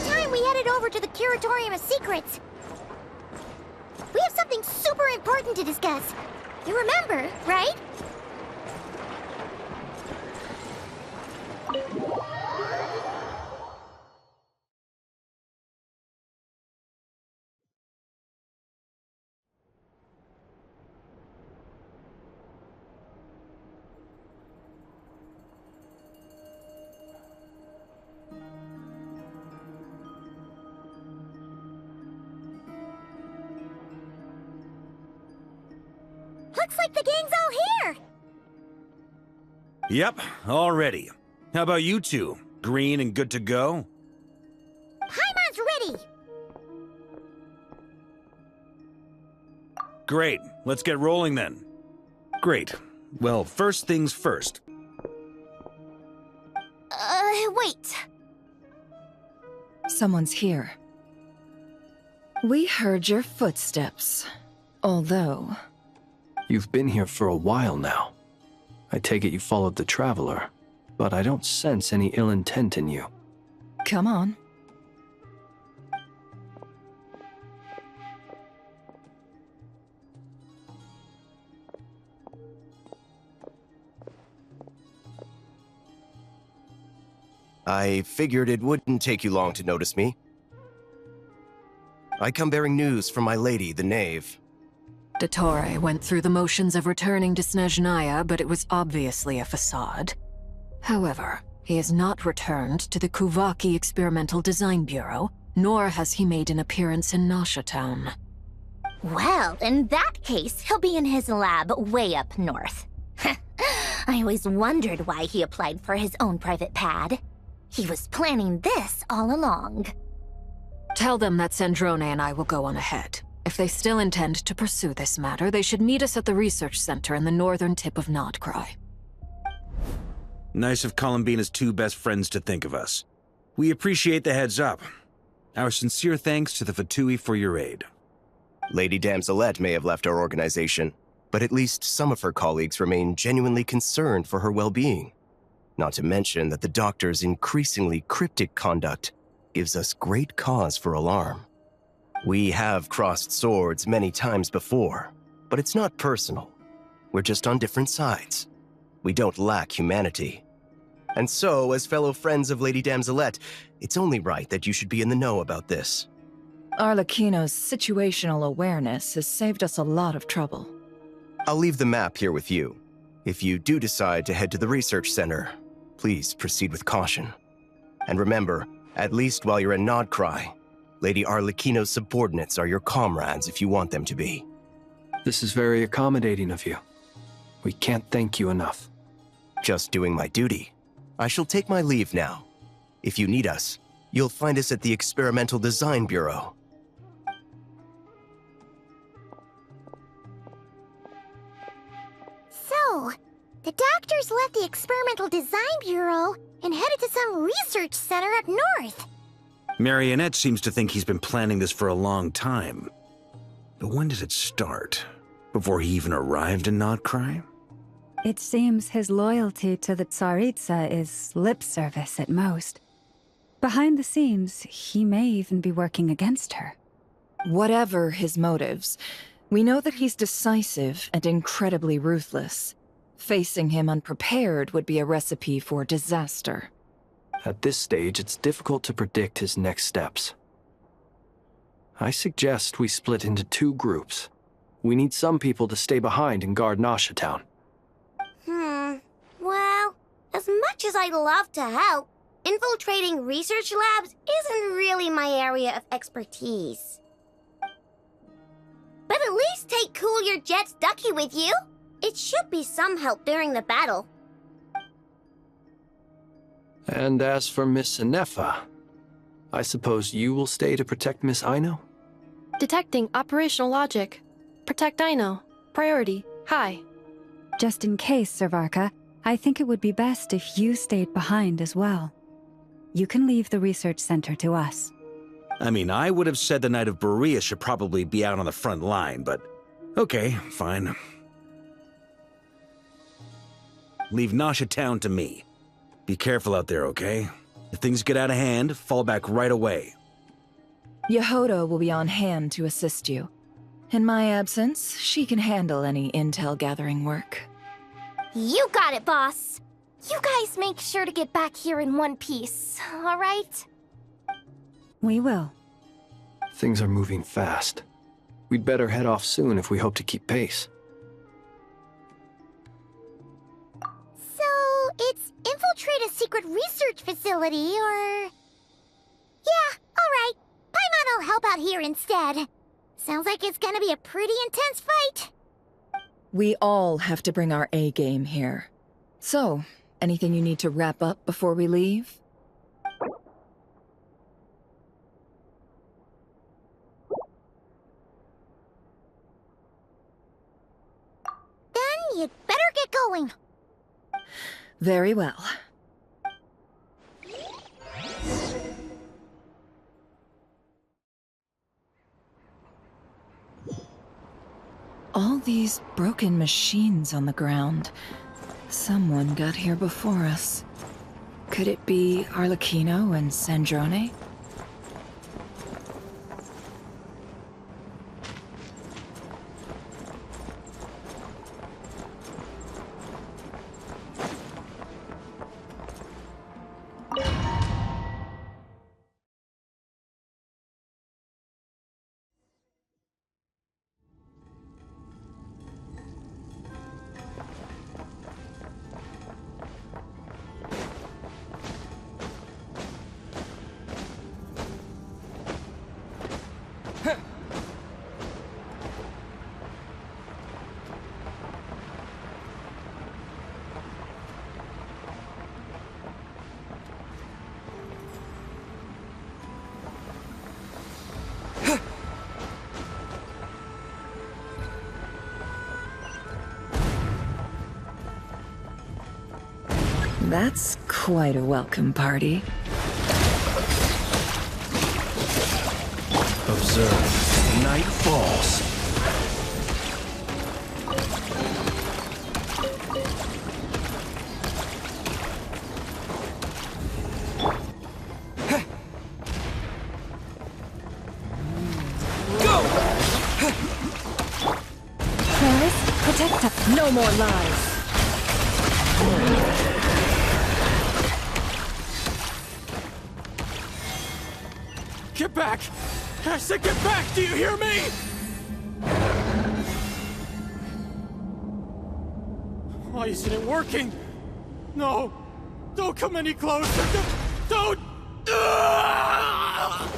about time we headed over to the Curatorium of Secrets. We have something super important to discuss. You remember, right? Looks like the gang's all here! Yep, all ready. How about you two? Green and good to go? Paimon's ready! Great, let's get rolling then. Great. Well, first things first. Wait. Someone's here. We heard your footsteps. Although... You've been here for a while now. I take it you followed the Traveler, but I don't sense any ill intent in you. Come on. I figured it wouldn't take you long to notice me. I come bearing news from my lady, the Knave. Dottore went through the motions of returning to Snezhnaya, but it was obviously a facade. However, he has not returned to the Kuvaki Experimental Design Bureau, nor has he made an appearance in Nasha Town. Well, in that case, he'll be in his lab way up north. I always wondered why he applied for his own private pad. He was planning this all along. Tell them that Sandrone and I will go on ahead. If they still intend to pursue this matter, they should meet us at the research center in the northern tip of Nod-Krai. Nice of Columbina's two best friends to think of us. We appreciate the heads up. Our sincere thanks to the Fatui for your aid. Lady Damselette may have left our organization, but at least some of her colleagues remain genuinely concerned for her well-being. Not to mention that the Doctor's increasingly cryptic conduct gives us great cause for alarm. We have crossed swords many times before, but it's not personal. We're just on different sides. We don't lack humanity. And so, as fellow friends of Lady Damselette, it's only right that you should be in the know about this. Arlecchino's situational awareness has saved us a lot of trouble. I'll leave the map here with you. If you do decide to head to the research center, please proceed with caution. And remember, at least while you're in Nod-Krai, Lady Arlecchino's subordinates are your comrades if you want them to be. This is very accommodating of you. We can't thank you enough. Just doing my duty. I shall take my leave now. If you need us, you'll find us at the Experimental Design Bureau. So, the Doctors left the Experimental Design Bureau and headed to some research center up north. Marionette seems to think he's been planning this for a long time. But when did it start? Before he even arrived in Nod-Krai? It seems his loyalty to the Tsaritsa is lip service at most. Behind the scenes, he may even be working against her. Whatever his motives, we know that he's decisive and incredibly ruthless. Facing him unprepared would be a recipe for disaster. At this stage, it's difficult to predict his next steps. I suggest we split into two groups. We need some people to stay behind and guard Nasha Town. Well, as much as I'd love to help, infiltrating research labs isn't really my area of expertise. But at least take Cool Your Jet's Ducky with you. It should be some help during the battle. And as for Miss Inefa, I suppose you will stay to protect Miss Anew? Detecting operational logic. Protect Anew. Priority. High. Just in case, Servarka, I think it would be best if you stayed behind as well. You can leave the research center to us. I mean, I would have said the Knight of Berea should probably be out on the front line, but okay, fine. Leave Nasha Town to me. Be careful out there, okay? If things get out of hand, fall back right away. Yehodo will be on hand to assist you. In my absence, she can handle any intel gathering work. You got it, boss. You guys make sure to get back here in one piece, all right? We will. Things are moving fast. We'd better head off soon if we hope to keep pace. So, it's infiltrate a secret research facility, or... Yeah, alright. Paimon will help out here instead. Sounds like it's gonna be a pretty intense fight. We all have to bring our A-game here. So, anything you need to wrap up before we leave? Then you'd better get going. Very well. All these broken machines on the ground. Someone got here before us. Could it be Arlecchino and Sandrone? That's quite a welcome party. Observe. Night falls. Clarice, protect us. No more lies! Get back! I said get back! Do you hear me? Why isn't it working? No! Don't come any closer! Don't! Ah!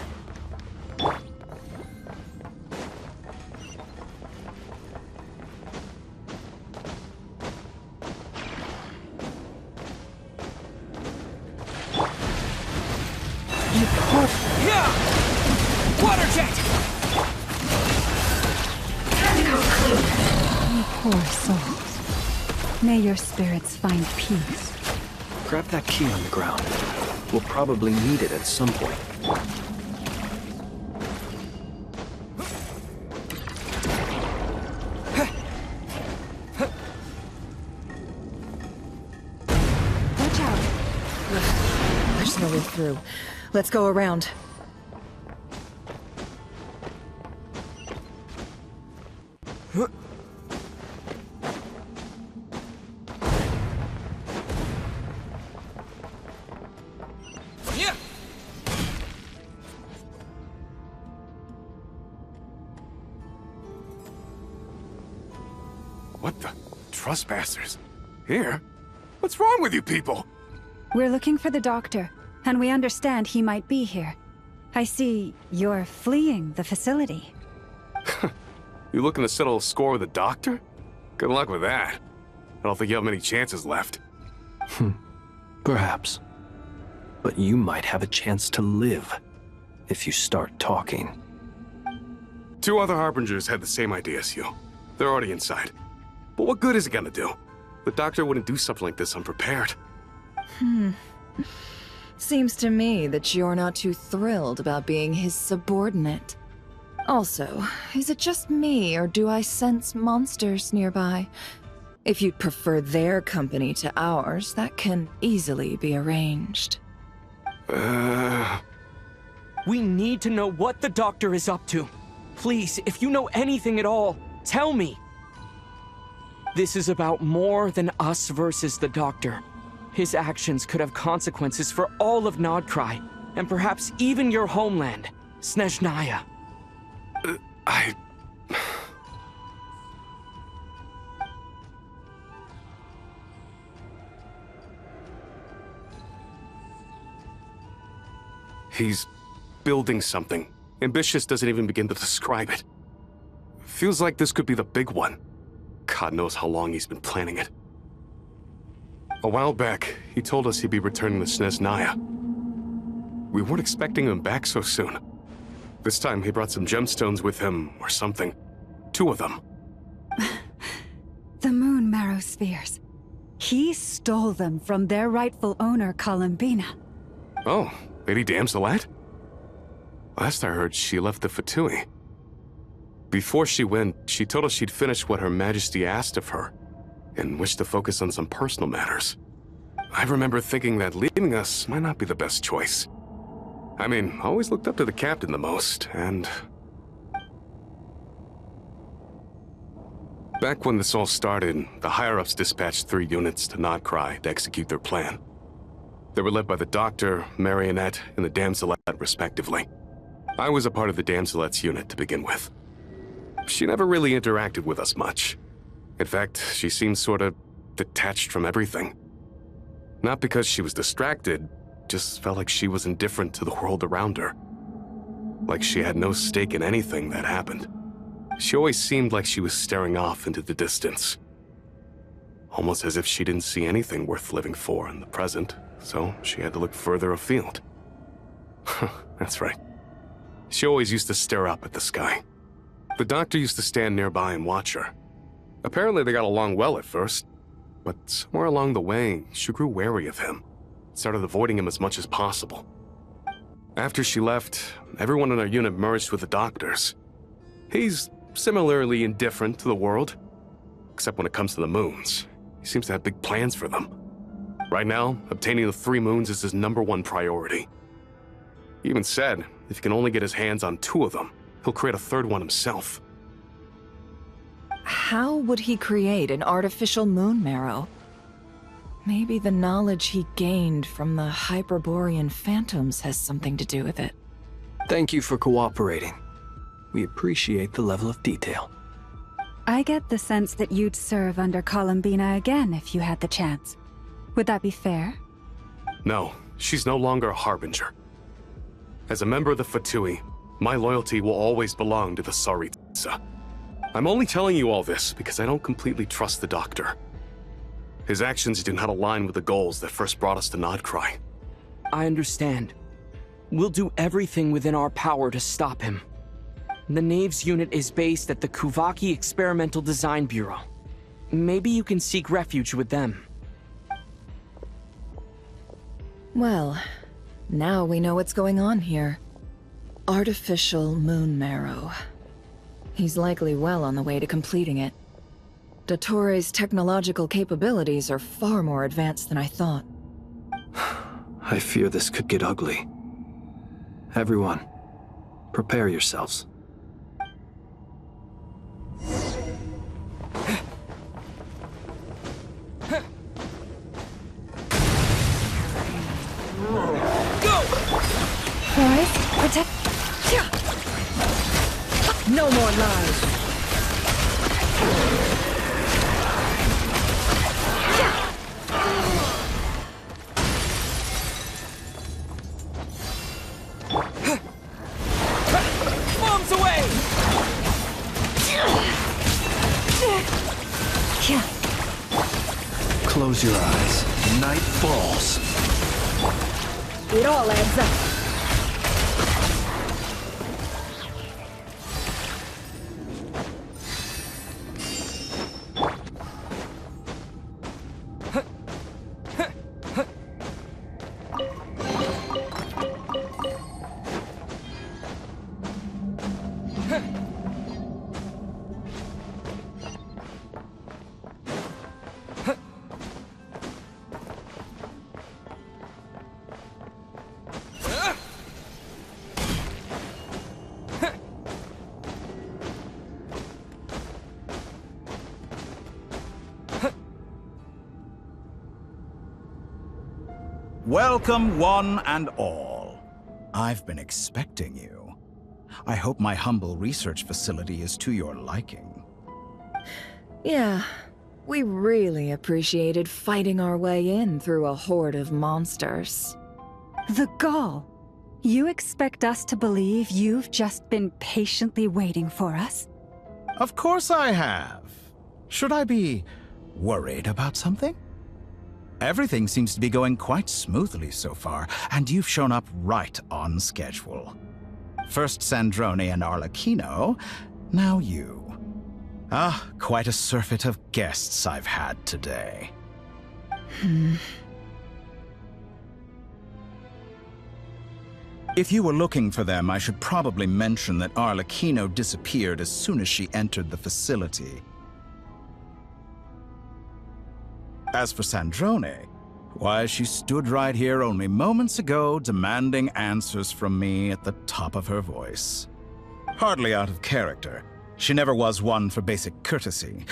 You poor... Yeah! Water jet! You poor souls. May your spirits find peace. Grab that key on the ground. We'll probably need it at some point. Watch out. There's no way through. Let's go around. Yeah! What the? Trespassers? Here? What's wrong with you people? We're looking for the doctor, and we understand he might be here. I see you're fleeing the facility. You looking to settle a score with the doctor? Good luck with that. I don't think you have many chances left. Perhaps. But you might have a chance to live if you start talking. 2 other Harbingers had the same idea as you. They're already inside. But what good is it gonna do? The doctor wouldn't do something like this unprepared. Seems to me that you're not too thrilled about being his subordinate. Also, is it just me, or do I sense monsters nearby? If you'd prefer their company to ours, that can easily be arranged. We need to know what the Doctor is up to. Please, if you know anything at all, tell me. This is about more than us versus the Doctor. His actions could have consequences for all of Nod-Krai, and perhaps even your homeland, Snezhnaya. He's building something. Ambitious doesn't even begin to describe it. Feels like this could be the big one. God knows how long he's been planning it. A while back, he told us he'd be returning to Snezhnaya. We weren't expecting him back so soon. This time he brought some gemstones with him, or something. 2 of them. The moon marrow spheres. He stole them from their rightful owner, Columbina. Oh, Lady Damselat? Last I heard, she left the Fatui. Before she went, she told us she'd finished what Her Majesty asked of her, and wished to focus on some personal matters. I remember thinking that leaving us might not be the best choice. I mean, I always looked up to the captain the most, and... Back when this all started, the higher-ups dispatched 3 units to Nod-Krai to execute their plan. They were led by the Doctor, Marionette, and the Damselet, respectively. I was a part of the Damselet's unit to begin with. She never really interacted with us much. In fact, she seemed sort of detached from everything. Not because she was distracted, just felt like she was indifferent to the world around her. Like she had no stake in anything that happened. She always seemed like she was staring off into the distance. Almost as if she didn't see anything worth living for in the present, so she had to look further afield. That's right. She always used to stare up at the sky. The Doctor used to stand nearby and watch her. Apparently they got along well at first, but somewhere along the way, she grew wary of him, started avoiding him as much as possible. After she left, everyone in our unit merged with the Doctor's. He's similarly indifferent to the world, except when it comes to the moons. He seems to have big plans for them. Right now, obtaining the 3 moons is his #1 priority. He even said, if he can only get his hands on 2 of them, he'll create a 3rd one himself. How would he create an artificial moon marrow? Maybe the knowledge he gained from the Hyperborean phantoms has something to do with it. Thank you for cooperating. We appreciate the level of detail. I get the sense that you'd serve under Columbina again if you had the chance. Would that be fair? No, she's no longer a Harbinger. As a member of the Fatui, my loyalty will always belong to the Tsaritsa. I'm only telling you all this because I don't completely trust the Doctor. His actions do not align with the goals that first brought us to Nod-Krai. I understand. We'll do everything within our power to stop him. The Knaves unit is based at the Kuvaki Experimental Design Bureau. Maybe you can seek refuge with them. Well, now we know what's going on here. Artificial moon marrow. He's likely well on the way to completing it. Dottore's technological capabilities are far more advanced than I thought. I fear this could get ugly. Everyone, prepare yourselves. Boys, protect... No more lies! Bombs away! Close your eyes. Night falls. It all adds up. Welcome, one and all. I've been expecting you. I hope my humble research facility is to your liking. Yeah, we really appreciated fighting our way in through a horde of monsters. The gall. You expect us to believe you've just been patiently waiting for us? Of course I have. Should I be worried about something? Everything seems to be going quite smoothly so far, and you've shown up right on schedule. First Sandrone and Arlecchino, now you. Ah, quite a surfeit of guests I've had today. If you were looking for them, I should probably mention that Arlecchino disappeared as soon as she entered the facility. As for Sandrone, why, she stood right here only moments ago demanding answers from me at the top of her voice. Hardly out of character. She never was one for basic courtesy.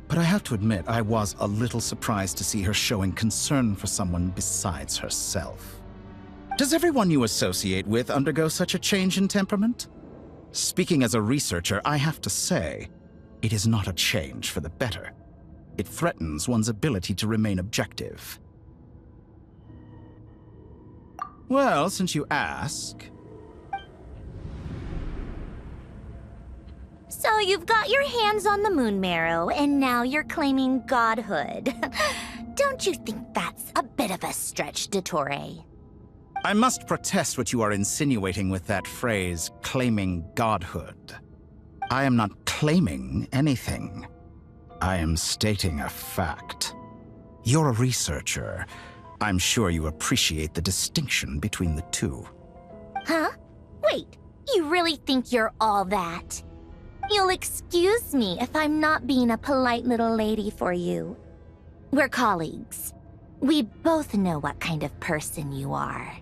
But I have to admit, I was a little surprised to see her showing concern for someone besides herself. Does everyone you associate with undergo such a change in temperament? Speaking as a researcher, I have to say, it is not a change for the better. It threatens one's ability to remain objective. Well, since you ask... So you've got your hands on the moon marrow, and now you're claiming godhood. Don't you think that's a bit of a stretch, Dottore? I must protest what you are insinuating with that phrase, claiming godhood. I am not claiming anything. I am stating a fact. You're a researcher. I'm sure you appreciate the distinction between the two. Huh? Wait, you really think you're all that? You'll excuse me if I'm not being a polite little lady for you. We're colleagues. We both know what kind of person you are.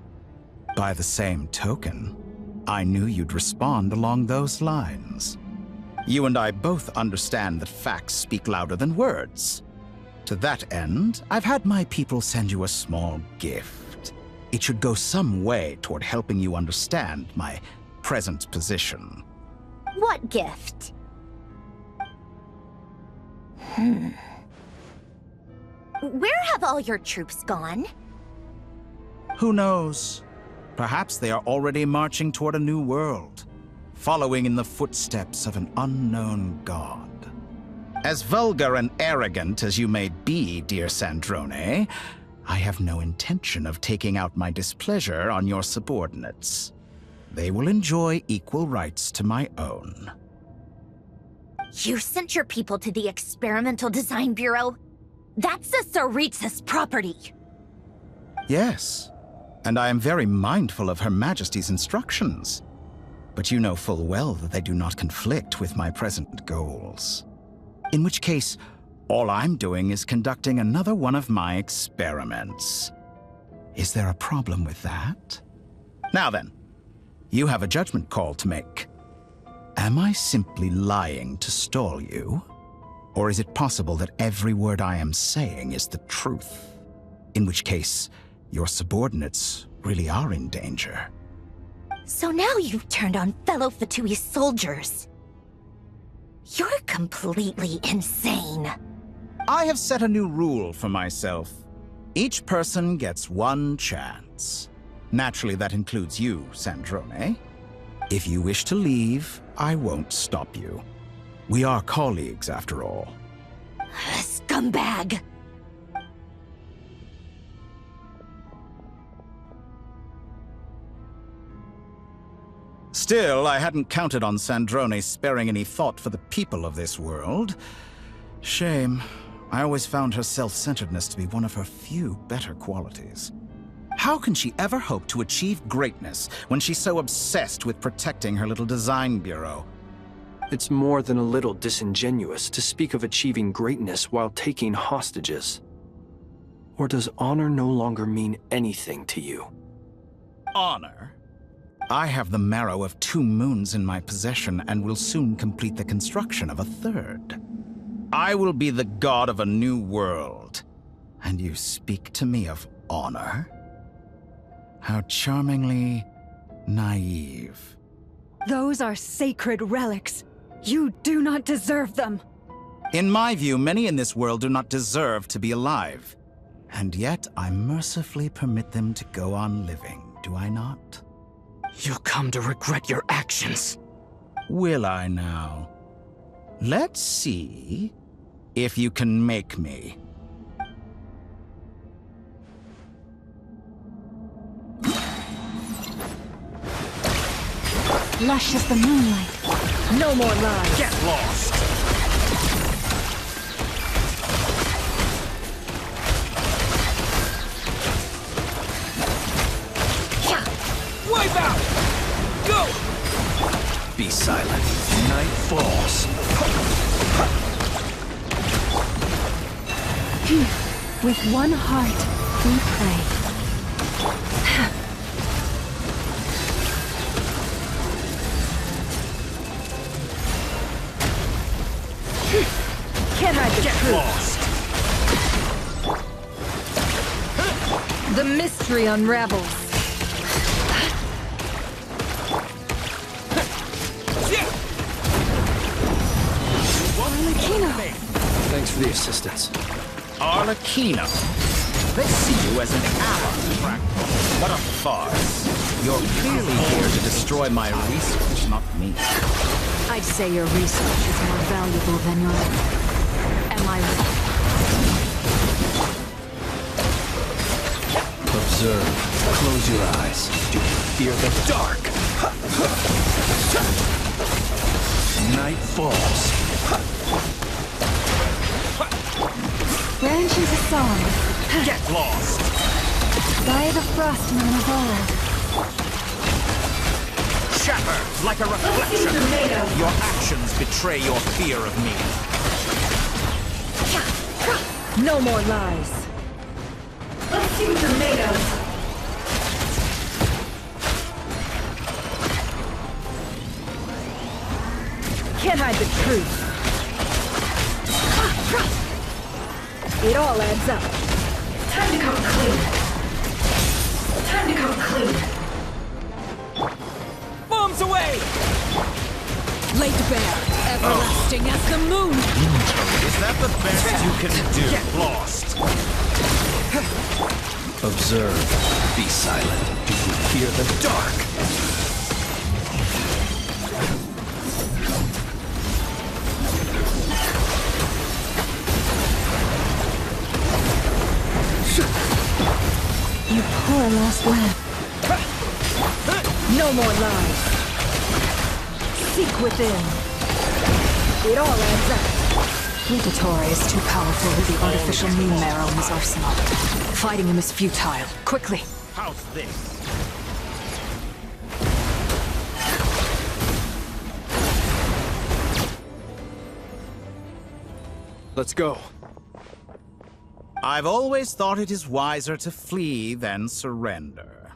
By the same token, I knew you'd respond along those lines. You and I both understand that facts speak louder than words. To that end, I've had my people send you a small gift. It should go some way toward helping you understand my present position. What gift? Where have all your troops gone? Who knows? Perhaps they are already marching toward a new world, following in the footsteps of an unknown god. As vulgar and arrogant as you may be, dear Sandrone, I have no intention of taking out my displeasure on your subordinates. They will enjoy equal rights to my own. You sent your people to the Experimental Design Bureau? That's the Tsaritsa's property. Yes, and I am very mindful of Her Majesty's instructions. But you know full well that they do not conflict with my present goals. In which case, all I'm doing is conducting another one of my experiments. Is there a problem with that? Now then, you have a judgment call to make. Am I simply lying to stall you? Or is it possible that every word I am saying is the truth? In which case, your subordinates really are in danger. So now you've turned on fellow Fatui soldiers. You're completely insane. I have set a new rule for myself. Each person gets one chance. Naturally, that includes you, Sandrone. If you wish to leave, I won't stop you. We are colleagues, after all. Scumbag! Still, I hadn't counted on Sandrone sparing any thought for the people of this world. Shame. I always found her self-centeredness to be one of her few better qualities. How can she ever hope to achieve greatness when she's so obsessed with protecting her little design bureau? It's more than a little disingenuous to speak of achieving greatness while taking hostages. Or does honor no longer mean anything to you? Honor? I have the marrow of 2 moons in my possession and will soon complete the construction of a 3rd. I will be the god of a new world. And you speak to me of honor? How charmingly naive. Those are sacred relics. You do not deserve them. In my view, many in this world do not deserve to be alive. And yet, I mercifully permit them to go on living, do I not? You'll come to regret your actions. Will I now? Let's see if you can make me. Lush as the moonlight. No more lies. Get lost! Wipe out! Go! Be silent. Night falls. With one heart, we pray. Can't hide the truth. The mystery unravels. Thanks for the assistance. Arlecchino. They see you as an ally. What a farce. You're clearly here to destroy my research, not me. I'd say your research is more valuable than your life. Am I right? Observe. Close your eyes. Do you fear the dark? Night falls. Branches a song. Get lost! By the frostman of old. Shatter like a reflection. Your actions betray your fear of me. No more lies. Let's see what you're made of. Can't hide the truth. It all adds up. Time to come clean. Time to come clean. Bombs away! Laid bare, everlasting as the moon. Is that the best you can do? Get lost! Observe. Be silent. Do you fear the dark? You poor lost lamb. No more lies. Seek within. It all adds up. Dottore is too powerful with the artificial moon marrow in his arsenal. Fighting him is futile. Quickly. How's this? Let's go. I've always thought it is wiser to flee than surrender.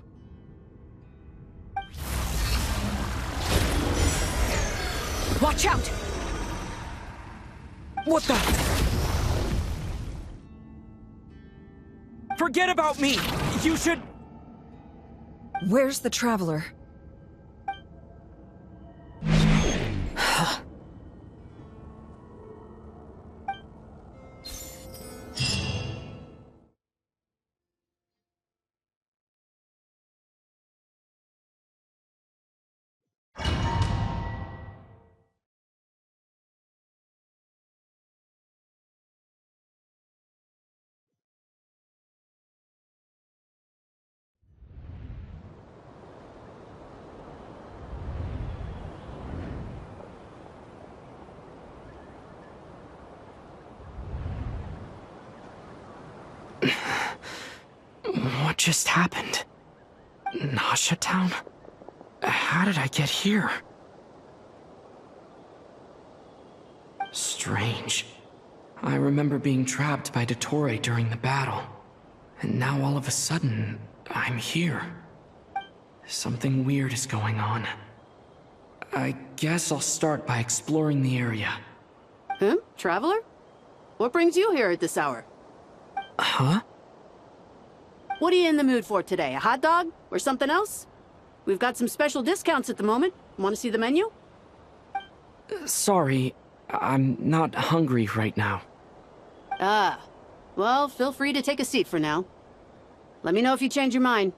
Watch out! What the? Forget about me! You should... Where's the Traveler? What just happened? Nasha Town? How did I get here? Strange. I remember being trapped by Dottore during the battle. And now all of a sudden, I'm here. Something weird is going on. I guess I'll start by exploring the area. Traveler? What brings you here at this hour? Huh? What are you in the mood for today? A hot dog? Or something else? We've got some special discounts at the moment. Want to see the menu? Sorry, I'm not hungry right now. Ah. Well, feel free to take a seat for now. Let me know if you change your mind.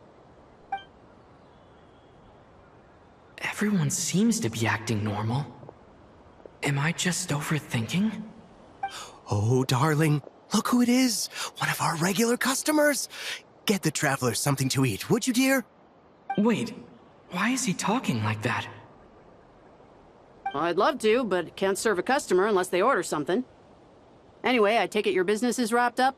Everyone seems to be acting normal. Am I just overthinking? Oh, darling, look who it is. One of our regular customers. Get the traveler something to eat, would you, dear? Wait, why is he talking like that? Well, I'd love to, but can't serve a customer unless they order something. Anyway, I take it your business is wrapped up?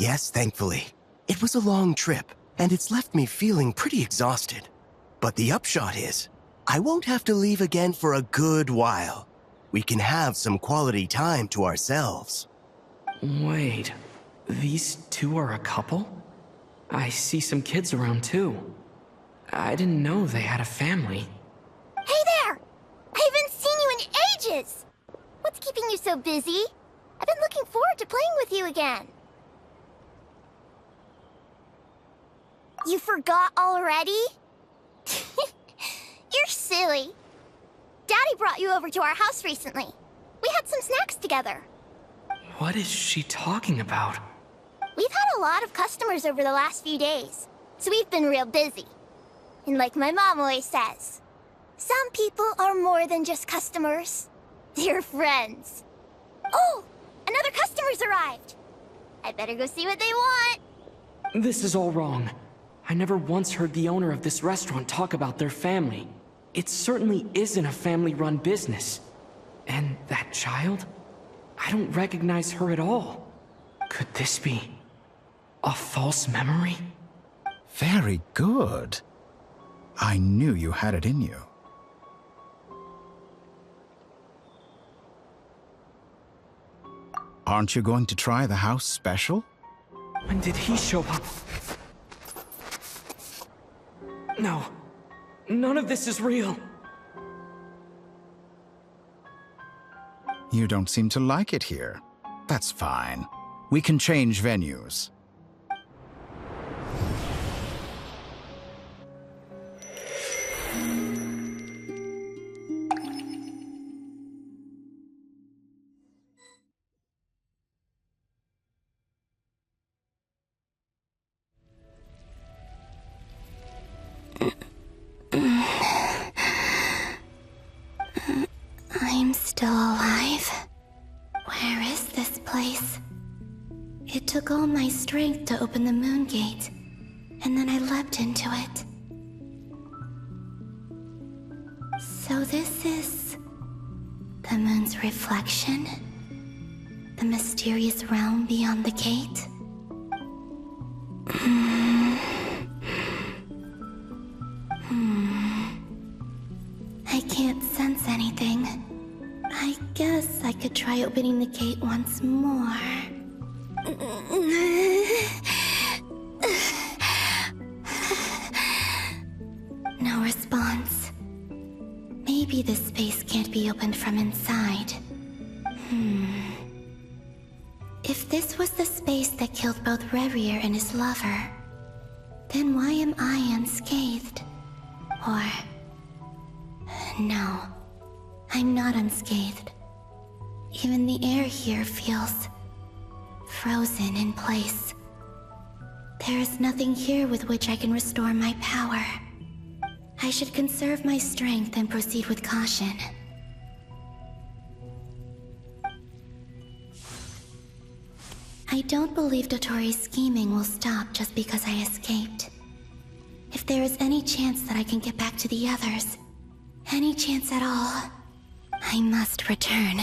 Yes, thankfully. It was a long trip, and it's left me feeling pretty exhausted. But the upshot is, I won't have to leave again for a good while. We can have some quality time to ourselves. Wait, these two are a couple? I see some kids around too. I didn't know they had a family. Hey there! I haven't seen you in ages! What's keeping you so busy? I've been looking forward to playing with you again. You forgot already? You're silly. Daddy brought you over to our house recently. We had some snacks together. What is she talking about? We've had a lot of customers over the last few days, so we've been real busy. And like my mom always says, some people are more than just customers. They're friends. Oh, another customer's arrived. I better go see what they want. This is all wrong. I never once heard the owner of this restaurant talk about their family. It certainly isn't a family-run business. And that child? I don't recognize her at all. Could this be a false memory? Very good. I knew you had it in you. Aren't you going to try the house special? When did he show up? No. None of this is real. You don't seem to like it here. That's fine. We can change venues. I'm still alive. Where is this place? It took all my strength to open the moon gate, and then I leapt into it. So this is the moon's reflection? The mysterious realm beyond the gate? I can't sense anything. I guess I could try opening the gate once more. No response. Maybe this space can't be opened from inside. If this was the space that killed both Rerir and his lover, then why am I unscathed? Or... no, I'm not unscathed. Even the air here feels frozen in place. There is nothing here with which I can restore my power. I should conserve my strength and proceed with caution. I don't believe Dottore's scheming will stop just because I escaped. If there is any chance that I can get back to the others, any chance at all, I must return.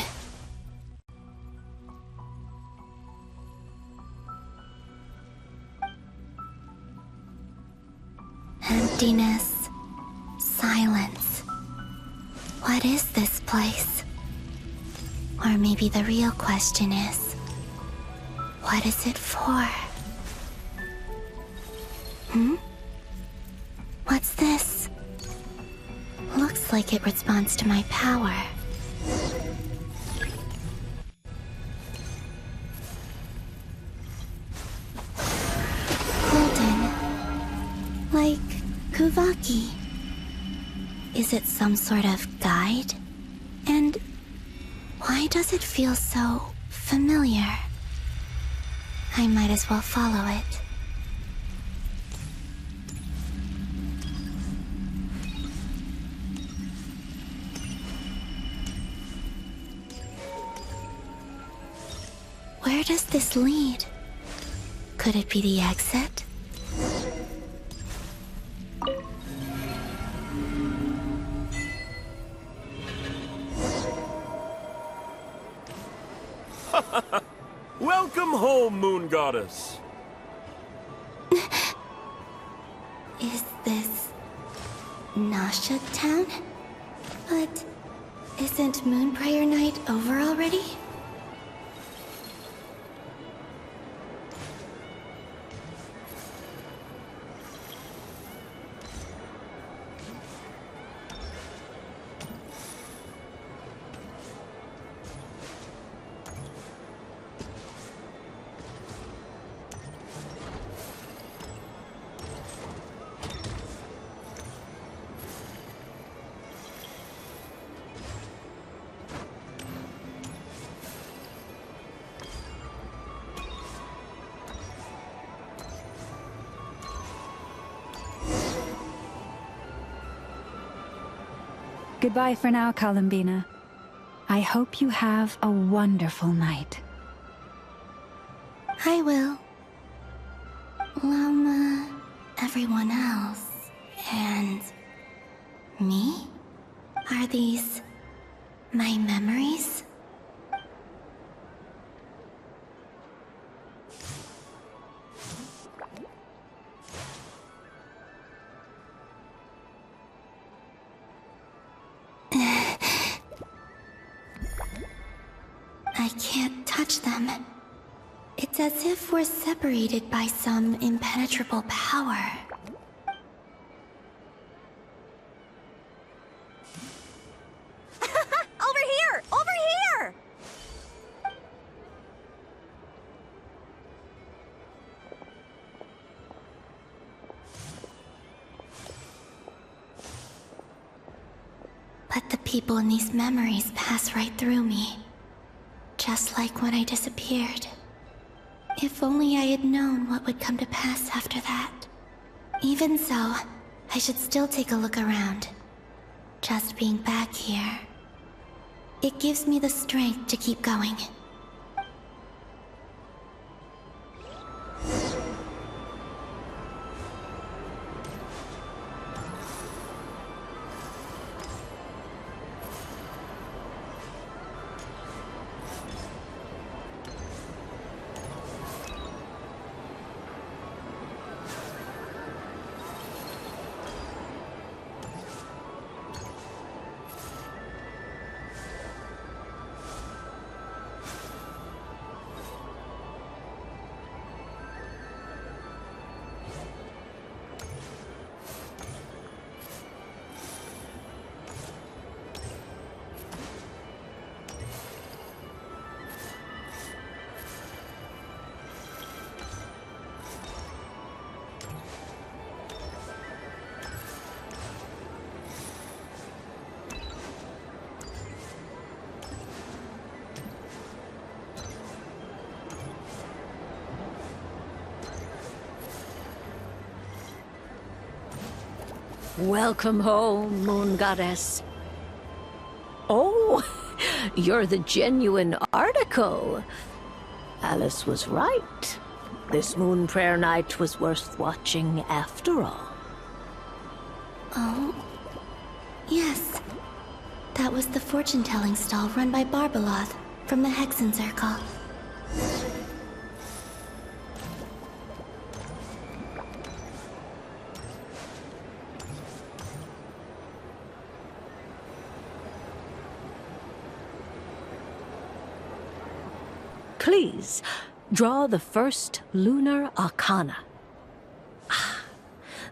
Emptiness. Silence. What is this place? Or maybe the real question is, what is it for? What's this? Looks like it responds to my power. Golden. Kuvaki? Is it some sort of guide? And why does it feel so familiar? I might as well follow it. Where does this lead? Could it be the exit? Welcome home, Moon Goddess. Is this Nasha town? But isn't Moon Prayer Night over already? Goodbye for now, Columbina. I hope you have a wonderful night. I will. Llama, everyone else, and me? Are these my memories? I can't touch them. It's as if we're separated by some impenetrable power. Over here! Over here! But the people in these memories pass right through me. Just like when I disappeared. If only I had known what would come to pass after that. Even so, I should still take a look around. Just being back here. It gives me the strength to keep going. Welcome home, Moon Goddess. Oh, you're the genuine article. Alice was right. This Moon Prayer Night was worth watching after all. Oh, yes. That was the fortune-telling stall run by Barbeloth from the Hexen Circle. Please, draw the first lunar arcana.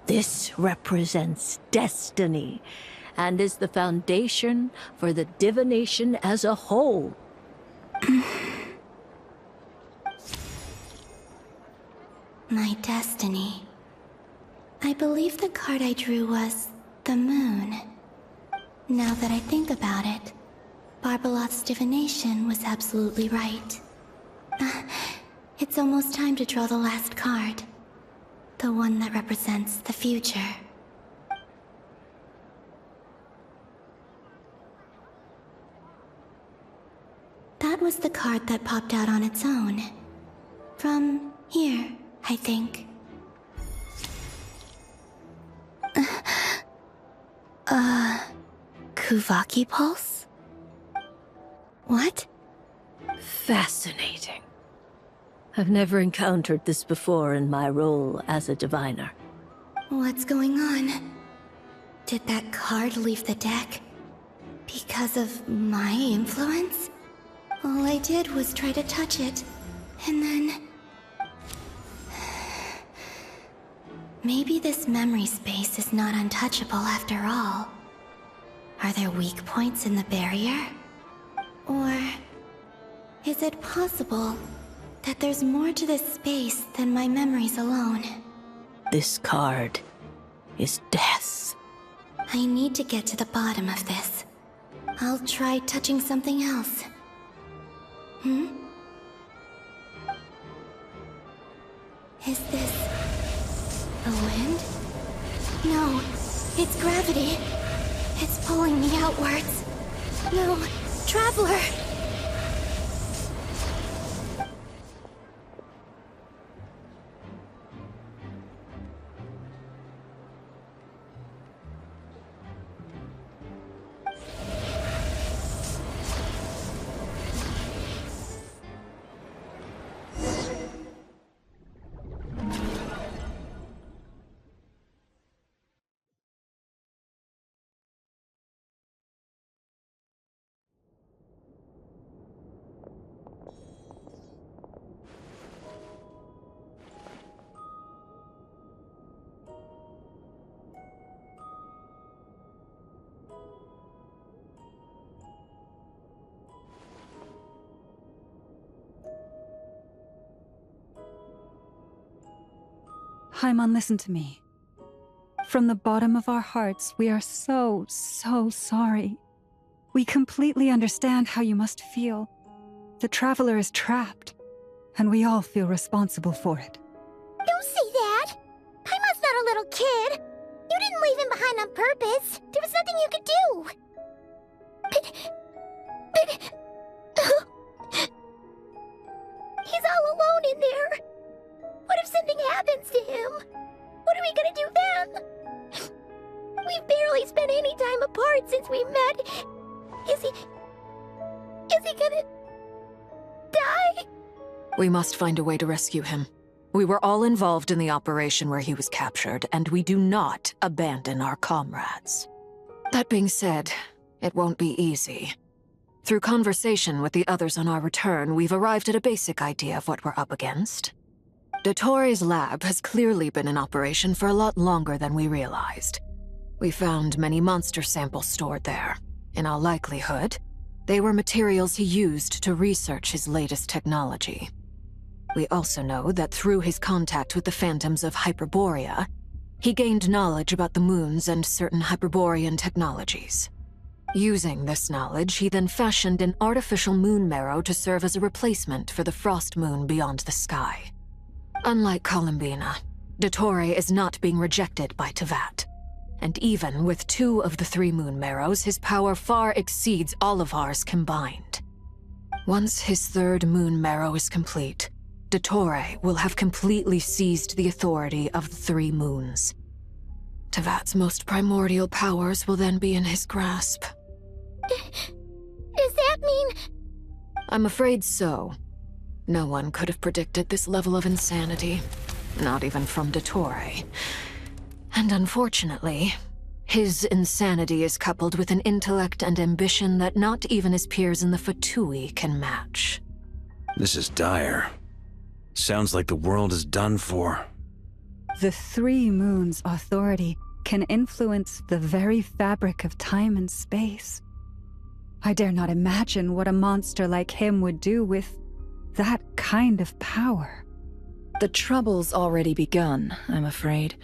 This represents destiny and is the foundation for the divination as a whole. My destiny. I believe the card I drew was the moon. Now that I think about it, Barbalot's divination was absolutely right. It's almost time to draw the last card. The one that represents the future. That was the card that popped out on its own. From here, I think. Kuvaki Pulse? What? Fascinating. I've never encountered this before in my role as a diviner. What's going on? Did that card leave the deck? Because of my influence? All I did was try to touch it, and then... Maybe this memory space is not untouchable after all. Are there weak points in the barrier? Or... is it possible that there's more to this space than my memories alone? This card is death. I need to get to the bottom of this. I'll try touching something else. Is this... the wind? No, it's gravity. It's pulling me outwards. No, Traveler! Paimon, listen to me. From the bottom of our hearts, we are so sorry. We completely understand how you must feel. The Traveler is trapped, and we all feel responsible for it. Don't say that! Paimon's not a little kid! You didn't leave him behind on purpose! There was nothing you could do! But... he's all alone in there! What if something happens to him? What are we gonna do then? We've barely spent any time apart since we met. Is he gonna... die? We must find a way to rescue him. We were all involved in the operation where he was captured, and we do not abandon our comrades. That being said, it won't be easy. Through conversation with the others on our return, we've arrived at a basic idea of what we're up against. Dottore's lab has clearly been in operation for a lot longer than we realized. We found many monster samples stored there. In all likelihood, they were materials he used to research his latest technology. We also know that through his contact with the phantoms of Hyperborea, he gained knowledge about the moons and certain Hyperborean technologies. Using this knowledge, he then fashioned an artificial moon marrow to serve as a replacement for the frost moon beyond the sky. Unlike Columbina, Dottore is not being rejected by Teyvat. And even with 2 of the 3 moon marrows, his power far exceeds all of ours combined. Once his 3rd moon marrow is complete, Dottore will have completely seized the authority of the 3 moons. Teyvat's most primordial powers will then be in his grasp. Does that mean... I'm afraid so. No one could have predicted this level of insanity, not even from Dottore. And unfortunately, his insanity is coupled with an intellect and ambition that not even his peers in the Fatui can match. This is dire. Sounds like the world is done for. The 3 moons' authority can influence the very fabric of time and space. I dare not imagine what a monster like him would do with that kind of power. The trouble's already begun, I'm afraid.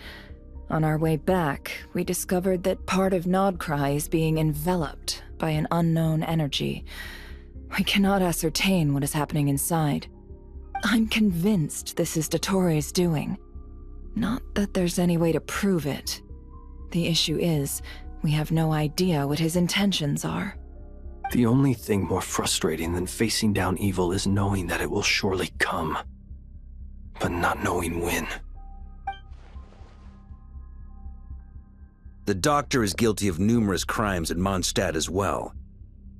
On our way back, we discovered that part of Nod-Krai is being enveloped by an unknown energy. We cannot ascertain what is happening inside. I'm convinced this is Dottore's doing. Not that there's any way to prove it. The issue is, we have no idea what his intentions are. The only thing more frustrating than facing down evil is knowing that it will surely come, but not knowing when. The Doctor is guilty of numerous crimes in Mondstadt as well.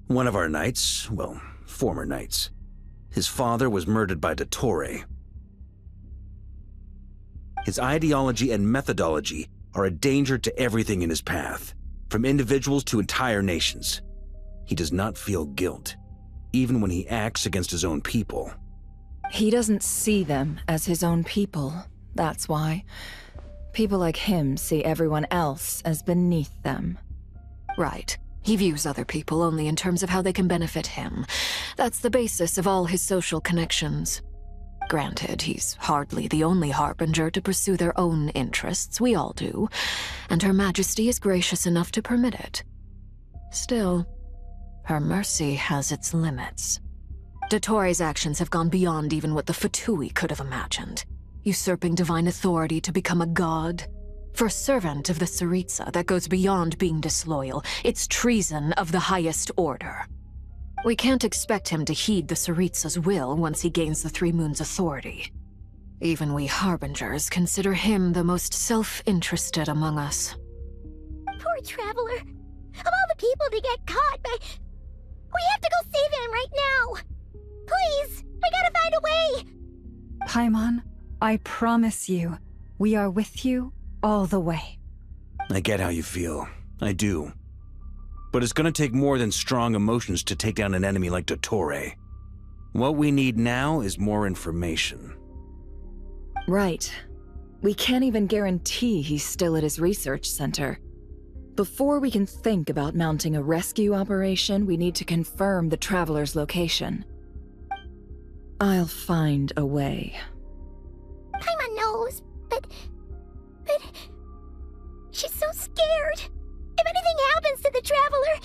One of our knights, well, former knights, his father was murdered by Dottore. His ideology and methodology are a danger to everything in his path, from individuals to entire nations. He does not feel guilt, even when he acts against his own people. He doesn't see them as his own people, that's why. People like him see everyone else as beneath them. Right. He views other people only in terms of how they can benefit him. That's the basis of all his social connections. Granted, he's hardly the only harbinger to pursue their own interests. We all do. And Her Majesty is gracious enough to permit it. Still, her mercy has its limits. Dottore's actions have gone beyond even what the Fatui could have imagined. Usurping divine authority to become a god. For a servant of the Tsaritsa, that goes beyond being disloyal. It's treason of the highest order. We can't expect him to heed the Tsaritsa's will once he gains the Three Moons' authority. Even we Harbingers consider him the most self-interested among us. Poor Traveler. Of all the people to get caught by... We have to go save him right now! Please! We gotta find a way! Paimon, I promise you, we are with you all the way. I get how you feel. I do. But it's gonna take more than strong emotions to take down an enemy like Dottore. What we need now is more information. Right. We can't even guarantee he's still at his research center. Before we can think about mounting a rescue operation, we need to confirm the Traveler's location. I'll find a way. Paimon knows, but... She's so scared. If anything happens to the Traveler...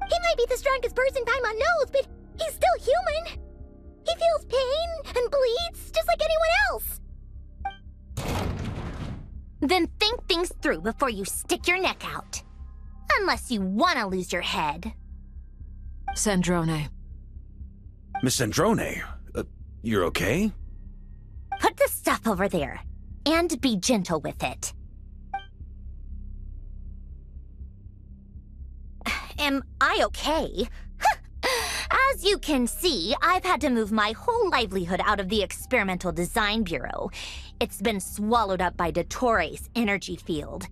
He might be the strongest person Paimon knows, but he's still human. He feels pain and bleeds just like anyone else. Then think things through before you stick your neck out. Unless you want to lose your head. Sandrone. Miss Sandrone, you're okay? Put the stuff over there, and be gentle with it. Am I okay? As you can see, I've had to move my whole livelihood out of the Experimental Design Bureau. It's been swallowed up by Dottore's energy field.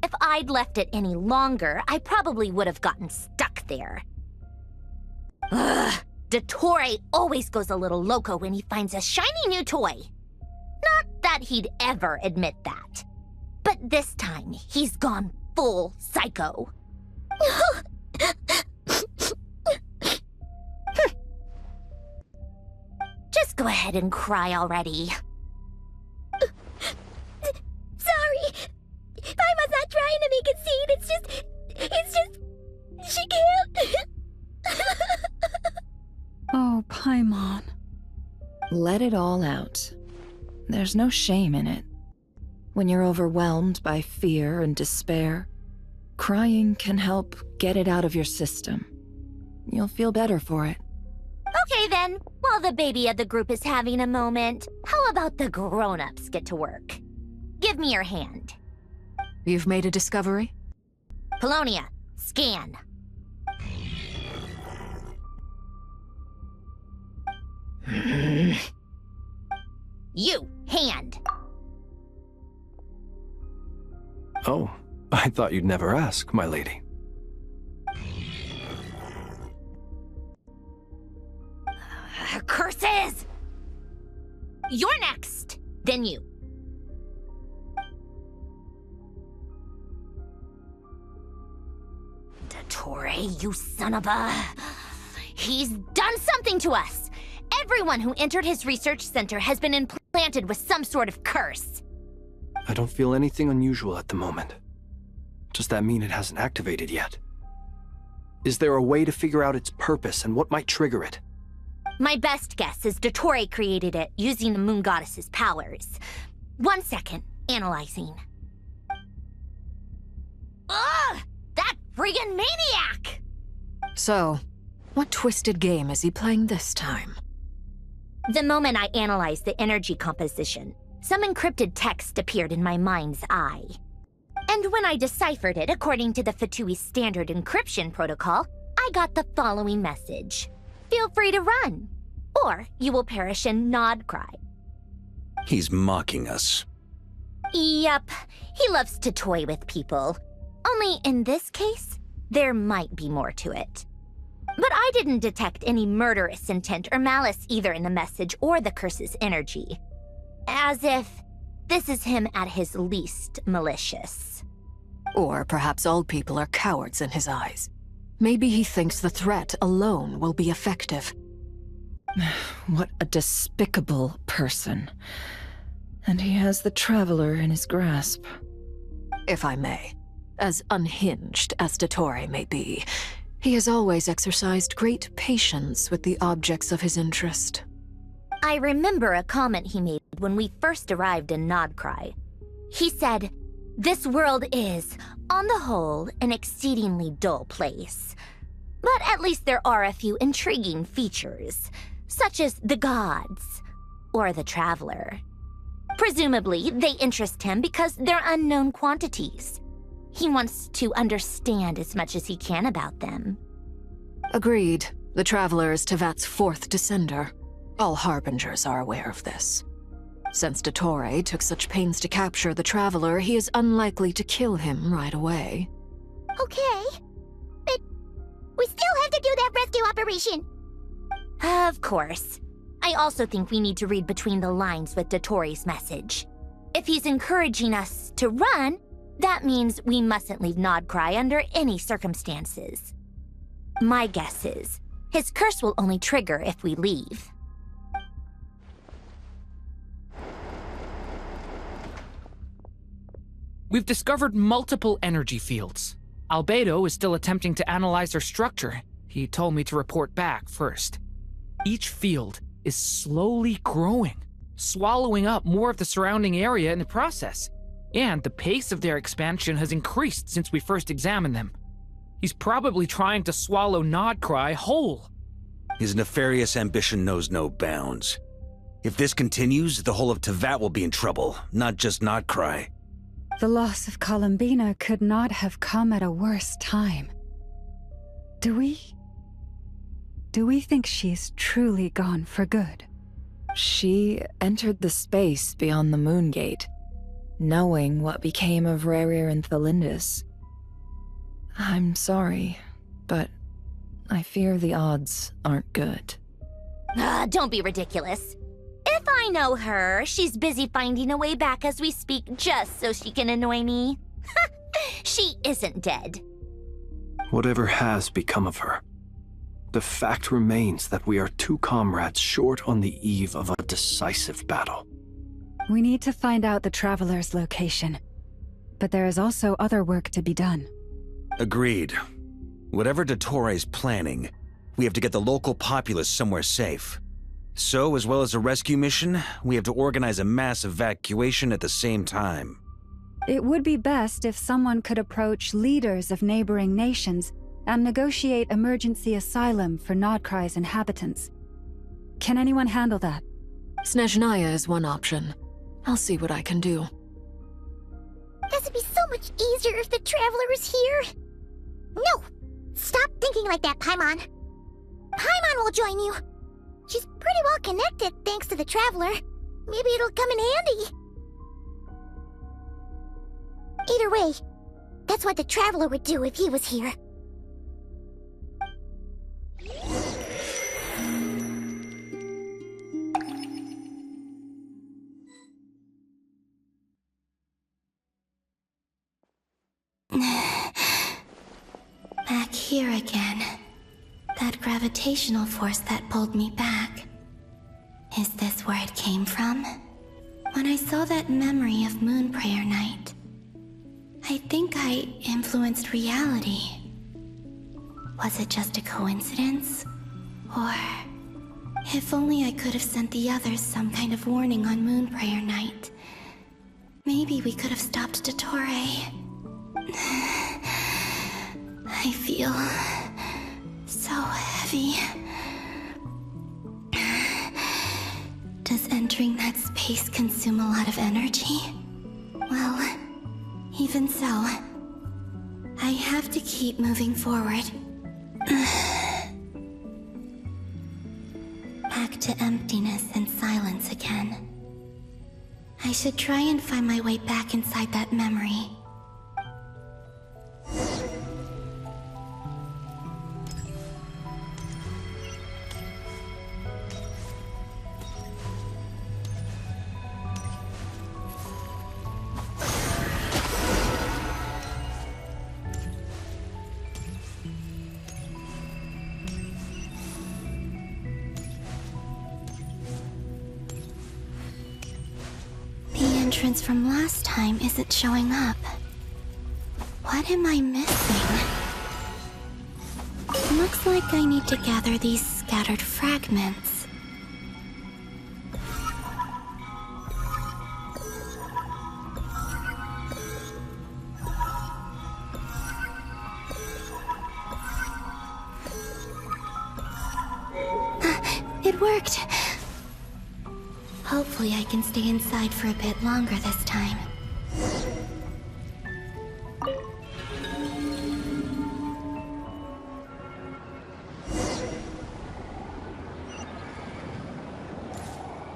If I'd left it any longer, I probably would have gotten stuck there. Ugh, Dottore always goes a little loco when he finds a shiny new toy. Not that he'd ever admit that. But this time, he's gone full psycho. Just go ahead and cry already. Sorry. Paimon's not trying to make it seem. It's just... She can't. Oh, Paimon. Let it all out. There's no shame in it. When you're overwhelmed by fear and despair, crying can help get it out of your system. You'll feel better for it. Okay then, while the baby of the group is having a moment, how about the grown-ups get to work? Give me your hand. You've made a discovery? Polonia, scan. You, hand. Oh, I thought you'd never ask, my lady. Curses! You're next, then you. Dottore, you son of a... He's done something to us! Everyone who entered his research center has been implanted with some sort of curse. I don't feel anything unusual at the moment. Does that mean it hasn't activated yet? Is there a way to figure out its purpose and what might trigger it? My best guess is Dottore created it using the Moon Goddess's powers. 1 second, analyzing. Ugh! That friggin' maniac! So, what twisted game is he playing this time? The moment I analyzed the energy composition, some encrypted text appeared in my mind's eye. And when I deciphered it according to the Fatui standard encryption protocol, I got the following message. Feel free to run, or you will perish in Nod-Krai. He's mocking us. Yup, he loves to toy with people. Only in this case, there might be more to it. But I didn't detect any murderous intent or malice either in the message or the curse's energy. As if this is him at his least malicious. Or perhaps all people are cowards in his eyes. Maybe he thinks the threat alone will be effective. What a despicable person. And he has the Traveler in his grasp. If I may, as unhinged as Dottore may be, he has always exercised great patience with the objects of his interest. I remember a comment he made when we first arrived in Nod-Krai. He said, "This world is, on the whole, an exceedingly dull place. But at least there are a few intriguing features, such as the gods, or the Traveler. Presumably, they interest him because they're unknown quantities. He wants to understand as much as he can about them." Agreed. The Traveler is Tevat's fourth descender. All Harbingers are aware of this. Since Dottore took such pains to capture the Traveler, he is unlikely to kill him right away. Okay, but we still have to do that rescue operation. Of course. I also think we need to read between the lines with Dottore's message. If he's encouraging us to run, that means we mustn't leave Nod-Krai under any circumstances. My guess is, his curse will only trigger if we leave. We've discovered multiple energy fields. Albedo is still attempting to analyze their structure. He told me to report back first. Each field is slowly growing, swallowing up more of the surrounding area in the process. And the pace of their expansion has increased since we first examined them. He's probably trying to swallow Nod-Krai whole. His nefarious ambition knows no bounds. If this continues, the whole of Tevat will be in trouble, not just Nod-Krai. The loss of Columbina could not have come at a worse time. Do we think she's truly gone for good? She entered the space beyond the Moon Gate, knowing what became of Rerir and Tholindis. I'm sorry, but I fear the odds aren't good. Don't be ridiculous. If I know her, she's busy finding a way back as we speak just so she can annoy me. She isn't dead. Whatever has become of her, the fact remains that we are two comrades short on the eve of a decisive battle. We need to find out the Traveler's location. But there is also other work to be done. Agreed. Whatever Dottore is planning, we have to get the local populace somewhere safe. So, as well as a rescue mission, we have to organize a mass evacuation at the same time. It would be best if someone could approach leaders of neighboring nations and negotiate emergency asylum for Nod-Krai's inhabitants. Can anyone handle that? Snezhnaya is one option. I'll see what I can do. This would be so much easier if the Traveler was here. No! Stop thinking like that, Paimon. Paimon will join you. She's pretty well connected thanks to the Traveler. Maybe it'll come in handy. Either way, that's what the Traveler would do if he was here. Back here again. That gravitational force that pulled me back. Is this where it came from? When I saw that memory of Moon Prayer Night, I think I influenced reality. Was it just a coincidence? Or... if only I could have sent the others some kind of warning on Moon Prayer Night. Maybe we could have stopped Dottore. I feel... so heavy. Does entering that space consume a lot of energy? Well, even so, I have to keep moving forward. Back to emptiness and silence again. I should try and find my way back inside that memory. From last time isn't showing up. What am I missing? Looks like I need to gather these scattered fragments. It worked! Hopefully I can stay inside for a bit longer this time.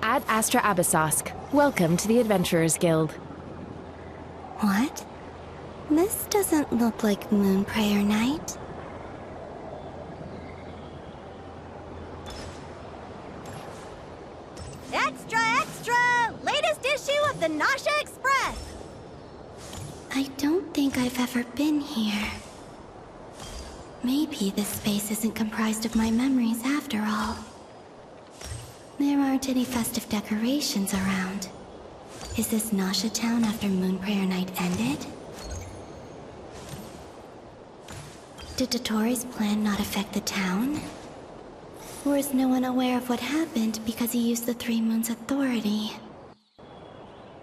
Ad Astra Abyssosk. Welcome to the Adventurers Guild. What? This doesn't look like Moon Prayer Night. Extra, extra! Latest issue of the Nasha Express! I don't think I've ever been here. Maybe this space isn't comprised of my memories after all. There aren't any festive decorations around. Is this Nasha town after Moon Prayer Night ended? Did Dottore's plan not affect the town? Or is no one aware of what happened because he used the Three Moons' authority?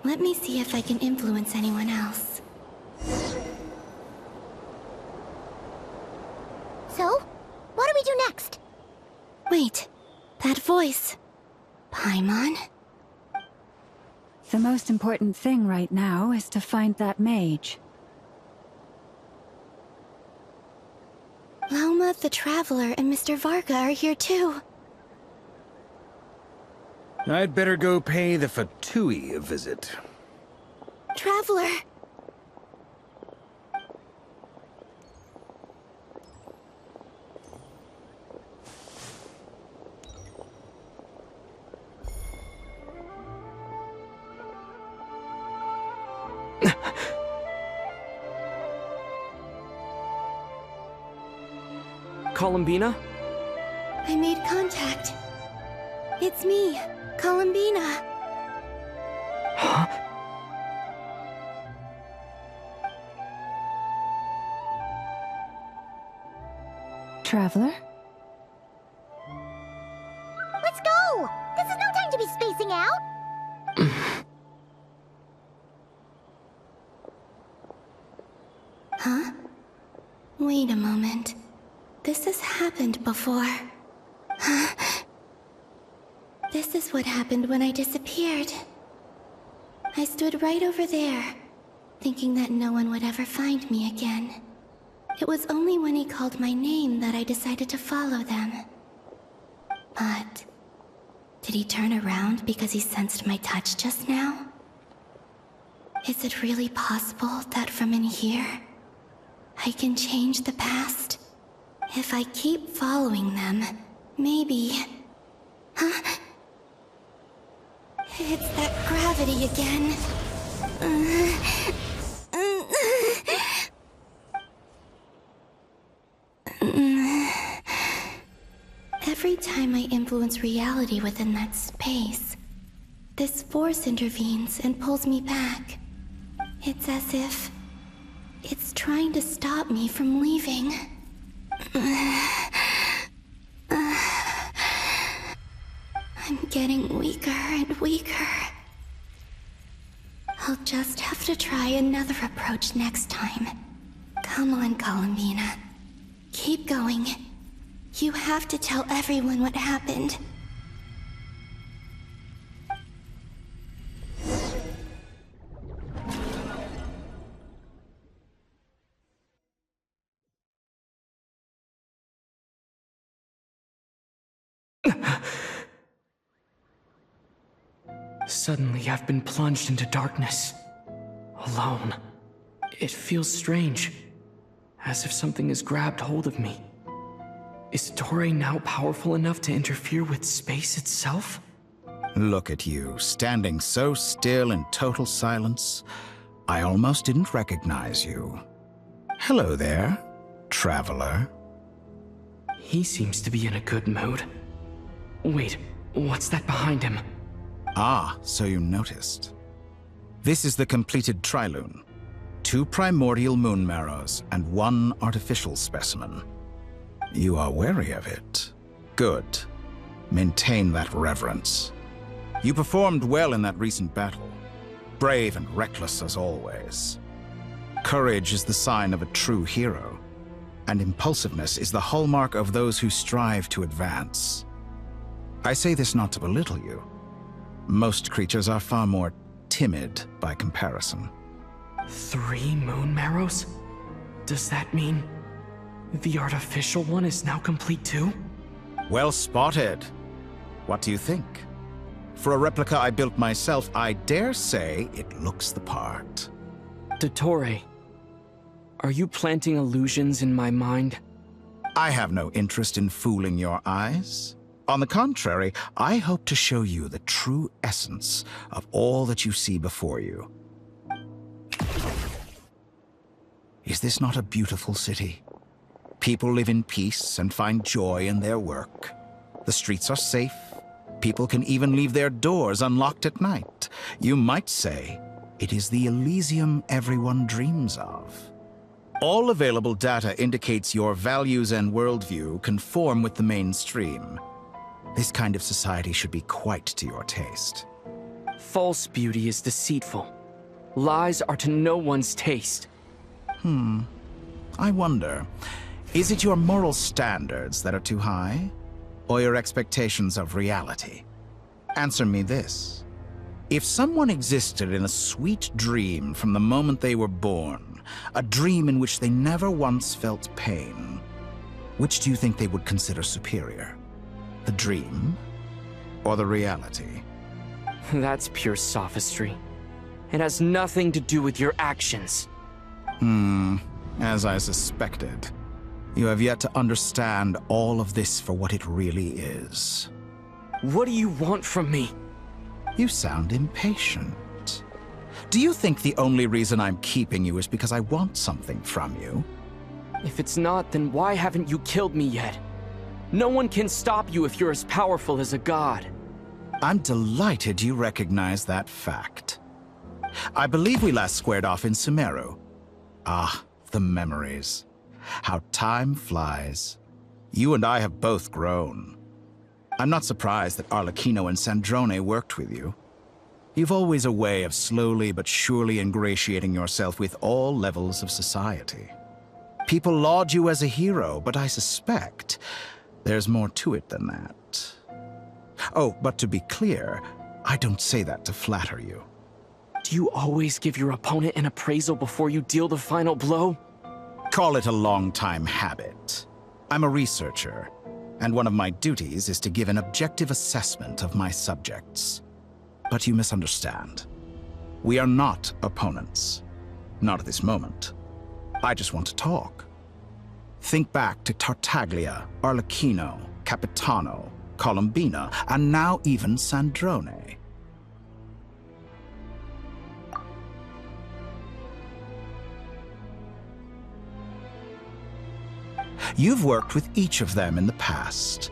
Let me see if I can influence anyone else. So, what do we do next? Wait, that voice. Paimon? The most important thing right now is to find that mage. Lauma the Traveler and Mr. Varga are here too. I'd better go pay the Fatui a visit. Traveler! Columbina? I made contact. It's me, Columbina. Huh? Traveler? Let's go! This is no time to be spacing out! Huh? Wait a moment. This has happened before. Huh? This is what happened when I disappeared. I stood right over there, thinking that no one would ever find me again. It was only when he called my name that I decided to follow them. But... did he turn around because he sensed my touch just now? Is it really possible that from in here, I can change the past? If I keep following them, maybe... Huh? It's that gravity again. Every time I influence reality within that space, this force intervenes and pulls me back. It's as if it's trying to stop me from leaving. I'm getting weaker and weaker. I'll just have to try another approach next time. Come on, Columbina. Keep going. You have to tell everyone what happened. Suddenly, I've been plunged into darkness. Alone. It feels strange. As if something has grabbed hold of me. Is Dottore now powerful enough to interfere with space itself? Look at you, standing so still in total silence. I almost didn't recognize you. Hello there, traveler. He seems to be in a good mood. Wait, what's that behind him? Ah, so you noticed. This is the completed Trilune. 2 primordial moon marrows and 1 artificial specimen. You are wary of it. Good. Maintain that reverence. You performed well in that recent battle. Brave and reckless as always. Courage is the sign of a true hero, and impulsiveness is the hallmark of those who strive to advance. I say this not to belittle you. Most creatures are far more timid by comparison. 3 moon marrows? Does that mean the artificial one is now complete too? Well spotted. What do you think? For a replica I built myself, I dare say it looks the part. Dottore, are you planting illusions in my mind? I have no interest in fooling your eyes. On the contrary, I hope to show you the true essence of all that you see before you. Is this not a beautiful city? People live in peace and find joy in their work. The streets are safe. People can even leave their doors unlocked at night. You might say it is the Elysium everyone dreams of. All available data indicates your values and worldview conform with the mainstream. This kind of society should be quite to your taste. False beauty is deceitful. Lies are to no one's taste. I wonder, is it your moral standards that are too high? Or your expectations of reality? Answer me this. If someone existed in a sweet dream from the moment they were born, a dream in which they never once felt pain, which do you think they would consider superior? The dream or the reality? That's pure sophistry. It has nothing to do with your actions. As I suspected. You have yet to understand all of this for what it really is. What do you want from me? You sound impatient. Do you think the only reason I'm keeping you is because I want something from you? If it's not, then why haven't you killed me yet? No one can stop you if you're as powerful as a god. I'm delighted you recognize that fact. I believe we last squared off in Sumeru. Ah, the memories. How time flies. You and I have both grown. I'm not surprised that Arlecchino and Sandrone worked with you. You've always a way of slowly but surely ingratiating yourself with all levels of society. People laud you as a hero, but I suspect there's more to it than that. Oh, but to be clear, I don't say that to flatter you. Do you always give your opponent an appraisal before you deal the final blow? Call it a long-time habit. I'm a researcher, and one of my duties is to give an objective assessment of my subjects. But you misunderstand. We are not opponents. Not at this moment. I just want to talk. Think back to Tartaglia, Arlecchino, Capitano, Columbina, and now even Sandrone. You've worked with each of them in the past.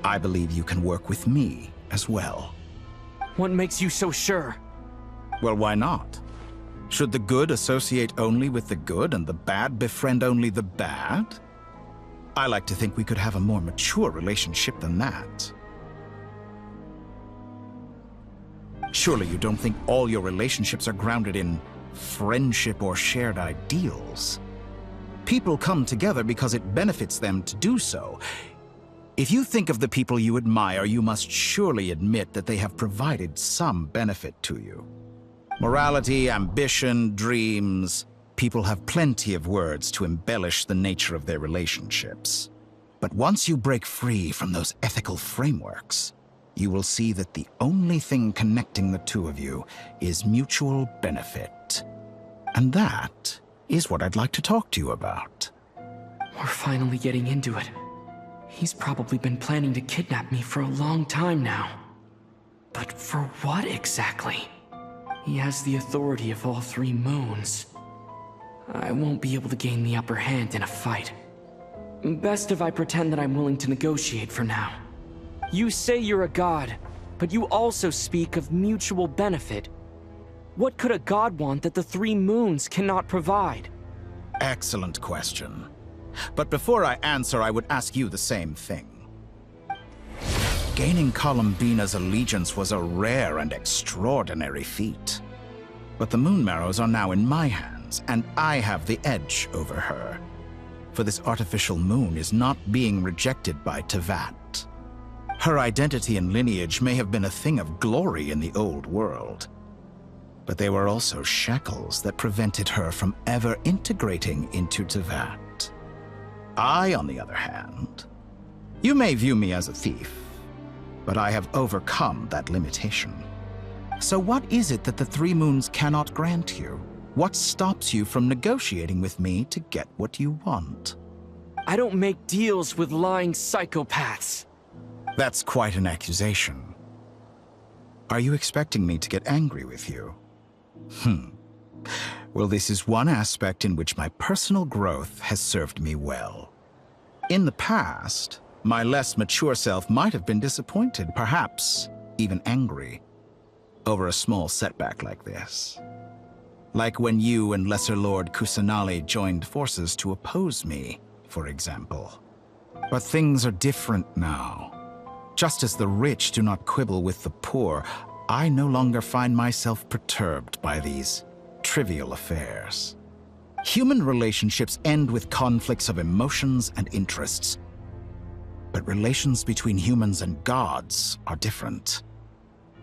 I believe you can work with me as well. What makes you so sure? Well, why not? Should the good associate only with the good and the bad befriend only the bad? I like to think we could have a more mature relationship than that. Surely you don't think all your relationships are grounded in friendship or shared ideals? People come together because it benefits them to do so. If you think of the people you admire, you must surely admit that they have provided some benefit to you. Morality, ambition, dreams. People have plenty of words to embellish the nature of their relationships. But once you break free from those ethical frameworks, you will see that the only thing connecting the two of you is mutual benefit. And that is what I'd like to talk to you about. We're finally getting into it. He's probably been planning to kidnap me for a long time now. But for what exactly? He has the authority of all three moons. I won't be able to gain the upper hand in a fight. Best if I pretend that I'm willing to negotiate for now. You say you're a god, but you also speak of mutual benefit. What could a god want that the three moons cannot provide? Excellent question. But before I answer, I would ask you the same thing. Gaining Columbina's allegiance was a rare and extraordinary feat. But the Moon Marrows are now in my hands, and I have the edge over her. For this artificial moon is not being rejected by Teyvat. Her identity and lineage may have been a thing of glory in the old world, but they were also shackles that prevented her from ever integrating into Teyvat. I, on the other hand, you may view me as a thief, but I have overcome that limitation. So what is it that the three moons cannot grant you? What stops you from negotiating with me to get what you want? I don't make deals with lying psychopaths. That's quite an accusation. Are you expecting me to get angry with you? Well, this is one aspect in which my personal growth has served me well. In the past, my less mature self might have been disappointed, perhaps even angry, over a small setback like this. Like when you and Lesser Lord Kusanali joined forces to oppose me, for example. But things are different now. Just as the rich do not quibble with the poor, I no longer find myself perturbed by these trivial affairs. Human relationships end with conflicts of emotions and interests. But relations between humans and gods are different.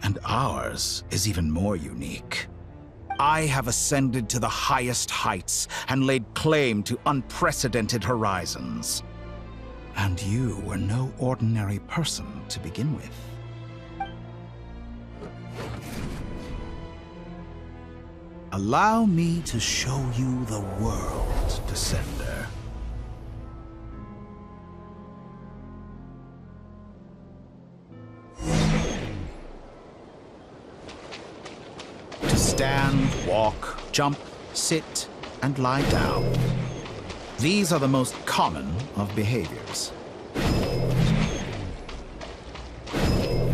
And ours is even more unique. I have ascended to the highest heights and laid claim to unprecedented horizons. And you were no ordinary person to begin with. Allow me to show you the world, Descender. To stand, walk, jump, sit, and lie down. These are the most common of behaviors.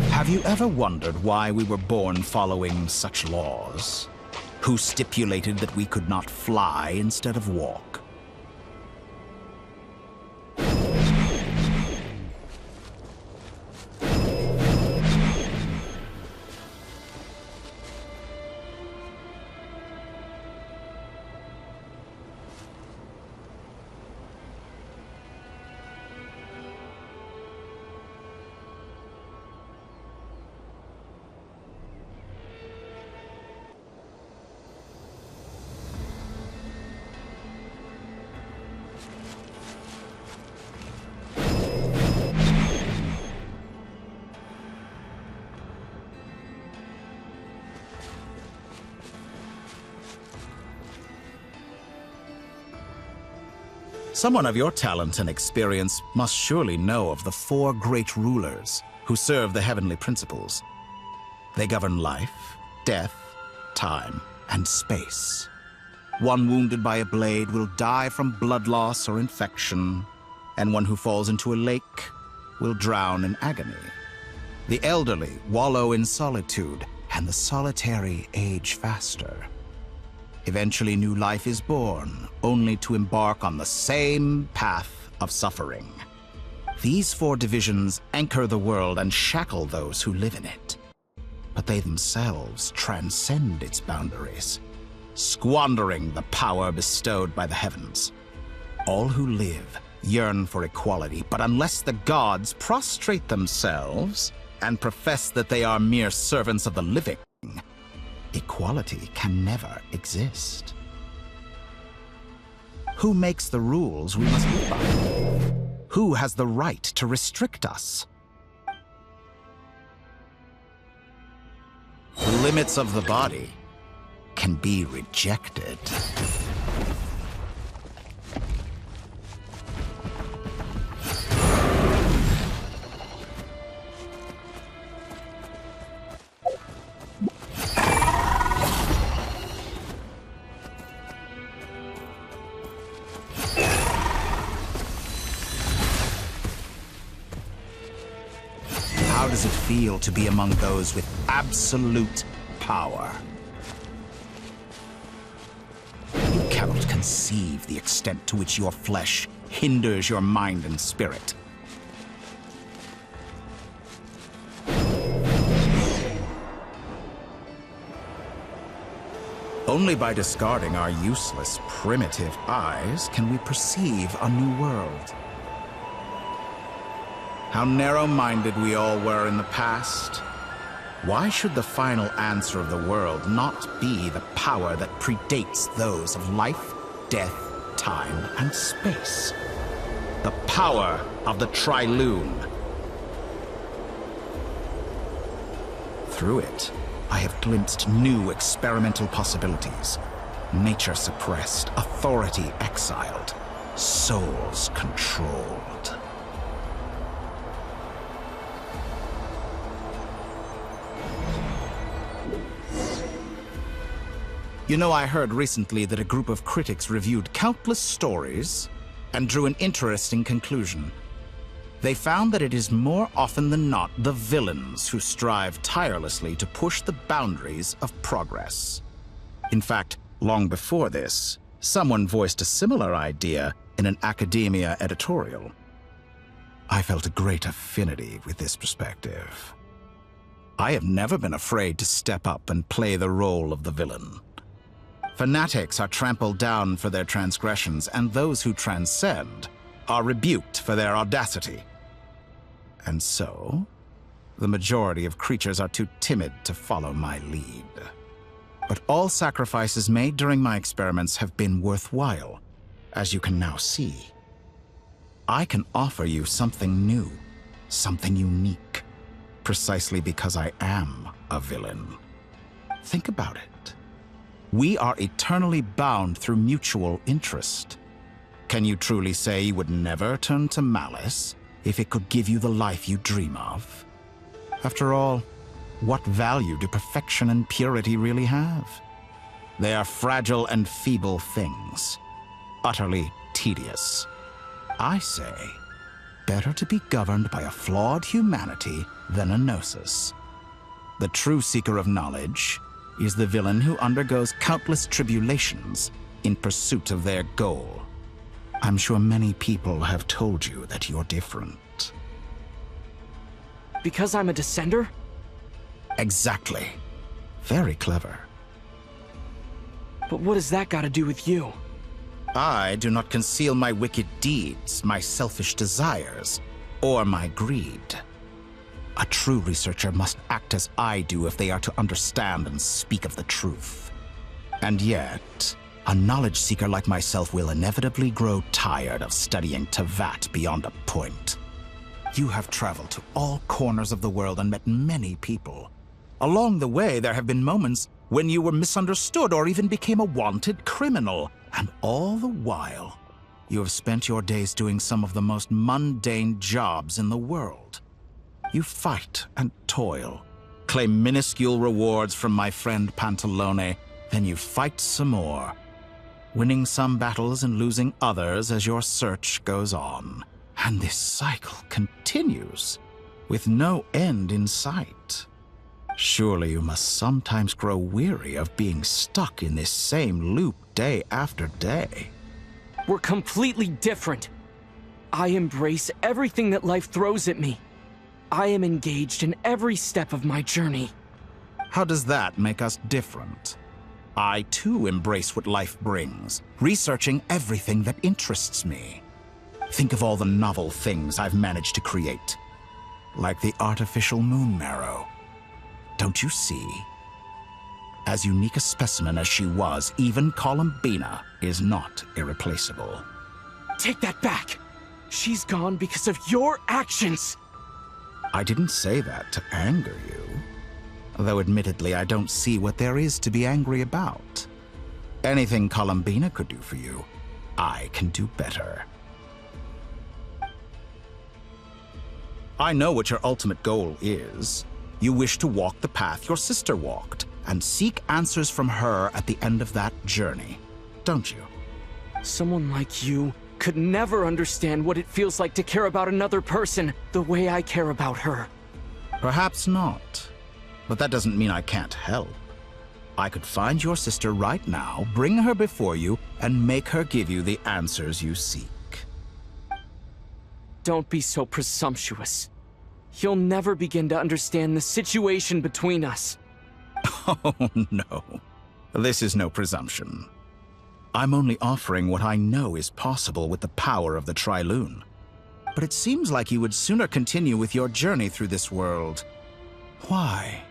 Have you ever wondered why we were born following such laws? Who stipulated that we could not fly instead of walk? Someone of your talent and experience must surely know of the four great rulers who serve the heavenly principles. They govern life, death, time, and space. One wounded by a blade will die from blood loss or infection, and one who falls into a lake will drown in agony. The elderly wallow in solitude, and the solitary age faster. Eventually, new life is born, only to embark on the same path of suffering. These 4 divisions anchor the world and shackle those who live in it. But they themselves transcend its boundaries, squandering the power bestowed by the heavens. All who live yearn for equality, but unless the gods prostrate themselves and profess that they are mere servants of the living, equality can never exist. Who makes the rules we must live by? Who has the right to restrict us? The limits of the body can be rejected. How does it feel to be among those with absolute power? You cannot conceive the extent to which your flesh hinders your mind and spirit. Only by discarding our useless, primitive eyes can we perceive a new world. How narrow-minded we all were in the past. Why should the final answer of the world not be the power that predates those of life, death, time, and space? The power of the Trilune. Through it, I have glimpsed new experimental possibilities. Nature suppressed, authority exiled, souls controlled. You know, I heard recently that a group of critics reviewed countless stories and drew an interesting conclusion. They found that it is more often than not the villains who strive tirelessly to push the boundaries of progress. In fact, long before this, someone voiced a similar idea in an academia editorial. I felt a great affinity with this perspective. I have never been afraid to step up and play the role of the villain. Fanatics are trampled down for their transgressions, and those who transcend are rebuked for their audacity. And so, the majority of creatures are too timid to follow my lead. But all sacrifices made during my experiments have been worthwhile, as you can now see. I can offer you something new, something unique, precisely because I am a villain. Think about it. We are eternally bound through mutual interest. Can you truly say you would never turn to malice if it could give you the life you dream of? After all, what value do perfection and purity really have? They are fragile and feeble things, utterly tedious. I say, better to be governed by a flawed humanity than a gnosis. The true seeker of knowledge is the villain who undergoes countless tribulations in pursuit of their goal. I'm sure many people have told you that you're different. Because I'm a descender? Exactly. Very clever. But what has that got to do with you? I do not conceal my wicked deeds, my selfish desires, or my greed. A true researcher must act as I do if they are to understand and speak of the truth. And yet, a knowledge seeker like myself will inevitably grow tired of studying Teyvat beyond a point. You have traveled to all corners of the world and met many people. Along the way, there have been moments when you were misunderstood or even became a wanted criminal. And all the while, you have spent your days doing some of the most mundane jobs in the world. You fight and toil, claim minuscule rewards from my friend Pantalone, then you fight some more, winning some battles and losing others as your search goes on. And this cycle continues. with no end in sight. Surely you must sometimes grow weary of being stuck in this same loop day after day. We're completely different. I embrace everything that life throws at me. I am engaged in every step of my journey. How does that make us different? I too embrace what life brings, researching everything that interests me. Think of all the novel things I've managed to create, like the artificial moon marrow. Don't you see? As unique a specimen as she was, even Columbina is not irreplaceable. Take that back! She's gone because of your actions! I didn't say that to anger you. Though admittedly, I don't see what there is to be angry about. Anything Columbina could do for you, I can do better. I know what your ultimate goal is. You wish to walk the path your sister walked, and seek answers from her at the end of that journey, don't you? Someone like you could never understand what it feels like to care about another person the way I care about her. Perhaps not, but that doesn't mean I can't help. I could find your sister right now, bring her before you, and make her give you the answers you seek. Don't be so presumptuous. You'll never begin to understand the situation between us. Oh, no. This is no presumption. I'm only offering what I know is possible with the power of the Trilune. But it seems like you would sooner continue with your journey through this world. Why?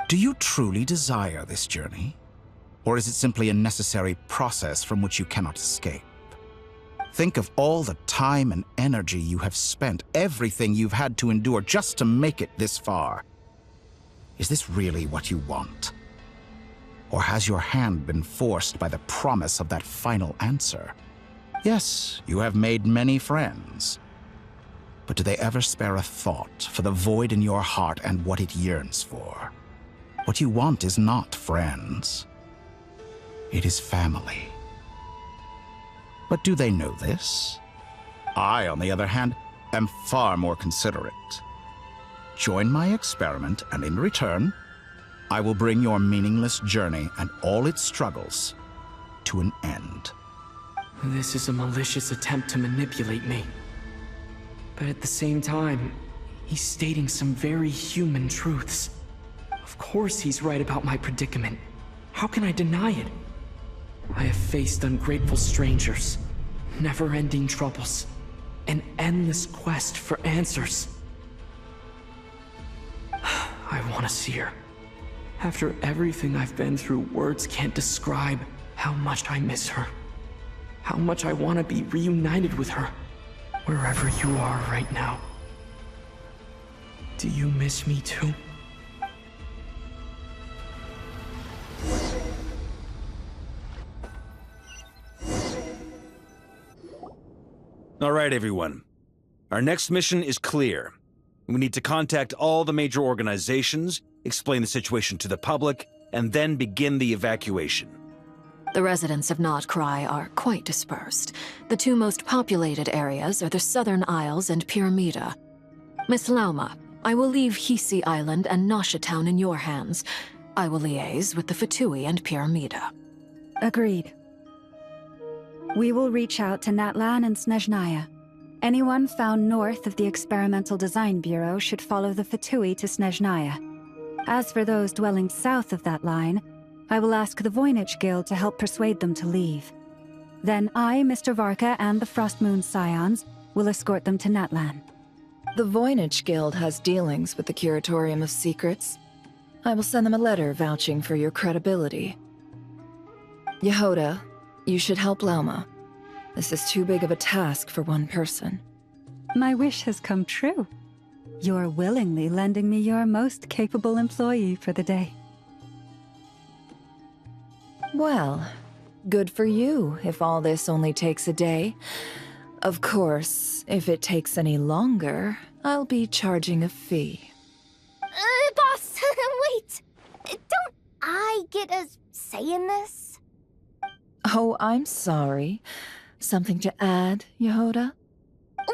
Do you truly desire this journey? Or is it simply a necessary process from which you cannot escape? Think of all the time and energy you have spent, everything you've had to endure just to make it this far. Is this really what you want? Or has your hand been forced by the promise of that final answer? Yes, you have made many friends. But do they ever spare a thought for the void in your heart and what it yearns for? What you want is not friends. It is family. But do they know this? I, on the other hand, am far more considerate. Join my experiment, and in return, I will bring your meaningless journey and all its struggles to an end. This is a malicious attempt to manipulate me. But at the same time, he's stating some very human truths. Of course he's right about my predicament. How can I deny it? I have faced ungrateful strangers, never-ending troubles, an endless quest for answers. I want to see her. After everything I've been through, words can't describe how much I miss her. How much I want to be reunited with her, wherever you are right now. Do you miss me too? All right, everyone. Our next mission is clear. We need to contact all the major organizations, explain the situation to the public, and then begin the evacuation. The residents of Nod-Krai are quite dispersed. The two most populated areas are the Southern Isles and Pyramida. Miss Lauma, I will leave Hisi Island and Nasha Town in your hands. I will liaise with the Fatui and Pyramida. Agreed. We will reach out to Natlan and Snezhnaya. Anyone found north of the Experimental Design Bureau should follow the Fatui to Snezhnaya. As for those dwelling south of that line, I will ask the Voynich Guild to help persuade them to leave. Then I, Mr. Varka, and the Frostmoon Scions will escort them to Natlan. The Voynich Guild has dealings with the Curatorium of Secrets. I will send them a letter vouching for your credibility. Yehoda, you should help Lauma. This is too big of a task for one person. My wish has come true. You're willingly lending me your most capable employee for the day. Well, good for you if all this only takes a day. Of course, if it takes any longer, I'll be charging a fee. Boss, wait! Don't I get a say in this? Oh, I'm sorry. Something to add, Yehoda?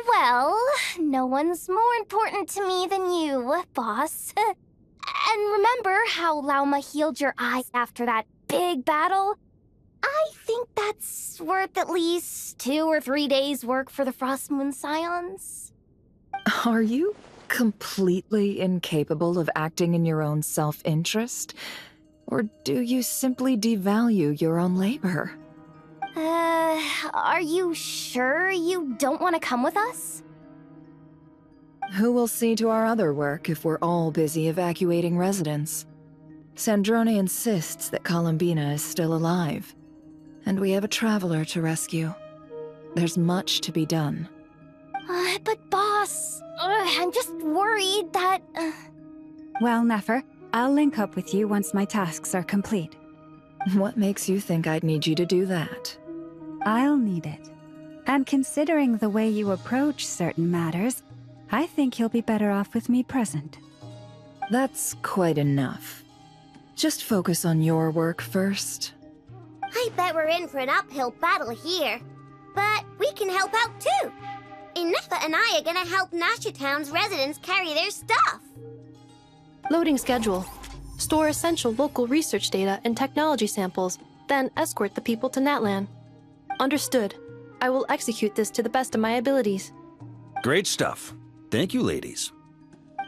Well, No one's more important to me than you, boss. And remember how Lauma healed your eyes after that big battle? I think that's worth at least 2 or 3 days' work for the Frost Moon Scions. Are you completely incapable of acting in your own self-interest? Or do you simply devalue your own labor? Are you sure you don't want to come with us? Who will see to our other work if we're all busy evacuating residents? Sandrone insists that Columbina is still alive, and we have a traveler to rescue. There's much to be done. But boss, I'm just worried that... Well, Nefer, I'll link up with you once my tasks are complete. What makes you think I'd need you to do that? I'll need it. And considering the way you approach certain matters, I think you'll be better off with me present. That's quite enough. Just focus on your work first. I bet we're in for an uphill battle here. But we can help out too. Inefa and I are gonna help Nasha Town's residents carry their stuff. Loading schedule. Store essential local research data and technology samples, then escort the people to Natlan. Understood. I will execute this to the best of my abilities. Great stuff. Thank you, ladies.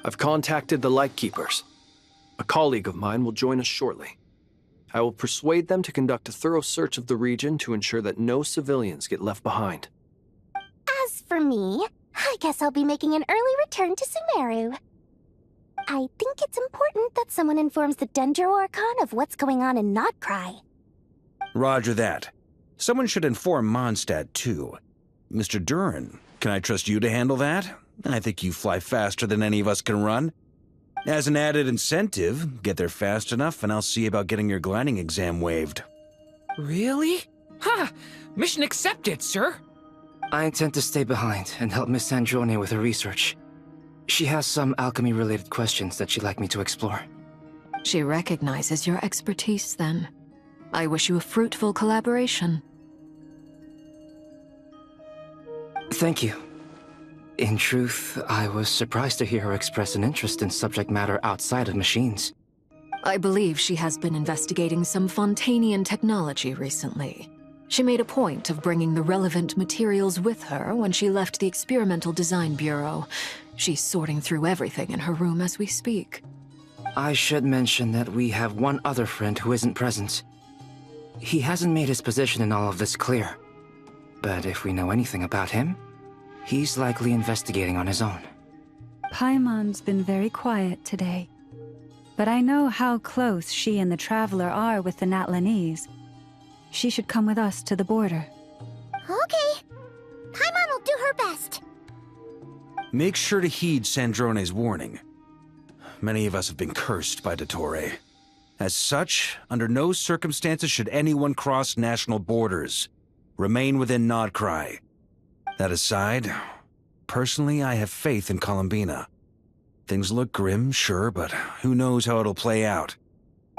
I've contacted the Lightkeepers. A colleague of mine will join us shortly. I will persuade them to conduct a thorough search of the region to ensure that no civilians get left behind. As for me, I guess I'll be making an early return to Sumeru. I think it's important that someone informs the Dendro Archon of what's going on in Nod-Krai. Roger that. Someone should inform Mondstadt, too. Mr. Duran, can I trust you to handle that? I think you fly faster than any of us can run. As an added incentive, get there fast enough and I'll see about getting your gliding exam waived. Really? Ha! Mission accepted, sir! I intend to stay behind and help Miss Sandrone with her research. She has some alchemy-related questions that she'd like me to explore. She recognizes your expertise, then. I wish you a fruitful collaboration. Thank you. In truth, I was surprised to hear her express an interest in subject matter outside of machines. I believe she has been investigating some Fontanian technology recently. She made a point of bringing the relevant materials with her when she left the Experimental Design Bureau. She's sorting through everything in her room as we speak. I should mention that we have one other friend who isn't present. He hasn't made his position in all of this clear. But if we know anything about him, he's likely investigating on his own. Paimon's been very quiet today. But I know how close she and the Traveler are with the Natlanese. She should come with us to the border. Okay. Paimon will do her best. Make sure to heed Sandrone's warning. Many of us have been cursed by Dottore. As such, under no circumstances should anyone cross national borders. Remain within Nod-Krai. That aside, personally I have faith in Columbina. Things look grim, sure, but who knows how it'll play out.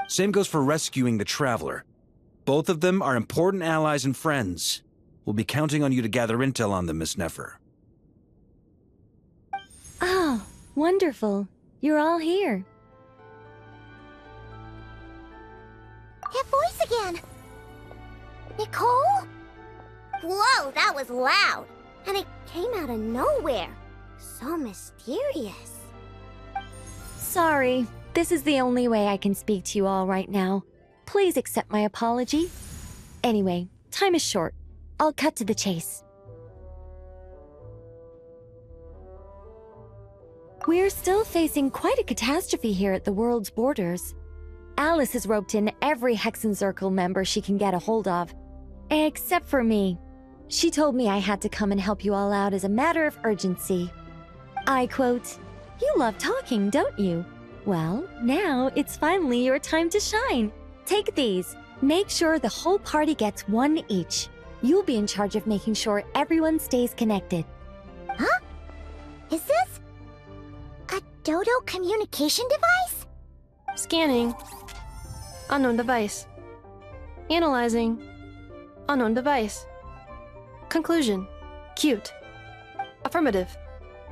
Same goes for rescuing the Traveler. Both of them are important allies and friends. We'll be counting on you to gather intel on them, Miss Nefer. Oh, wonderful. You're all here. That voice again! Nicole? Whoa, that was loud! And it came out of nowhere. So mysterious. Sorry, this is the only way I can speak to you all right now. Please accept my apology. Anyway, time is short. I'll cut to the chase. We're still facing quite a catastrophe here at the world's borders. Alice has roped in every Hexenzirkel member she can get a hold of. Except for me. She told me I had to come and help you all out as a matter of urgency. I quote, "You love talking, don't you? Well, now it's finally your time to shine. Take these. Make sure the whole party gets one each. You'll be in charge of making sure everyone stays connected." Huh? Is this a Dodo communication device? Scanning. Unknown device. Analyzing. Unknown device. Conclusion. Cute. Affirmative.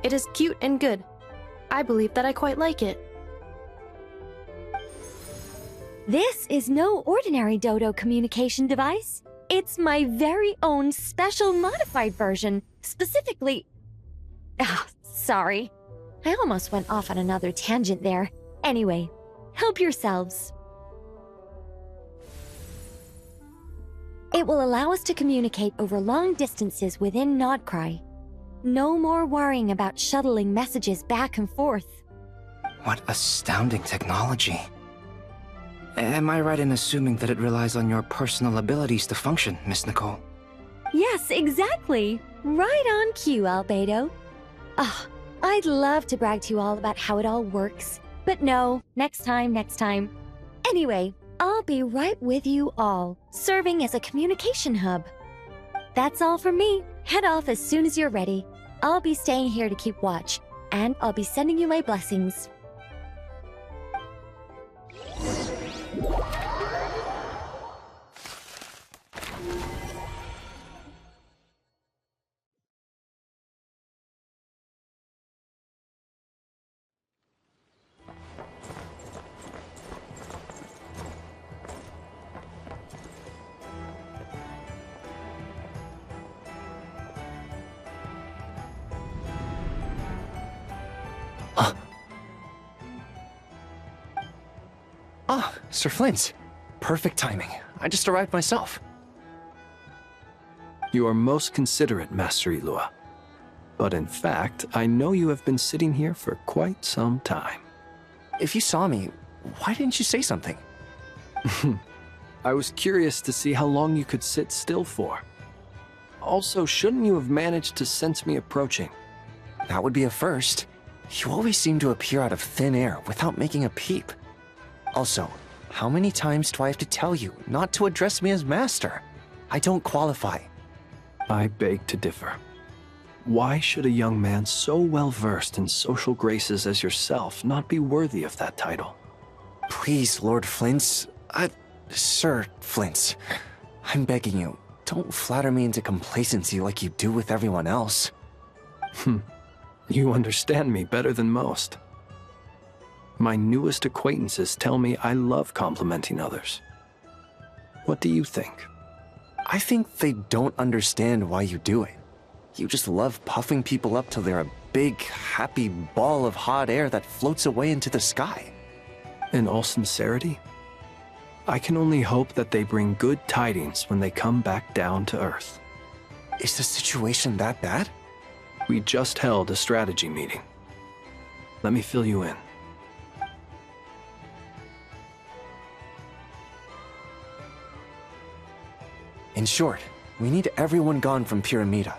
It is cute and good. I believe that I quite like it. This is no ordinary Dodo communication device. It's my very own special modified version, specifically... sorry. I almost went off on another tangent there. Anyway, help yourselves. It will allow us to communicate over long distances within Nod-Krai. No more worrying about shuttling messages back and forth. What astounding technology. Am I right in assuming that it relies on your personal abilities to function, Miss Nicole? Yes, exactly. Right on cue, Albedo. I'd love to brag to you all about how it all works. But no, next time. Anyway, I'll be right with you all, serving as a communication hub. That's all from me. Head off as soon as you're ready. I'll be staying here to keep watch, and I'll be sending you my blessings. Sir Flint. Perfect timing. I just arrived myself. You are most considerate, Master Ilua. But in fact, I know you have been sitting here for quite some time. If you saw me, why didn't you say something? I was curious to see how long you could sit still for. Also, shouldn't you have managed to sense me approaching? That would be a first. You always seem to appear out of thin air without making a peep. Also, how many times do I have to tell you not to address me as master? I don't qualify. I beg to differ. Why should a young man so well versed in social graces as yourself not be worthy of that title? Please, Lord Flint. Sir Flint. I'm begging you, don't flatter me into complacency like you do with everyone else. You understand me better than most. My newest acquaintances tell me I love complimenting others. What do you think? I think they don't understand why you do it. You just love puffing people up till they're a big, happy ball of hot air that floats away into the sky. In all sincerity, I can only hope that they bring good tidings when they come back down to Earth. Is the situation that bad? We just held a strategy meeting. Let me fill you in. In short, we need everyone gone from Pyramida.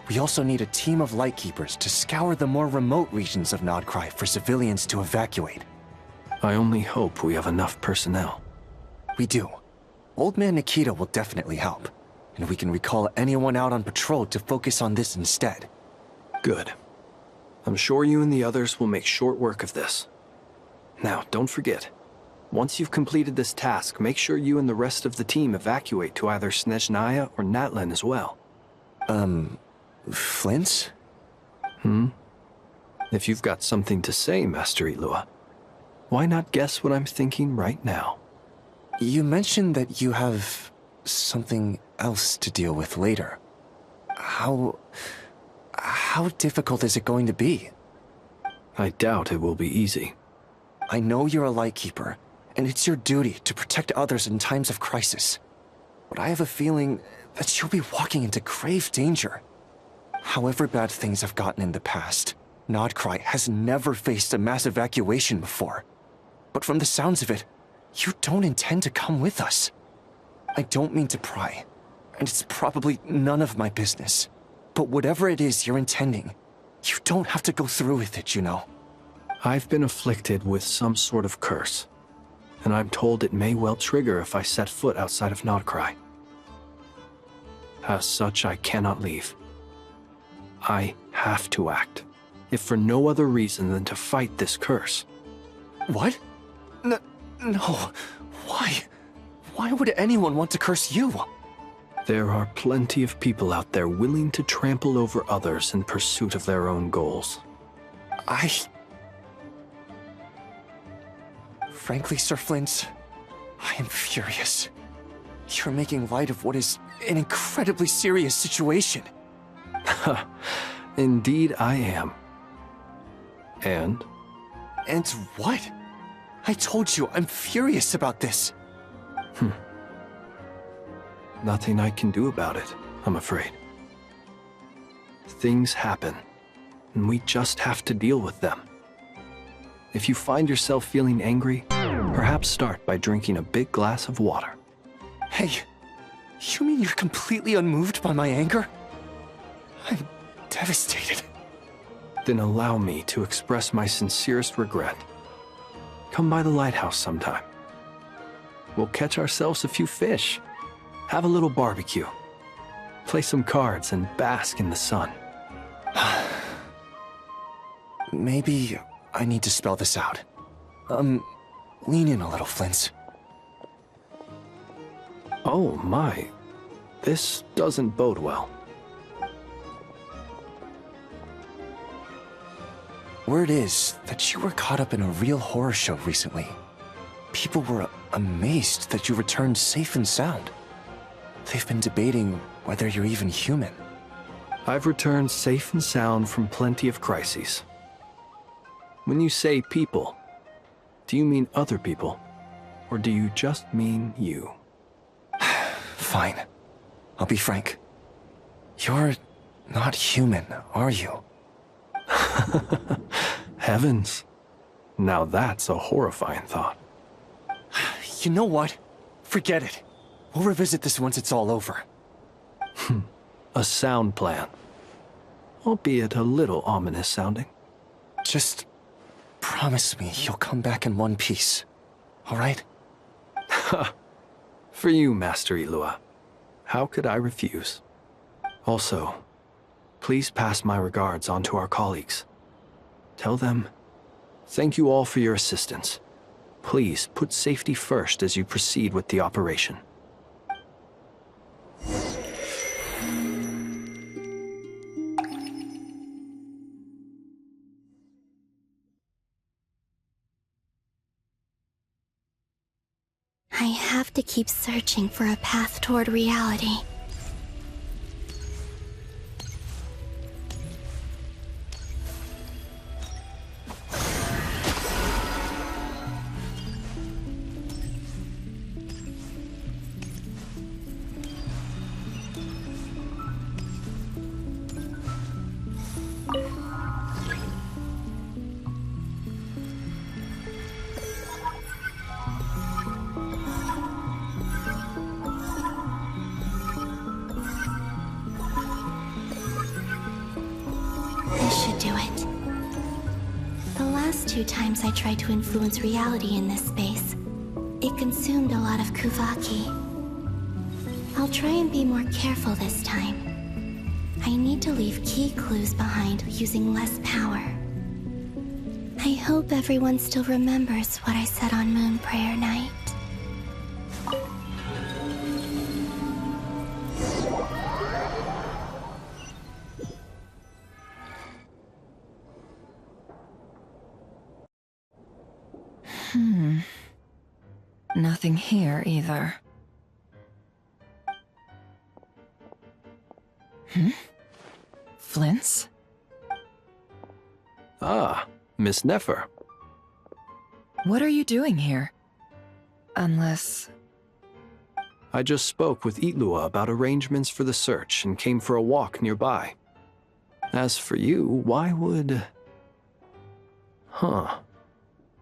We also need a team of Lightkeepers to scour the more remote regions of Nod-Krai for civilians to evacuate. I only hope we have enough personnel. We do. Old Man Nikita will definitely help, and we can recall anyone out on patrol to focus on this instead. Good. I'm sure you and the others will make short work of this. Now, don't forget. Once you've completed this task, make sure you and the rest of the team evacuate to either Snezhnaya or Natlan as well. Flint? If you've got something to say, Master Ilua, why not guess what I'm thinking right now? You mentioned that you have something else to deal with later. How difficult is it going to be? I doubt it will be easy. I know you're a Lightkeeper, and it's your duty to protect others in times of crisis. But I have a feeling that you'll be walking into grave danger. However bad things have gotten in the past, Nod-Krai has never faced a mass evacuation before. But from the sounds of it, you don't intend to come with us. I don't mean to pry, and it's probably none of my business. But whatever it is you're intending, you don't have to go through with it, you know. I've been afflicted with some sort of curse, and I'm told it may well trigger if I set foot outside of Nod-Krai. As such, I cannot leave. I have to act, if for no other reason than to fight this curse. What? No. Why? Why would anyone want to curse you? There are plenty of people out there willing to trample over others in pursuit of their own goals. Frankly, Sir Flint, I am furious. You're making light of what is an incredibly serious situation. Indeed I am. And? And what? I told you, I'm furious about this. Nothing I can do about it, I'm afraid. Things happen, and we just have to deal with them. If you find yourself feeling angry, perhaps start by drinking a big glass of water. Hey, you mean you're completely unmoved by my anger? I'm devastated. Then allow me to express my sincerest regret. Come by the lighthouse sometime. We'll catch ourselves a few fish, have a little barbecue, play some cards, and bask in the sun. Maybe I need to spell this out. Lean in a little, Flint. Oh my, this doesn't bode well. Word is that you were caught up in a real horror show recently. People were amazed that you returned safe and sound. They've been debating whether you're even human. I've returned safe and sound from plenty of crises. When you say people, do you mean other people, or do you just mean you? Fine. I'll be frank. You're not human, are you? Heavens. Now that's a horrifying thought. You know what? Forget it. We'll revisit this once it's all over. A sound plan. Albeit a little ominous sounding. Just promise me you'll come back in one piece, all right? For you, Master Ilua. How could I refuse? Also, please pass my regards on to our colleagues. Tell them, thank you all for your assistance. Please put safety first as you proceed with the operation. I have to keep searching for a path toward reality. I tried to influence reality in this space. It consumed a lot of Kuvaki. I'll try and be more careful this time. I need to leave key clues behind using less power. I hope everyone still remembers what I said on Moon Prayer Night. Nothing here either. Flint's? Ah, Miss Nefer. What are you doing here? Unless... I just spoke with Itlua about arrangements for the search and came for a walk nearby. As for you, why would...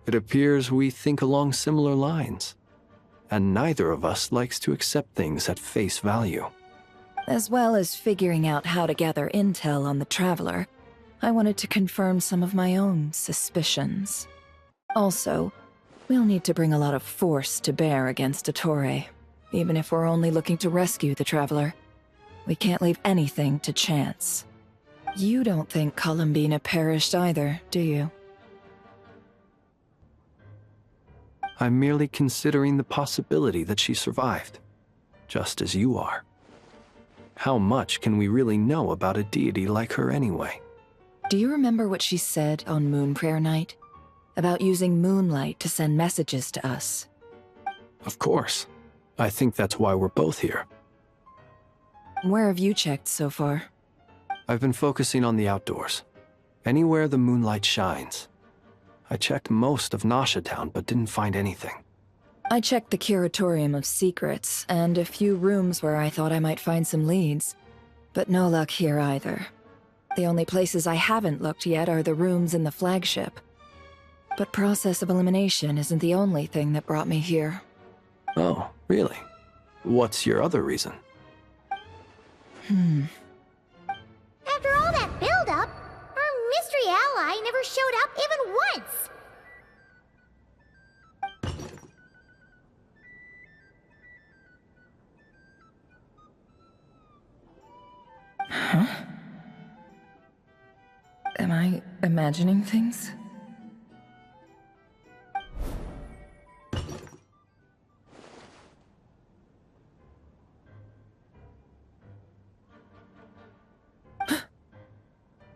It appears we think along similar lines. And neither of us likes to accept things at face value. As well as figuring out how to gather intel on the Traveler, I wanted to confirm some of my own suspicions. Also, we'll need to bring a lot of force to bear against Dottore, even if we're only looking to rescue the Traveler. We can't leave anything to chance. You don't think Columbina perished either, do you? I'm merely considering the possibility that she survived, just as you are. How much can we really know about a deity like her anyway? Do you remember what she said on Moon Prayer Night? About using Moonlight to send messages to us? Of course. I think that's why we're both here. Where have you checked so far? I've been focusing on the outdoors. Anywhere the moonlight shines. I checked most of Nasha Town, but didn't find anything. I checked the Curatorium of Secrets, and a few rooms where I thought I might find some leads. But no luck here either. The only places I haven't looked yet are the rooms in the flagship. But process of elimination isn't the only thing that brought me here. Oh, really? What's your other reason? After all that build-up, our mystery ally never showed up even once! Huh? Am I imagining things?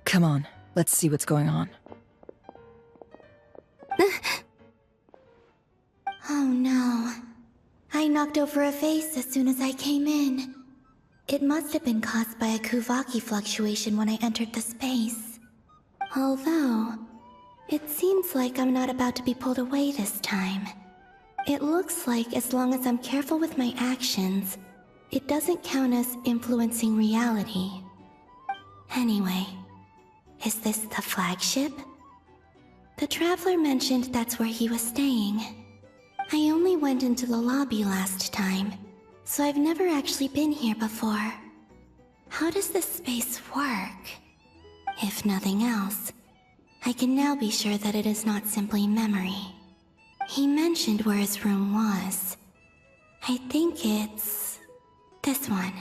Come on, let's see what's going on. Oh no. I knocked over a vase as soon as I came in. It must have been caused by a Kuvaki fluctuation when I entered the space. Although, it seems like I'm not about to be pulled away this time. It looks like as long as I'm careful with my actions, it doesn't count as influencing reality. Anyway, is this the flagship? The Traveler mentioned that's where he was staying. I only went into the lobby last time, so I've never actually been here before. How does this space work? If nothing else, I can now be sure that it is not simply memory. He mentioned where his room was. I think it's this one.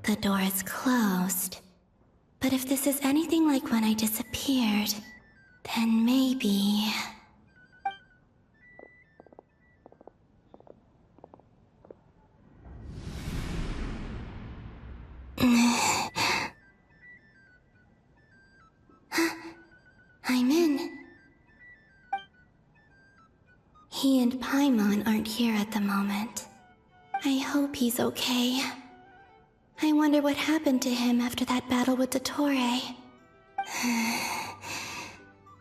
The door is closed. But if this is anything like when I disappeared, then maybe... I'm in. He and Paimon aren't here at the moment. I hope he's okay. I wonder what happened to him after that battle with Dottore.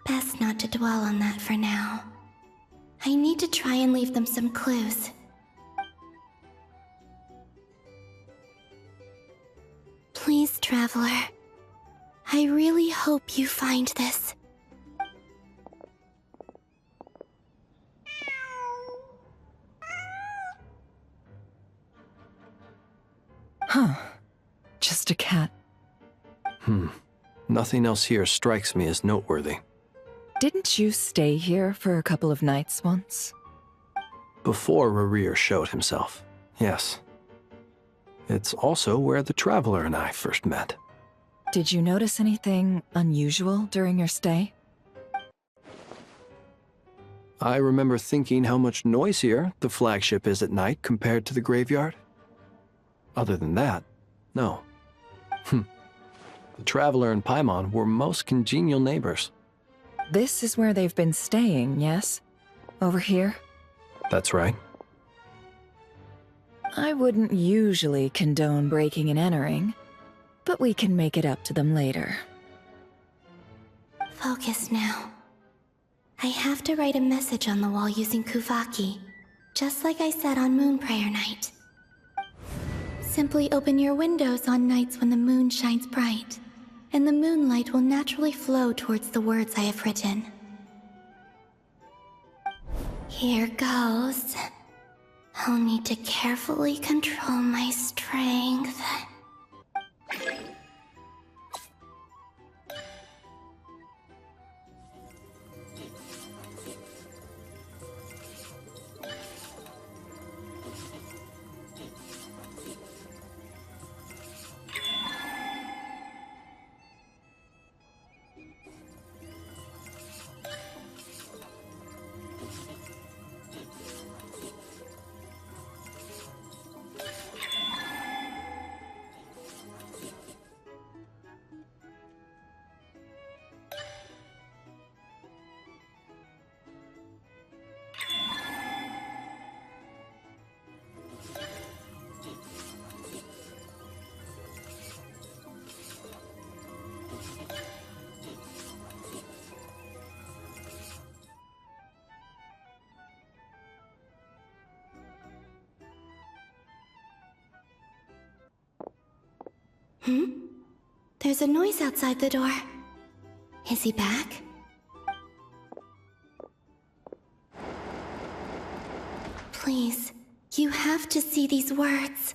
Best not to dwell on that for now. I need to try and leave them some clues. Please, Traveler. I really hope you find this. Huh. Just a cat. Nothing else here strikes me as noteworthy. Didn't you stay here for a couple of nights once? Before Rerir showed himself, yes. It's also where the Traveler and I first met. Did you notice anything unusual during your stay? I remember thinking how much noisier the flagship is at night compared to the graveyard. Other than that, no. The Traveler and Paimon were most congenial neighbors. This is where they've been staying, yes? Over here? That's right. I wouldn't usually condone breaking and entering, but we can make it up to them later. Focus now. I have to write a message on the wall using Kuvaki, just like I said on Moon Prayer Night. Simply open your windows on nights when the moon shines bright, and the moonlight will naturally flow towards the words I have written. Here goes. I'll need to carefully control my strength. There's a noise outside the door. Is he back? Please, you have to see these words.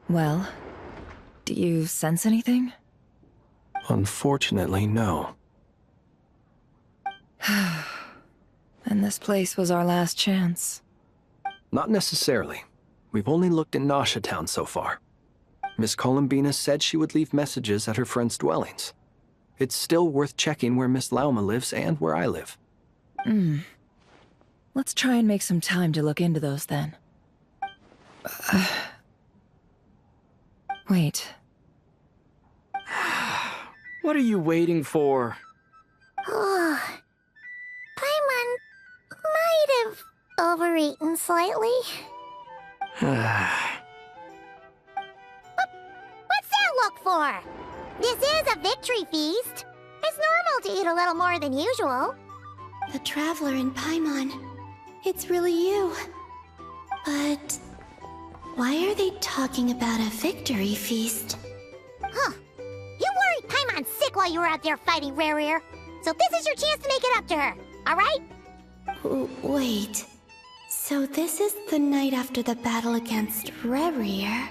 Well, do you sense anything? Unfortunately, no. And this place was our last chance. Not necessarily. We've only looked in Nasha Town so far. Miss Columbina said she would leave messages at her friends' dwellings. It's still worth checking where Miss Lauma lives and where I live. Let's try and make some time to look into those then. Wait. What are you waiting for? Oh, Paimon might have overeaten slightly. What's that look for? This is a victory feast. It's normal to eat a little more than usual. The Traveler in Paimon. It's really you. But why are they talking about a victory feast? Huh. You worried Paimon sick while you were out there fighting Rerir. So this is your chance to make it up to her, alright? Wait. So this is the night after the battle against Rerir?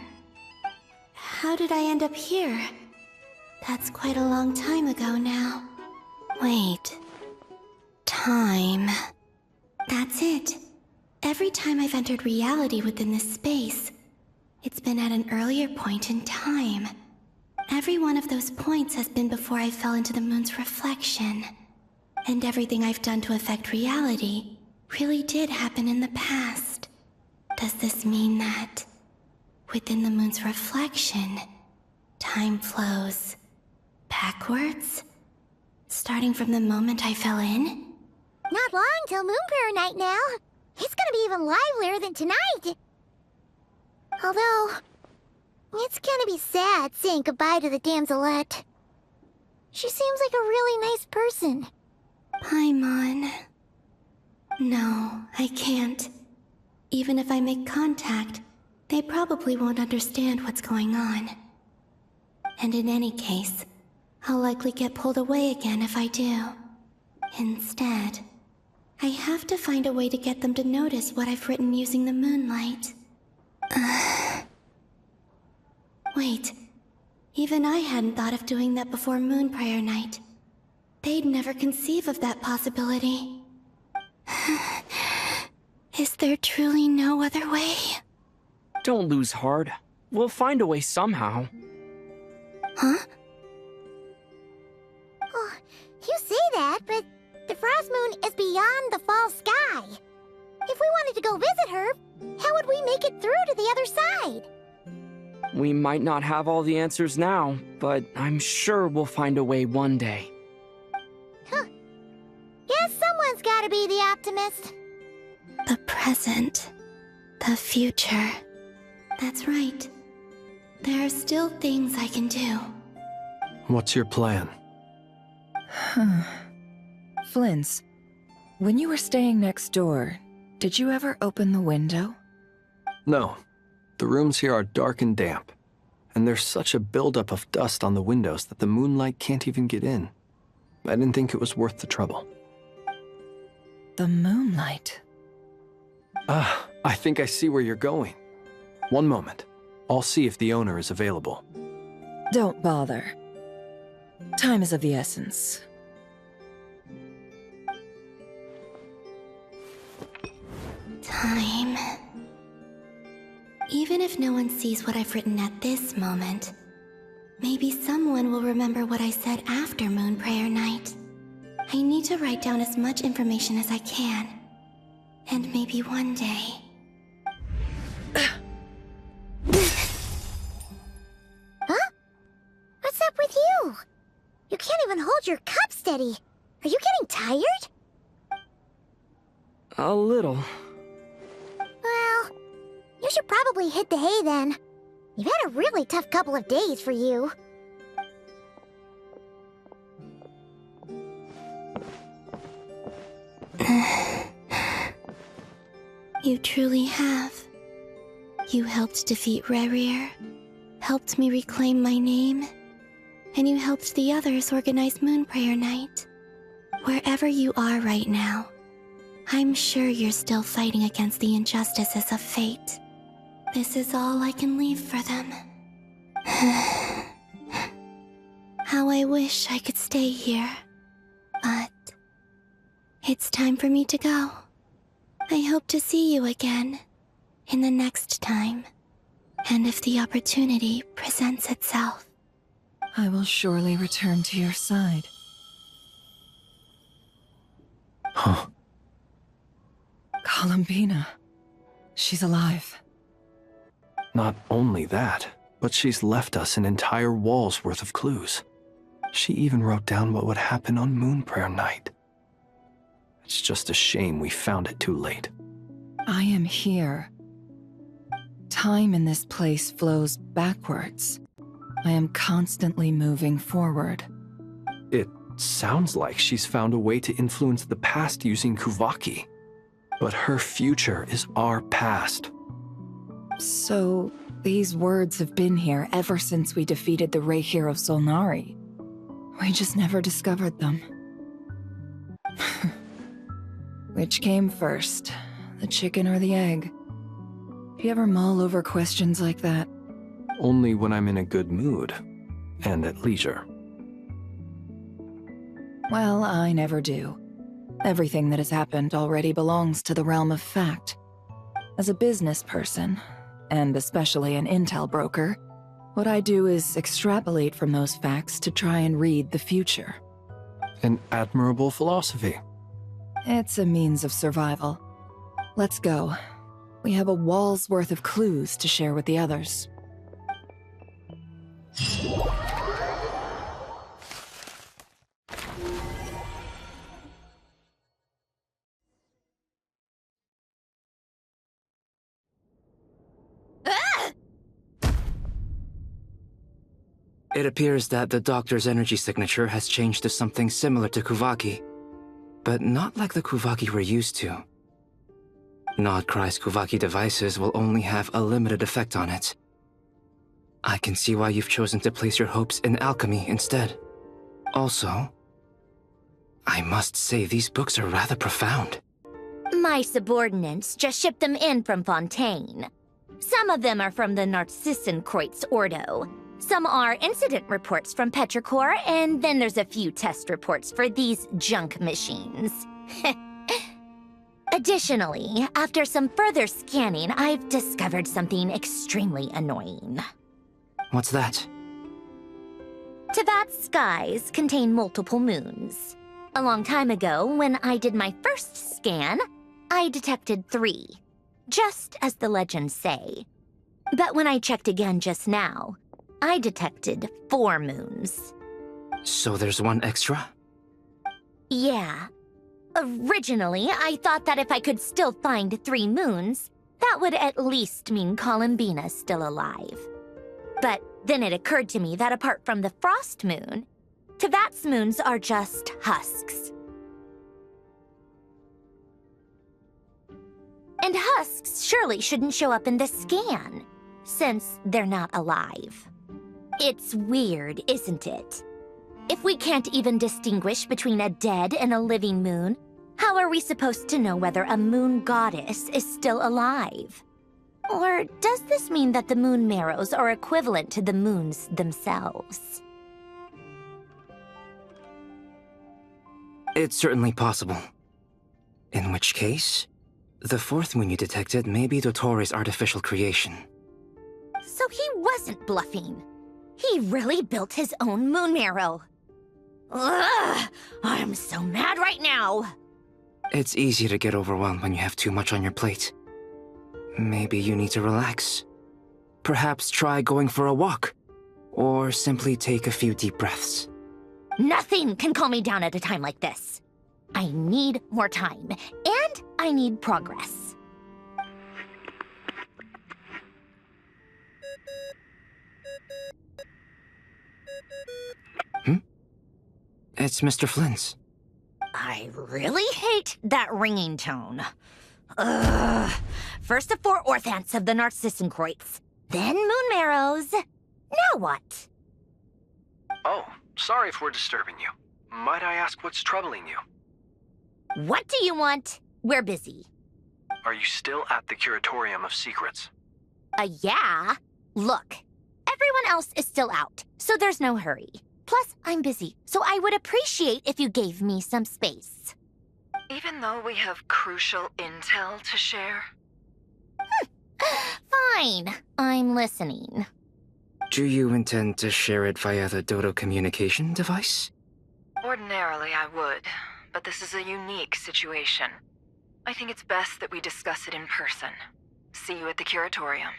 How did I end up here? That's quite a long time ago now. Wait. Time. That's it. Every time I've entered reality within this space, it's been at an earlier point in time. Every one of those points has been before I fell into the moon's reflection. And everything I've done to affect reality really did happen in the past. Does this mean that within the moon's reflection, time flows backwards? Starting from the moment I fell in? Not long till Moon Prayer Night now. It's gonna be even livelier than tonight. Although, it's gonna be sad saying goodbye to the damselette. She seems like a really nice person. Paimon. No, I can't. Even if I make contact, they probably won't understand what's going on. And in any case, I'll likely get pulled away again if I do. Instead, I have to find a way to get them to notice what I've written using the moonlight. Wait, even I hadn't thought of doing that before Moon Prayer Night. They'd never conceive of that possibility. Is there truly no other way? Don't lose heart. We'll find a way somehow. Huh? Oh, you say that, but the Frost Moon is beyond the fall sky. If we wanted to go visit her, how would we make it through to the other side? We might not have all the answers now, but I'm sure we'll find a way one day. Huh. Guess someone's gotta be the optimist. The present. The future. That's right. There are still things I can do. What's your plan? Flins, when you were staying next door, did you ever open the window? No. The rooms here are dark and damp, and there's such a buildup of dust on the windows that the moonlight can't even get in. I didn't think it was worth the trouble. The moonlight? I think I see where you're going. One moment. I'll see if the owner is available. Don't bother. Time is of the essence. Time. Even if no one sees what I've written at this moment, maybe someone will remember what I said after Moon Prayer Night. I need to write down as much information as I can. And maybe one day... Huh? What's up with you? You can't even hold your cup steady. Are you getting tired? A little. Well, you should probably hit the hay then. You've had a really tough couple of days for you. You truly have. You helped defeat Rerir, helped me reclaim my name, and you helped the others organize Moon Prayer Night. Wherever you are right now, I'm sure you're still fighting against the injustices of fate. This is all I can leave for them. How I wish I could stay here. But it's time for me to go. I hope to see you again in the next time. And if the opportunity presents itself. I will surely return to your side. Huh. Columbina. She's alive. Not only that, but she's left us an entire wall's worth of clues. She even wrote down what would happen on Moon Prayer Night. It's just a shame we found it too late. I am here. Time in this place flows backwards. I am constantly moving forward. It sounds like she's found a way to influence the past using Kuvaki. But her future is our past. So, these words have been here ever since we defeated the Rerir of Solnari. We just never discovered them. Which came first, the chicken or the egg? Do you ever mull over questions like that? Only when I'm in a good mood, and at leisure. Well, I never do. Everything that has happened already belongs to the realm of fact. As a business person, and especially an intel broker, what I do is extrapolate from those facts to try and read the future. An admirable philosophy. It's a means of survival. Let's go. We have a wall's worth of clues to share with the others. It appears that the Doctor's energy signature has changed to something similar to Kuvaki, but not like the Kuvaki we're used to. Nod-Krai's Kuvaki devices will only have a limited effect on it. I can see why you've chosen to place your hopes in alchemy instead. Also, I must say these books are rather profound. My subordinates just shipped them in from Fontaine. Some of them are from the Narcissenkreuz Ordo. Some are incident reports from Petrichor, and then there's a few test reports for these junk machines. Additionally, after some further scanning, I've discovered something extremely annoying. What's that? Teyvat's skies contain multiple moons. A long time ago, when I did my first scan, I detected 3, just as the legends say. But when I checked again just now, I detected 4 moons. So there's one extra? Yeah. Originally, I thought that if I could still find 3 moons, that would at least mean Columbina's still alive. But then it occurred to me that apart from the Frost Moon, Teyvat's moons are just husks. And husks surely shouldn't show up in the scan, since they're not alive. It's weird, isn't it? If we can't even distinguish between a dead and a living moon, how are we supposed to know whether a moon goddess is still alive? Or does this mean that the moon marrows are equivalent to the moons themselves? It's certainly possible. In which case, the 4th moon you detected may be Dottore's artificial creation. So he wasn't bluffing. He really built his own moon marrow. Ugh! I'm so mad right now! It's easy to get overwhelmed when you have too much on your plate. Maybe you need to relax. Perhaps try going for a walk. Or simply take a few deep breaths. Nothing can calm me down at a time like this. I need more time, and I need progress. It's Mr. Flynn's. I really hate that ringing tone. Ugh. First the 4 Orthants of the Narcissenkreuz, then Moon Marrows. Now what? Oh, sorry if we're disturbing you. Might I ask what's troubling you? What do you want? We're busy. Are you still at the Curatorium of Secrets? Yeah. Look, everyone else is still out, so there's no hurry. Plus, I'm busy, so I would appreciate if you gave me some space. Even though we have crucial intel to share? Fine. I'm listening. Do you intend to share it via the Dodo communication device? Ordinarily, I would, but this is a unique situation. I think it's best that we discuss it in person. See you at the Curatorium.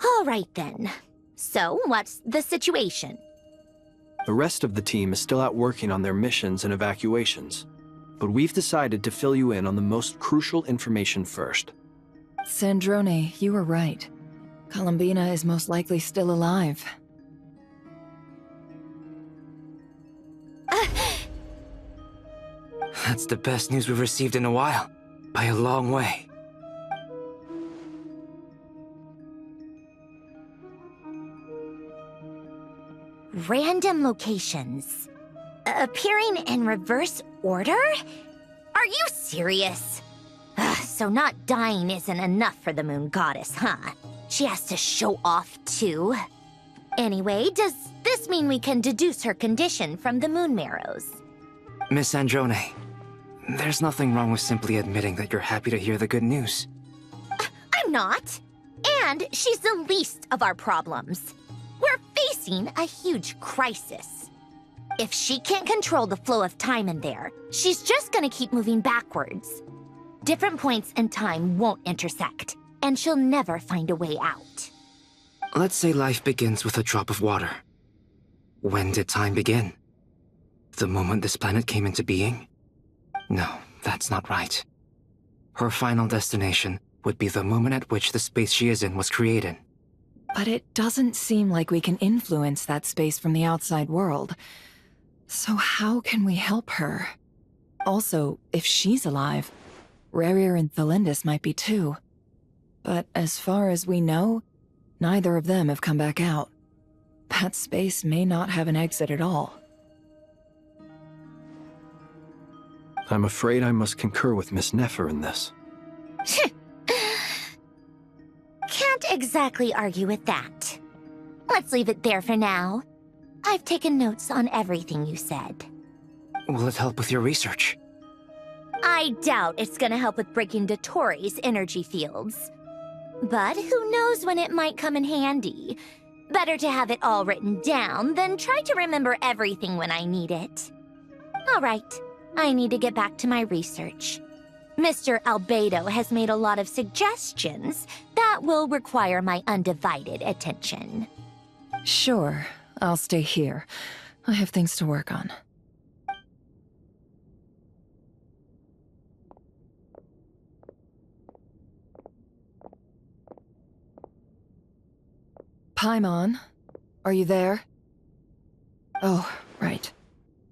All right, then. So, what's the situation? The rest of the team is still out working on their missions and evacuations, but we've decided to fill you in on the most crucial information first. Sandrone, you were right. Columbina is most likely still alive. That's the best news we've received in a while, by a long way. Random locations. Appearing in reverse order? Are you serious? So not dying isn't enough for the Moon Goddess, huh? She has to show off too. Anyway, does this mean we can deduce her condition from the Moon Marrows? Miss Sandrone, there's nothing wrong with simply admitting that you're happy to hear the good news. I'm not. And she's the least of our problems. We're facing a huge crisis. If she can't control the flow of time in there, she's just gonna keep moving backwards. Different points in time won't intersect, and she'll never find a way out. Let's say life begins with a drop of water. When did time begin? The moment this planet came into being? No, that's not right. Her final destination would be the moment at which the space she is in was created. But it doesn't seem like we can influence that space from the outside world. So how can we help her? Also, if she's alive, Rerir and Tholindis might be too. But as far as we know, neither of them have come back out. That space may not have an exit at all. I'm afraid I must concur with Miss Nefer in this. Can't exactly argue with that. Let's leave it there for now. I've taken notes on everything you said. Will it help with your research? I doubt it's gonna help with breaking Dottore's energy fields. But who knows when it might come in handy. Better to have it all written down than try to remember everything when I need it. All right, I need to get back to my research. Mr. Albedo has made a lot of suggestions that will require my undivided attention. Sure, I'll stay here. I have things to work on. Paimon, are you there? Oh, right.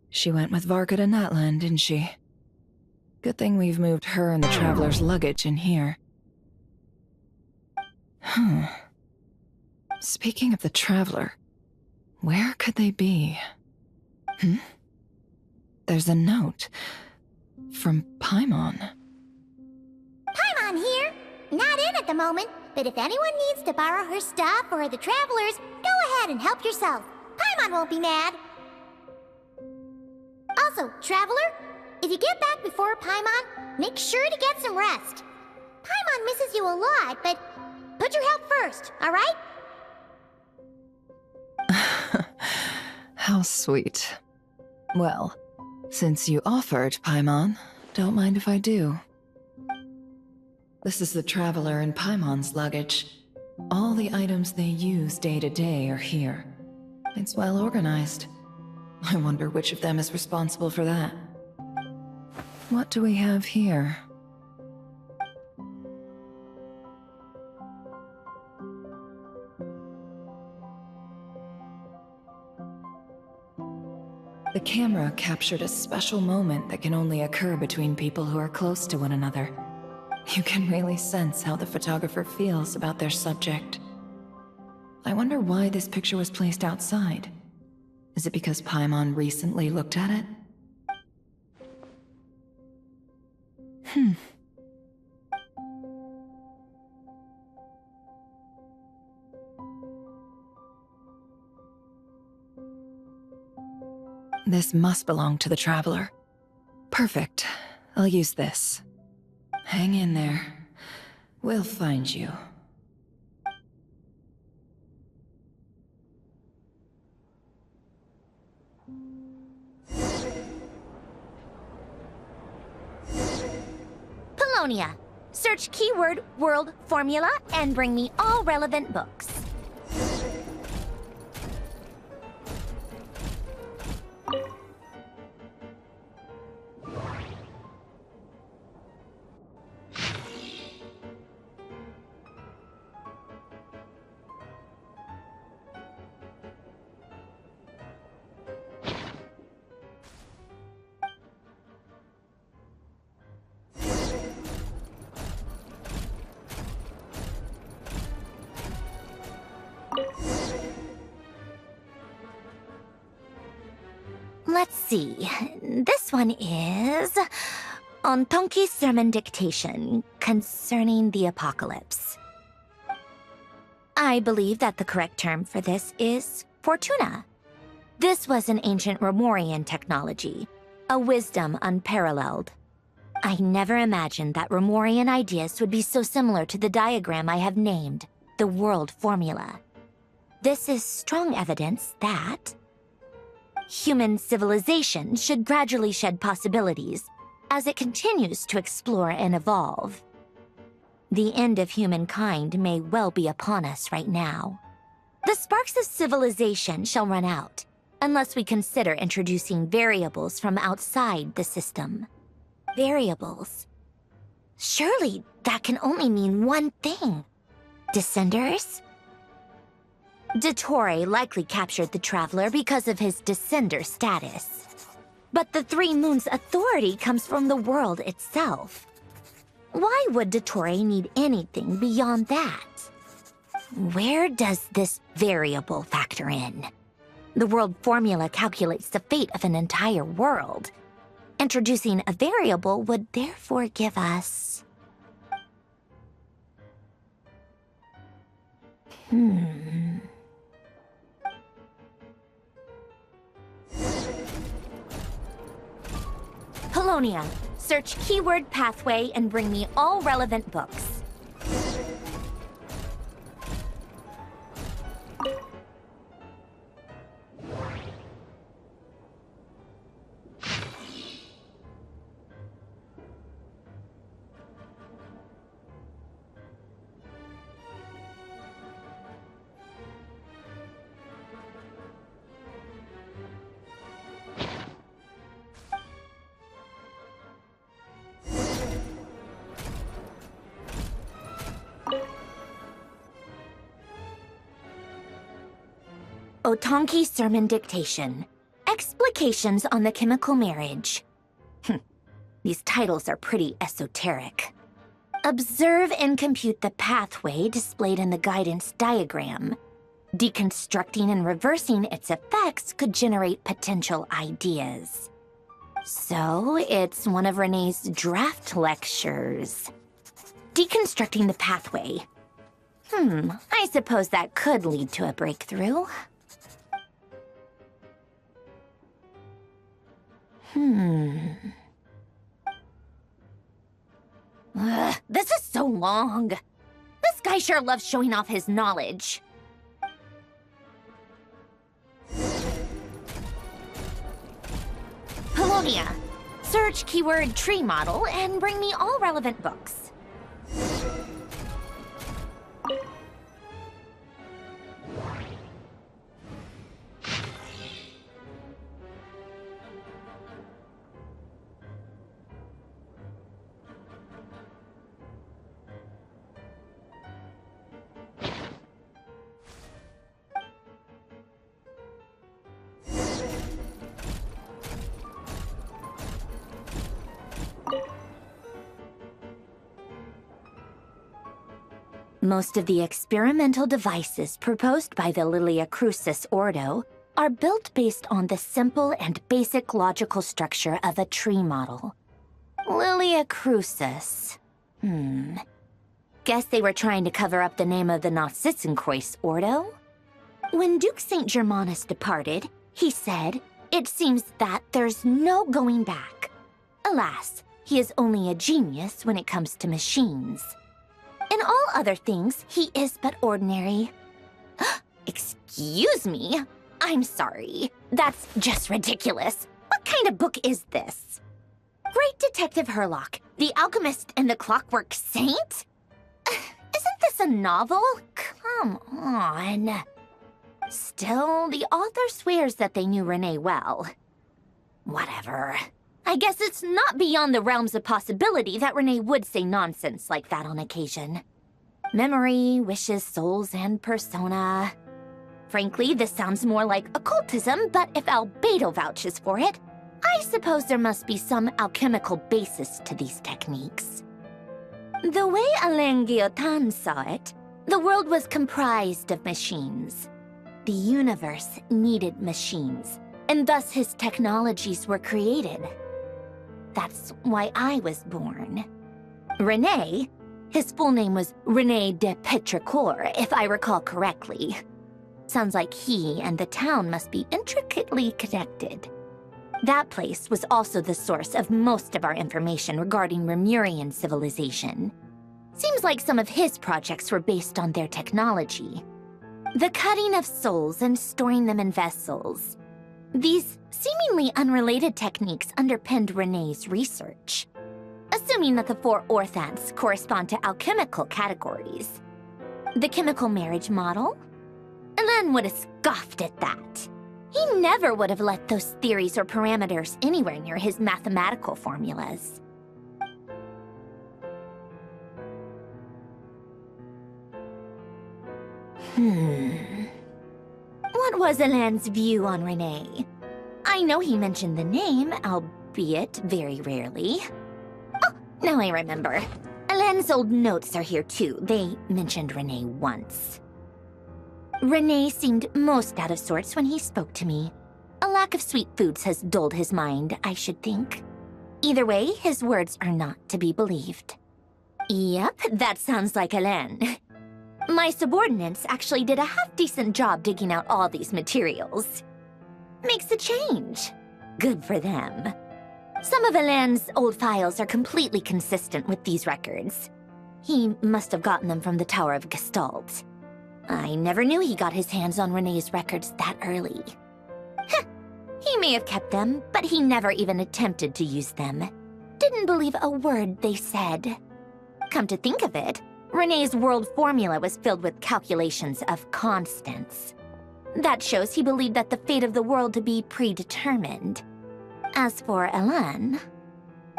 She went with Varka to Natlan, didn't she? Good thing we've moved her and the Traveler's luggage in here. Speaking of the Traveler, where could they be? There's a note from Paimon. Paimon here. Not in at the moment, but if anyone needs to borrow her stuff or the Travelers, go ahead and help yourself. Paimon won't be mad. Also, Traveler, if you get back before Paimon, make sure to get some rest. Paimon misses you a lot, but put your health first, alright? How sweet. Well, since you offered, Paimon, don't mind if I do. This is the Traveler and Paimon's luggage. All the items they use day to day are here. It's well organized. I wonder which of them is responsible for that. What do we have here? The camera captured a special moment that can only occur between people who are close to one another. You can really sense how the photographer feels about their subject. I wonder why this picture was placed outside. Is it because Paimon recently looked at it? This must belong to the Traveler. Perfect. I'll use this. Hang in there. We'll find you. Polonia. Search keyword world formula and bring me all relevant books. Let's see. This one is on Tonki's sermon dictation concerning the apocalypse. I believe that the correct term for this is Fortuna. This was an ancient Remorian technology, a wisdom unparalleled. I never imagined that Remorian ideas would be so similar to the diagram I have named, the world formula. This is strong evidence that human civilization should gradually shed possibilities as it continues to explore and evolve. The end of humankind may well be upon us right now. The sparks of civilization shall run out, unless we consider introducing variables from outside the system. Variables. Surely that can only mean one thing. Descenders? Dottore likely captured the Traveler because of his descender status. But the Three Moons' authority comes from the world itself. Why would Dottore need anything beyond that? Where does this variable factor in? The world formula calculates the fate of an entire world. Introducing a variable would therefore give us... Polonia. Search keyword pathway and bring me all relevant books. Otonki Sermon Dictation. Explications on the Chemical Marriage. These titles are pretty esoteric. Observe and compute the pathway displayed in the guidance diagram. Deconstructing and reversing its effects could generate potential ideas. So, it's one of Renee's draft lectures. Deconstructing the pathway. I suppose that could lead to a breakthrough. This is so long. This guy sure loves showing off his knowledge. Polonia. Search keyword tree model and bring me all relevant books. Most of the experimental devices proposed by the Lilia Crucis Ordo are built based on the simple and basic logical structure of a tree model. Lilia Crucis. Guess they were trying to cover up the name of the Nod-Krai Ordo? When Duke St. Germanus departed, he said, "It seems that there's no going back." Alas, he is only a genius when it comes to machines. In all other things, he is but ordinary. Excuse me? I'm sorry. That's just ridiculous. What kind of book is this? Great Detective Herlock, The Alchemist and the Clockwork Saint? Isn't this a novel? Come on. Still, the author swears that they knew Renee well. Whatever. I guess it's not beyond the realms of possibility that Renee would say nonsense like that on occasion. Memory, wishes, souls, and persona. Frankly, this sounds more like occultism, but if Albedo vouches for it, I suppose there must be some alchemical basis to these techniques. The way Alain Guillotin saw it, the world was comprised of machines. The universe needed machines, and thus his technologies were created. That's why I was born. René, his full name was René de Petrichor, if I recall correctly. Sounds like he and the town must be intricately connected. That place was also the source of most of our information regarding Remurian civilization. Seems like some of his projects were based on their technology. The cutting of souls and storing them in vessels. These seemingly unrelated techniques underpinned René's research. Assuming that the four orthants correspond to alchemical categories. The chemical marriage model? Alain would have scoffed at that. He never would have let those theories or parameters anywhere near his mathematical formulas. What was Alain's view on René? I know he mentioned the name, albeit very rarely. Oh, now I remember. Alain's old notes are here too. They mentioned René once. René seemed most out of sorts when he spoke to me. A lack of sweet foods has dulled his mind, I should think. Either way, his words are not to be believed. Yep, that sounds like Alain. My subordinates actually did a half-decent job digging out all these materials. Makes a change. Good for them. Some of Alain's old files are completely consistent with these records. He must have gotten them from the Tower of Gestalt. I never knew he got his hands on René's records that early. He may have kept them, but he never even attempted to use them. Didn't believe a word they said. Come to think of it, René's world formula was filled with calculations of constants. That shows he believed that the fate of the world to be predetermined. As for Alain...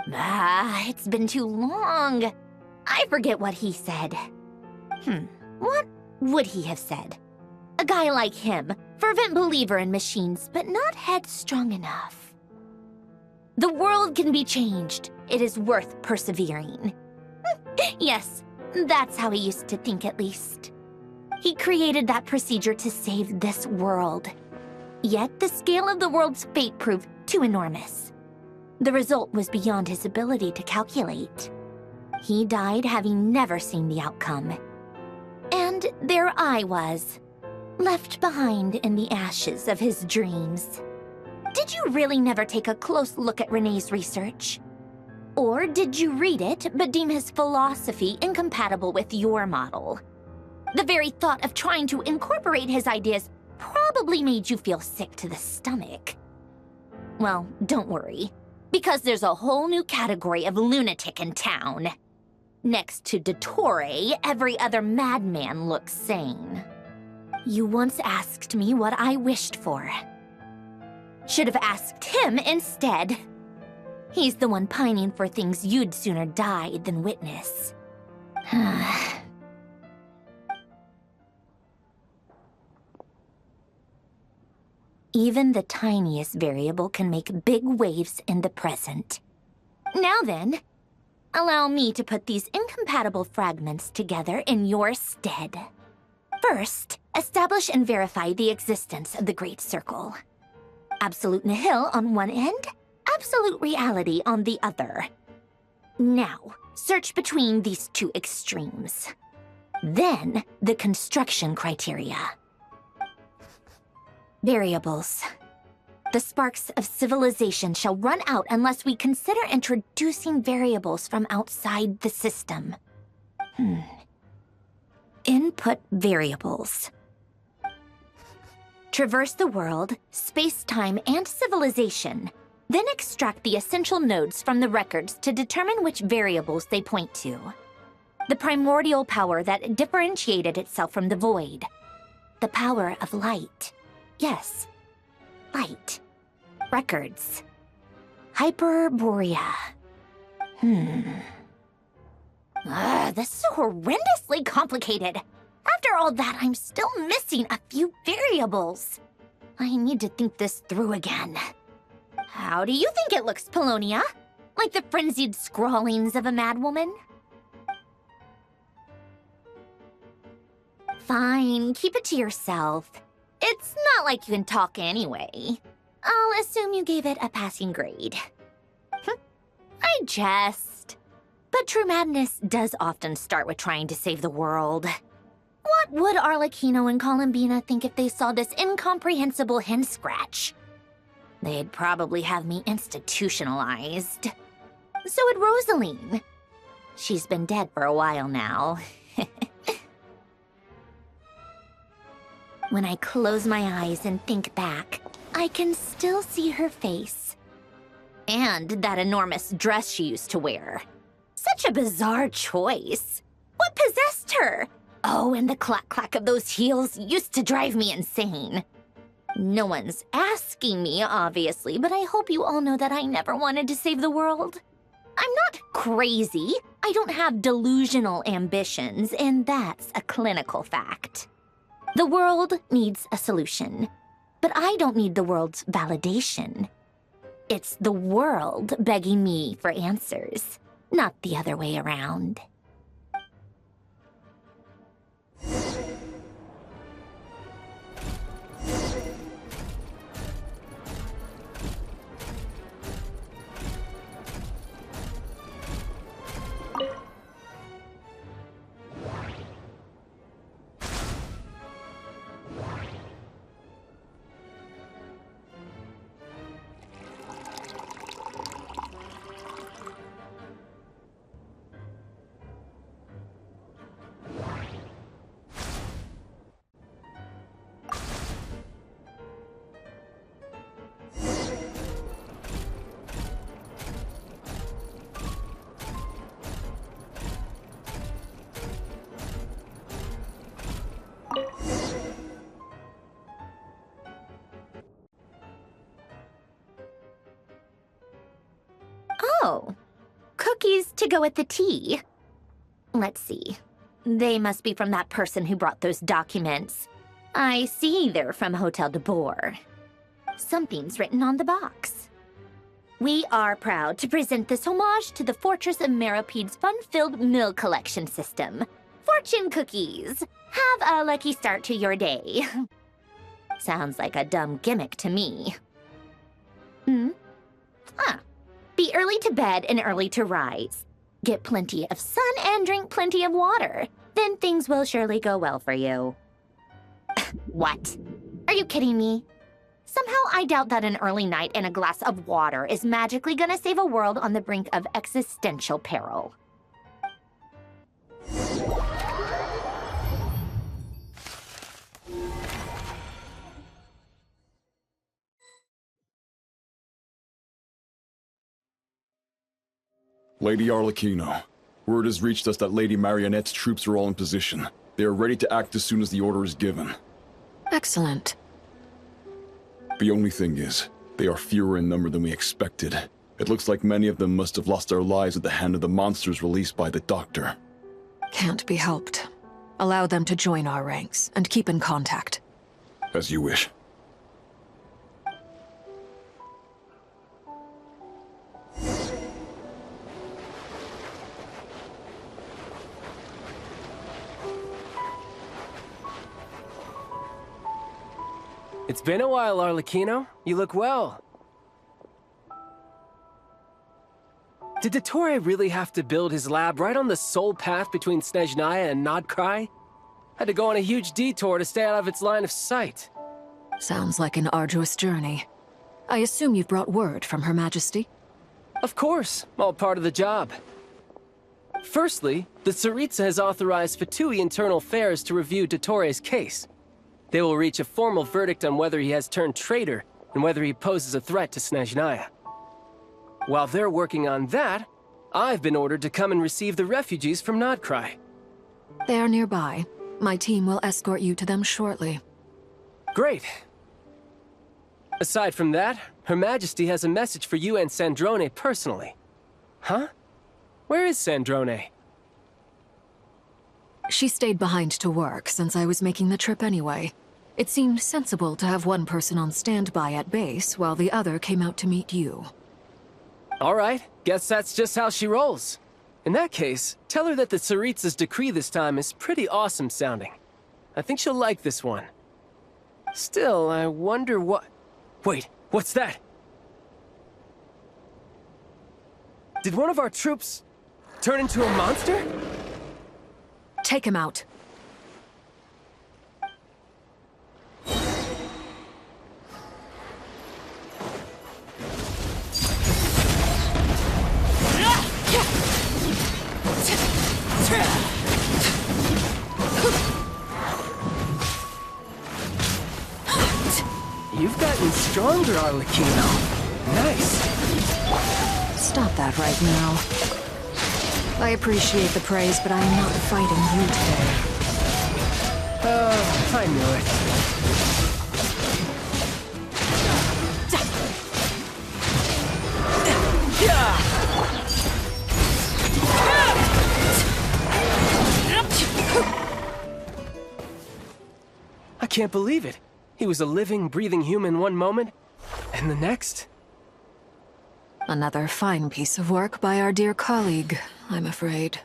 it's been too long. I forget what he said. What would he have said? A guy like him, fervent believer in machines, but not headstrong enough. The world can be changed. It is worth persevering. Yes, that's how he used to think at least. He created that procedure to save this world. Yet the scale of the world's fate proved too enormous. The result was beyond his ability to calculate. He died having never seen the outcome. And there I was, left behind in the ashes of his dreams. Did you really never take a close look at René's research? Or did you read it but deem his philosophy incompatible with your model? The very thought of trying to incorporate his ideas probably made you feel sick to the stomach. Well, don't worry, because there's a whole new category of lunatic in town. Next to Dottore, every other madman looks sane. You once asked me what I wished for. Should have asked him instead. He's the one pining for things you'd sooner die than witness. Even the tiniest variable can make big waves in the present. Now then, Allow me to put these incompatible fragments together in your stead. First, establish and verify the existence of the Great Circle. Absolute nihil on one end, absolute reality on the other. Now, search between these two extremes. Then, the construction criteria. Variables. The sparks of civilization shall run out unless we consider introducing variables from outside the system. Input variables. Traverse the world, space-time, and civilization. Then extract the essential nodes from the records to determine which variables they point to. The primordial power that differentiated itself from the void. The power of light. Yes, light. Records. Hyperborea. This is so horrendously complicated. After all that, I'm still missing a few variables. I need to think this through again. How do you think it looks, Polonia? Like the frenzied scrawlings of a madwoman? Fine, keep it to yourself. It's not like you can talk anyway. I'll assume you gave it a passing grade. I jest. But true madness does often start with trying to save the world. What would Arlecchino and Columbina think if they saw this incomprehensible hen scratch? They'd probably have me institutionalized. So would Rosaline. She's been dead for a while now. When I close my eyes and think back, I can still see her face. And that enormous dress she used to wear. Such a bizarre choice. What possessed her? Oh, and the clack-clack of those heels used to drive me insane. No one's asking me, obviously, but I hope you all know that I never wanted to save the world. I'm not crazy. I don't have delusional ambitions, and that's a clinical fact. The world needs a solution, but I don't need the world's validation. It's the world begging me for answers, not the other way around. Oh, cookies to go with the tea. Let's see. They must be from that person who brought those documents. I see they're from Hotel de Boer. Something's written on the box. We are proud to present this homage to the Fortress of Meropede's fun-filled mill collection system. Fortune cookies. Have a lucky start to your day. Sounds like a dumb gimmick to me. Be early to bed and early to rise. Get plenty of sun and drink plenty of water. Then things will surely go well for you. What? Are you kidding me? Somehow I doubt that an early night and a glass of water is magically gonna save a world on the brink of existential peril. Lady Arlecchino, word has reached us that Lady Marionette's troops are all in position. They are ready to act as soon as the order is given. Excellent. The only thing is, they are fewer in number than we expected. It looks like many of them must have lost their lives at the hand of the monsters released by the Doctor. Can't be helped. Allow them to join our ranks, and keep in contact. As you wish. It's been a while, Arlecchino. You look well. Did Dottore really have to build his lab right on the sole path between Snezhnaya and Nod-Krai? Had to go on a huge detour to stay out of its line of sight. Sounds like an arduous journey. I assume you've brought word from Her Majesty? Of course, all part of the job. Firstly, the Tsaritsa has authorized Fatui Internal Affairs to review Dottore's case. They will reach a formal verdict on whether he has turned traitor and whether he poses a threat to Snezhnaya. While they're working on that, I've been ordered to come and receive the refugees from Nod-Krai. They are nearby. My team will escort you to them shortly. Great. Aside from that, Her Majesty has a message for you and Sandrone personally. Huh? Where is Sandrone? She stayed behind to work since I was making the trip anyway. It seemed sensible to have one person on standby at base while the other came out to meet you. All right, guess that's just how she rolls. In that case, tell her that the Tsaritsa's decree this time is pretty awesome sounding. I think she'll like this one. Still, I wonder what... Wait, what's that? Did one of our troops turn into a monster? Take him out. You've gotten stronger, Arlecchino. Nice. Stop that right now. I appreciate the praise, but I am not fighting you today. I knew it. I can't believe it. He was a living, breathing human one moment, and the next... Another fine piece of work by our dear colleague, I'm afraid.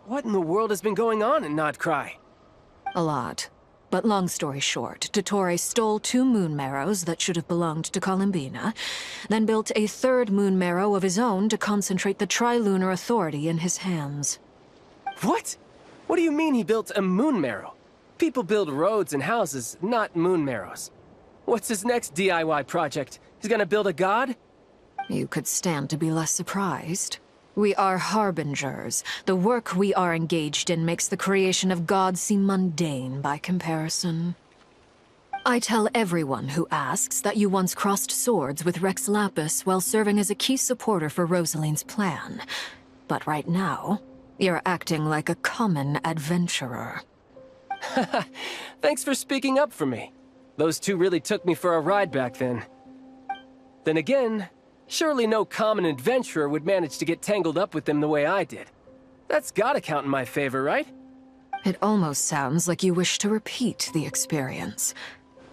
What in the world has been going on in Nod-Krai? A lot. But long story short, Dottore stole 2 moon marrows that should have belonged to Columbina, then built a 3rd moon marrow of his own to concentrate the Trilunar Authority in his hands. What? What do you mean he built a moon marrow? People build roads and houses, not moon marrows. What's his next DIY project? He's gonna build a god? You could stand to be less surprised. We are harbingers. The work we are engaged in makes the creation of gods seem mundane by comparison. I tell everyone who asks that you once crossed swords with Rex Lapis while serving as a key supporter for Rosaline's plan. But right now, you're acting like a common adventurer. Thanks for speaking up for me. Those 2 really took me for a ride back then. Then again, surely no common adventurer would manage to get tangled up with them the way I did. That's gotta count in my favor, right? It almost sounds like you wish to repeat the experience.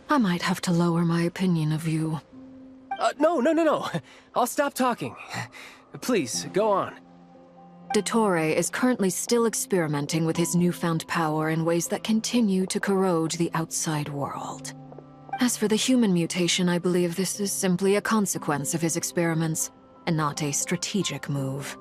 I might have to lower my opinion of you. No. I'll stop talking. Please, go on. Dottore is currently still experimenting with his newfound power in ways that continue to corrode the outside world. As for the human mutation, I believe this is simply a consequence of his experiments, and not a strategic move.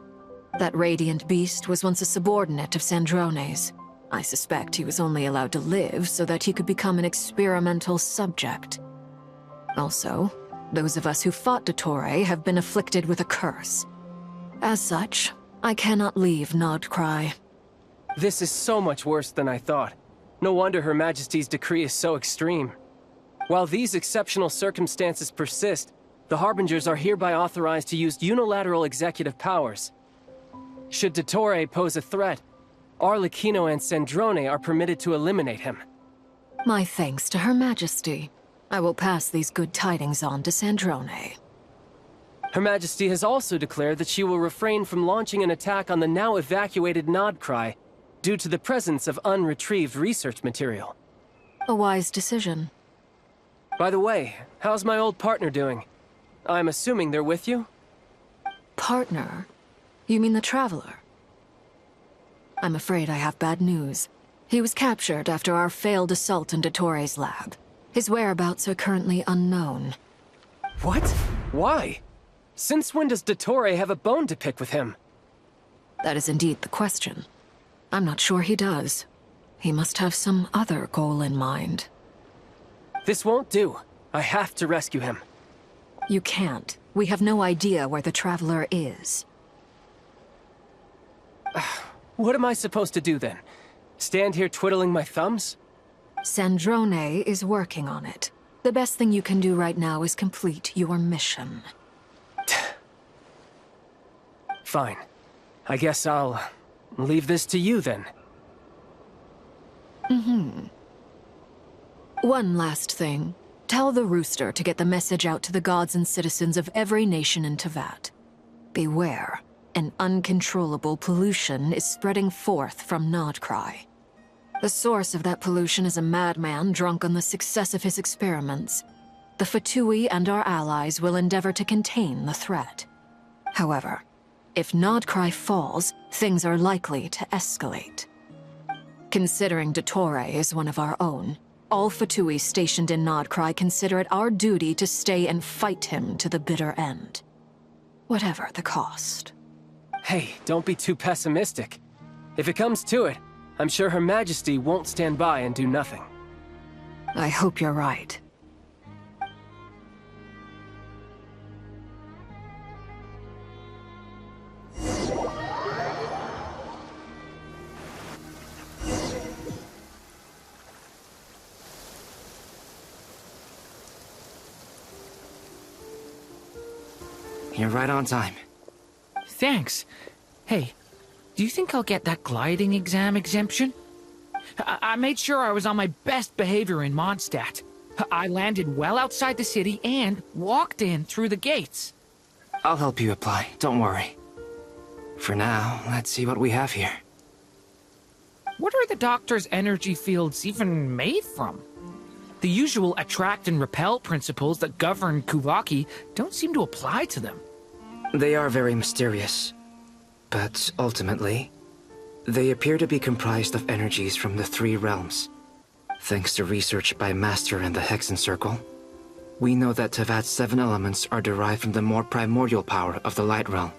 That radiant beast was once a subordinate of Sandrone's. I suspect he was only allowed to live so that he could become an experimental subject. Also, those of us who fought Dottore have been afflicted with a curse. As such, I cannot leave Nod-Krai. This is so much worse than I thought. No wonder Her Majesty's decree is so extreme. While these exceptional circumstances persist, the Harbingers are hereby authorized to use unilateral executive powers. Should Dottore pose a threat, Arlecchino and Sandrone are permitted to eliminate him. My thanks to Her Majesty. I will pass these good tidings on to Sandrone. Her Majesty has also declared that she will refrain from launching an attack on the now evacuated Nod-Krai due to the presence of unretrieved research material. A wise decision. By the way, how's my old partner doing? I'm assuming they're with you? Partner? You mean the Traveler? I'm afraid I have bad news. He was captured after our failed assault in Dottore's lab. His whereabouts are currently unknown. What? Why? Since when does Dottore have a bone to pick with him? That is indeed the question. I'm not sure he does. He must have some other goal in mind. This won't do. I have to rescue him. You can't. We have no idea where the Traveler is. What am I supposed to do then? Stand here twiddling my thumbs? Sandrone is working on it. The best thing you can do right now is complete your mission. Fine. I guess I'll leave this to you then. One last thing. Tell the Rooster to get the message out to the gods and citizens of every nation in Teyvat. Beware. An uncontrollable pollution is spreading forth from Nod-Krai. The source of that pollution is a madman drunk on the success of his experiments. The Fatui and our allies will endeavor to contain the threat. However, if Nod-Krai falls, things are likely to escalate. Considering Dottore is one of our own, all Fatui stationed in Nod-Krai consider it our duty to stay and fight him to the bitter end. Whatever the cost. Hey, don't be too pessimistic. If it comes to it, I'm sure Her Majesty won't stand by and do nothing. I hope you're right. You're right on time. Thanks. Hey, do you think I'll get that gliding exam exemption? I made sure I was on my best behavior in Mondstadt. I landed well outside the city and walked in through the gates. I'll help you apply, don't worry. For now, let's see what we have here. What are the Doctor's energy fields even made from? The usual attract and repel principles that govern Kuvaki don't seem to apply to them. They are very mysterious, but ultimately, they appear to be comprised of energies from the three realms. Thanks to research by Master in the Hexen Circle, we know that Teyvat's 7 elements are derived from the more primordial power of the Light Realm,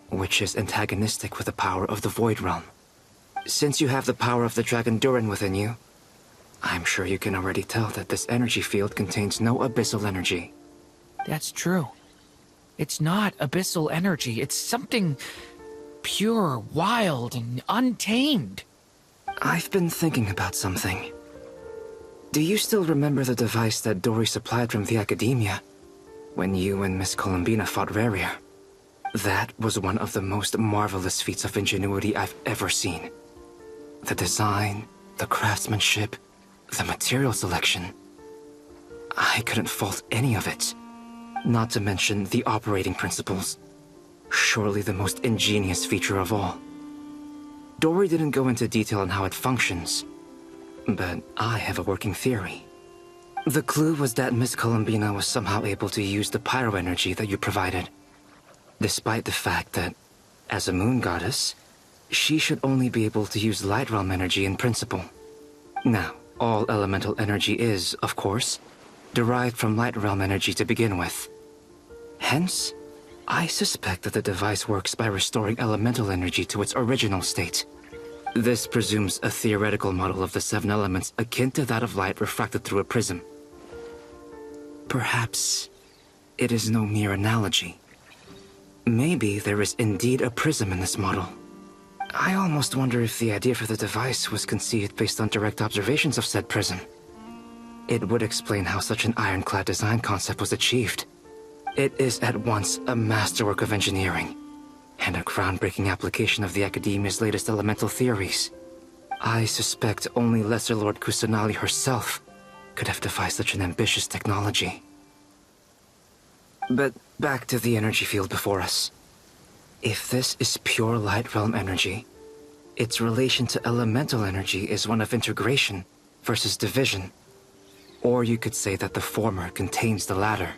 which is antagonistic with the power of the Void Realm. Since you have the power of the Dragon Durin within you, I'm sure you can already tell that this energy field contains no abyssal energy. That's true. It's not abyssal energy. It's something pure, wild, and untamed. I've been thinking about something. Do you still remember the device that Dottore supplied from the Academia when you and Miss Columbina fought Rerir? That was one of the most marvelous feats of ingenuity I've ever seen. The design, the craftsmanship, the material selection. I couldn't fault any of it. Not to mention the operating principles. Surely the most ingenious feature of all. Dottore didn't go into detail on how it functions, but I have a working theory. The clue was that Miss Columbina was somehow able to use the pyro energy that you provided, despite the fact that, as a moon goddess, she should only be able to use light realm energy in principle. Now, all elemental energy is, of course, derived from light realm energy to begin with. Hence, I suspect that the device works by restoring elemental energy to its original state. This presumes a theoretical model of the 7 elements akin to that of light refracted through a prism. Perhaps it is no mere analogy. Maybe there is indeed a prism in this model. I almost wonder if the idea for the device was conceived based on direct observations of said prism. It would explain how such an ironclad design concept was achieved. It is at once a masterwork of engineering and a groundbreaking application of the Academia's latest elemental theories. I suspect only Lesser Lord Kusanali herself could have devised such an ambitious technology. But back to the energy field before us. If this is pure light realm energy, its relation to elemental energy is one of integration versus division. Or you could say that the former contains the latter.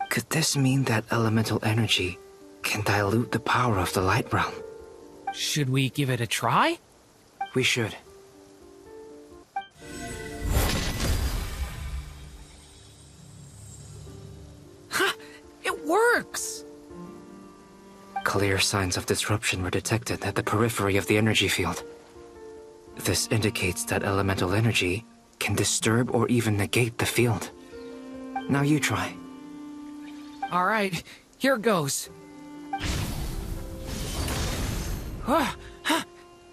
Could this mean that elemental energy can dilute the power of the light realm? Should we give it a try? We should. works! Clear signs of disruption were detected at the periphery of the energy field. This indicates that elemental energy can disturb or even negate the field. Now you try. Alright, here goes.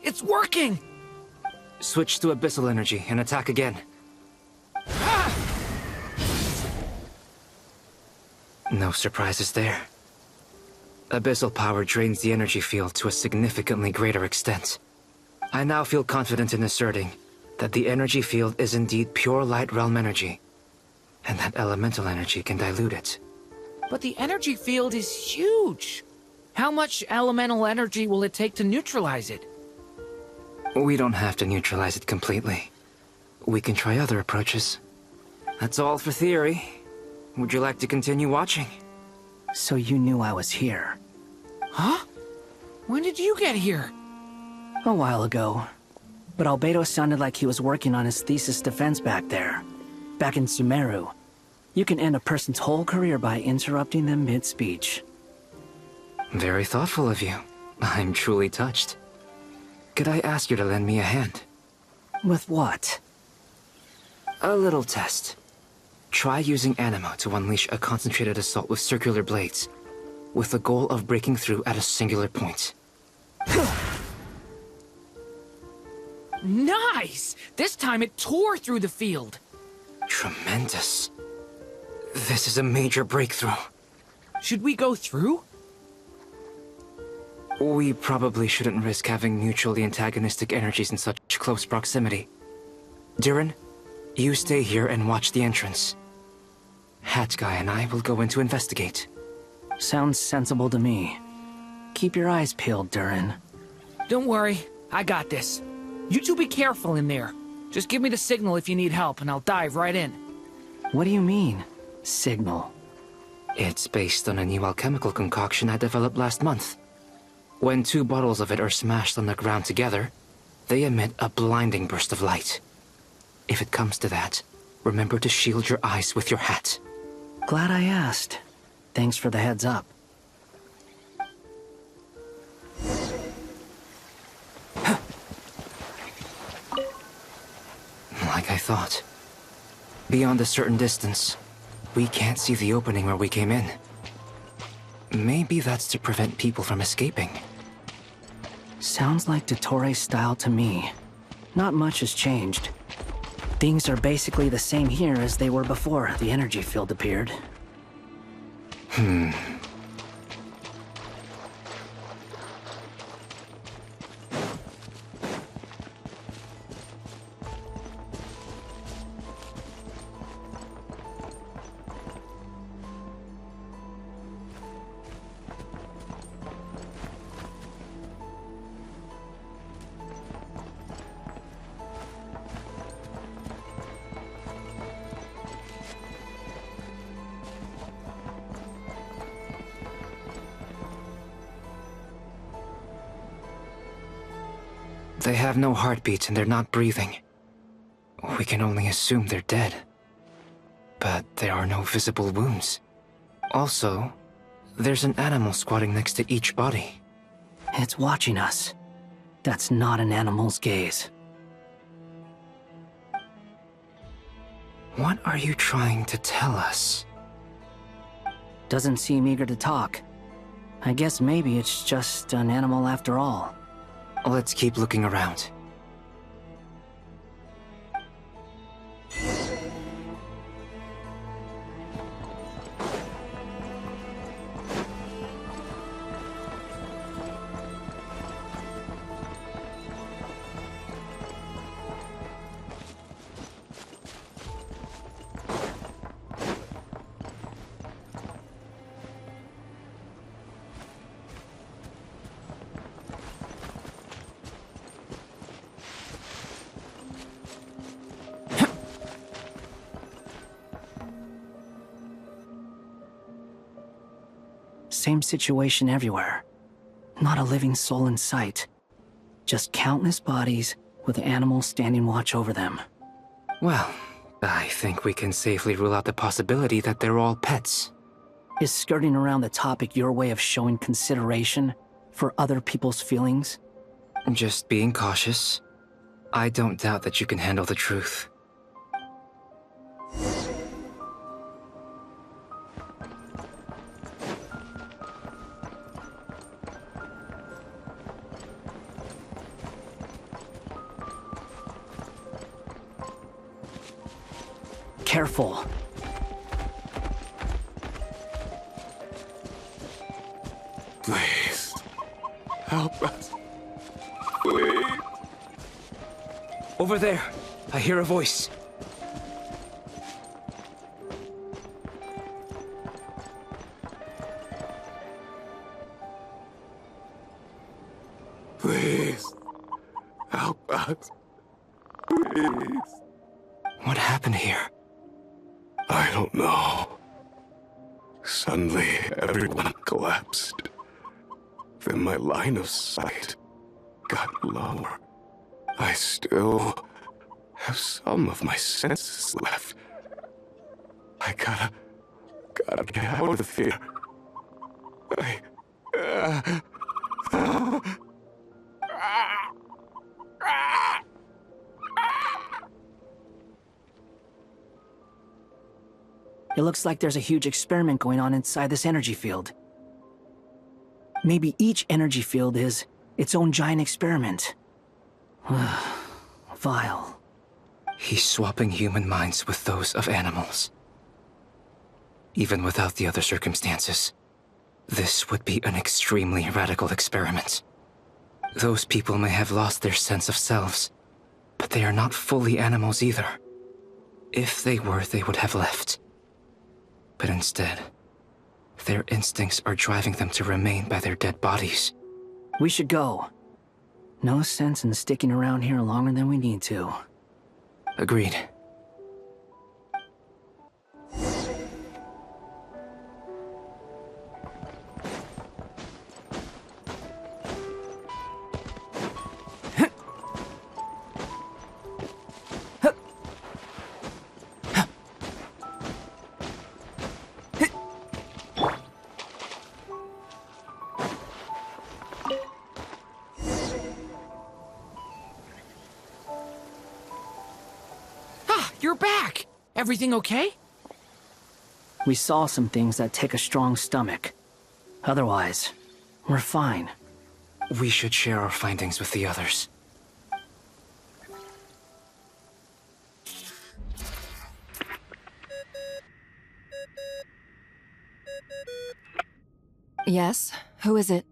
It's working! Switch to abyssal energy and attack again. No surprises there. Abyssal power drains the energy field to a significantly greater extent. I now feel confident in asserting that the energy field is indeed pure light realm energy, and that elemental energy can dilute it. But the energy field is huge! How much elemental energy will it take to neutralize it? We don't have to neutralize it completely. We can try other approaches. That's all for theory. Would you like to continue watching? So you knew I was here? Huh? When did you get here? A while ago. But Albedo sounded like he was working on his thesis defense back there. Back in Sumeru. You can end a person's whole career by interrupting them mid-speech. Very thoughtful of you. I'm truly touched. Could I ask you to lend me a hand? With what? A little test. Try using Anemo to unleash a concentrated assault with circular blades, with the goal of breaking through at a singular point. Nice! This time it tore through the field. Tremendous. This is a major breakthrough. Should we go through? We probably shouldn't risk having mutually antagonistic energies in such close proximity. Durin, you stay here and watch the entrance. Hat Guy and I will go in to investigate. Sounds sensible to me. Keep your eyes peeled, Durin. Don't worry, I got this. You two be careful in there. Just give me the signal if you need help, and I'll dive right in. What do you mean, signal? It's based on a new alchemical concoction I developed last month. When 2 bottles of it are smashed on the ground together, they emit a blinding burst of light. If it comes to that, remember to shield your eyes with your hat. Glad I asked. Thanks for the heads up. Like I thought. Beyond a certain distance, we can't see the opening where we came in. Maybe that's to prevent people from escaping. Sounds like Dottore's style to me. Not much has changed. Things are basically the same here as they were before the energy field appeared. They have no heartbeats and they're not breathing. We can only assume they're dead. But there are no visible wounds. Also, there's an animal squatting next to each body. It's watching us. That's not an animal's gaze. What are you trying to tell us? Doesn't seem eager to talk. I guess maybe it's just an animal after all. Let's keep looking around. Same situation everywhere. Not a living soul in sight. Just countless bodies with animals standing watch over them. Well, I think we can safely rule out the possibility that they're all pets. Is skirting around the topic your way of showing consideration for other people's feelings? Just being cautious. I don't doubt that you can handle the truth. Careful. Please, help us. Please. Over there, I hear a voice. Please, help us. Please. What happened here? I don't know. Suddenly, everyone collapsed. Then my line of sight got lower. I still have some of my senses left. I gotta get out of here. It looks like there's a huge experiment going on inside this energy field. Maybe each energy field is its own giant experiment. Vile. He's swapping human minds with those of animals. Even without the other circumstances, this would be an extremely radical experiment. Those people may have lost their sense of selves, but they are not fully animals either. If they were, they would have left. But instead, their instincts are driving them to remain by their dead bodies. We should go. No sense in sticking around here longer than we need to. Agreed. You're back! Everything okay? We saw some things that take a strong stomach. Otherwise, we're fine. We should share our findings with the others. Yes? Who is it?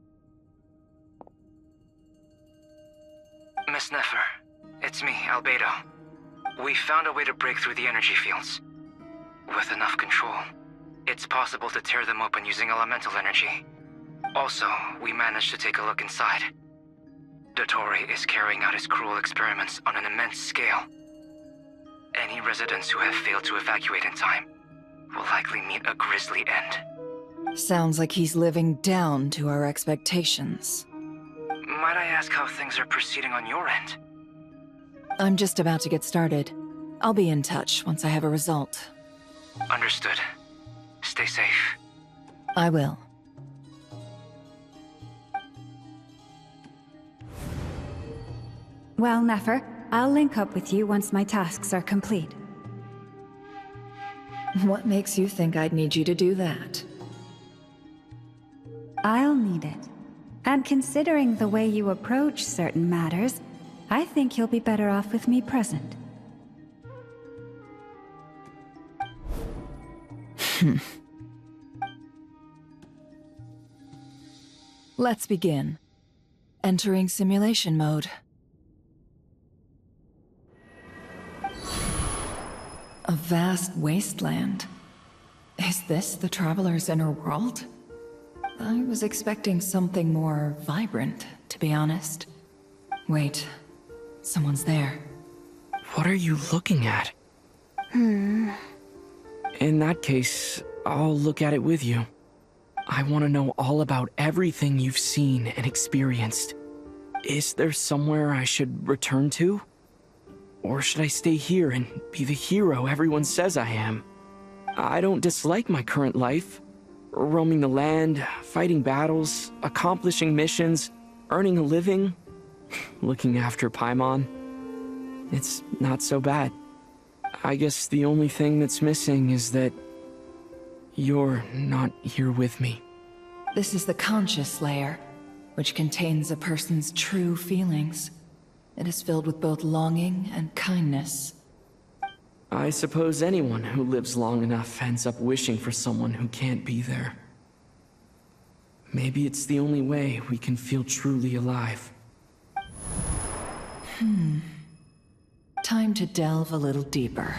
Miss Nefer, it's me, Albedo. We found a way to break through the energy fields. With enough control, it's possible to tear them open using elemental energy. Also, we managed to take a look inside. Dottore is carrying out his cruel experiments on an immense scale. Any residents who have failed to evacuate in time will likely meet a grisly end. Sounds like he's living down to our expectations. Might I ask how things are proceeding on your end? I'm just about to get started. I'll be in touch once I have a result. Understood. Stay safe. I will. Well, Nefer, I'll link up with you once my tasks are complete. What makes you think I'd need you to do that? I'll need it. And considering the way you approach certain matters, I think you'll be better off with me present. Let's begin. Entering simulation mode. A vast wasteland. Is this the Traveler's inner world? I was expecting something more vibrant, to be honest. Wait, someone's there. What are you looking at? In that case, I'll look at it with you. I want to know all about everything you've seen and experienced. Is there somewhere I should return to? Or should I stay here and be the hero everyone says I am? I don't dislike my current life, Roaming the land, fighting battles, accomplishing missions, earning a living, looking after Paimon. It's not so bad. I guess the only thing that's missing is that you're not here with me. This is the conscious layer, which contains a person's true feelings. It is filled with both longing and kindness. I suppose anyone who lives long enough ends up wishing for someone who can't be there. Maybe it's the only way we can feel truly alive. Time to delve a little deeper.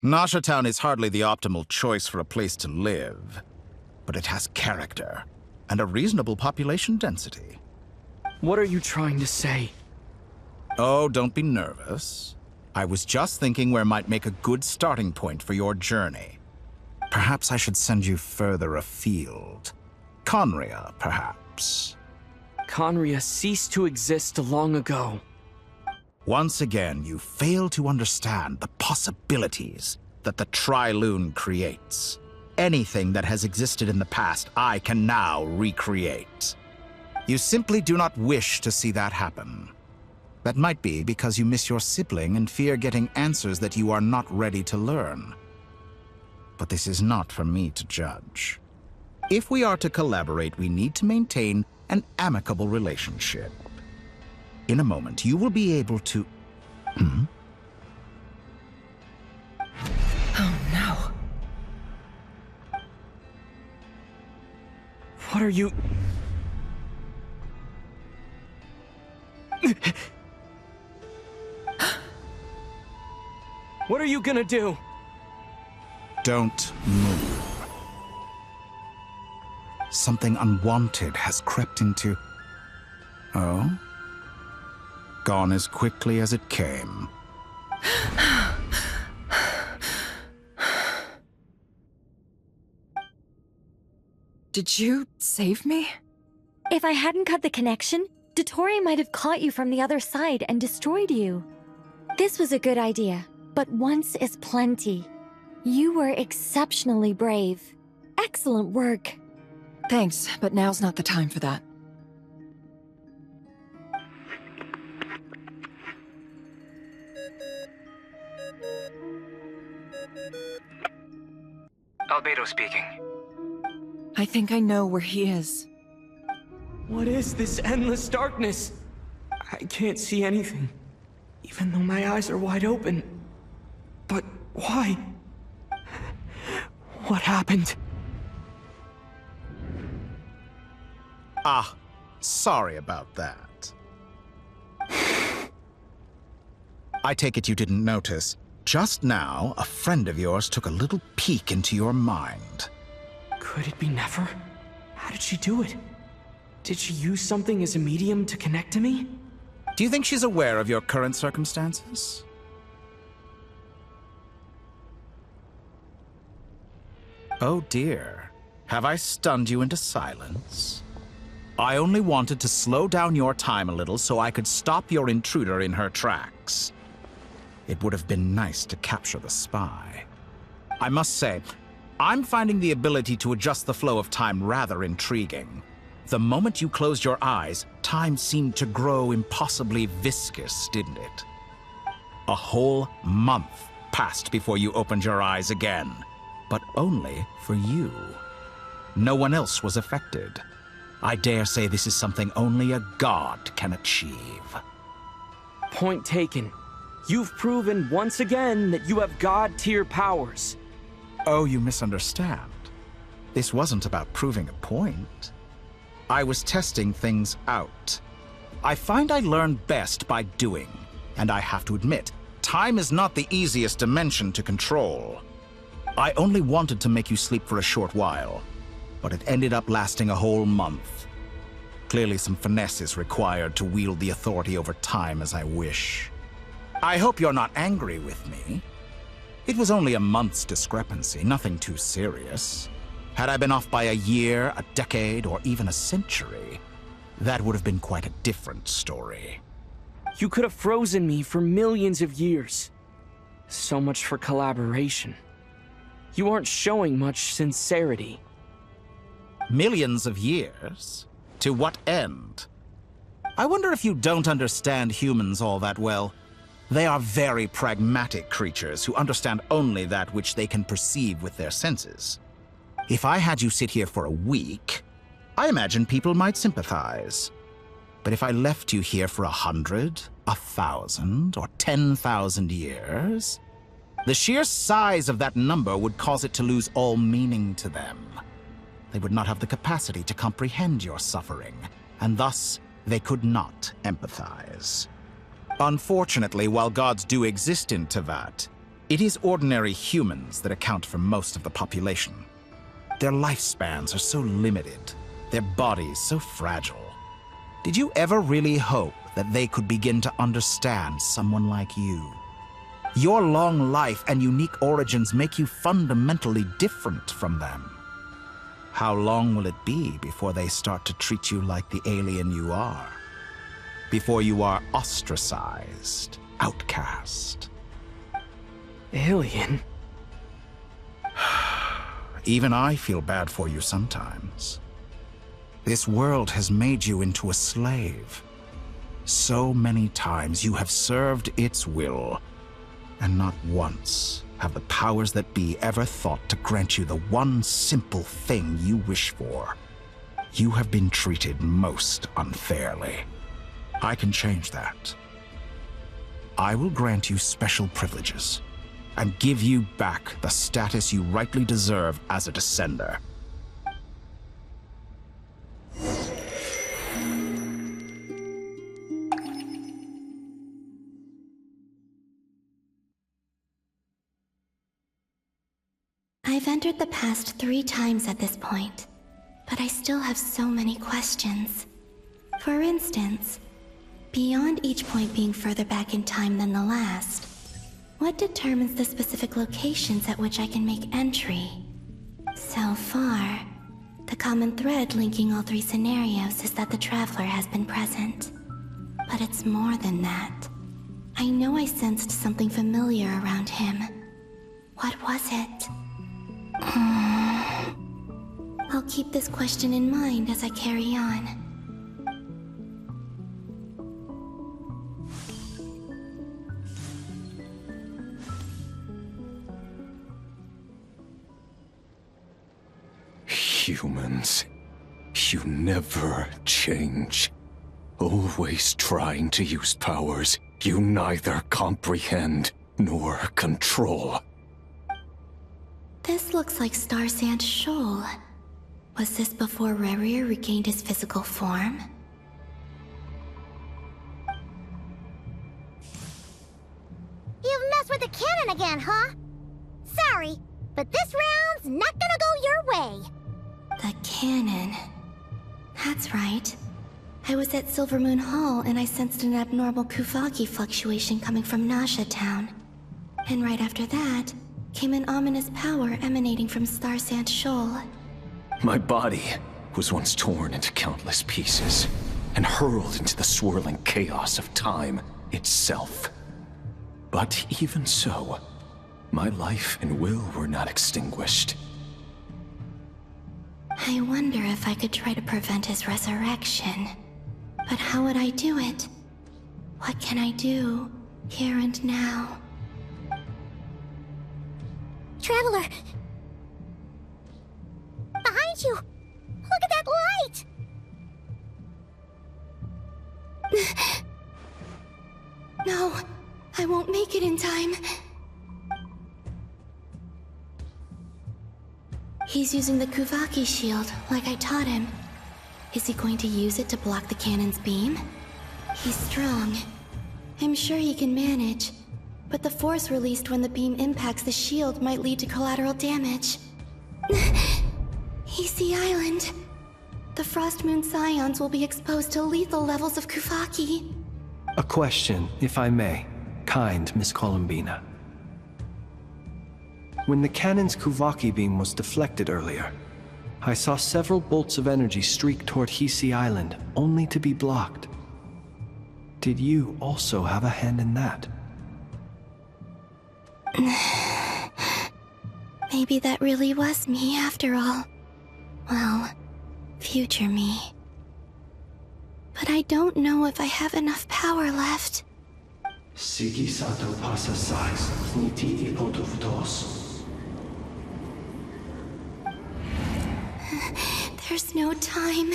Nasha Town is hardly the optimal choice for a place to live, but it has character and a reasonable population density. What are you trying to say? Oh, don't be nervous. I was just thinking where might make a good starting point for your journey. Perhaps I should send you further afield. Conria, perhaps. Conria ceased to exist long ago. Once again, you fail to understand the possibilities that the Tri-Lune creates. Anything that has existed in the past, I can now recreate. You simply do not wish to see that happen. That might be because you miss your sibling and fear getting answers that you are not ready to learn. But this is not for me to judge. If we are to collaborate, we need to maintain an amicable relationship. In a moment, you will be able to... Oh no. What are you... What are you gonna do? Don't move. Something unwanted has crept into... Oh? Gone as quickly as it came. Did you save me? If I hadn't cut the connection, Dottore might have caught you from the other side and destroyed you. This was a good idea, but once is plenty. You were exceptionally brave. Excellent work. Thanks, but now's not the time for that. Albedo speaking. I think I know where he is. What is this endless darkness? I can't see anything, even though my eyes are wide open. But why? What happened? Ah, sorry about that. I take it you didn't notice. Just now, a friend of yours took a little peek into your mind. Could it be Nefer? How did she do it? Did she use something as a medium to connect to me? Do you think she's aware of your current circumstances? Oh dear. Have I stunned you into silence? I only wanted to slow down your time a little so I could stop your intruder in her tracks. It would have been nice to capture the spy. I must say, I'm finding the ability to adjust the flow of time rather intriguing. The moment you closed your eyes, time seemed to grow impossibly viscous, didn't it? A whole month passed before you opened your eyes again, but only for you. No one else was affected. I dare say this is something only a god can achieve. Point taken. You've proven once again that you have god-tier powers. Oh, you misunderstand. This wasn't about proving a point. I was testing things out. I find I learn best by doing, and I have to admit, time is not the easiest dimension to control. I only wanted to make you sleep for a short while, but it ended up lasting a whole month. Clearly some finesse is required to wield the authority over time as I wish. I hope you're not angry with me. It was only a month's discrepancy, nothing too serious. Had I been off by a year, a decade, or even a century, that would have been quite a different story. You could have frozen me for millions of years. So much for collaboration. You aren't showing much sincerity. Millions of years? To what end? I wonder if you don't understand humans all that well. They are very pragmatic creatures who understand only that which they can perceive with their senses. If I had you sit here for a week, I imagine people might sympathize. But if I left you here for 100, 1,000, or 10,000 years, the sheer size of that number would cause it to lose all meaning to them. They would not have the capacity to comprehend your suffering, and thus they could not empathize. Unfortunately, while gods do exist in Teyvat, it is ordinary humans that account for most of the population. Their lifespans are so limited, their bodies so fragile. Did you ever really hope that they could begin to understand someone like you? Your long life and unique origins make you fundamentally different from them. How long will it be before they start to treat you like the alien you are? Before you are ostracized, outcast? Alien? Even I feel bad for you sometimes. This world has made you into a slave. So many times you have served its will, and not once have the powers that be ever thought to grant you the one simple thing you wish for. You have been treated most unfairly. I can change that. I will grant you special privileges, and give you back the status you rightly deserve as a descender. I've entered the past 3 times at this point, but I still have so many questions. For instance, beyond each point being further back in time than the last, what determines the specific locations at which I can make entry? So far, the common thread linking all 3 scenarios is that the Traveler has been present. But it's more than that. I know I sensed something familiar around him. What was it? I'll keep this question in mind as I carry on. Humans, you never change. Always trying to use powers you neither comprehend nor control. This looks like Star Sand Shoal. Was this before Rerir regained his physical form? You've messed with the cannon again, huh? Sorry, but this round's not gonna go your way. The cannon. That's right. I was at Silvermoon Hall and I sensed an abnormal Kuvaki fluctuation coming from Nasha Town. And right after that, came an ominous power emanating from Star Sand Shoal. My body was once torn into countless pieces and hurled into the swirling chaos of time itself. But even so, my life and will were not extinguished. I wonder if I could try to prevent his resurrection. But how would I do it? What can I do, here and now? Traveler! Behind you! Look at that light! No, I won't make it in time. He's using the Kuvaki shield, like I taught him. Is he going to use it to block the cannon's beam? He's strong. I'm sure he can manage. But the force released when the beam impacts the shield might lead to collateral damage. He's the island. The Frost Moon Scions will be exposed to lethal levels of Kuvaki. A question, if I may. Kind Miss Columbina. When the cannon's Kuvaki beam was deflected earlier, I saw several bolts of energy streak toward Hisi Island, only to be blocked. Did you also have a hand in that? Maybe that really was me after all. Well, future me. But I don't know if I have enough power left. Siki sato pasa sais, niti ipotuvtos. There's no time.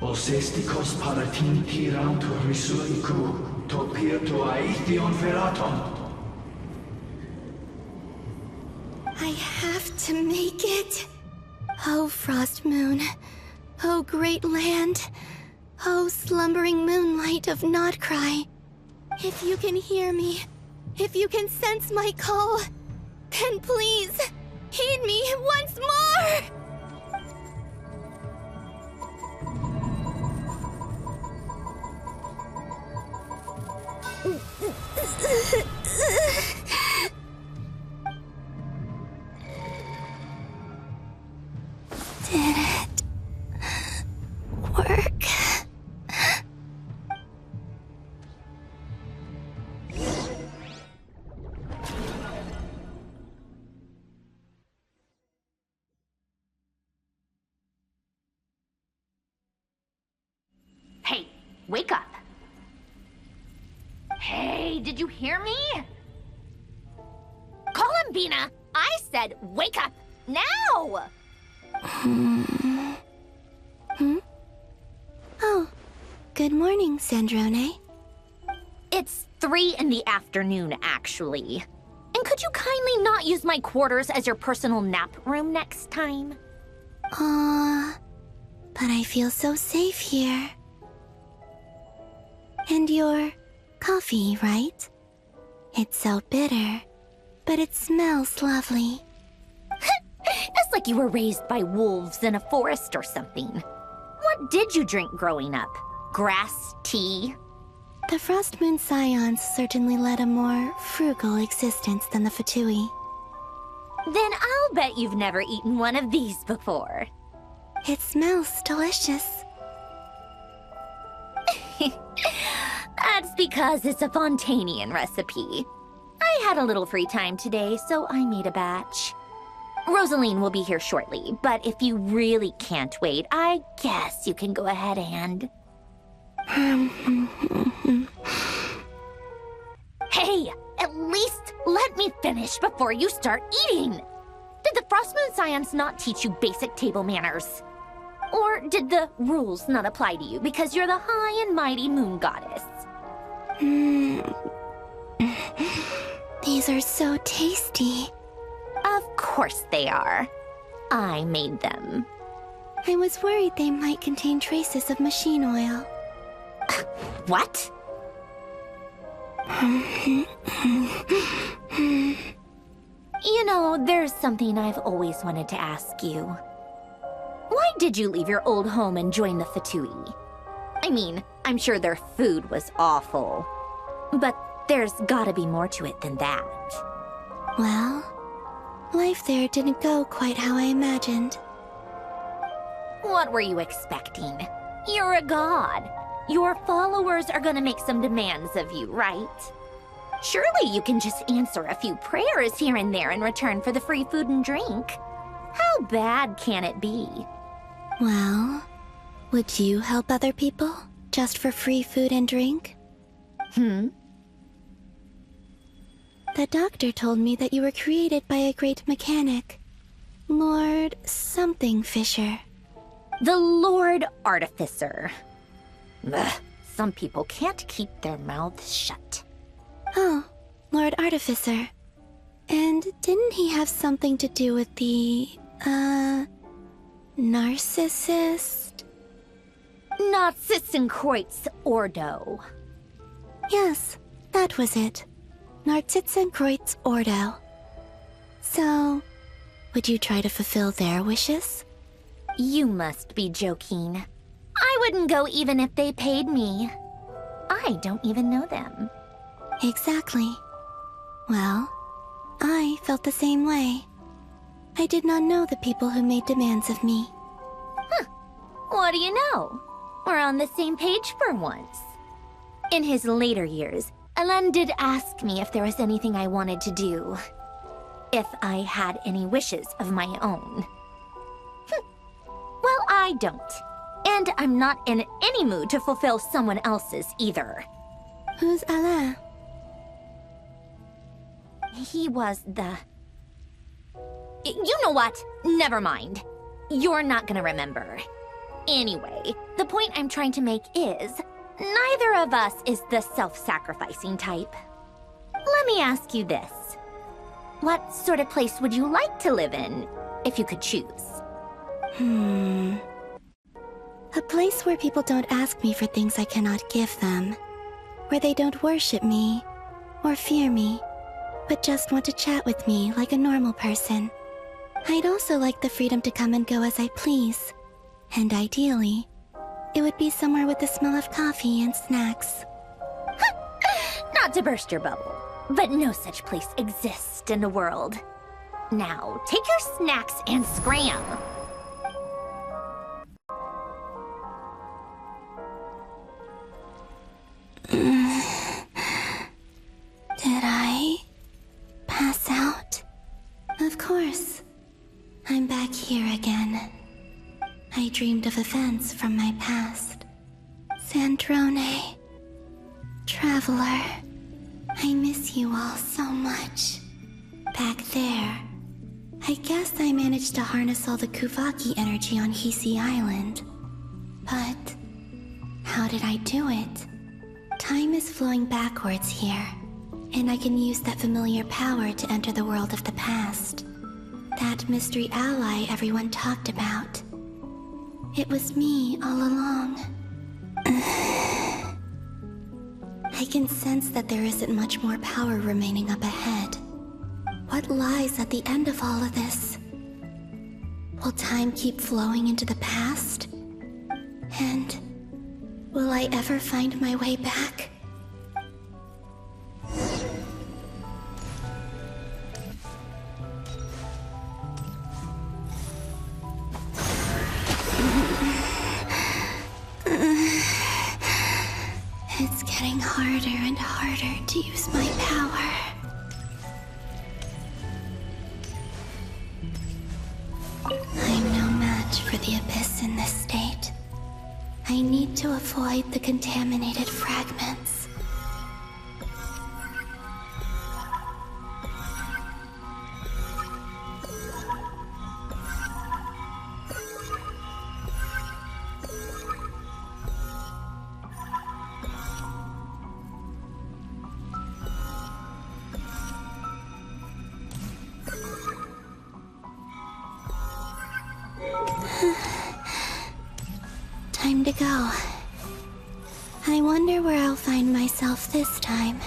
Osestikos paratin tiran to risuiku, topir to aithion veraton. I have to make it. Oh, Frost Moon. Oh, great land. Oh, slumbering moonlight of Nod-Krai. If you can hear me, if you can sense my call, then please, heed me once more! Did it work? Hey, wake up. Hey, did you hear me? Columbina, I said wake up now! Oh, good morning, Sandrone. It's 3 in the afternoon, actually. And could you kindly not use my quarters as your personal nap room next time? But I feel so safe here. And your coffee, right? It's so bitter, but it smells lovely. It's like you were raised by wolves in a forest or something. What did you drink growing up? Grass tea? The Frost Moon Scions certainly led a more frugal existence than the Fatui. Then I'll bet you've never eaten one of these before. It smells delicious. That's because it's a Fontanian recipe. I had a little free time today, so I made a batch. Rosaline will be here shortly, but if you really can't wait, I guess you can go ahead and... Hey, at least let me finish before you start eating! Did the Frost Moon Scions not teach you basic table manners? Or did the rules not apply to you because you're the high and mighty moon goddess? These are so tasty. Of course they are. I made them. I was worried they might contain traces of machine oil. What? You know, there's something I've always wanted to ask you. Why did you leave your old home and join the Fatui? I mean, I'm sure their food was awful. But there's gotta be more to it than that. Well, life there didn't go quite how I imagined. What were you expecting? You're a god. Your followers are gonna make some demands of you, right? Surely you can just answer a few prayers here and there in return for the free food and drink. How bad can it be? Well, would you help other people just for free food and drink? The doctor told me that you were created by a great mechanic, Lord something Fisher. The Lord Artificer. Ugh, some people can't keep their mouths shut. Oh, Lord Artificer. And didn't he have something to do with the, narcissist? Narcissenkreuz Ordo. Yes, that was it. Narcissenkreuz Ordo. So, would you try to fulfill their wishes? You must be joking. I wouldn't go even if they paid me. I don't even know them. Exactly. Well, I felt the same way. I did not know the people who made demands of me. What do you know? We're on the same page for once. In his later years, Elen did ask me if there was anything I wanted to do. If I had any wishes of my own. Well, I don't. And I'm not in any mood to fulfill someone else's either. Who's Alain? He was the... You know what? Never mind. You're not gonna remember. Anyway, the point I'm trying to make is, neither of us is the self-sacrificing type. Let me ask you this. What sort of place would you like to live in, if you could choose? A place where people don't ask me for things I cannot give them. Where they don't worship me, or fear me, but just want to chat with me like a normal person. I'd also like the freedom to come and go as I please. And ideally, it would be somewhere with the smell of coffee and snacks. Not to burst your bubble, but no such place exists in the world. Now, take your snacks and scram. Did I pass out? Of course. I'm back here again. I dreamed of events from my past. Sandrone. Traveler. I miss you all so much. Back there. I guess I managed to harness all the Kuvaki energy on Hisi Island. But how did I do it? Time is flowing backwards here, and I can use that familiar power to enter the world of the past. That mystery ally everyone talked about. It was me all along. I can sense that there isn't much more power remaining up ahead. What lies at the end of all of this? Will time keep flowing into the past? And will I ever find my way back? It's getting harder and harder to use my power. I'm no match for the Abyss in this state. I need to avoid the contaminated fragments. Time to go. I wonder where I'll find myself this time.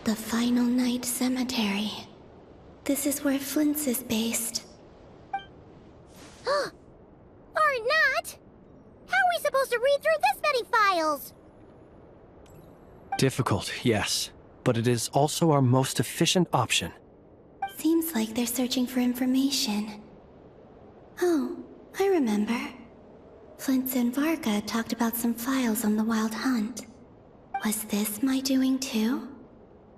The Final Night Cemetery. This is where Flint's is based. Or not! How are we supposed to read through this many files? Difficult, yes. But it is also our most efficient option. Seems like they're searching for information. Oh, I remember. Flint and Varga talked about some files on the Wild Hunt. Was this my doing too?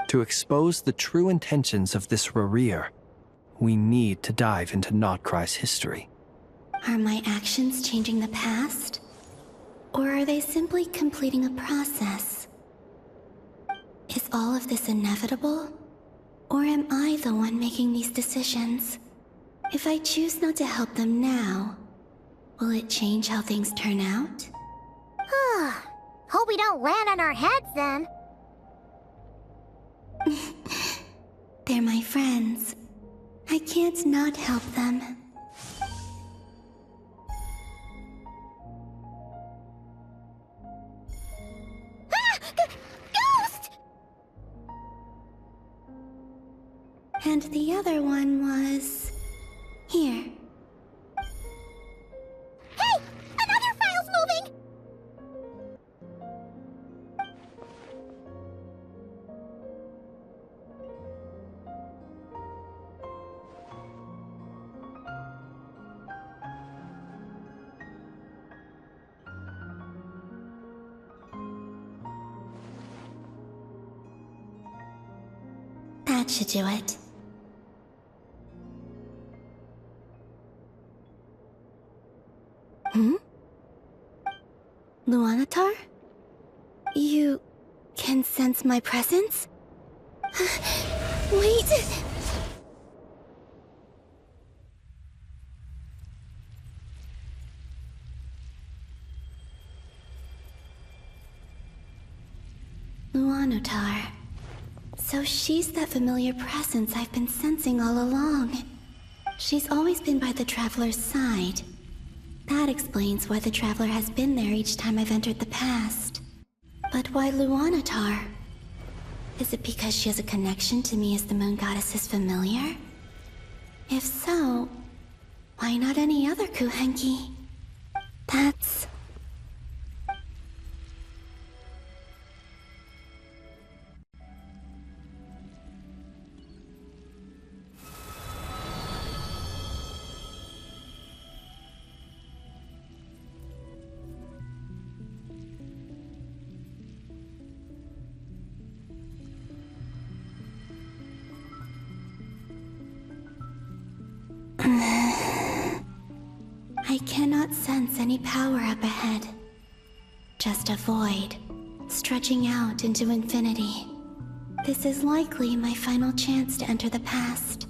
To expose the true intentions of this Rerir, we need to dive into Nod-Krai's history. Are my actions changing the past? Or are they simply completing a process? Is all of this inevitable? Or am I the one making these decisions? If I choose not to help them now, will it change how things turn out? Hope we don't land on our heads then. They're my friends. I can't not help them. And the other one was... here. Hey! Another file's moving! That should do it. Luanatar? You can sense my presence? Wait! Luanatar. So she's that familiar presence I've been sensing all along. She's always been by the Traveler's side. That explains why the Traveler has been there each time I've entered the past. But why Luanatar? Is it because she has a connection to me as the Moon Goddess's familiar? If so, why not any other Kuhenki? That's... I cannot sense any power up ahead. Just a void, stretching out into infinity. This is likely my final chance to enter the past.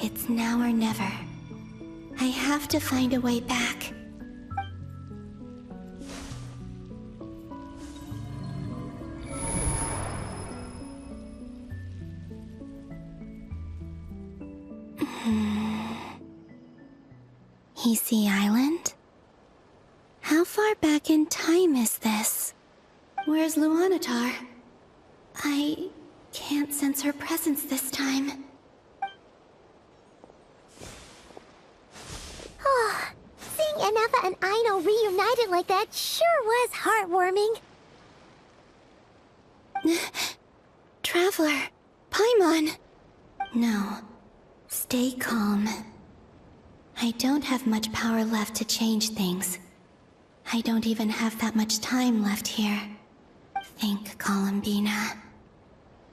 It's now or never. I have to find a way back. Hisi Island? How far back in time is this? Where's Luanatar? I can't sense her presence this time. Oh, seeing Anafa and Aino reunited like that sure was heartwarming. Traveler, Paimon. No, stay calm. I don't have much power left to change things. I don't even have that much time left here. Think, Columbina.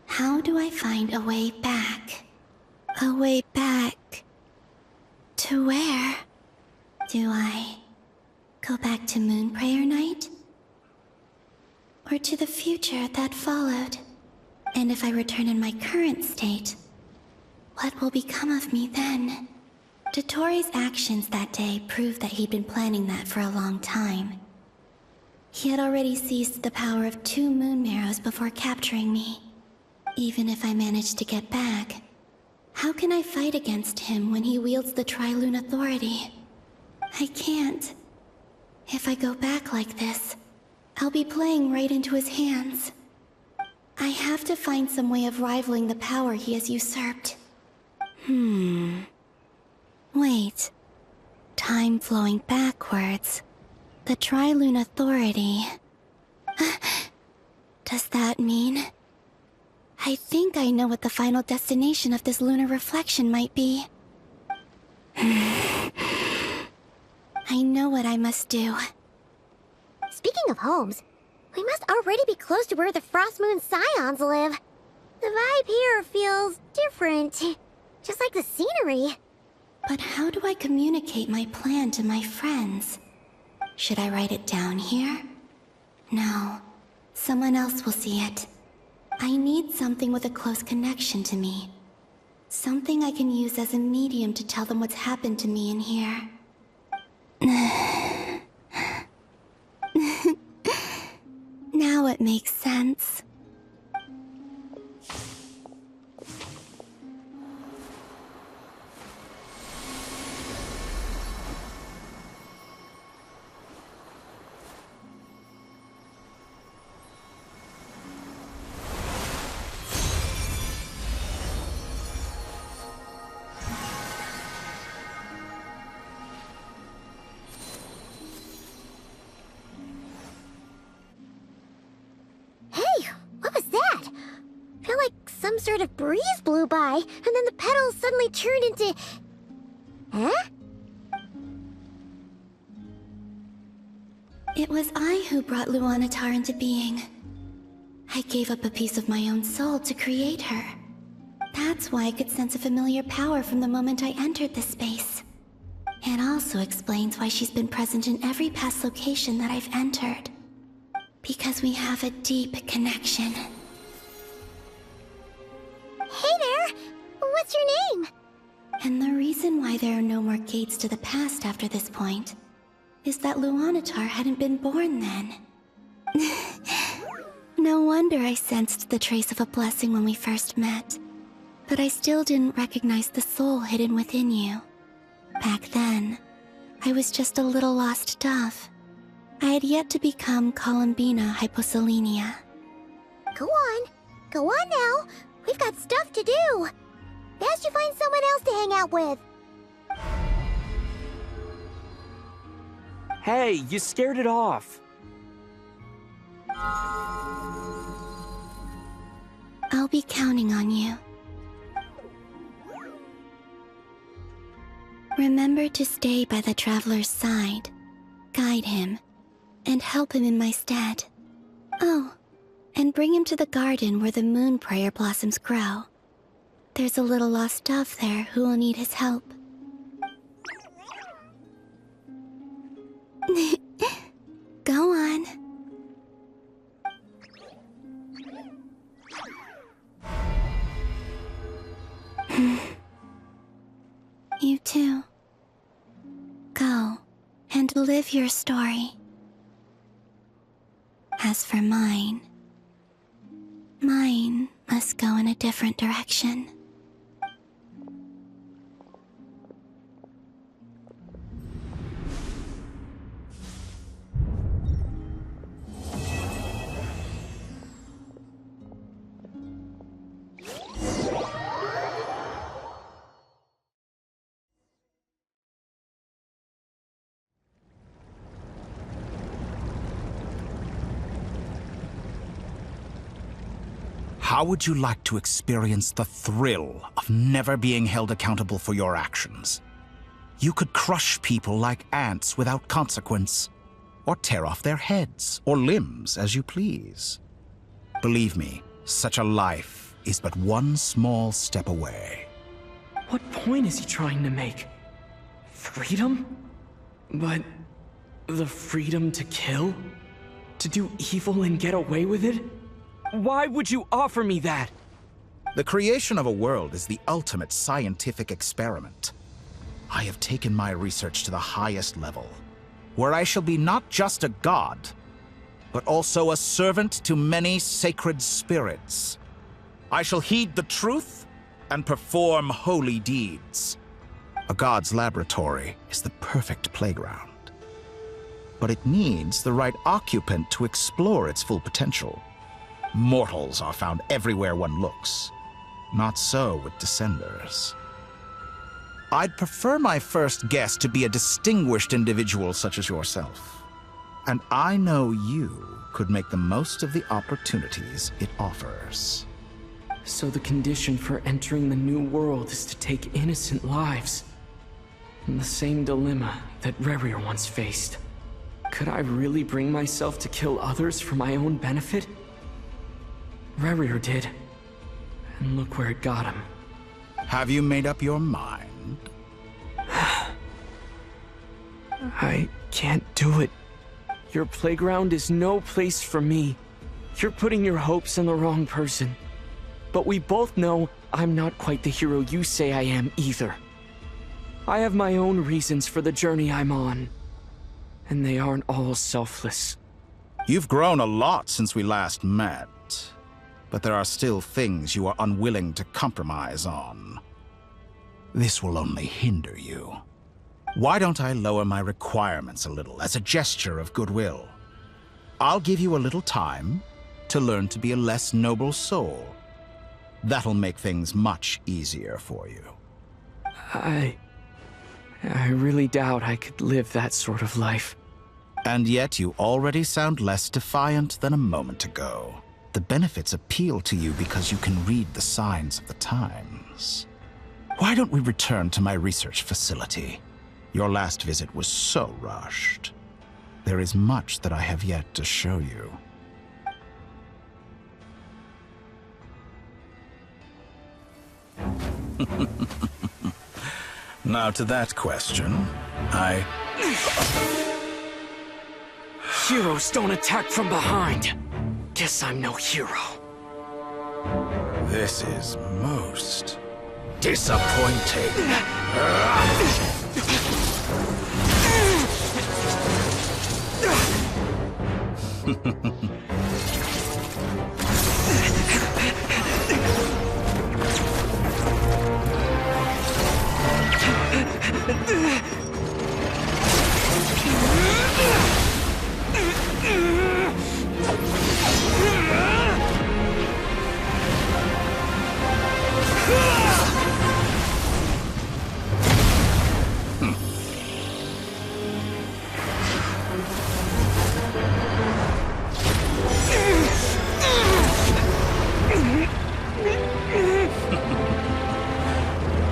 How do I find a way back? A way back... to where? Do I go back to Moon Prayer Night? Or to the future that followed? And if I return in my current state, what will become of me then? Dottore's actions that day proved that he'd been planning that for a long time. He had already seized the power of 2 Moon Marrows before capturing me. Even if I managed to get back, how can I fight against him when he wields the Tri-Lune Authority? I can't. If I go back like this, I'll be playing right into his hands. I have to find some way of rivaling the power he has usurped. Wait. Time flowing backwards. The Tri-Lune Authority. Does that mean... I think I know what the final destination of this lunar reflection might be. I know what I must do. Speaking of homes, we must already be close to where the Frost Moon Scions live. The vibe here feels different. Just like the scenery. But how do I communicate my plan to my friends? Should I write it down here? No. Someone else will see it. I need something with a close connection to me. Something I can use as a medium to tell them what's happened to me in here. Now it makes sense. Some sort of breeze blew by, and then the petals suddenly turned into... Huh? It was I who brought Luanatar into being. I gave up a piece of my own soul to create her. That's why I could sense a familiar power from the moment I entered this space. It also explains why she's been present in every past location that I've entered. Because we have a deep connection. Hey there! What's your name? And the reason why there are no more gates to the past after this point is that Luanatar hadn't been born then. No wonder I sensed the trace of a blessing when we first met. But I still didn't recognize the soul hidden within you. Back then, I was just a little lost dove. I had yet to become Columbina Hyposelenia. Go on now. We've got stuff to do. Best you find someone else to hang out with. Hey, you scared it off. I'll be counting on you. Remember to stay by the Traveler's side, guide him, and help him in my stead. Oh, and bring him to the garden where the moon prayer blossoms grow. There's a little lost dove there who will need his help. Go on. You too. Go and live your story. As for mine must go in a different direction. How would you like to experience the thrill of never being held accountable for your actions? You could crush people like ants without consequence, or tear off their heads or limbs as you please. Believe me, such a life is but one small step away. What point is he trying to make? Freedom? But the freedom to kill? To do evil and get away with it? Why would you offer me that? The creation of a world is the ultimate scientific experiment. I have taken my research to the highest level, where I shall be not just a god, but also a servant to many sacred spirits. I shall heed the truth and perform holy deeds. A god's laboratory is the perfect playground, but it needs the right occupant to explore its full potential. Mortals are found everywhere one looks. Not so with Descenders. I'd prefer my first guest to be a distinguished individual such as yourself. And I know you could make the most of the opportunities it offers. So the condition for entering the new world is to take innocent lives. The same dilemma that Rerir once faced. Could I really bring myself to kill others for my own benefit? Rerir did. And look where it got him. Have you made up your mind? I can't do it. Your playground is no place for me. You're putting your hopes in the wrong person. But we both know I'm not quite the hero you say I am either. I have my own reasons for the journey I'm on. And they aren't all selfless. You've grown a lot since we last met. But there are still things you are unwilling to compromise on. This will only hinder you. Why don't I lower my requirements a little as a gesture of goodwill? I'll give you a little time to learn to be a less noble soul. That'll make things much easier for you. I really doubt I could live that sort of life. And yet you already sound less defiant than a moment ago. The benefits appeal to you because you can read the signs of the times. Why don't we return to my research facility? Your last visit was so rushed. There is much that I have yet to show you. Now to that question, Heroes don't attack from behind. Guess I'm no hero. This is most disappointing.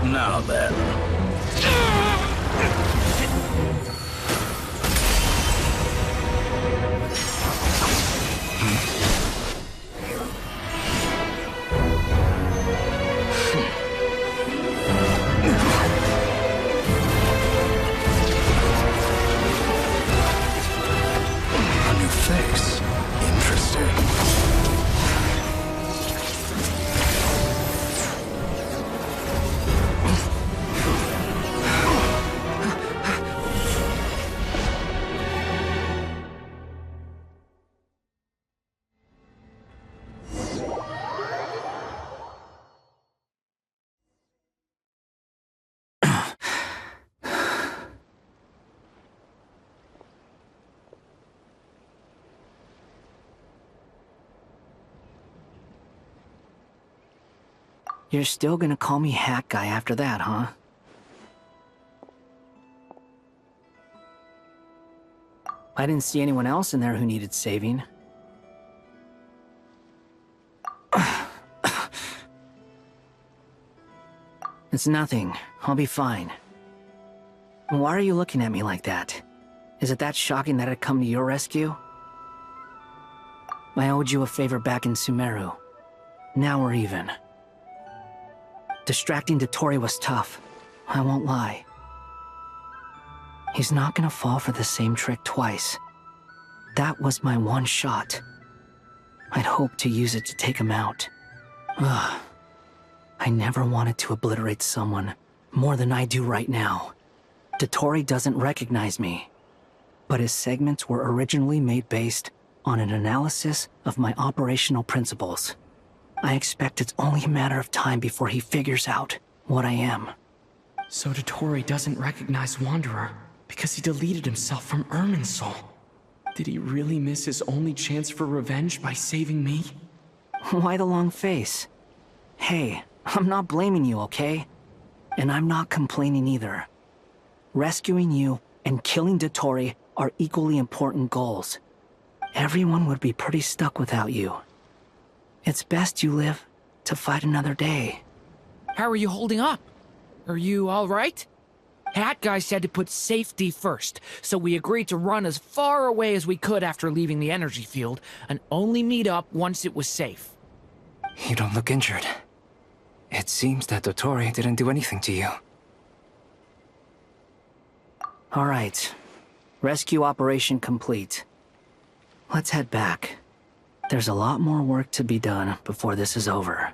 Now then. A new face. Interesting. You're still gonna call me Hack Guy after that, huh? I didn't see anyone else in there who needed saving. It's nothing. I'll be fine. Why are you looking at me like that? Is it that shocking that I'd come to your rescue? I owed you a favor back in Sumeru. Now we're even. Distracting Dottore was tough, I won't lie. He's not gonna fall for the same trick twice. That was my one shot. I'd hoped to use it to take him out. Ugh. I never wanted to obliterate someone more than I do right now. Dottore doesn't recognize me, but his segments were originally made based on an analysis of my operational principles. I expect it's only a matter of time before he figures out what I am. So Dottore doesn't recognize Wanderer because he deleted himself from Irminsul. Did he really miss his only chance for revenge by saving me? Why the long face? Hey, I'm not blaming you, okay? And I'm not complaining either. Rescuing you and killing Dottore are equally important goals. Everyone would be pretty stuck without you. It's best you live to fight another day. How are you holding up? Are you all right? Hat Guy said to put safety first, so we agreed to run as far away as we could after leaving the energy field, and only meet up once it was safe. You don't look injured. It seems that Dottore didn't do anything to you. All right. Rescue operation complete. Let's head back. There's a lot more work to be done before this is over.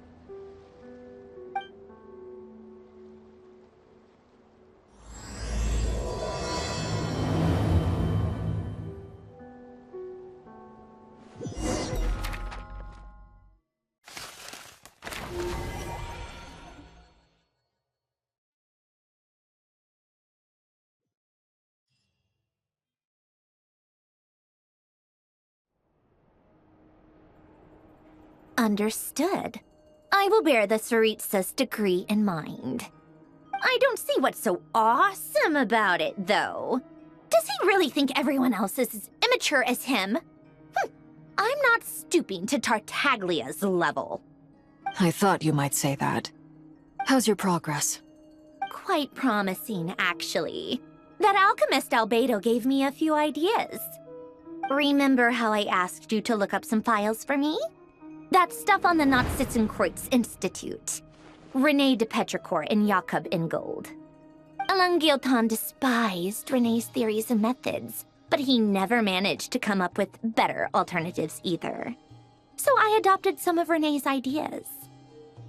Understood. I will bear the Tsaritsa's decree in mind. I don't see what's so awesome about it, though. Does he really think everyone else is as immature as him? I'm not stooping to Tartaglia's level. I thought you might say that. How's your progress? Quite promising, actually. That alchemist Albedo gave me a few ideas. Remember how I asked you to look up some files for me? That stuff on the Nazi-Kreuz Institute. René de Petrichor and Jakob Ingold. Alain Guillotin despised René's theories and methods, but he never managed to come up with better alternatives either. So I adopted some of René's ideas.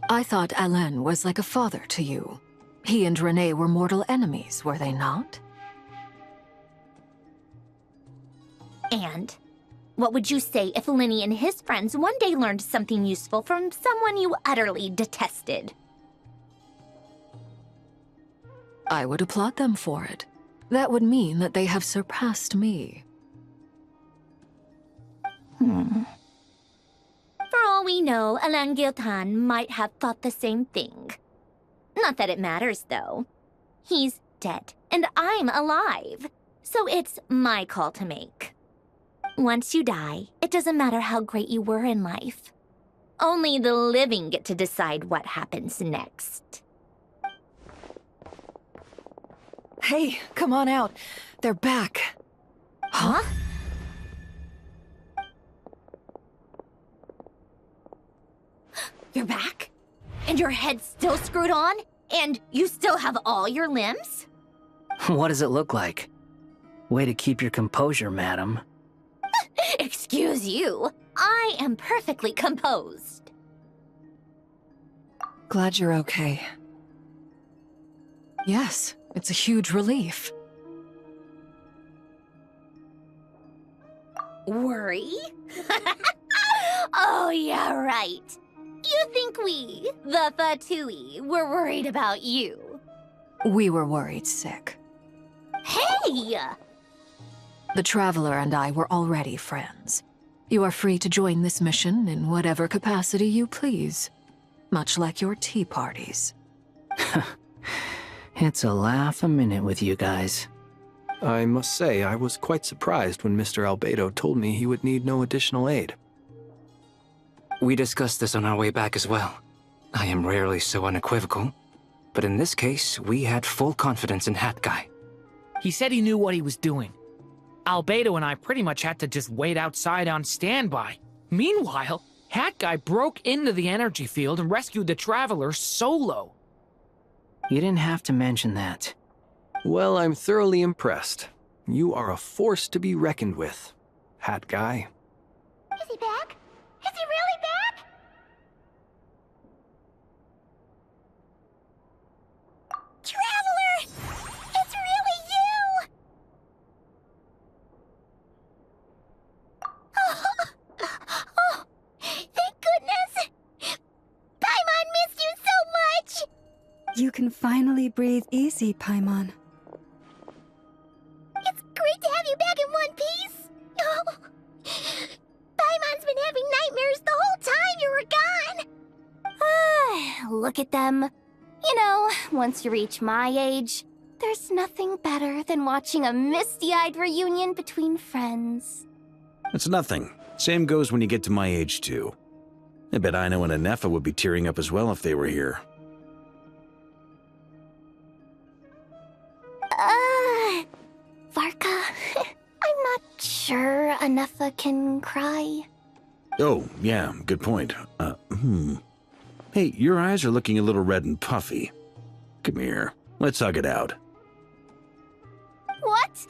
I thought Alain was like a father to you. He and René were mortal enemies, were they not? And what would you say if Linny and his friends one day learned something useful from someone you utterly detested? I would applaud them for it. That would mean that they have surpassed me. For all we know, Alain Guillotin might have thought the same thing. Not that it matters, though. He's dead, and I'm alive. So it's my call to make. Once you die, it doesn't matter how great you were in life. Only the living get to decide what happens next. Hey, come on out. They're back. Huh? You're back? And your head's still screwed on? And you still have all your limbs? What does it look like? Way to keep your composure, madam. Excuse you. I am perfectly composed. Glad you're okay. Yes, it's a huge relief. Worry? Oh, yeah, right. You think we, the Fatui, were worried about you? We were worried sick. Hey! The Traveler and I were already friends. You are free to join this mission in whatever capacity you please. Much like your tea parties. It's a laugh a minute with you guys. I must say, I was quite surprised when Mr. Albedo told me he would need no additional aid. We discussed this on our way back as well. I am rarely so unequivocal, but in this case, we had full confidence in Hat Guy. He said he knew what he was doing. Albedo and I pretty much had to just wait outside on standby. Meanwhile, Hat Guy broke into the energy field and rescued the Traveler solo. You didn't have to mention that. Well, I'm thoroughly impressed. You are a force to be reckoned with, Hat Guy. Is he back? Is he really back? Traveler! It's really you! Oh, thank goodness! Paimon missed you so much! You can finally breathe easy, Paimon. It's great to have you back in one piece! Oh. Paimon's been having nightmares the whole time you were gone! Look at them. You know, once you reach my age, there's nothing better than watching a misty-eyed reunion between friends. It's nothing. Same goes when you get to my age, too. I bet Ino and Anefa would be tearing up as well if they were here. Varka, I'm not sure Anefa can cry. Oh, yeah, good point. Hey, your eyes are looking a little red and puffy. Come here, let's hug it out. What?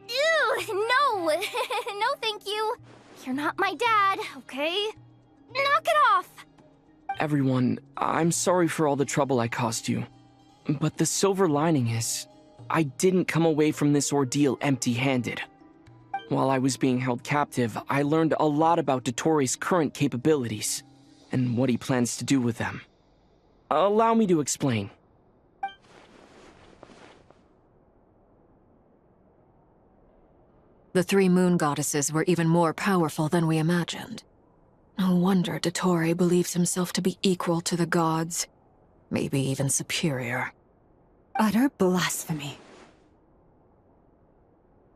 Ew, no! No, thank you. You're not my dad, okay? Knock it off! Everyone, I'm sorry for all the trouble I caused you. But the silver lining is, I didn't come away from this ordeal empty-handed. While I was being held captive, I learned a lot about Dottore's current capabilities, and what he plans to do with them. Allow me to explain. The three moon goddesses were even more powerful than we imagined. No wonder Dottore believes himself to be equal to the gods, maybe even superior. Utter blasphemy.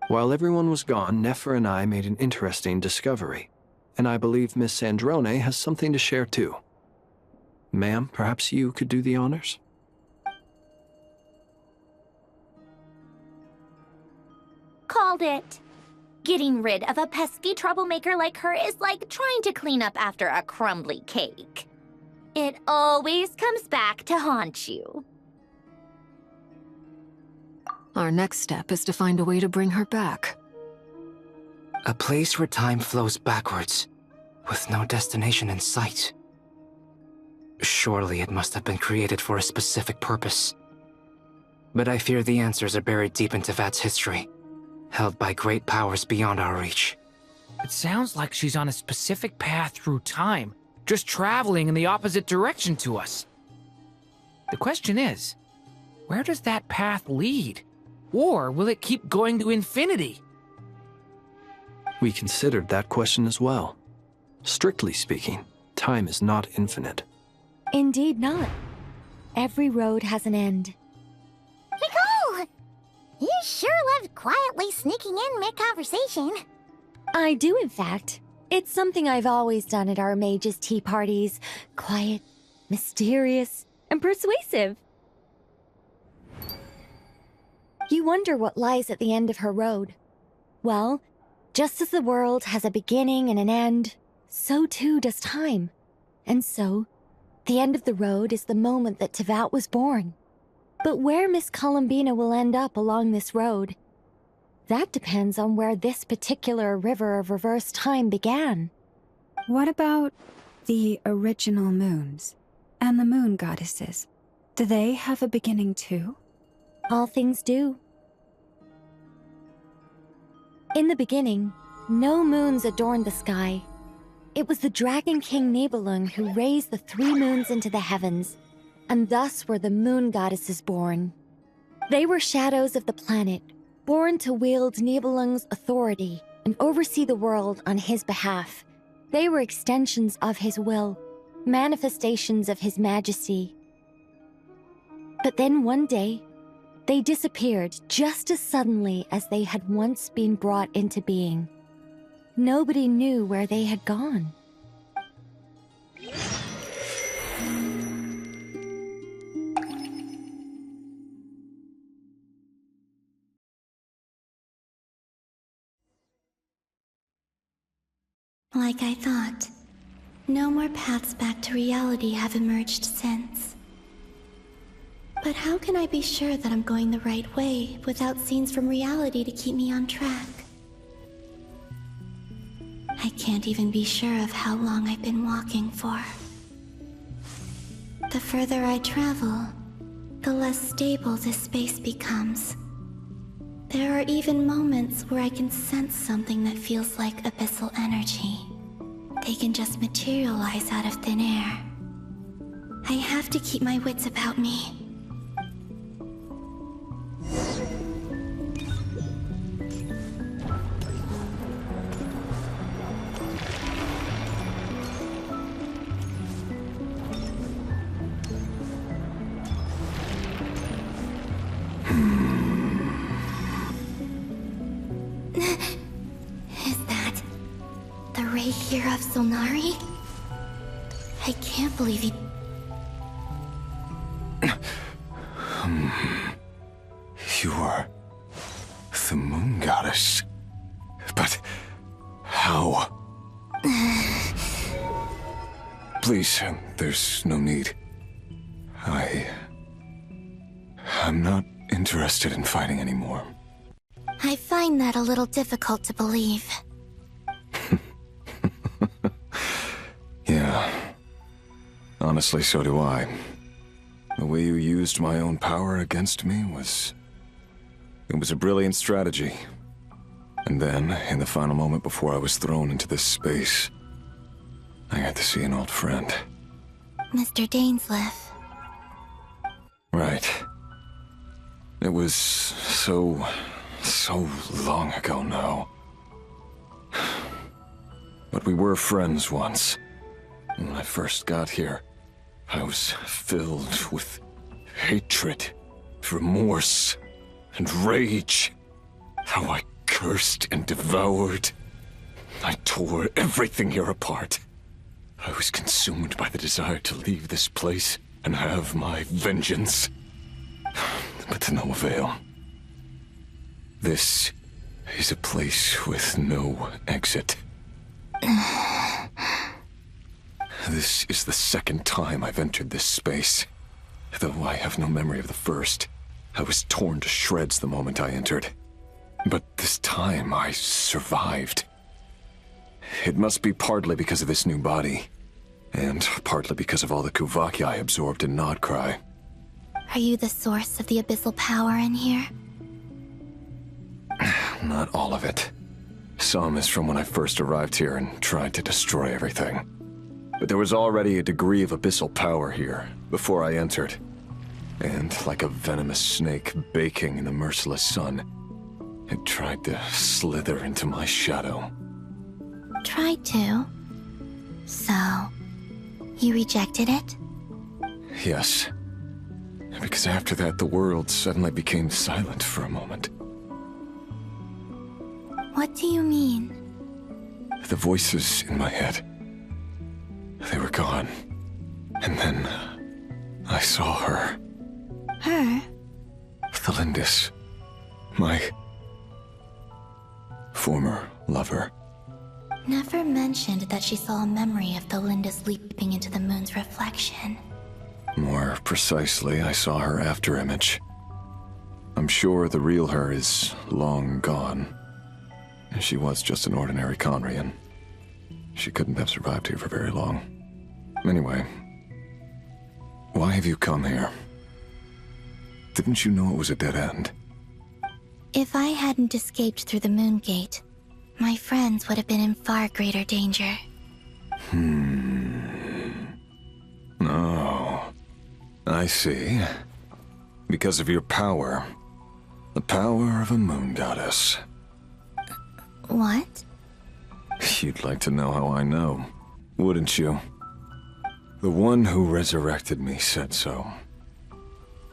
While everyone was gone, Nefer and I made an interesting discovery, and I believe Miss Sandrone has something to share too. Ma'am, perhaps you could do the honors? Called it. Getting rid of a pesky troublemaker like her is like trying to clean up after a crumbly cake. It always comes back to haunt you. Our next step is to find a way to bring her back. A place where time flows backwards, with no destination in sight. Surely it must have been created for a specific purpose. But I fear the answers are buried deep into VIII's history, held by great powers beyond our reach. It sounds like she's on a specific path through time, just traveling in the opposite direction to us. The question is, where does that path lead? Or will it keep going to infinity? We considered that question as well. Strictly speaking, time is not infinite. Indeed not. Every road has an end. Nicole! You sure loved quietly sneaking in mid-conversation. I do, in fact. It's something I've always done at our mages' tea parties. Quiet, mysterious, and persuasive. You wonder what lies at the end of her road. Well, just as the world has a beginning and an end, so too does time. And so, the end of the road is the moment that Teyvat was born. But where Miss Columbina will end up along this road, that depends on where this particular river of reverse time began. What about the original moons and the moon goddesses? Do they have a beginning too? All things do. In the beginning, no moons adorned the sky. It was the Dragon King Nibelung who raised the 3 moons into the heavens, and thus were the moon goddesses born. They were shadows of the planet, born to wield Nibelung's authority and oversee the world on his behalf. They were extensions of his will, manifestations of his majesty. But then one day, they disappeared just as suddenly as they had once been brought into being. Nobody knew where they had gone. Like I thought, no more paths back to reality have emerged since. But how can I be sure that I'm going the right way without scenes from reality to keep me on track? I can't even be sure of how long I've been walking for. The further I travel, the less stable this space becomes. There are even moments where I can sense something that feels like abyssal energy. They can just materialize out of thin air. I have to keep my wits about me. Rerir of Solnari? I can't believe he... You are... the moon goddess. But... how? Please, there's no need. I'm not interested in fighting anymore. I find that a little difficult to believe. Yeah. Honestly, so do I. The way you used my own power against me was... it was a brilliant strategy. And then, in the final moment before I was thrown into this space, I got to see an old friend. Mr. Dainsleif. Right. It was so long ago now. But we were friends once. When I first got here, I was filled with hatred, remorse, and rage. How I cursed and devoured. I tore everything here apart. I was consumed by the desire to leave this place and have my vengeance. But to no avail. This is a place with no exit. This is the second time I've entered this space. Though I have no memory of the first. I was torn to shreds the moment I entered. But this time I survived. It must be partly because of this new body. And partly because of all the Kuvaki I absorbed in Nod-Krai. Are you the source of the abyssal power in here? Not all of it. Some is from when I first arrived here and tried to destroy everything. But there was already a degree of abyssal power here, before I entered. And like a venomous snake baking in the merciless sun, it tried to slither into my shadow. Tried to? So, you rejected it? Yes. Because after that, the world suddenly became silent for a moment. What do you mean? The voices in my head, they were gone. And then I saw her. Her? Tholindis. My former lover. Never mentioned that she saw a memory of Tholindis leaping into the moon's reflection. More precisely, I saw her afterimage. I'm sure the real her is long gone. She was just an ordinary Conrian. She couldn't have survived here for very long. Anyway, why have you come here? Didn't you know it was a dead end? If I hadn't escaped through the moon gate, my friends would have been in far greater danger. Oh, I see. Because of your power. The power of a moon goddess. What? You'd like to know how I know, wouldn't you? The one who resurrected me said so.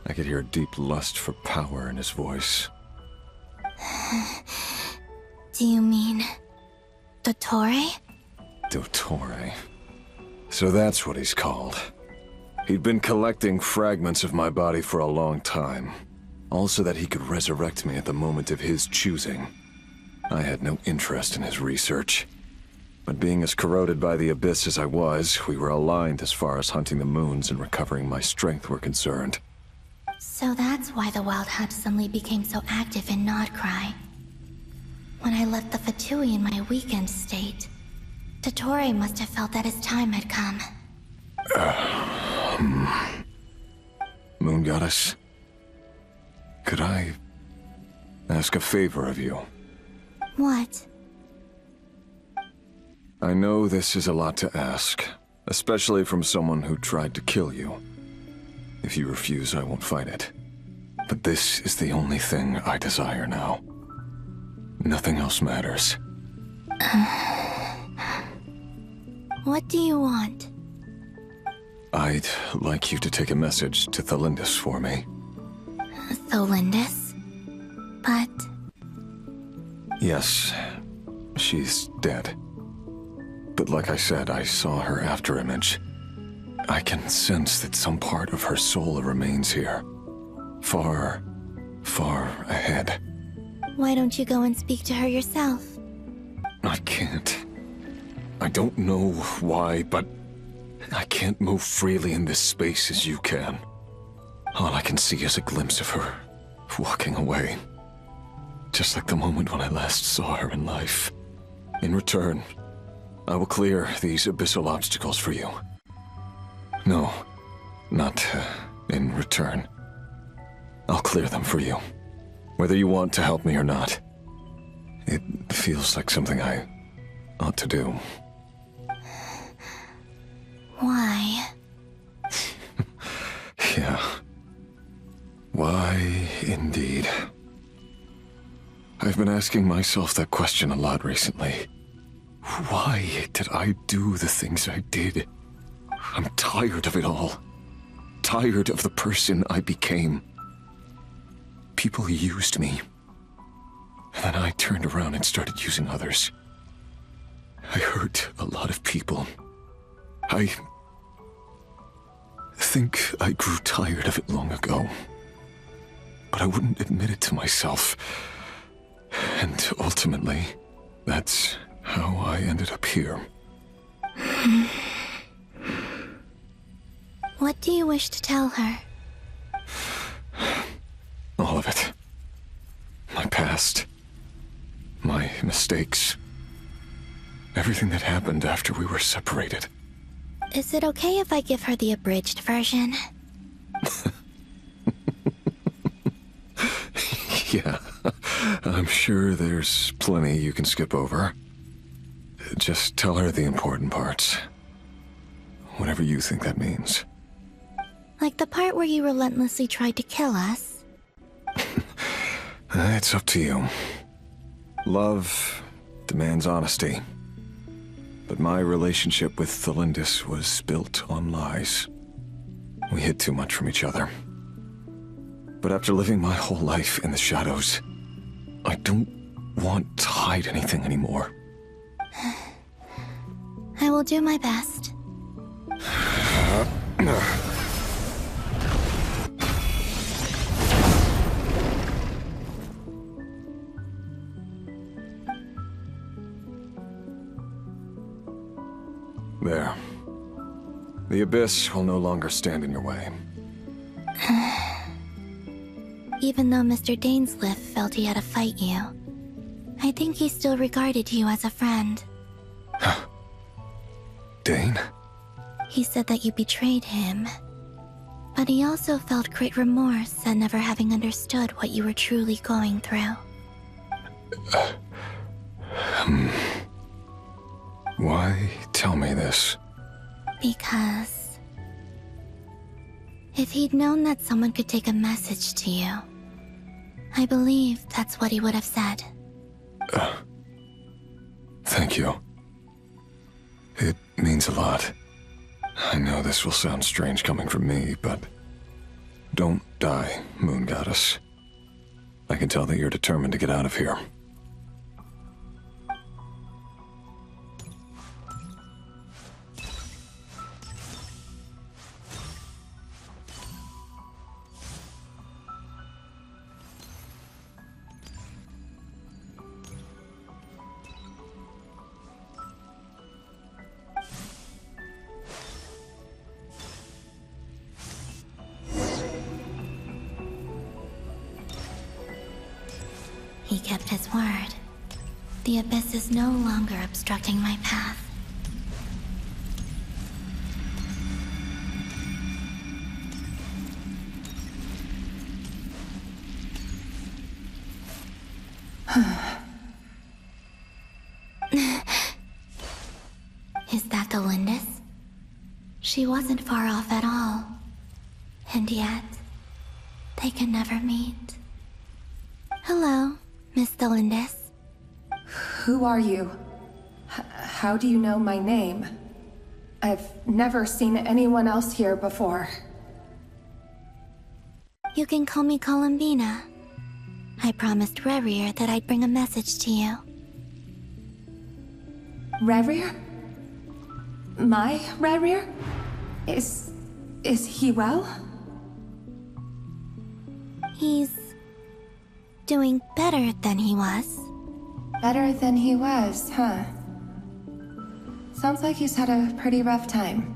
I could hear a deep lust for power in his voice. Do you mean... Dottore? Dottore. So that's what he's called. He'd been collecting fragments of my body for a long time. All so that he could resurrect me at the moment of his choosing. I had no interest in his research. But being as corroded by the abyss as I was, we were aligned as far as hunting the moons and recovering my strength were concerned. So that's why the Wild Hunt suddenly became so active in Nod-Krai. When I left the Fatui in my weakened state, Dottore must have felt that his time had come. Moon Goddess, could I ask a favor of you? What? I know this is a lot to ask, especially from someone who tried to kill you. If you refuse, I won't fight it. But this is the only thing I desire now. Nothing else matters. What do you want? I'd like you to take a message to Tholindis for me. Tholindis? But... Yes, she's dead. But like I said, I saw her afterimage. I can sense that some part of her soul remains here. Far, far ahead. Why don't you go and speak to her yourself? I can't. I don't know why, but I can't move freely in this space as you can. All I can see is a glimpse of her, walking away. Just like the moment when I last saw her in life. In return, I will clear these abyssal obstacles for you. No, not in return. I'll clear them for you, whether you want to help me or not. It feels like something I ought to do. Why? Yeah. Why, indeed. I've been asking myself that question a lot recently. Why did I do the things I did? I'm tired of it all. Tired of the person I became. People used me. And then I turned around and started using others. I hurt a lot of people. I think I grew tired of it long ago. But I wouldn't admit it to myself. And ultimately, that's how I ended up here. What do you wish to tell her? All of it. My past. My mistakes. Everything that happened after we were separated. Is it okay if I give her the abridged version? Yeah, I'm sure there's plenty you can skip over. Just tell her the important parts. Whatever you think that means. Like the part where you relentlessly tried to kill us? It's up to you. Love demands honesty. But my relationship with Tholindis was built on lies. We hid too much from each other. But after living my whole life in the shadows, I don't want to hide anything anymore. I will do my best. There. The Abyss will no longer stand in your way. Even though Mr. Dainsleif felt he had to fight you, I think he still regarded you as a friend. Dane? He said that you betrayed him, but he also felt great remorse at never having understood what you were truly going through. Why tell me this? Because if he'd known that someone could take a message to you, I believe that's what he would have said. Thank you. It means a lot. I know this will sound strange coming from me, but don't die, Moon Goddess. I can tell that you're determined to get out of here. He kept his word. The Abyss is no longer obstructing my path. Is that Tholindis? She wasn't far off at all. And yet, they can never meet. Hello, Miss Tholindis. Who are you? How do you know my name? I've never seen anyone else here before. You can call me Columbina. I promised Rerir that I'd bring a message to you. Rerir? My Rerir? Is he well? He's doing better than he was. Better than he was, huh? Sounds like he's had a pretty rough time.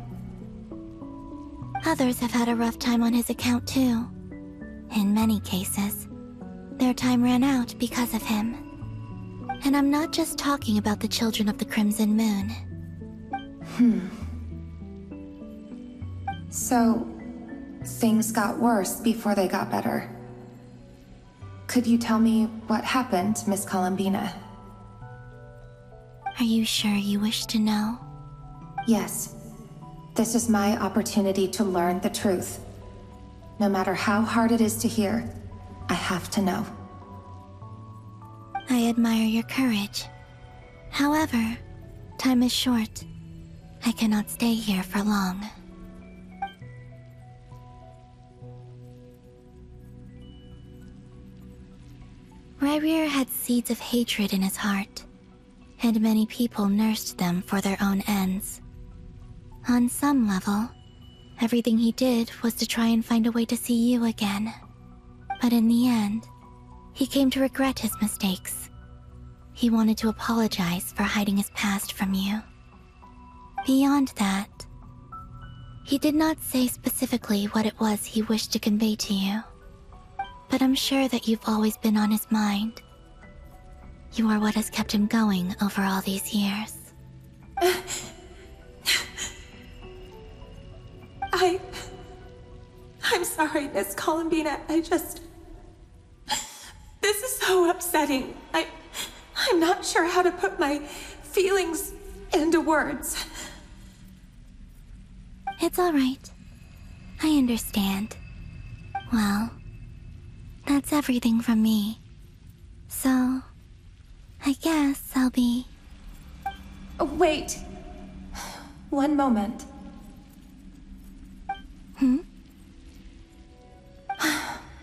Others have had a rough time on his account too. In many cases, their time ran out because of him. And I'm not just talking about the children of the Crimson Moon. So, things got worse before they got better. Could you tell me what happened, Miss Columbina? Are you sure you wish to know? Yes. This is my opportunity to learn the truth. No matter how hard it is to hear, I have to know. I admire your courage. However, time is short. I cannot stay here for long. Rerir had seeds of hatred in his heart, and many people nursed them for their own ends. On some level, everything he did was to try and find a way to see you again. But in the end, he came to regret his mistakes. He wanted to apologize for hiding his past from you. Beyond that, He did not say specifically what it was he wished to convey to you, but I'm sure that you've always been on his mind. You are what has kept him going over all these years. I'm sorry, Miss Columbina. This is so upsetting. I'm not sure how to put my feelings into words. It's all right. I understand. Well, that's everything from me. So, I guess I'll be... Wait. One moment.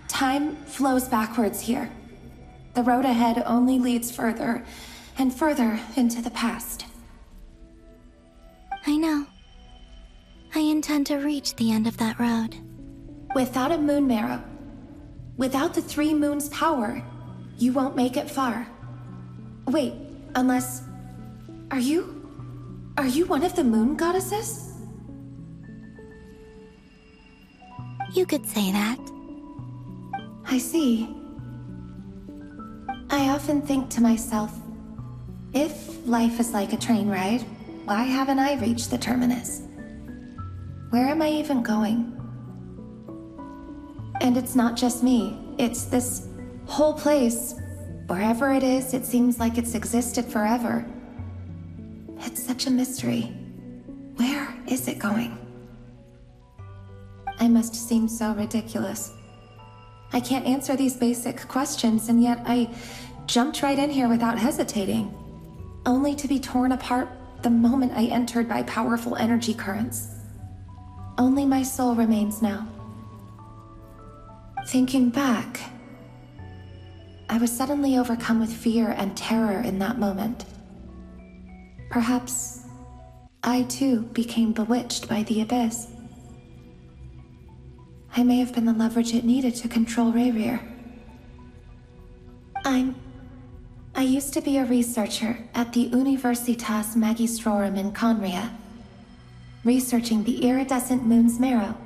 Time flows backwards here. The road ahead only leads further and further into the past. I know. I intend to reach the end of that road. Without a moon marrow, without the 3 moons' power, you won't make it far. Wait, unless... Are you one of the moon goddesses? You could say that. I see. I often think to myself, if life is like a train ride, why haven't I reached the terminus? Where am I even going? And it's not just me. It's this whole place. Wherever it is, it seems like it's existed forever. It's such a mystery. Where is it going? I must seem so ridiculous. I can't answer these basic questions, and yet I jumped right in here without hesitating, only to be torn apart the moment I entered by powerful energy currents. Only my soul remains now. Thinking back, I was suddenly overcome with fear and terror in that moment. Perhaps I too became bewitched by the Abyss. I may have been the leverage it needed to control Rerir. I used to be a researcher at the Universitas Magistrorum in Conria, researching the iridescent moon's marrow.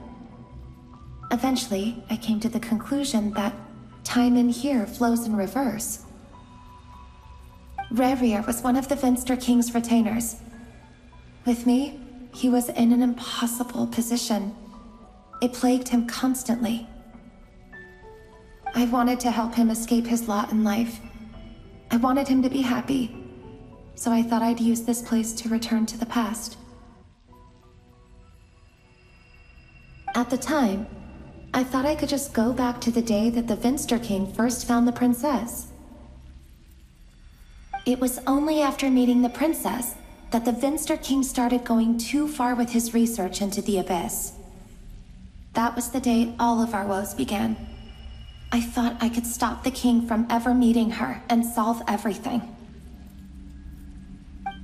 Eventually, I came to the conclusion that time in here flows in reverse. Rerir was one of the Vinster King's retainers. With me, he was in an impossible position. It plagued him constantly. I wanted to help him escape his lot in life. I wanted him to be happy, so I thought I'd use this place to return to the past. At the time, I thought I could just go back to the day that the Vinster King first found the princess. It was only after meeting the princess that the Vinster King started going too far with his research into the Abyss. That was the day all of our woes began. I thought I could stop the king from ever meeting her and solve everything.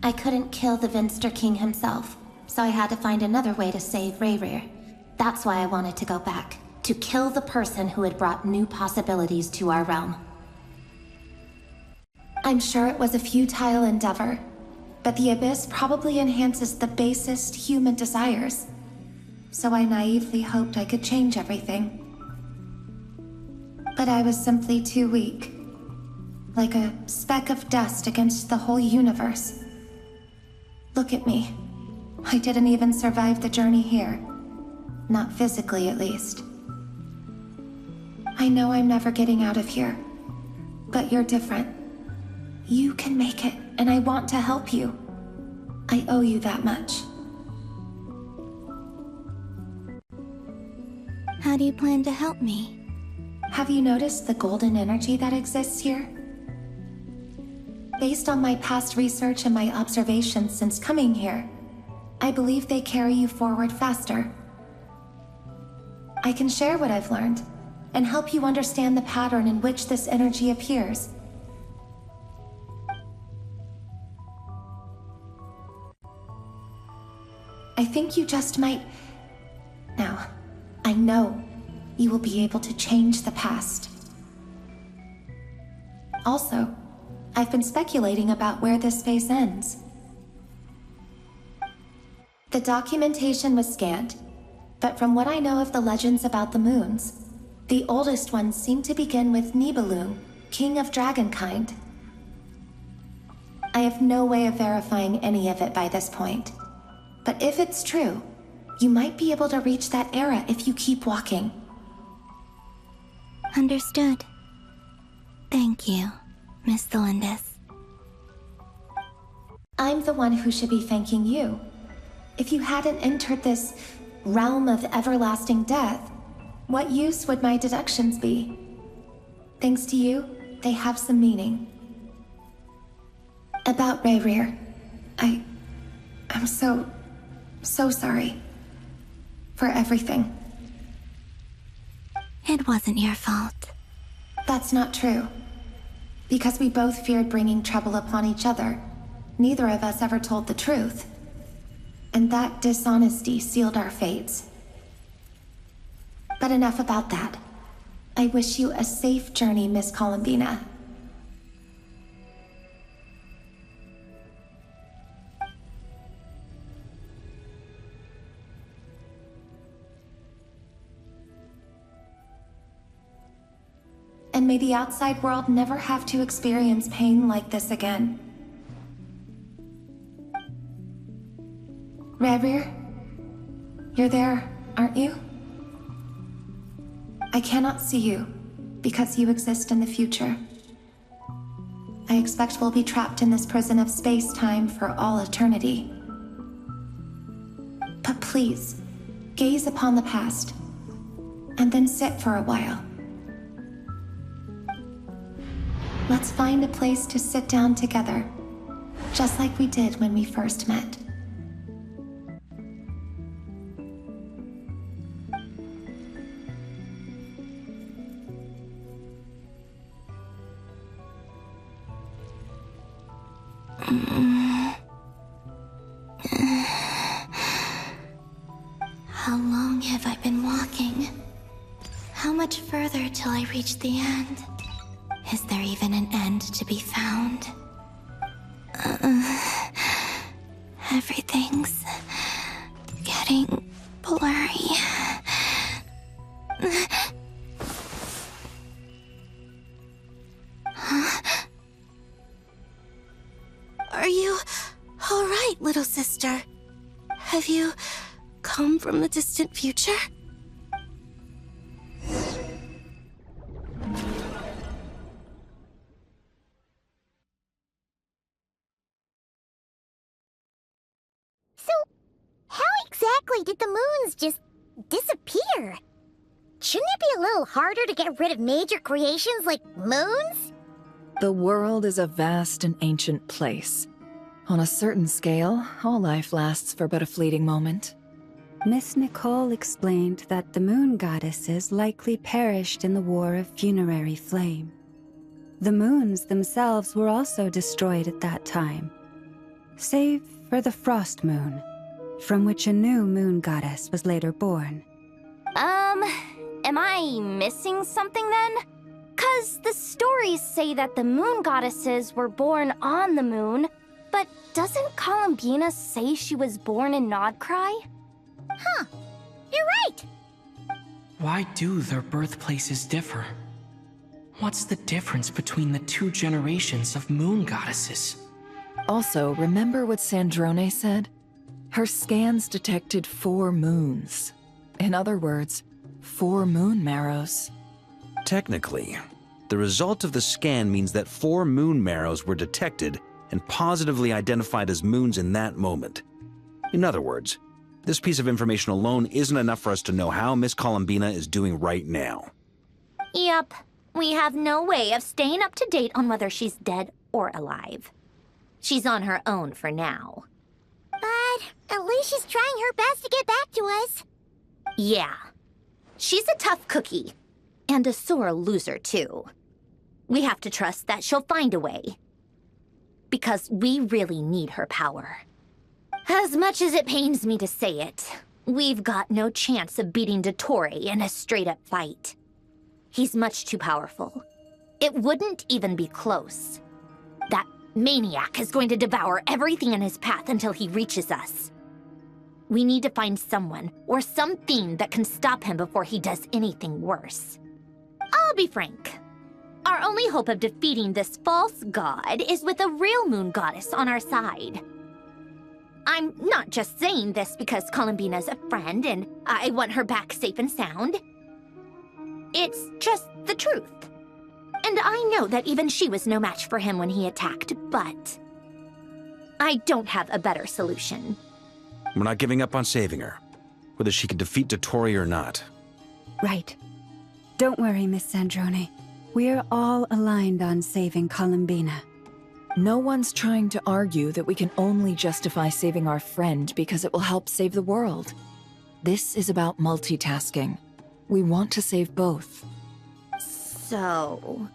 I couldn't kill the Vinster King himself, so I had to find another way to save Rerir. That's why I wanted to go back, to kill the person who had brought new possibilities to our realm. I'm sure it was a futile endeavor, but the Abyss probably enhances the basest human desires. So I naively hoped I could change everything. But I was simply too weak. Like a speck of dust against the whole universe. Look at me. I didn't even survive the journey here. Not physically, at least. I know I'm never getting out of here. But you're different. You can make it, and I want to help you. I owe you that much. How do you plan to help me? Have you noticed the golden energy that exists here? Based on my past research and my observations since coming here, I believe they carry you forward faster. I can share what I've learned, and help you understand the pattern in which this energy appears. I think you just might... Now, I know you will be able to change the past. Also, I've been speculating about where this phase ends. The documentation was scanned, but from what I know of the legends about the moons, the oldest ones seem to begin with Nibelung, king of dragonkind. I have no way of verifying any of it by this point, but if it's true, you might be able to reach that era if you keep walking. Understood. Thank you, Miss Tholindis. I'm the one who should be thanking you. If you hadn't entered this realm of everlasting death, what use would my deductions be? Thanks to you, they have some meaning. About Rerir, I'm so sorry. For everything. It wasn't your fault. That's not true. Because we both feared bringing trouble upon each other, neither of us ever told the truth. And that dishonesty sealed our fates. But enough about that. I wish you a safe journey, Miss Columbina. And may the outside world never have to experience pain like this again. Rerir, you're there, aren't you? I cannot see you, because you exist in the future. I expect we'll be trapped in this prison of space-time for all eternity. But please, gaze upon the past, and then sit for a while. Let's find a place to sit down together, just like we did when we first met. How long have I been walking? How much further till I reach the end? Is there even an end to be found? Everything's getting blurry. Huh? Are you all right, little sister? Have you come from the distant future? Exactly did the moons just disappear? Shouldn't it be a little harder to get rid of major creations like moons? The world is a vast and ancient place. On a certain scale, all life lasts for but a fleeting moment. Miss Nicole explained that the moon goddesses likely perished in the War of Funerary Flame. The moons themselves were also destroyed at that time, save for the Frost Moon, from which a new moon goddess was later born. Am I missing something then? 'Cause the stories say that the moon goddesses were born on the moon, but doesn't Columbina say she was born in Nod-Krai? Huh, you're right! Why do their birthplaces differ? What's the difference between the two generations of moon goddesses? Also, remember what Sandrone said? Her scans detected 4 moons. In other words, 4 moon marrows. Technically, the result of the scan means that 4 moon marrows were detected and positively identified as moons in that moment. In other words, this piece of information alone isn't enough for us to know how Miss Columbina is doing right now. Yep, we have no way of staying up to date on whether she's dead or alive. She's on her own for now. But at least she's trying her best to get back to us. Yeah. She's a tough cookie. And a sore loser, too. We have to trust that she'll find a way. Because we really need her power. As much as it pains me to say it, we've got no chance of beating Dottore in a straight-up fight. He's much too powerful. It wouldn't even be close. That maniac is going to devour everything in his path until he reaches us. We need to find someone or something that can stop him before he does anything worse. I'll be frank. Our only hope of defeating this false god is with a real moon goddess on our side. I'm not just saying this because Columbina's a friend and I want her back safe and sound. It's just the truth. And I know that even she was no match for him when he attacked, but I don't have a better solution. We're not giving up on saving her, whether she can defeat Dottore or not. Right. Don't worry, Miss Sandrone. We're all aligned on saving Columbina. No one's trying to argue that we can only justify saving our friend because it will help save the world. This is about multitasking. We want to save both. So,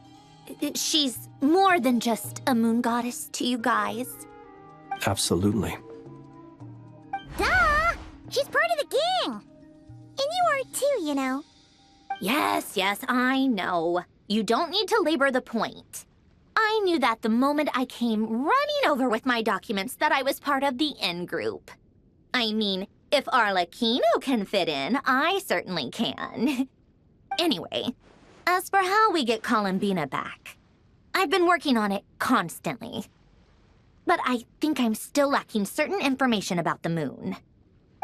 she's more than just a moon goddess to you guys? Absolutely. Duh! She's part of the gang! And you are too, you know. Yes, I know. You don't need to labor the point. I knew that the moment I came running over with my documents that I was part of the in-group. I mean, if Arlecchino can fit in, I certainly can. Anyway, as for how we get Columbina back, I've been working on it constantly. But I think I'm still lacking certain information about the moon.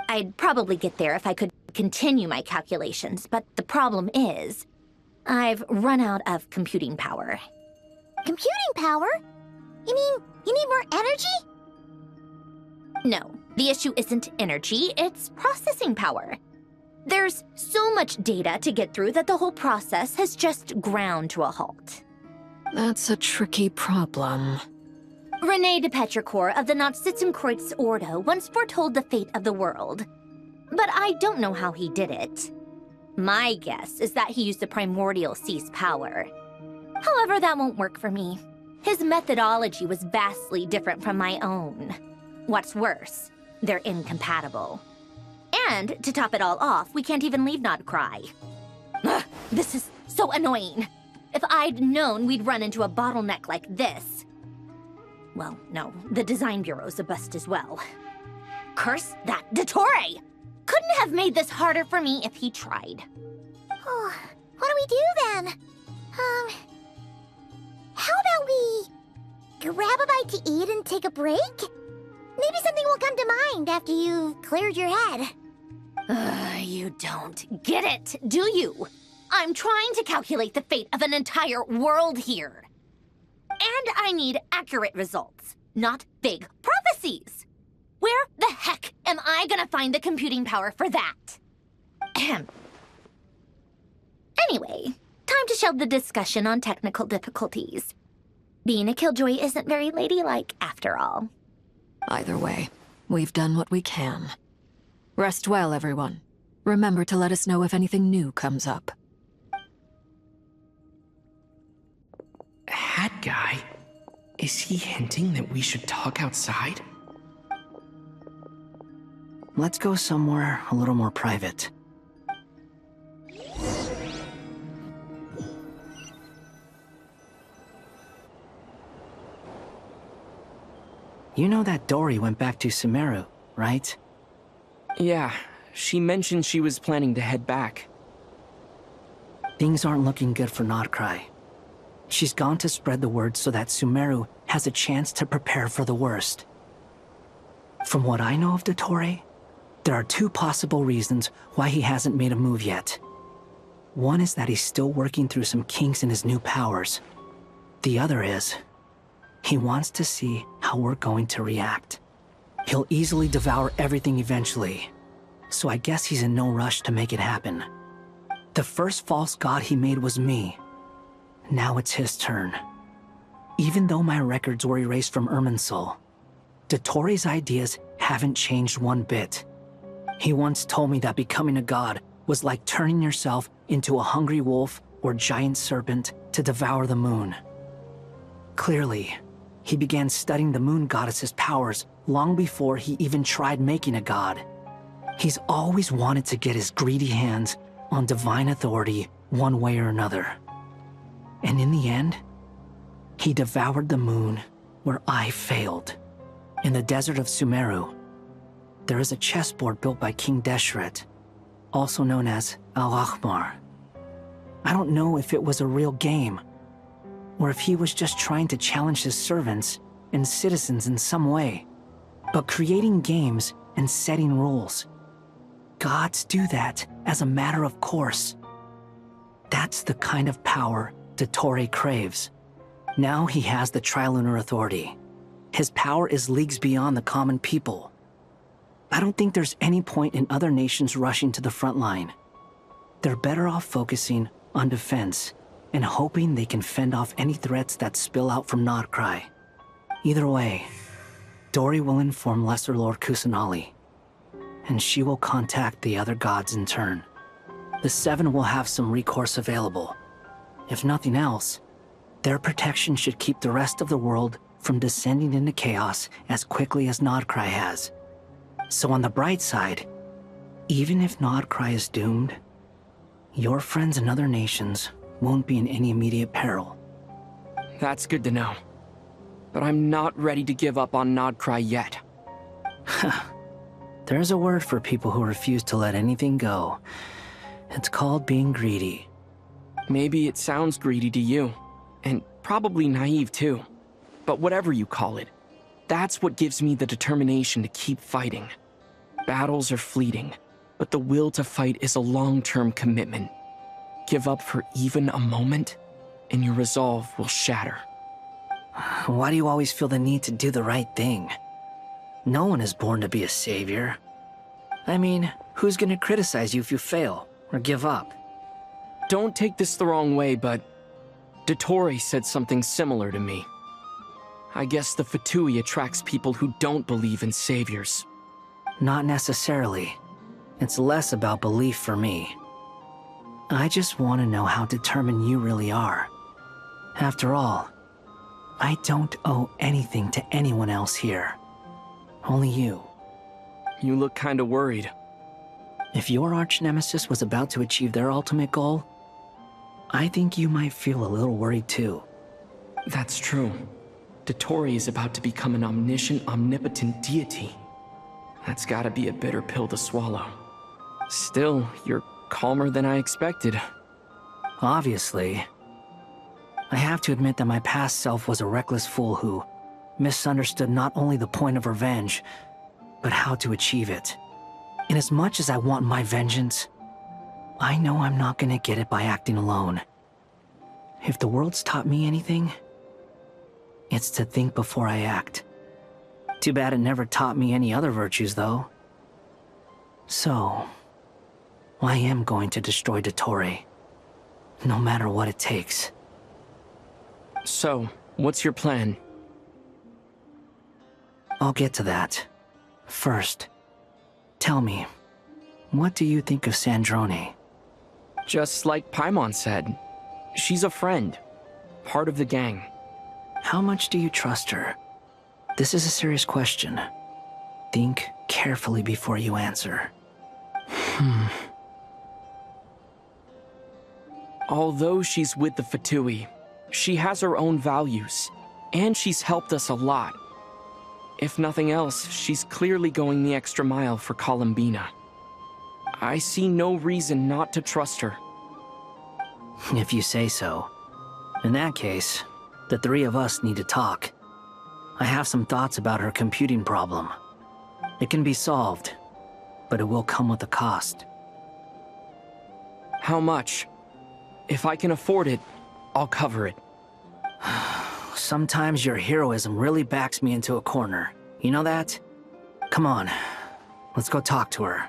I'd probably get there if I could continue my calculations, but the problem is, I've run out of computing power. Computing power? You mean you need more energy? No, the issue isn't energy, it's processing power. There's so much data to get through that the whole process has just ground to a halt. That's a tricky problem. René de Petrichor of the Nord-Sitzenkreuz Ordo once foretold the fate of the world. But I don't know how he did it. My guess is that he used the primordial sea's power. However, that won't work for me. His methodology was vastly different from my own. What's worse, they're incompatible. And, to top it all off, we can't even leave Nod-Krai. Ugh, this is so annoying. If I'd known we'd run into a bottleneck like this... Well, no, the design bureau's a bust as well. Curse that Dottore! Couldn't have made this harder for me if he tried. Oh, what do we do then? How about we grab a bite to eat and take a break? Maybe something will come to mind after you've cleared your head. You don't get it, do you? I'm trying to calculate the fate of an entire world here. And I need accurate results, not big prophecies. Where the heck am I gonna find the computing power for that? Ahem. Anyway, time to shelve the discussion on technical difficulties. Being a killjoy isn't very ladylike, after all. Either way, we've done what we can. Rest well, everyone. Remember to let us know if anything new comes up. Hat guy? Is he hinting that we should talk outside? Let's go somewhere a little more private. You know that Dory went back to Sumeru, right? Yeah, she mentioned she was planning to head back. Things aren't looking good for Nod-Krai. She's gone to spread the word so that Sumeru has a chance to prepare for the worst. From what I know of Dottore, there are two possible reasons why he hasn't made a move yet. One is that he's still working through some kinks in his new powers. The other is, he wants to see how we're going to react. He'll easily devour everything eventually, so I guess he's in no rush to make it happen. The first false god he made was me. Now it's his turn. Even though my records were erased from Irminsul, Dottore's ideas haven't changed one bit. He once told me that becoming a god was like turning yourself into a hungry wolf or giant serpent to devour the moon. Clearly, he began studying the moon goddess's powers long before he even tried making a god. He's always wanted to get his greedy hands on divine authority one way or another. And in the end, he devoured the moon where I failed, in the desert of Sumeru. there is a chessboard built by King Deshret, also known as Al-Ahmar. I don't know if it was a real game, or if he was just trying to challenge his servants and citizens in some way. But creating games and setting rules, gods do that as a matter of course. That's the kind of power Dottore craves. Now he has the Trilunar Authority. His power is leagues beyond the common people. I don't think there's any point in other nations rushing to the front line. They're better off focusing on defense and hoping they can fend off any threats that spill out from Nod-Krai. Either way, Dori will inform Lesser Lord Kusanali, and she will contact the other gods in turn. The Seven will have some recourse available. If nothing else, their protection should keep the rest of the world from descending into chaos as quickly as Nod-Krai has. So on the bright side, even if Nod-Krai is doomed, your friends in other nations won't be in any immediate peril. That's good to know. But I'm not ready to give up on Nod-Krai yet. There's a word for people who refuse to let anything go. It's called being greedy. Maybe it sounds greedy to you, and probably naive too. But whatever you call it, that's what gives me the determination to keep fighting. Battles are fleeting, but the will to fight is a long-term commitment. Give up for even a moment, and your resolve will shatter. Why do you always feel the need to do the right thing? No one is born to be a savior. I mean, who's gonna criticize you if you fail, or give up? Don't take this the wrong way, but Dottore said something similar to me. I guess the Fatui attracts people who don't believe in saviors. Not necessarily. It's less about belief for me. I just want to know how determined you really are. After all, I don't owe anything to anyone else here. Only you. You look kinda worried. If your arch-nemesis was about to achieve their ultimate goal, I think you might feel a little worried too. That's true. Dottore is about to become an omniscient, omnipotent deity. That's gotta be a bitter pill to swallow. Still, you're calmer than I expected. Obviously. I have to admit that my past self was a reckless fool who misunderstood not only the point of revenge, but how to achieve it. And as much as I want my vengeance, I know I'm not gonna get it by acting alone. If the world's taught me anything, it's to think before I act. Too bad it never taught me any other virtues, though. So, I am going to destroy Dottore, no matter what it takes. So, what's your plan? I'll get to that. First, tell me, what do you think of Sandrone? Just like Paimon said, she's a friend, part of the gang. How much do you trust her? This is a serious question. Think carefully before you answer. Although she's with the Fatui, she has her own values, and she's helped us a lot. If nothing else, she's clearly going the extra mile for Columbina. I see no reason not to trust her. If you say so. In that case, the three of us need to talk. I have some thoughts about her computing problem. It can be solved, but it will come with a cost. How much? If I can afford it, I'll cover it. Sometimes your heroism really backs me into a corner. You know that? Come on, let's go talk to her.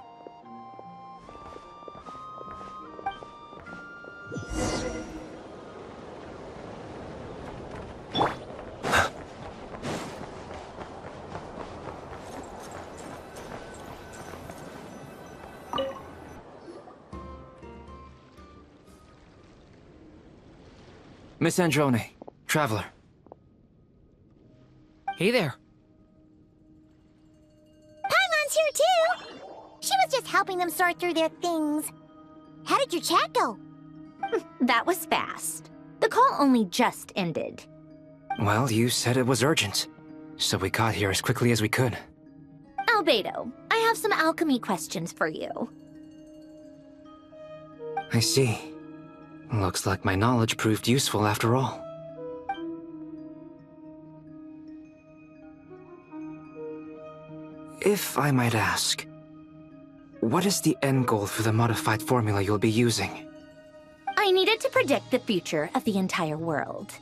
Miss Sandrone, Traveler. Hey there. Paimon's here too! She was just helping them sort through their things. How did your chat go? That was fast. The call only just ended. Well, you said it was urgent, so we got here as quickly as we could. Albedo, I have some alchemy questions for you. I see. Looks like my knowledge proved useful after all. If I might ask, what is the end goal for the modified formula you'll be using? I needed to predict the future of the entire world.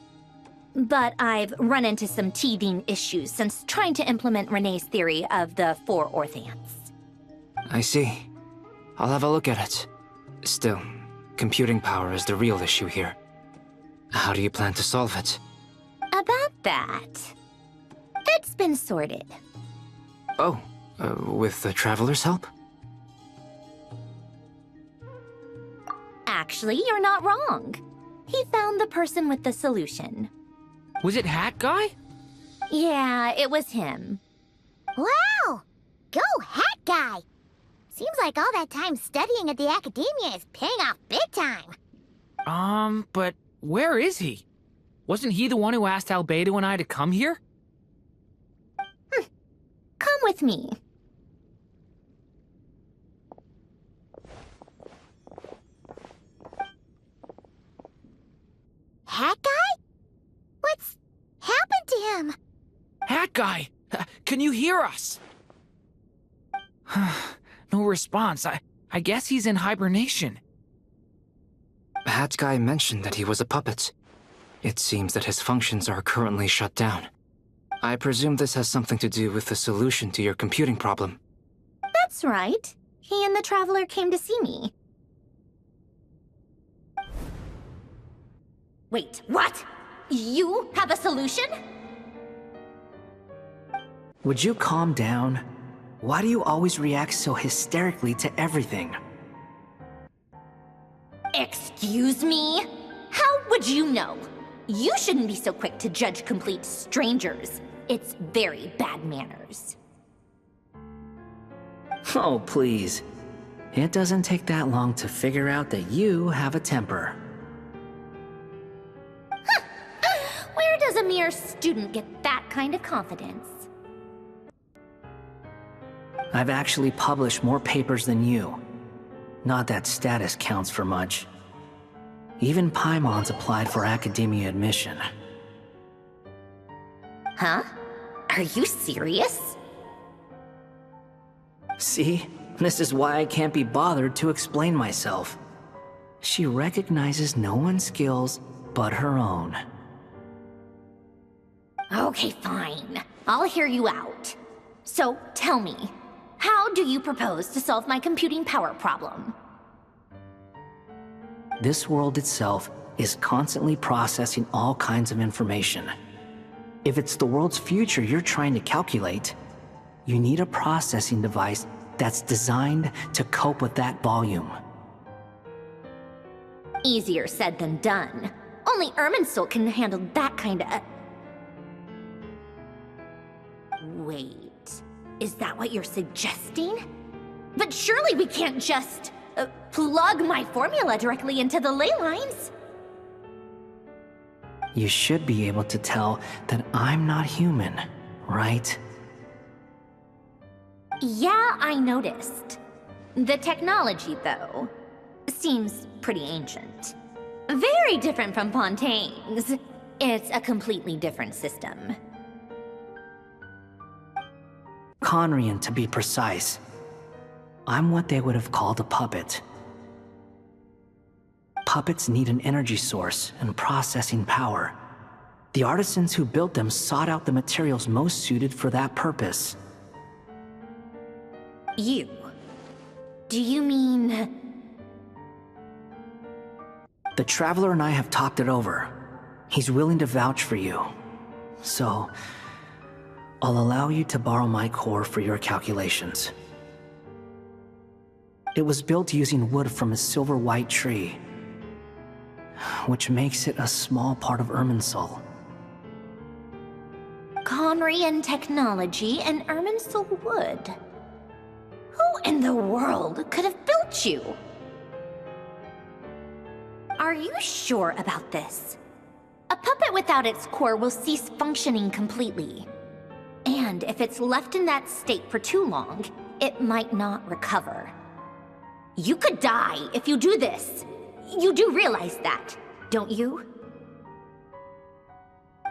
But I've run into some teething issues since trying to implement Renee's theory of the 4 Orthants. I see. I'll have a look at it. Still, computing power is the real issue here. How do you plan to solve it? About that, it's been sorted. Oh, with the Traveler's help? Actually, you're not wrong. He found the person with the solution. Was it Hat Guy? Yeah, it was him. Wow! Go Hat Guy! Seems like all that time studying at the Academia is paying off big time. But where is he? Wasn't he the one who asked Albedo and I to come here? Come with me. Hat Guy? What's happened to him? Hat Guy! Can you hear us? No response. I guess he's in hibernation. Hat Guy mentioned that he was a puppet. It seems that his functions are currently shut down. I presume this has something to do with the solution to your computing problem. That's right. He and the Traveler came to see me. Wait, what? You have a solution? Would you calm down? Why do you always react so hysterically to everything? Excuse me? How would you know? You shouldn't be so quick to judge complete strangers. It's very bad manners. Oh, please. It doesn't take that long to figure out that you have a temper. Where does a mere student get that kind of confidence? I've actually published more papers than you. Not that status counts for much. Even Paimon's applied for academia admission. Huh? Are you serious? See? This is why I can't be bothered to explain myself. She recognizes no one's skills but her own. Okay, fine. I'll hear you out. So, tell me, how do you propose to solve my computing power problem? This world itself is constantly processing all kinds of information. If it's the world's future you're trying to calculate, you need a processing device that's designed to cope with that volume. Easier said than done. Only Irminsul can handle that kind of... Wait, is that what you're suggesting? But surely we can't just plug my formula directly into the ley lines. You should be able to tell that I'm not human, right? Yeah, I noticed. The technology, though, seems pretty ancient. Very different from Fontaine's. It's a completely different system. Conrian, to be precise. I'm what they would have called a puppet. Puppets need an energy source and processing power. The artisans who built them sought out the materials most suited for that purpose. You? Do you mean... The Traveler and I have talked it over. He's willing to vouch for you. So, I'll allow you to borrow my core for your calculations. It was built using wood from a silver-white tree, which makes it a small part of Irminsul. Conrian technology and Irminsul wood. Who in the world could have built you? Are you sure about this? A puppet without its core will cease functioning completely. And and if it's left in that state for too long, it might not recover. You could die if you do this. You do realize that, don't you?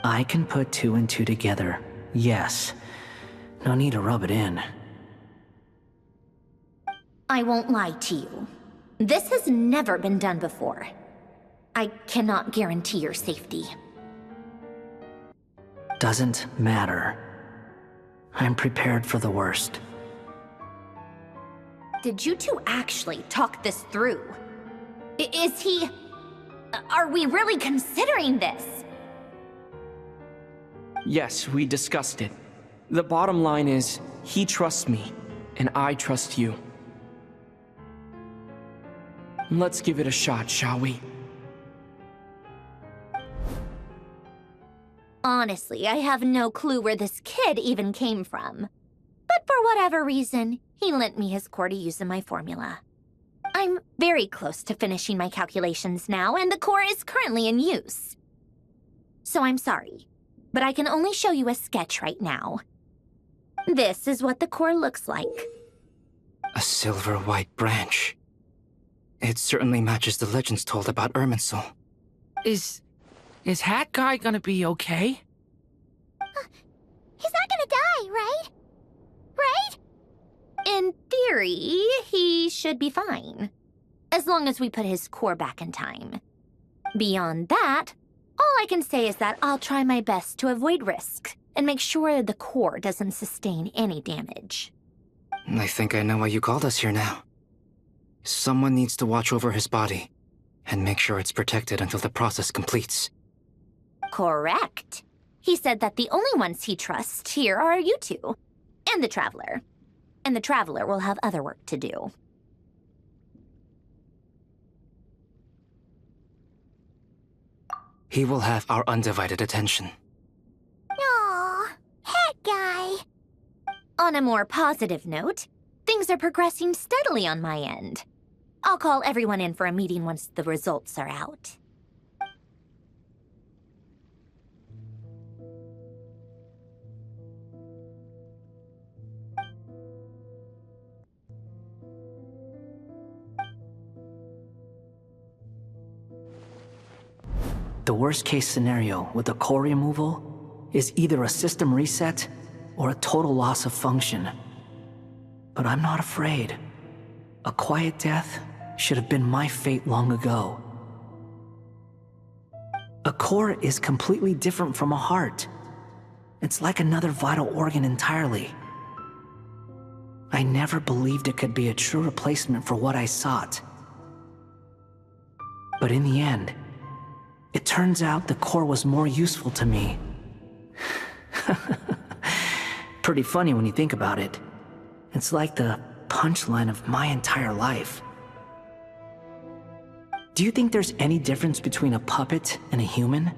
I can put 2 and 2 together, yes. No need to rub it in. I won't lie to you. This has never been done before. I cannot guarantee your safety. Doesn't matter. I'm prepared for the worst. Did you two actually talk this through? Is he... Are we really considering this? Yes, we discussed it. The bottom line is, he trusts me, and I trust you. Let's give it a shot, shall we? Honestly, I have no clue where this kid even came from. But for whatever reason, he lent me his core to use in my formula. I'm very close to finishing my calculations now, and the core is currently in use. So I'm sorry, but I can only show you a sketch right now. This is what the core looks like. A silver-white branch. It certainly matches the legends told about Irminsul. Is Hat Guy gonna be okay? He's not gonna die, right? Right? In theory, he should be fine. As long as we put his core back in time. Beyond that, all I can say is that I'll try my best to avoid risk and make sure the core doesn't sustain any damage. I think I know why you called us here now. Someone needs to watch over his body and make sure it's protected until the process completes. Correct. He said that the only ones he trusts here are you two, and the Traveler. And the Traveler will have other work to do. He will have our undivided attention. Aww, Hat Guy. On a more positive note, things are progressing steadily on my end. I'll call everyone in for a meeting once the results are out. The worst-case scenario with the core removal is either a system reset or a total loss of function. But I'm not afraid. A quiet death should have been my fate long ago. A core is completely different from a heart. It's like another vital organ entirely. I never believed it could be a true replacement for what I sought. But in the end, it turns out the core was more useful to me. Pretty funny when you think about it. It's like the punchline of my entire life. Do you think there's any difference between a puppet and a human?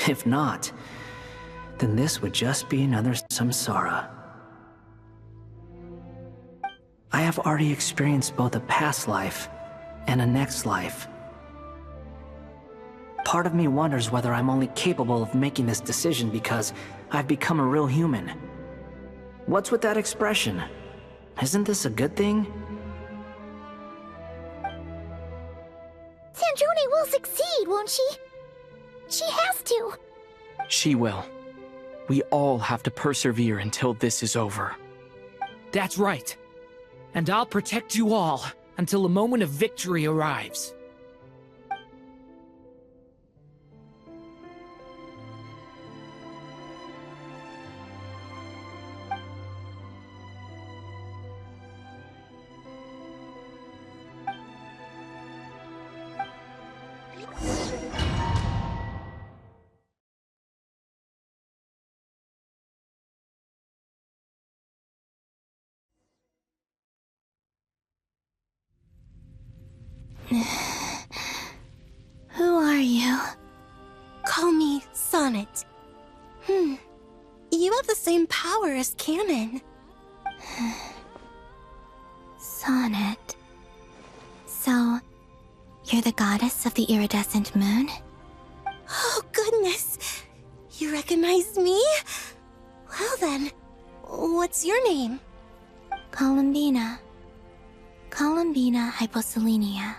If not, then this would just be another samsara. I have already experienced both a past life and a next life. Part of me wonders whether I'm only capable of making this decision because I've become a real human. What's with that expression? Isn't this a good thing? Sandrone will succeed, won't she? She has to. She will. We all have to persevere until this is over. That's right. And I'll protect you all until a moment of victory arrives. Who are you? Call me Sonnet. You have the same power as Canon. Sonnet. So, you're the goddess of the iridescent moon? Oh, goodness. You recognize me? Well then, What's your name? Columbina. Columbina Hyposelenia.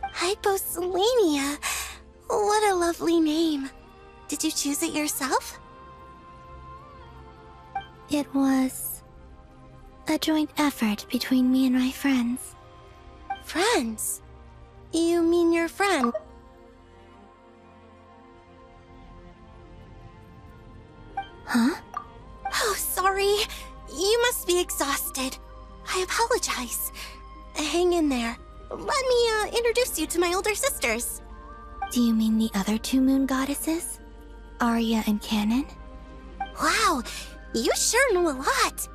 Hyposelenia? What a lovely name. Did you choose it yourself? It was a joint effort between me and my friends. Friends? You mean your friend? Huh? Oh, sorry. You must be exhausted. I apologize. Hang in there. Let me introduce you to my older sisters. Do you mean the other two moon goddesses? Arya and Canon? Wow, you sure know a lot.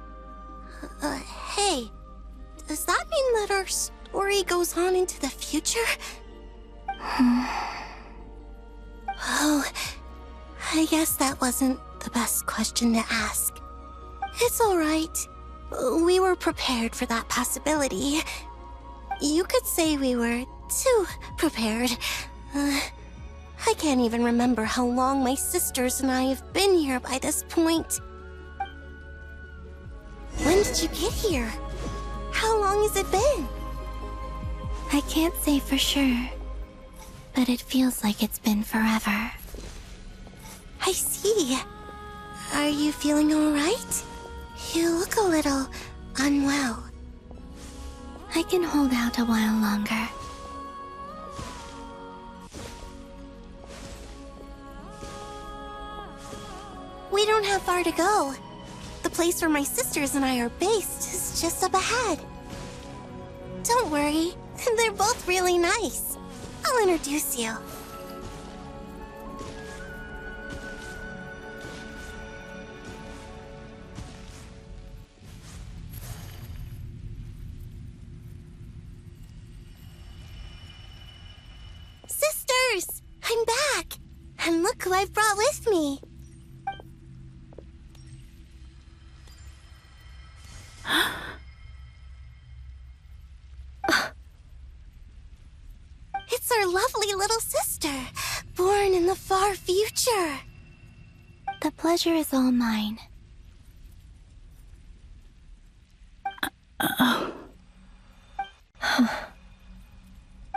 Hey, does that mean that our story goes on into the future? Oh, I guess that wasn't the best question to ask. It's alright. We were prepared for that possibility. You could say we were too prepared. I can't even remember how long my sisters and I have been here by this point. When did you get here? How long has it been? I can't say for sure, but it feels like it's been forever. I see. Are you feeling alright? You look a little unwell. I can hold out a while longer. We don't have far to go. The place where my sisters and I are based is just up ahead. Don't worry, they're both really nice. I'll introduce you. Sisters! I'm back! And look who I've brought with me! It's our lovely little sister, born in the far future. The pleasure is all mine.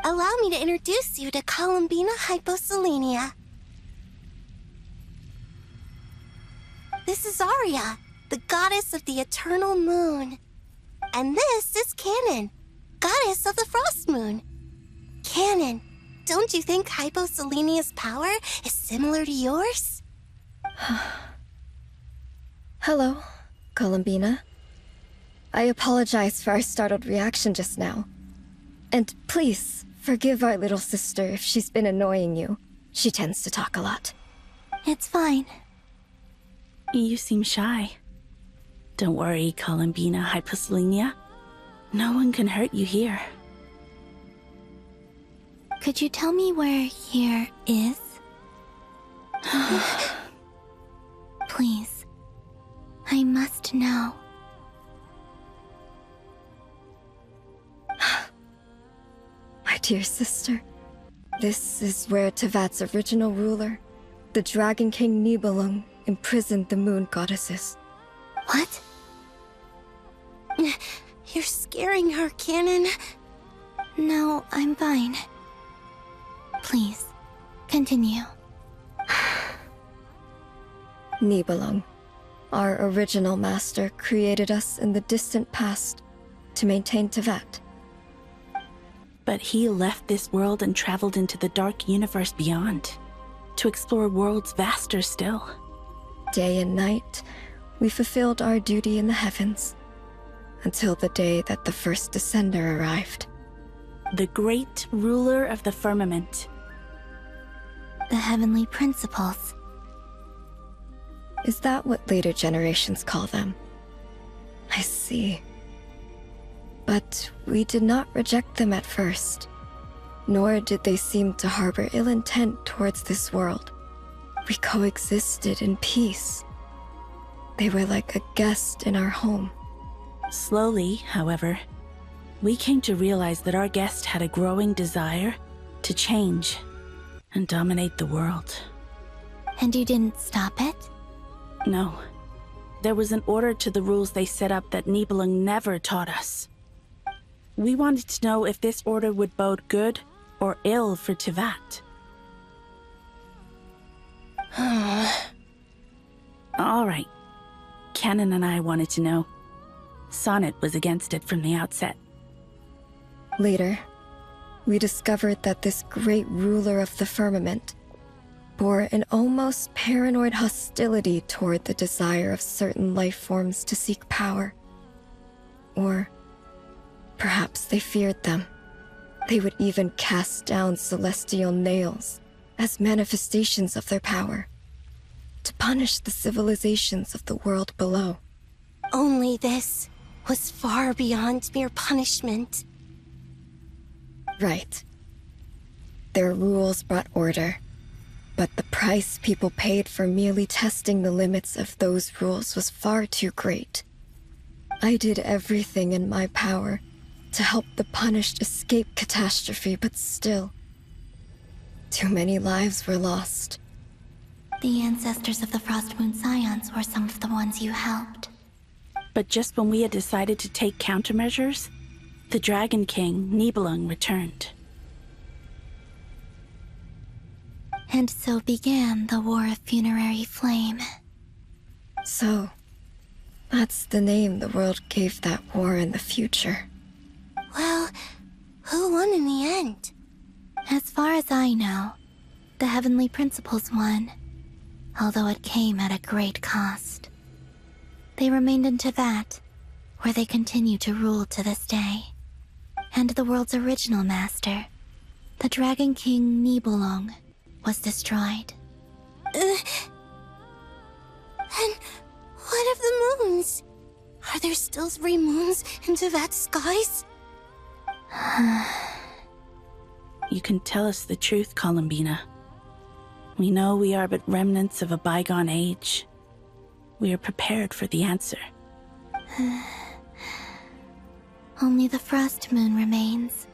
Allow me to introduce you to Columbina Hyposelenia. This is Arya, the goddess of the eternal moon. And this is Canon, goddess of the frost moon. Canon, don't you think Hyposelenia's power is similar to yours? Hello, Columbina. I apologize for our startled reaction just now. And please, forgive our little sister if she's been annoying you. She tends to talk a lot. It's fine. You seem shy. Don't worry, Columbina Hyposelenia. No one can hurt you here. Could you tell me where here is? Please. I must know. My dear sister, this is where Tevat's original ruler, the Dragon King Nibelung, imprisoned the moon goddesses. What? You're scaring her, Canon. No, I'm fine. Please, continue. Nibelung, our original master, created us in the distant past to maintain Tevat. But he left this world and traveled into the dark universe beyond, to explore worlds vaster still. Day and night, we fulfilled our duty in the heavens, until the day that the first Descender arrived. The great ruler of the firmament. The heavenly principles. Is that what later generations call them? I see. But we did not reject them at first, nor did they seem to harbor ill intent towards this world. We coexisted in peace. They were like a guest in our home. Slowly, however, we came to realize that our guest had a growing desire to change and dominate the world. And you didn't stop it? No. there was an order to the rules they set up that Nibelung never taught us. We wanted to know if this order would bode good or ill for Teyvat. All right. Canon and I wanted to know. Sonnet was against it from the outset. Later, we discovered that this great ruler of the firmament bore an almost paranoid hostility toward the desire of certain life forms to seek power. Or perhaps they feared them. They would even cast down celestial nails as manifestations of their power, to punish the civilizations of the world below. Only this was far beyond mere punishment. Right. Their rules brought order, but the price people paid for merely testing the limits of those rules was far too great. I did everything in my power to help the punished escape catastrophe, but still, too many lives were lost. The ancestors of the Frostmoon Scions were some of the ones you helped. But just when we had decided to take countermeasures, the Dragon King, Nibelung, returned. And so began the War of Funerary Flame. So, that's the name the world gave that war in the future. Well, who won in the end? As far as I know, the Heavenly Principles won, although it came at a great cost. They remained in Teyvat, where they continue to rule to this day. And the world's original master, the Dragon King Nibelung, was destroyed. And what of the moons? Are there still 3 moons in Teyvat's skies? You can tell us the truth, Columbina. We know we are but remnants of a bygone age. We are prepared for the answer. Only the Frost Moon remains.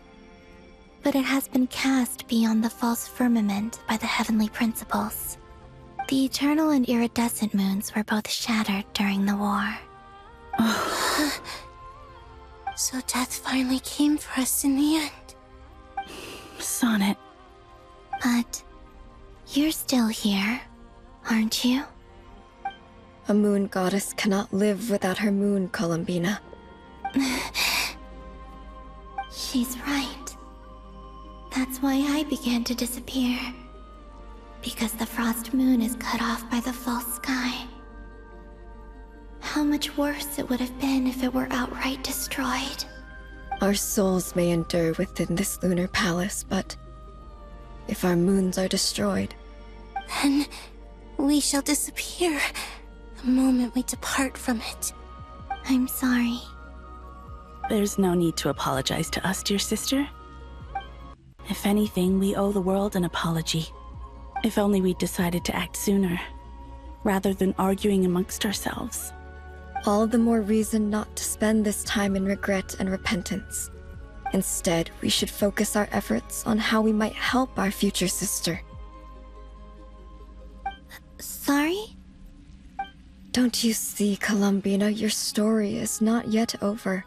But it has been cast beyond the false firmament by the Heavenly Principles. The eternal and iridescent moons were both shattered during the war. So death finally came for us in the end. Sonnet. But you're still here, aren't you? A moon goddess cannot live without her moon, Columbina. She's right. That's why I began to disappear. Because the Frost Moon is cut off by the false sky. How much worse it would have been if it were outright destroyed. Our souls may endure within this lunar palace, but if our moons are destroyed, then we shall disappear the moment we depart from it. I'm sorry. There's no need to apologize to us, dear sister. If anything, we owe the world an apology. If only we'd decided to act sooner, rather than arguing amongst ourselves. All the more reason not to spend this time in regret and repentance. Instead, we should focus our efforts on how we might help our future sister. Sorry? Don't you see, Columbina, your story is not yet over.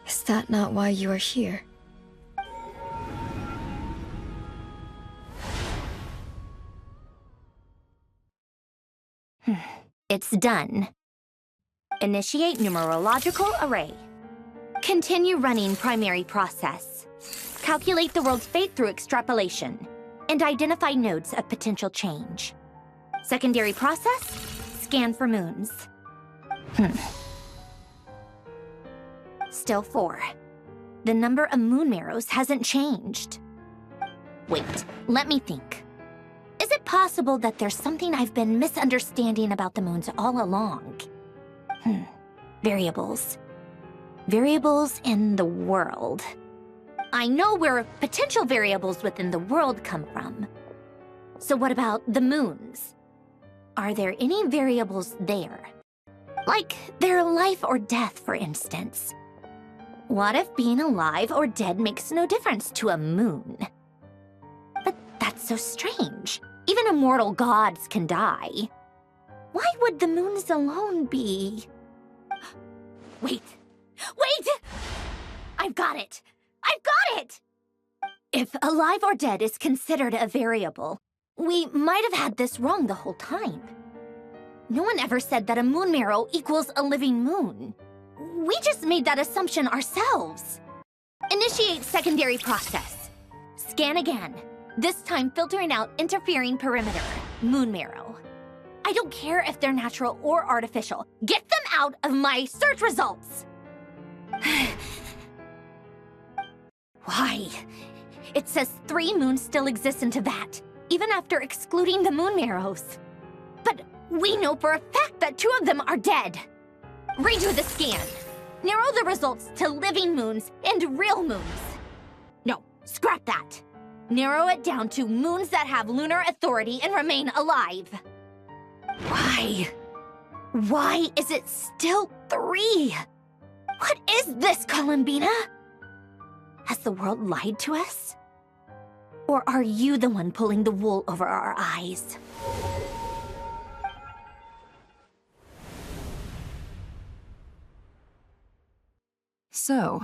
Is that not why you are here? It's done. Initiate numerological array. Continue running primary process. Calculate the world's fate through extrapolation. And identify nodes of potential change. Secondary process, scan for moons. Still 4. The number of moon marrows hasn't changed. Wait, let me think. Is it possible that there's something I've been misunderstanding about the moons all along? Variables. Variables in the world. I know where potential variables within the world come from. So what about the moons? Are there any variables there? Like their life or death, for instance. What if being alive or dead makes no difference to a moon? But that's so strange. Even immortal gods can die. Why would the moons alone be? Wait! Wait! I've got it! I've got it! If alive or dead is considered a variable, we might have had this wrong the whole time. No one ever said that a moon marrow equals a living moon. We just made that assumption ourselves. Initiate secondary process. Scan again. This time filtering out interfering perimeter, moon marrow. I don't care if they're natural or artificial. Get them out of my search results! Why? It says 3 moons still exist in Teyvat, even after excluding the moon marrows. But we know for a fact that 2 of them are dead. Redo the scan. Narrow the results to living moons and real moons. No, scrap that. Narrow it down to moons that have lunar authority and remain alive. Why? Why is it still 3? What is this, Columbina? Has the world lied to us? Or are you the one pulling the wool over our eyes? So,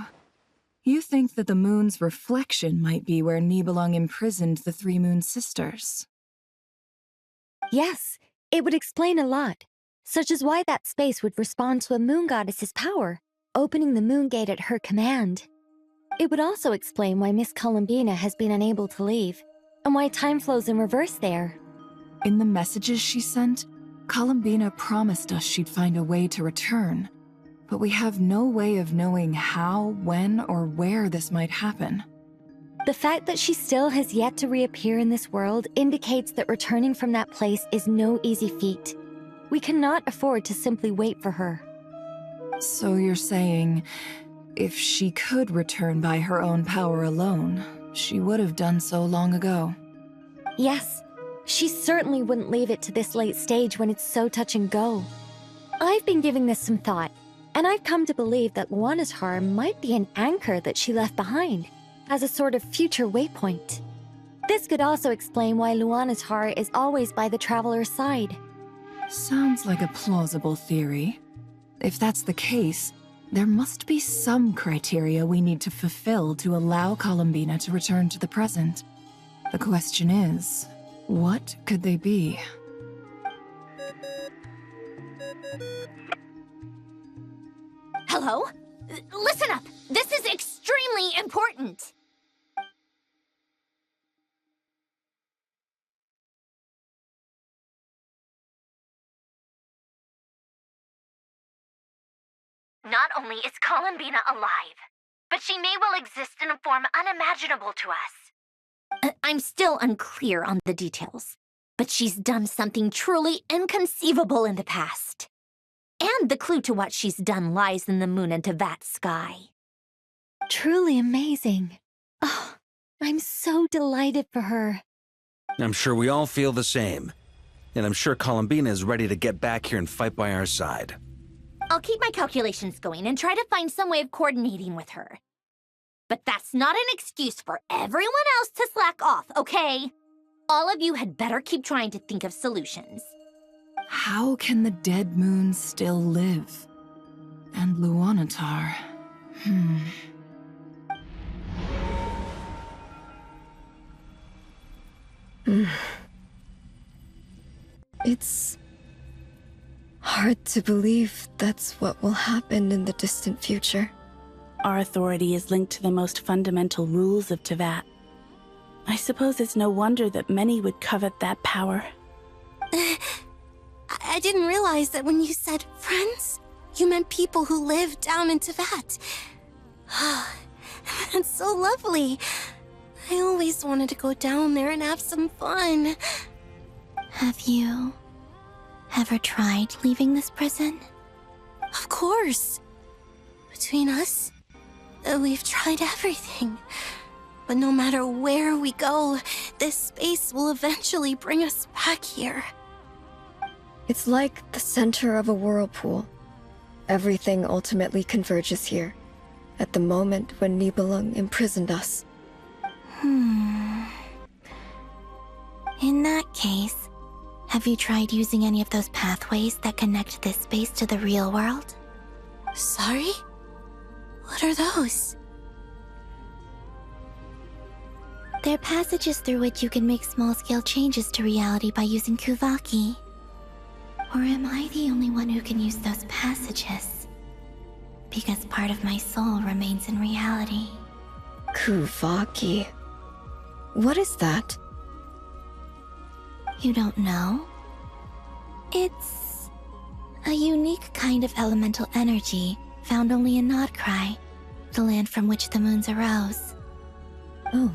you think that the moon's reflection might be where Nibelung imprisoned the 3 moon sisters? Yes, it would explain a lot, such as why that space would respond to a moon goddess's power, opening the moon gate at her command. It would also explain why Miss Columbina has been unable to leave, and why time flows in reverse there. In the messages she sent, Columbina promised us she'd find a way to return, but we have no way of knowing how, when, or where this might happen. The fact that she still has yet to reappear in this world indicates that returning from that place is no easy feat. We cannot afford to simply wait for her. So you're saying, if she could return by her own power alone, she would have done so long ago? Yes, she certainly wouldn't leave it to this late stage when it's so touch and go. I've been giving this some thought, and I've come to believe that Luanatar might be an anchor that she left behind, as a sort of future waypoint. This could also explain why Luanatar is always by the Traveler's side. Sounds like a plausible theory. If that's the case, there must be some criteria we need to fulfill to allow Columbina to return to the present. The question is, what could they be? Hello? Listen up! This is extremely important! Not only is Columbina alive, but she may well exist in a form unimaginable to us. I'm still unclear on the details, but she's done something truly inconceivable in the past. And the clue to what she's done lies in the moon and Teyvat sky. Truly amazing. Oh, I'm so delighted for her. I'm sure we all feel the same. And I'm sure Columbina is ready to get back here and fight by our side. I'll keep my calculations going and try to find some way of coordinating with her. But that's not an excuse for everyone else to slack off, okay? All of you had better keep trying to think of solutions. How can the dead moon still live? And Luanatar... It's hard to believe that's what will happen in the distant future. Our authority is linked to the most fundamental rules of Teyvat. I suppose it's no wonder that many would covet that power. I didn't realize that when you said friends, you meant people who live down in Teyvat. That's so lovely. I always wanted to go down there and have some fun. Have you ever tried leaving this prison? Of course. Between us, we've tried everything. But no matter where we go, this space will eventually bring us back here. It's like the center of a whirlpool. Everything ultimately converges here, at the moment when Nibelung imprisoned us. In that case, Have you tried using any of those pathways that connect this space to the real world? Sorry? What are those? They're passages through which you can make small-scale changes to reality by using Kuvaki. Or am I the only one who can use those passages? Because part of my soul remains in reality. Kuvaki. What is that? You don't know? It's a unique kind of elemental energy found only in Nod-Krai, the land from which the moons arose. Oh.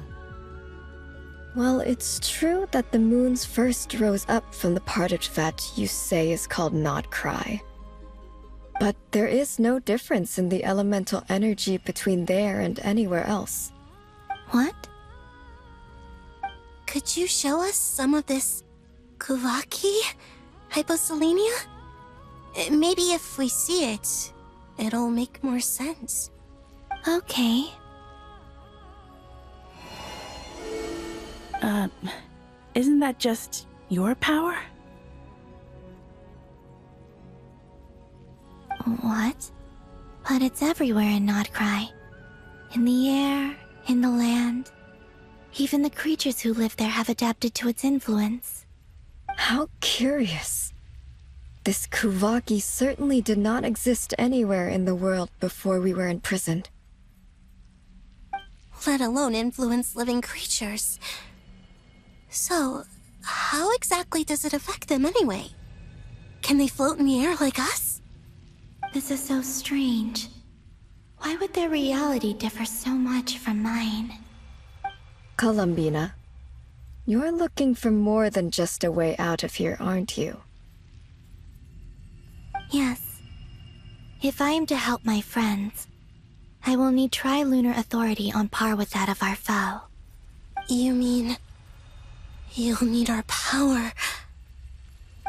Well, it's true that the moons first rose up from the parted vat you say is called Nod-Krai. But there is no difference in the elemental energy between there and anywhere else. What? Could you show us some of this Kuvaki hyposelenia? Maybe if we see it, it'll make more sense. Okay. Isn't that just your power? What? But it's everywhere in Nod-Krai. In the air, in the land. Even the creatures who live there have adapted to its influence. How curious. This Kuvaki certainly did not exist anywhere in the world before we were imprisoned. Let alone influence living creatures. So, how exactly does it affect them anyway? Can they float in the air like us? This is so strange. Why would their reality differ so much from mine? Columbina, you're looking for more than just a way out of here, aren't you? Yes. If I am to help my friends, I will need tri-lunar authority on par with that of our foe. You mean... you'll need our power?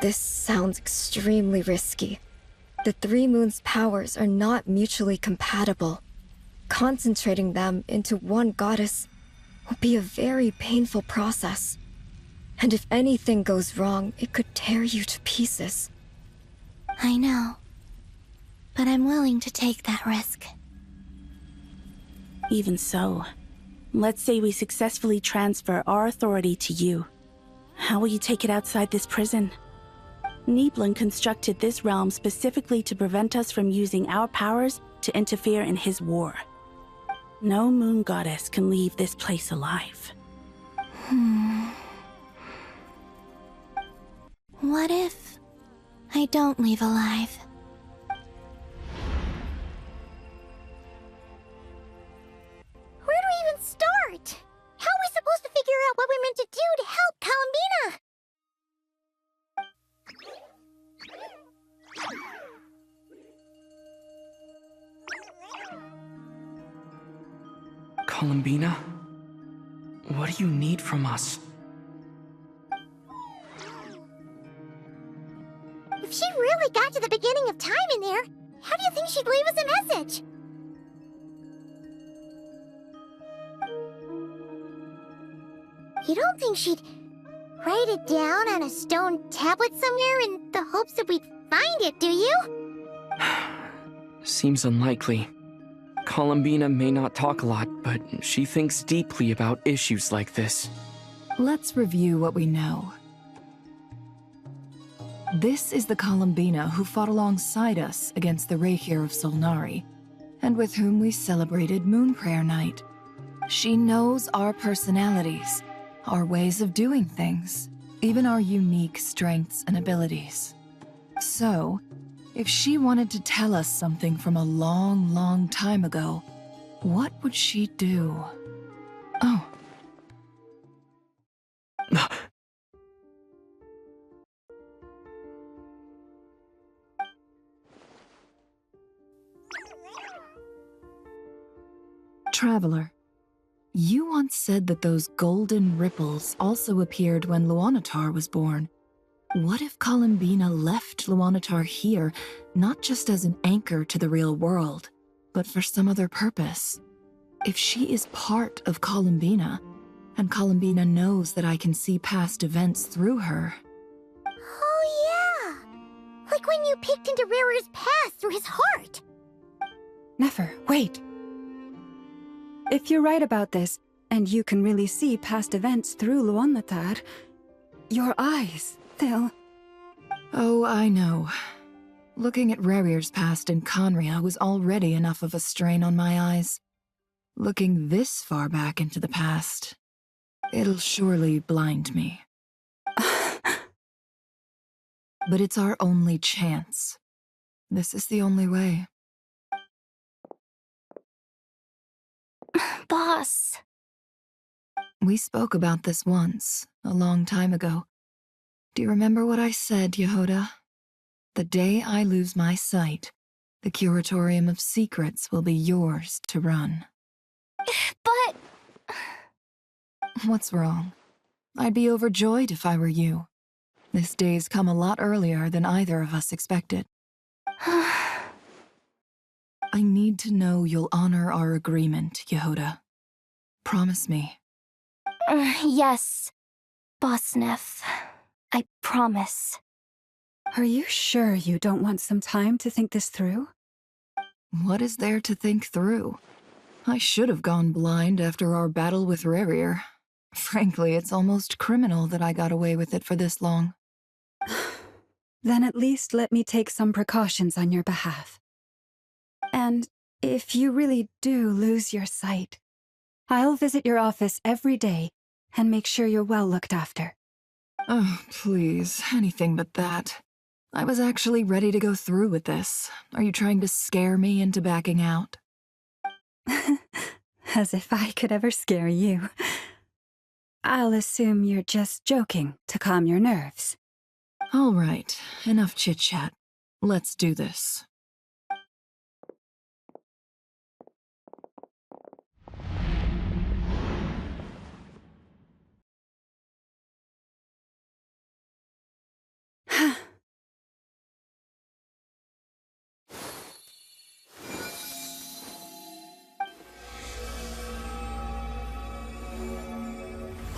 This sounds extremely risky. The three moons' powers are not mutually compatible. Concentrating them into one goddess will be a very painful process. And if anything goes wrong, it could tear you to pieces. I know. But I'm willing to take that risk. Even so, let's say we successfully transfer our authority to you. How will you take it outside this prison? Niblin constructed this realm specifically to prevent us from using our powers to interfere in his war. No moon goddess can leave this place alive. What if I don't leave alive? Where do we even start? How are we supposed to figure out what we're meant to do to help Columbina? Columbina? What do you need from us? If she really got to the beginning of time in there, how do you think she'd leave us a message? You don't think she'd write it down on a stone tablet somewhere in the hopes that we'd find it, do you? Seems unlikely. Columbina may not talk a lot, but she thinks deeply about issues like this. Let's review what we know. This is the Columbina who fought alongside us against the Rerir of Solnari, and with whom we celebrated Moon Prayer Night. She knows our personalities, our ways of doing things, even our unique strengths and abilities. So, if she wanted to tell us something from a long, long time ago, what would she do? Oh. Traveler, you once said that those golden ripples also appeared when Luanatar was born. What if Columbina left Luanatar here, not just as an anchor to the real world, but for some other purpose? If she is part of Columbina, and Columbina knows that I can see past events through her... Like when you peeked into Rerir's past through his heart. Never, wait. If you're right about this, and you can really see past events through Luonlatar, your eyes, they'll... Oh, I know. Looking at Rerir's past in Conria was already enough of a strain on my eyes. Looking this far back into the past, it'll surely blind me. But it's our only chance. This is the only way. Boss. We spoke about this once, a long time ago. Do you remember what I said, Yehoda? The day I lose my sight, the Curatorium of Secrets will be yours to run. But... What's wrong? I'd be overjoyed if I were you. This day's come a lot earlier than either of us expected. I need to know you'll honor our agreement, Yehoda. Promise me. Yes, Boss Neff. I promise. Are you sure you don't want some time to think this through? What is there to think through? I should have gone blind after our battle with Rerir. Frankly, it's almost criminal that I got away with it for this long. Then at least let me take some precautions on your behalf. And if you really do lose your sight, I'll visit your office every day and make sure you're well looked after. Oh, please, anything but that. I was actually ready to go through with this. Are you trying to scare me into backing out? As if I could ever scare you. I'll assume you're just joking to calm your nerves. All right, enough chit-chat. Let's do this.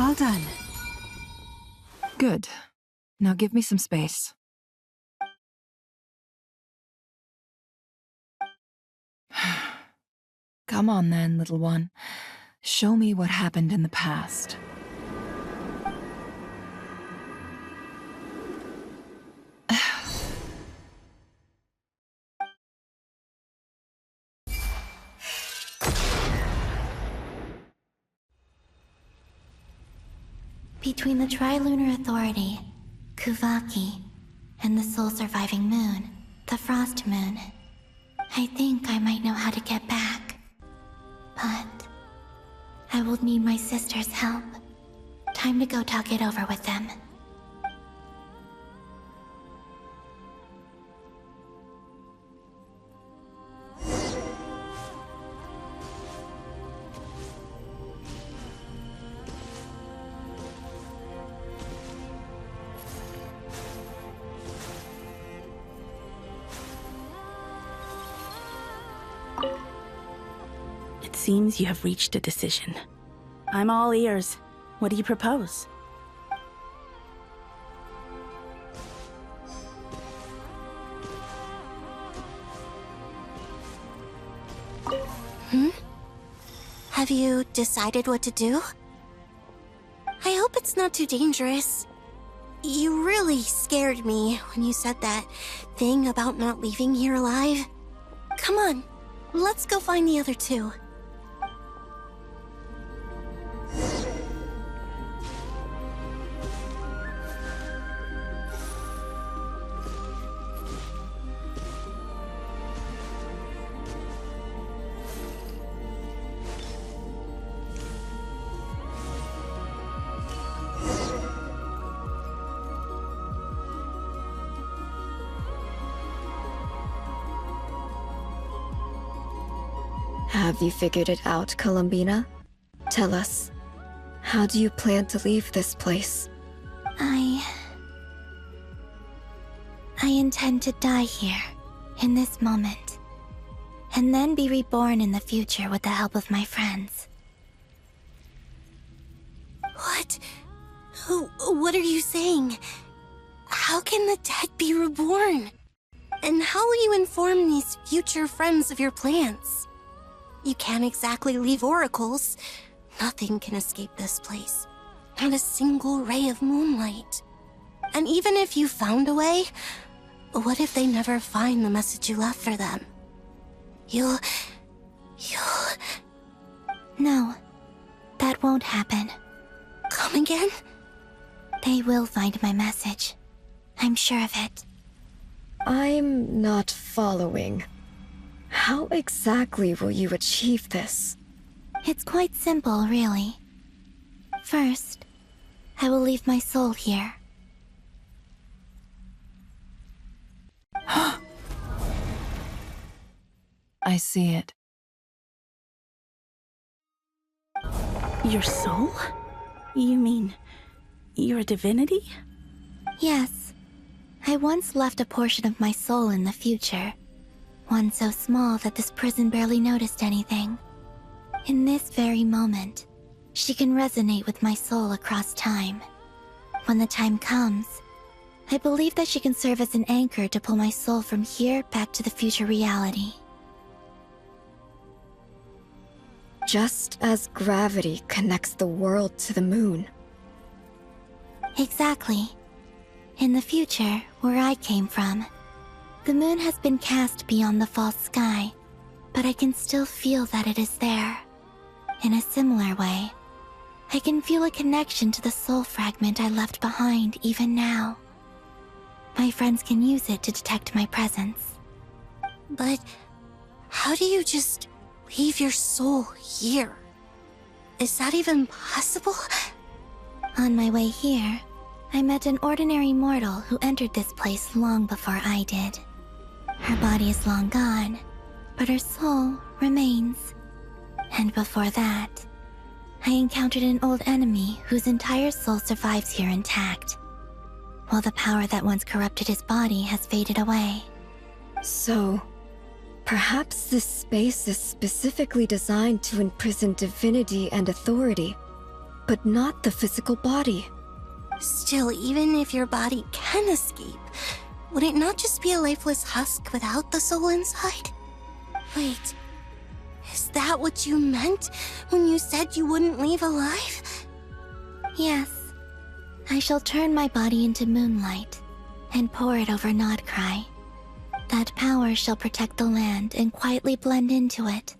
All done. Good. Now give me some space. Come on then, little one. Show me what happened in the past. Between the Trilunar Authority, Kuvaki, and the sole-surviving moon, the Frost Moon, I think I might know how to get back. But I will need my sister's help. Time to go talk it over with them. Seems you have reached a decision. I'm all ears. What do you propose? Have you decided what to do? I hope it's not too dangerous. You really scared me when you said that thing about not leaving here alive. Come on, let's go find the other two. Have you figured it out, Columbina? Tell us, how do you plan to leave this place? I intend to die here, in this moment, and then be reborn in the future with the help of my friends. What? What are you saying? How can the dead be reborn? And how will you inform these future friends of your plans? You can't exactly leave oracles. Nothing can escape this place. Not a single ray of moonlight. And even if you found a way, what if they never find the message you left for them? You'll... No, that won't happen. Come again? They will find my message. I'm sure of it. I'm not following. How exactly will you achieve this? It's quite simple, really. First, I will leave my soul here. I see it. Your soul? You mean you're a divinity? Yes. I once left a portion of my soul in the future. One so small that this prison barely noticed anything. In this very moment, she can resonate with my soul across time. When the time comes, I believe that she can serve as an anchor to pull my soul from here back to the future reality. Just as gravity connects the world to the moon. Exactly. In the future, where I came from, the moon has been cast beyond the false sky, but I can still feel that it is there. In a similar way, I can feel a connection to the soul fragment I left behind even now. My friends can use it to detect my presence. But how do you just leave your soul here? Is that even possible? On my way here, I met an ordinary mortal who entered this place long before I did. Her body is long gone, but her soul remains. And before that, I encountered an old enemy whose entire soul survives here intact, while the power that once corrupted his body has faded away. So, perhaps this space is specifically designed to imprison divinity and authority, but not the physical body. Still, even if your body can escape, would it not just be a lifeless husk without the soul inside? Wait, is that what you meant when you said you wouldn't leave alive? Yes. I shall turn my body into moonlight and pour it over Nod-Krai. That power shall protect the land and quietly blend into it,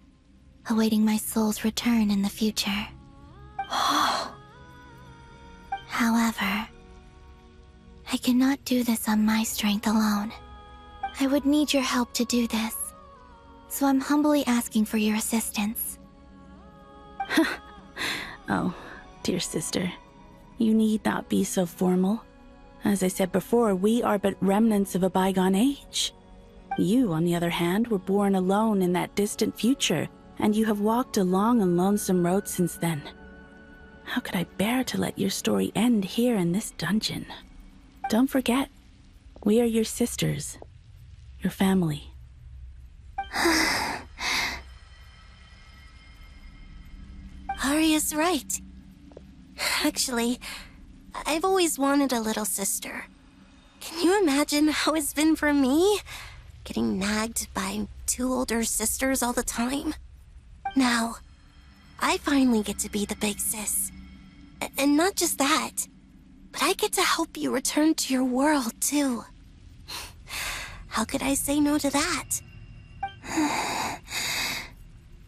awaiting my soul's return in the future. However, I cannot do this on my strength alone. I would need your help to do this, so I'm humbly asking for your assistance. Oh, dear sister, you need not be so formal. As I said before, we are but remnants of a bygone age. You, on the other hand, were born alone in that distant future, and you have walked a long and lonesome road since then. How could I bear to let your story end here in this dungeon? Don't forget, we are your sisters, your family. Arya's right. Actually, I've always wanted a little sister. Can you imagine how it's been for me? Getting nagged by two older sisters all the time. Now, I finally get to be the big sis. And not just that, but I get to help you return to your world, too. How could I say no to that?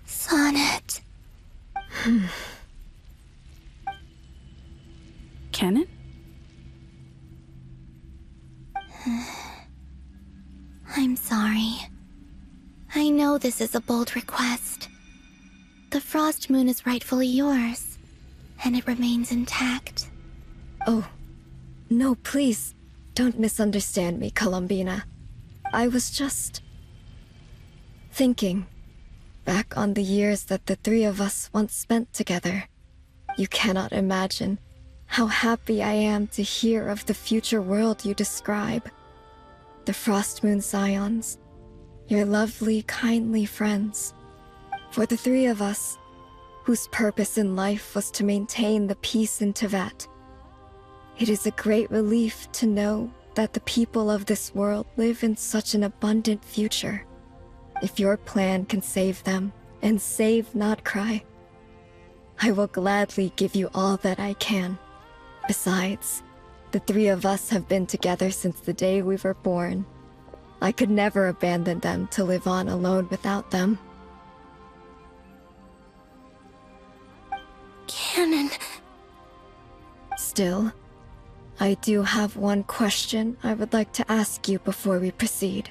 Sonnet. Canon? I'm sorry. I know this is a bold request. The Frost Moon is rightfully yours, and it remains intact. Oh, no, please, don't misunderstand me, Columbina. I was just thinking back on the years that the three of us once spent together. You cannot imagine how happy I am to hear of the future world you describe. The Frost Moon Scions, your lovely, kindly friends. For the three of us, whose purpose in life was to maintain the peace in Teyvat, it is a great relief to know that the people of this world live in such an abundant future. If your plan can save them and save Nod-Krai, I will gladly give you all that I can. Besides, the three of us have been together since the day we were born. I could never abandon them to live on alone without them. Canon. Still, I do have one question I would like to ask you before we proceed.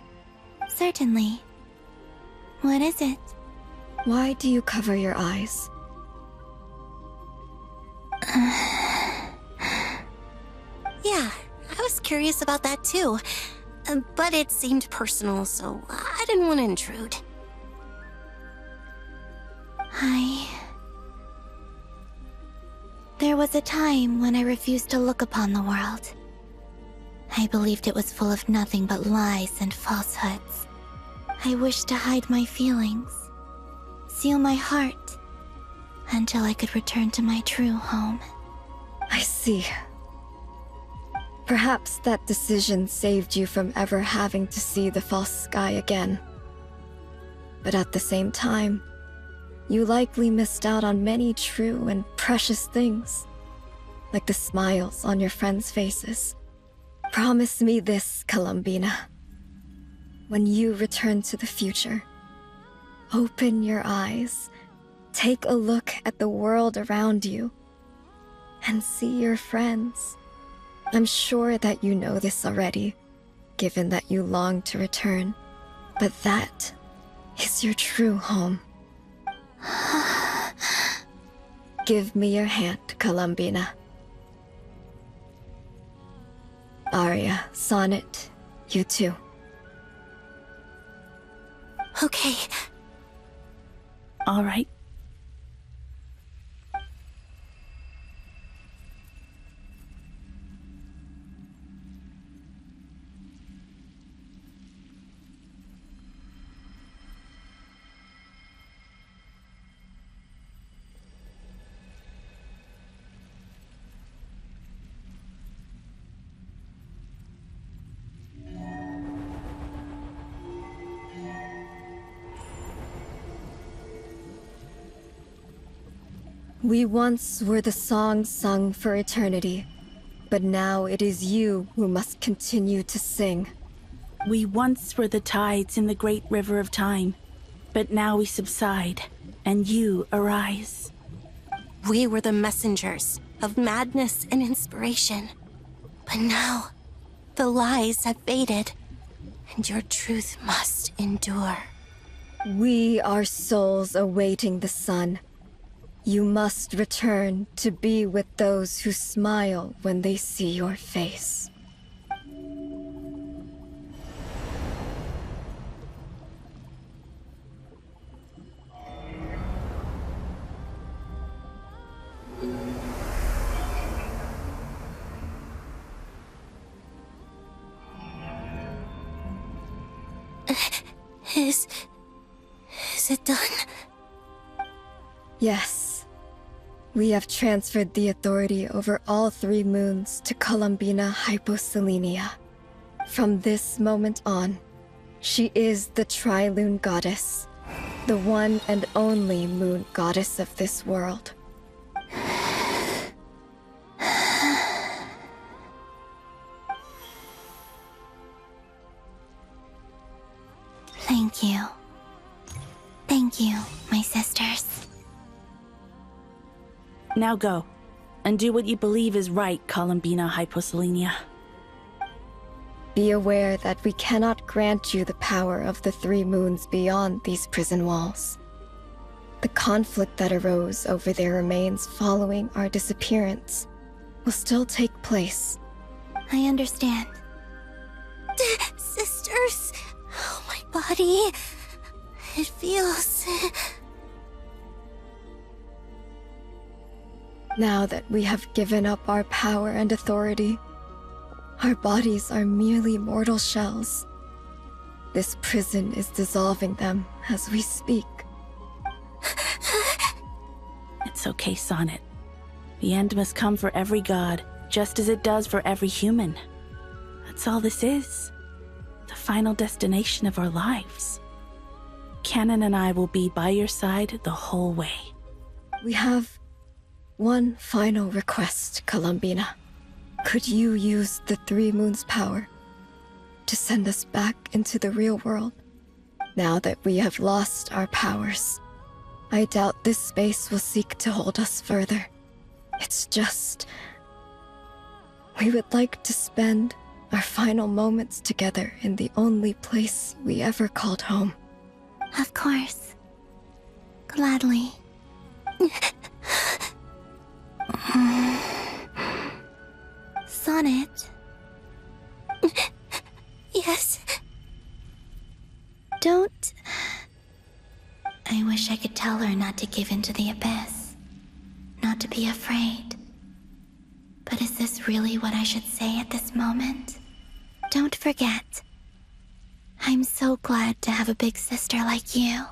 Certainly. What is it? Why do you cover your eyes? Yeah, I was curious about that too. But it seemed personal, so I didn't want to intrude. There was a time when I refused to look upon the world. I believed it was full of nothing but lies and falsehoods. I wished to hide my feelings, seal my heart, until I could return to my true home. I see. Perhaps that decision saved you from ever having to see the false sky again. But at the same time, you likely missed out on many true and precious things, like the smiles on your friends' faces. Promise me this, Columbina. When you return to the future, open your eyes, take a look at the world around you, and see your friends. I'm sure that you know this already, given that you long to return, but that is your true home. Give me your hand, Columbina. Aria, Sonnet, you too. Okay. All right. We once were the song sung for eternity, but now it is you who must continue to sing. We once were the tides in the great river of time, but now we subside, and you arise. We were the messengers of madness and inspiration, but now the lies have faded, and your truth must endure. We are souls awaiting the sun. You must return to be with those who smile when they see your face. Is it done? Yes. We have transferred the authority over all 3 moons to Columbina Hyposelenia. From this moment on, she is the Tri-Lune Goddess, the one and only moon goddess of this world. Thank you. Thank you, my sisters. Now go, and do what you believe is right, Columbina Hyposelenia. Be aware that we cannot grant you the power of the 3 moons beyond these prison walls. The conflict that arose over their remains following our disappearance will still take place. I understand. Sisters, oh, my body, it feels... Now that we have given up our power and authority, our bodies are merely mortal shells. This prison is dissolving them as we speak. It's okay, Sonnet. The end must come for every god, just as it does for every human. That's all this is. The final destination of our lives. Canon and I will be by your side the whole way. We have one final request, Columbina. Could you use the Three Moons' power to send us back into the real world? Now that we have lost our powers, I doubt this space will seek to hold us further. It's just... we would like to spend our final moments together in the only place we ever called home. Of course. Gladly. Sonnet? Yes? Don't... I wish I could tell her not to give in to the abyss. Not to be afraid. But is this really what I should say at this moment? Don't forget. I'm so glad to have a big sister like you.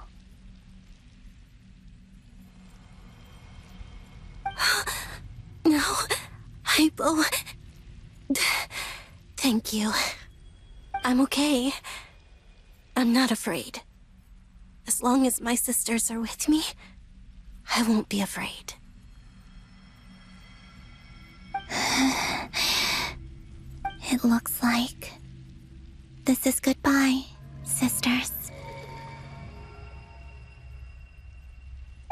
No, Hypo. Thank you. I'm okay. I'm not afraid. As long as my sisters are with me, I won't be afraid. It looks like this is goodbye, sisters.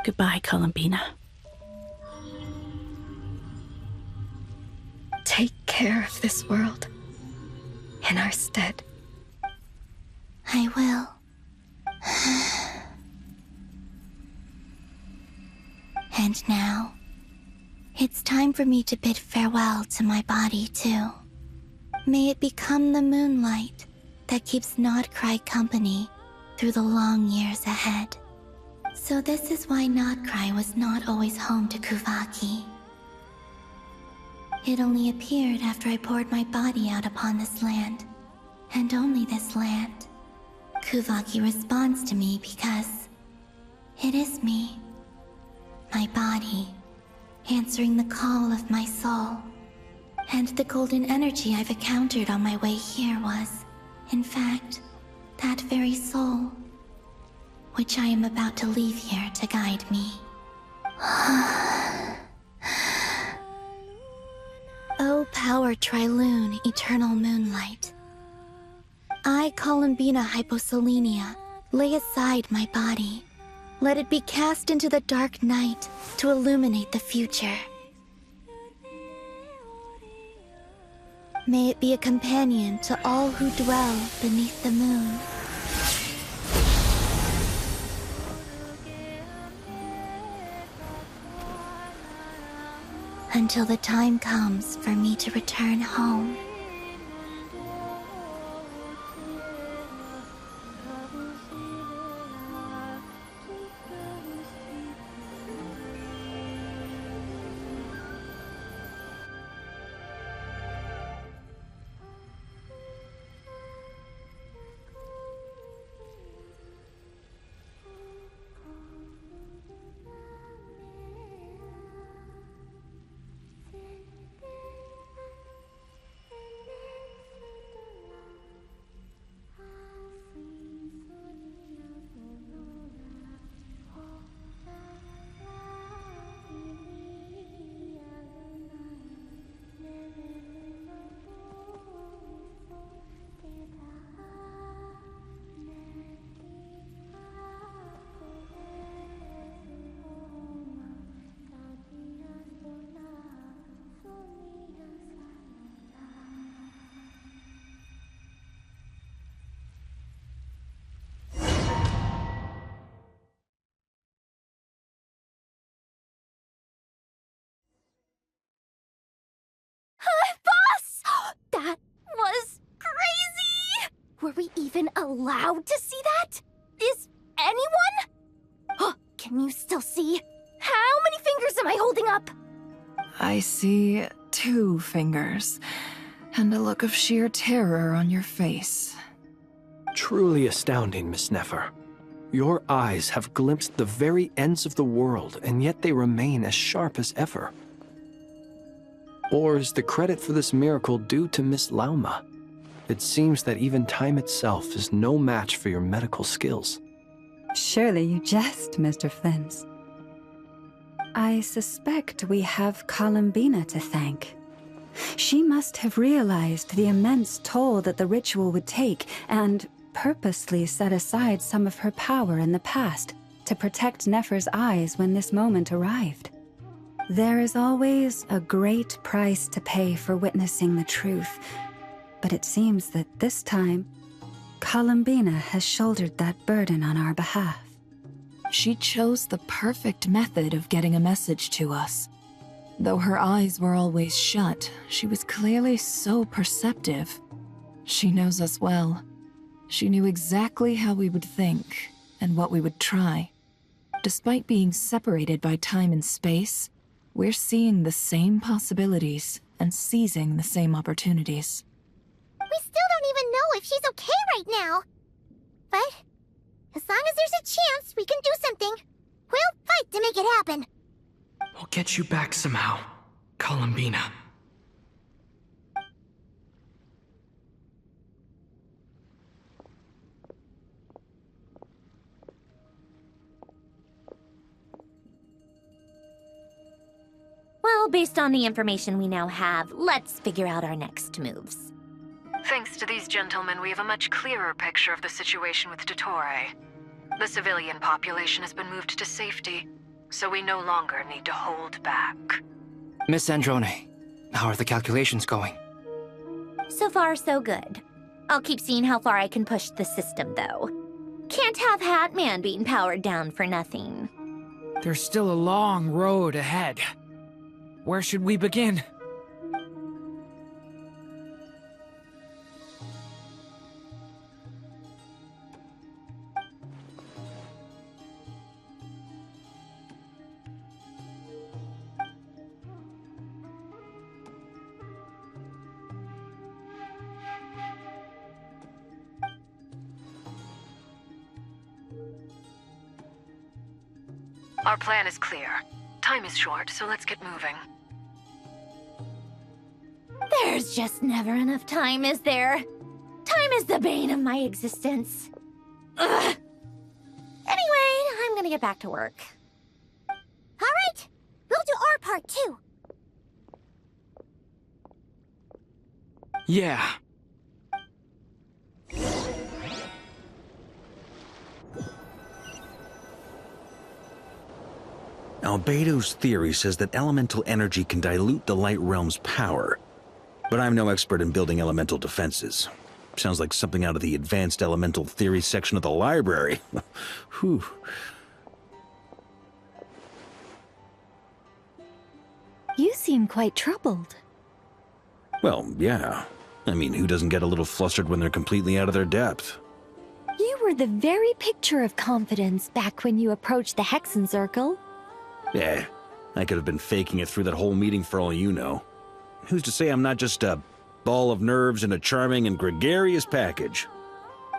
Goodbye, Columbina. Take care of this world in our stead. I will. And now, it's time for me to bid farewell to my body, too. May it become the moonlight that keeps Nod-Krai company through the long years ahead. So this is why Nod-Krai was not always home to Kuvaki. It only appeared after I poured my body out upon this land, and only this land. Kuvaki responds to me because it is me, my body, answering the call of my soul. And the golden energy I've encountered on my way here was, in fact, that very soul, which I am about to leave here to guide me. O power Trilune, eternal moonlight. I, Columbina Hyposelenia, lay aside my body. Let it be cast into the dark night to illuminate the future. May it be a companion to all who dwell beneath the moon. Until the time comes for me to return home. That was crazy! Were we even allowed to see that? Is anyone? Can you still see? How many fingers am I holding up? I see 2 fingers, and a look of sheer terror on your face. Truly astounding, Miss Nefer. Your eyes have glimpsed the very ends of the world, and yet they remain as sharp as ever. Or is the credit for this miracle due to Miss Lauma? It seems that even time itself is no match for your medical skills. Surely you jest, Mr. Flins. I suspect we have Columbina to thank. She must have realized the immense toll that the ritual would take and purposely set aside some of her power in the past to protect Nefer's eyes when this moment arrived. There is always a great price to pay for witnessing the truth, but it seems that this time, Columbina has shouldered that burden on our behalf. She chose the perfect method of getting a message to us. Though her eyes were always shut, she was clearly so perceptive. She knows us well. She knew exactly how we would think and what we would try. Despite being separated by time and space, we're seeing the same possibilities and seizing the same opportunities. We still don't even know if she's okay right now. But as long as there's a chance we can do something, we'll fight to make it happen. We'll get you back somehow, Columbina. Well, based on the information we now have, let's figure out our next moves. Thanks to these gentlemen, we have a much clearer picture of the situation with Dottore. The civilian population has been moved to safety, so we no longer need to hold back. Miss Sandrone, how are the calculations going? So far, so good. I'll keep seeing how far I can push the system, though. Can't have Hatman being powered down for nothing. There's still a long road ahead. Where should we begin? Our plan is clear. Time is short, so let's get moving. There's just never enough time, is there? Time is the bane of my existence. Ugh. Anyway, I'm gonna get back to work. All right, we'll do our part too. Yeah. Albedo's theory says that elemental energy can dilute the Light Realm's power. But I'm no expert in building elemental defenses. Sounds like something out of the Advanced Elemental Theory section of the library. Whew. You seem quite troubled. Well, yeah. I mean, who doesn't get a little flustered when they're completely out of their depth? You were the very picture of confidence back when you approached the Hexen Circle. Eh, I could have been faking it through that whole meeting for all you know. Who's to say I'm not just a ball of nerves in a charming and gregarious package?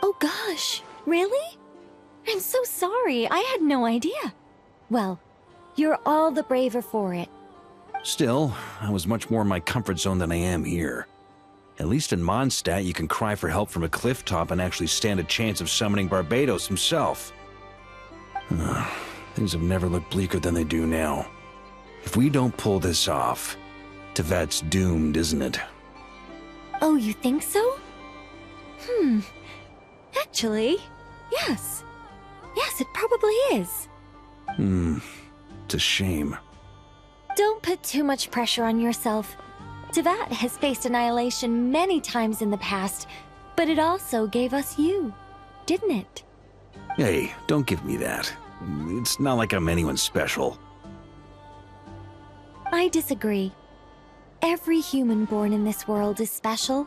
Oh gosh, really? I'm so sorry, I had no idea. Well, you're all the braver for it. Still, I was much more in my comfort zone than I am here. At least in Mondstadt, you can cry for help from a cliff top and actually stand a chance of summoning Barbados himself. Things have never looked bleaker than they do now. If we don't pull this off, Tevat's doomed, isn't it? Oh, you think so? Actually, yes. Yes, it probably is. It's a shame. Don't put too much pressure on yourself. Tevat has faced annihilation many times in the past, but it also gave us you, didn't it? Hey, don't give me that. It's not like I'm anyone special. I disagree. Every human born in this world is special.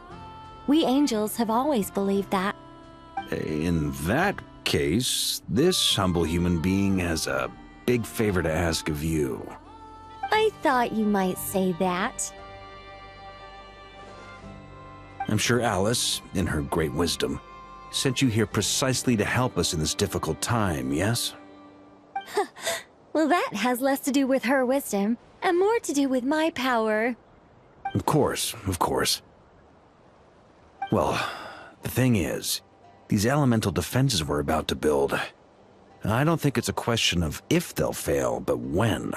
We angels have always believed that. In that case, this humble human being has a big favor to ask of you. I thought you might say that. I'm sure Alice, in her great wisdom, sent you here precisely to help us in this difficult time, yes? Well, that has less to do with her wisdom, and more to do with my power. Of course, of course. Well, The thing is, these elemental defenses we're about to build, I don't think it's a question of if they'll fail, but when.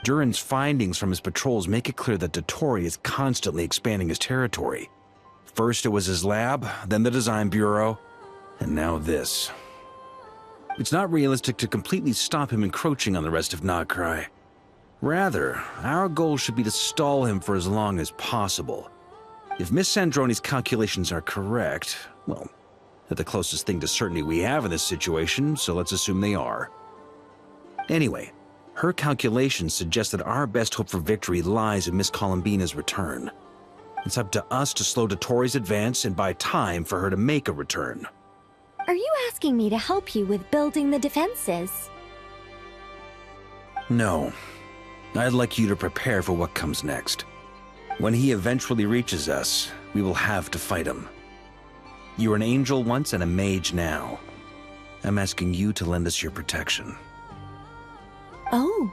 Durin's findings from his patrols make it clear that Dottore is constantly expanding his territory. First it was his lab, then the design bureau, and now this. It's not realistic to completely stop him encroaching on the rest of Nod-Krai. Rather, our goal should be to stall him for as long as possible. If Miss Sandrone's calculations are correct, well, they're the closest thing to certainty we have in this situation, so let's assume they are. Anyway, her calculations suggest that our best hope for victory lies in Miss Columbina's return. It's up to us to slow Dottore's advance and buy time for her to make a return. Are you asking me to help you with building the defenses? No. I'd like you to prepare for what comes next. When he eventually reaches us, we will have to fight him. You were an angel once and a mage now. I'm asking you to lend us your protection. Oh.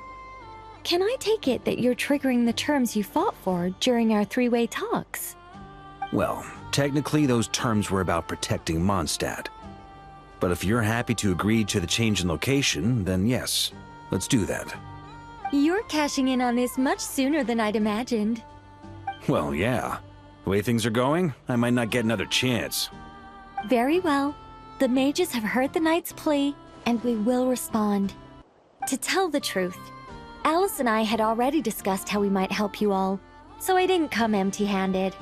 Can I take it that you're triggering the terms you fought for during our three-way talks? Well, technically those terms were about protecting Mondstadt. But if you're happy to agree to the change in location, then yes, let's do that. You're cashing in on this much sooner than I'd imagined. Well, yeah. The way things are going, I might not get another chance. Very well. The mages have heard the knight's plea, and we will respond. To tell the truth, Alice and I had already discussed how we might help you all, so I didn't come empty-handed.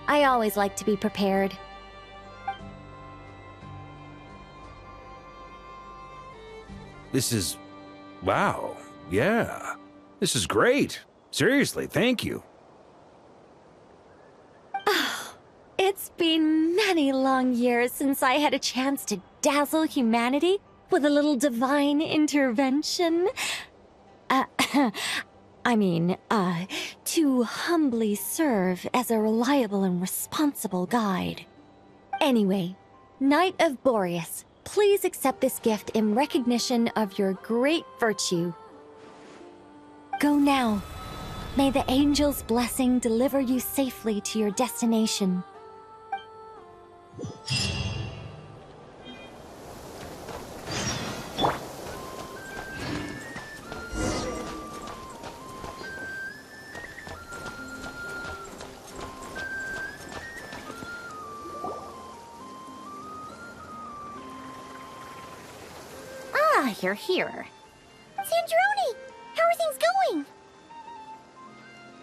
I always like to be prepared. This is... wow. Yeah. This is great. Seriously, thank you. It's been many long years since I had a chance to dazzle humanity with a little divine intervention. To humbly serve as a reliable and responsible guide. Anyway, Knight of Boreas, please accept this gift in recognition of your great virtue. Go now. May the angel's blessing deliver you safely to your destination. Ah, you're here. Sandrone! How are things going?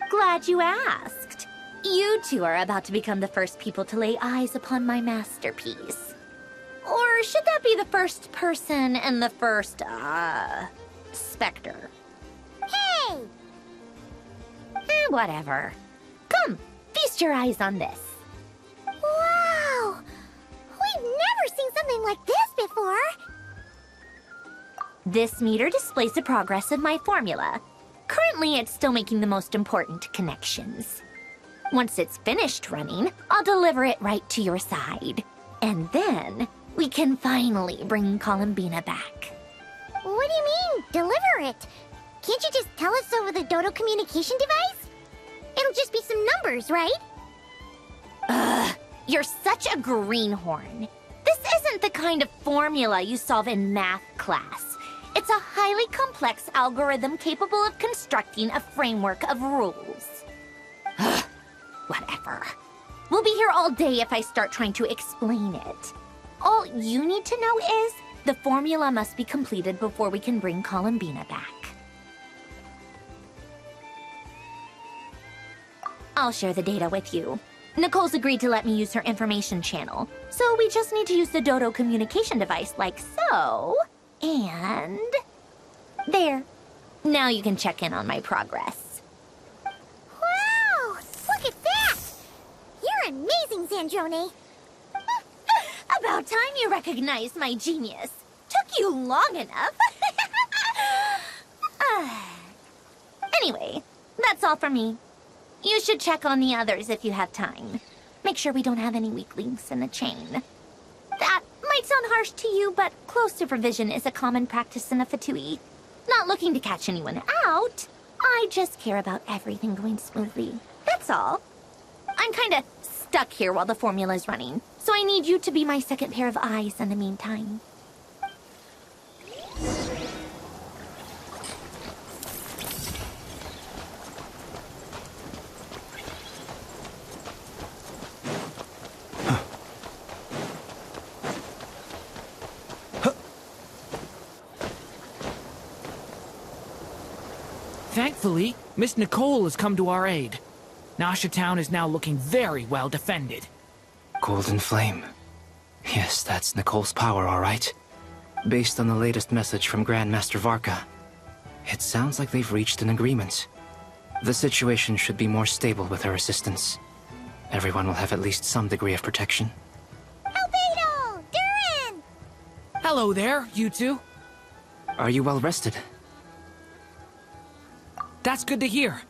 Glad you asked. You two are about to become the first people to lay eyes upon my masterpiece. Or should that be the first person and the first, specter? Hey! Whatever. Come, feast your eyes on this. Wow! We've never seen something like this before! This meter displays the progress of my formula. Currently, it's still making the most important connections. Once it's finished running, I'll deliver it right to your side. And then, we can finally bring Columbina back. What do you mean, deliver it? Can't you just tell us over the Dodo communication device? It'll just be some numbers, right? Ugh, you're such a greenhorn. This isn't the kind of formula you solve in math class. It's a highly complex algorithm capable of constructing a framework of rules. Ugh, whatever. We'll be here all day if I start trying to explain it. All you need to know is the formula must be completed before we can bring Columbina back. I'll share the data with you. Nicole's agreed to let me use her information channel, so we just need to use the Dodo communication device like so. And... there. Now you can check in on my progress. Wow! Look at that! You're amazing, Sandrone! About time you recognized my genius. Took you long enough. Anyway, that's all from me. You should check on the others if you have time. Make sure we don't have any weak links in the chain. That might sound harsh to you, but close supervision is a common practice in a Fatui. Not looking to catch anyone out. I just care about everything going smoothly. That's all. I'm kinda stuck here while the formula's running, so I need you to be my second pair of eyes in the meantime. Thankfully, Miss Nicole has come to our aid. Nasha Town is now looking very well defended. Golden Flame. Yes, that's Nicole's power, all right. Based on the latest message from Grandmaster Varka, it sounds like they've reached an agreement. The situation should be more stable with her assistance. Everyone will have at least some degree of protection. Albedo! Durin! Hello there, you two. Are you well rested? That's good to hear.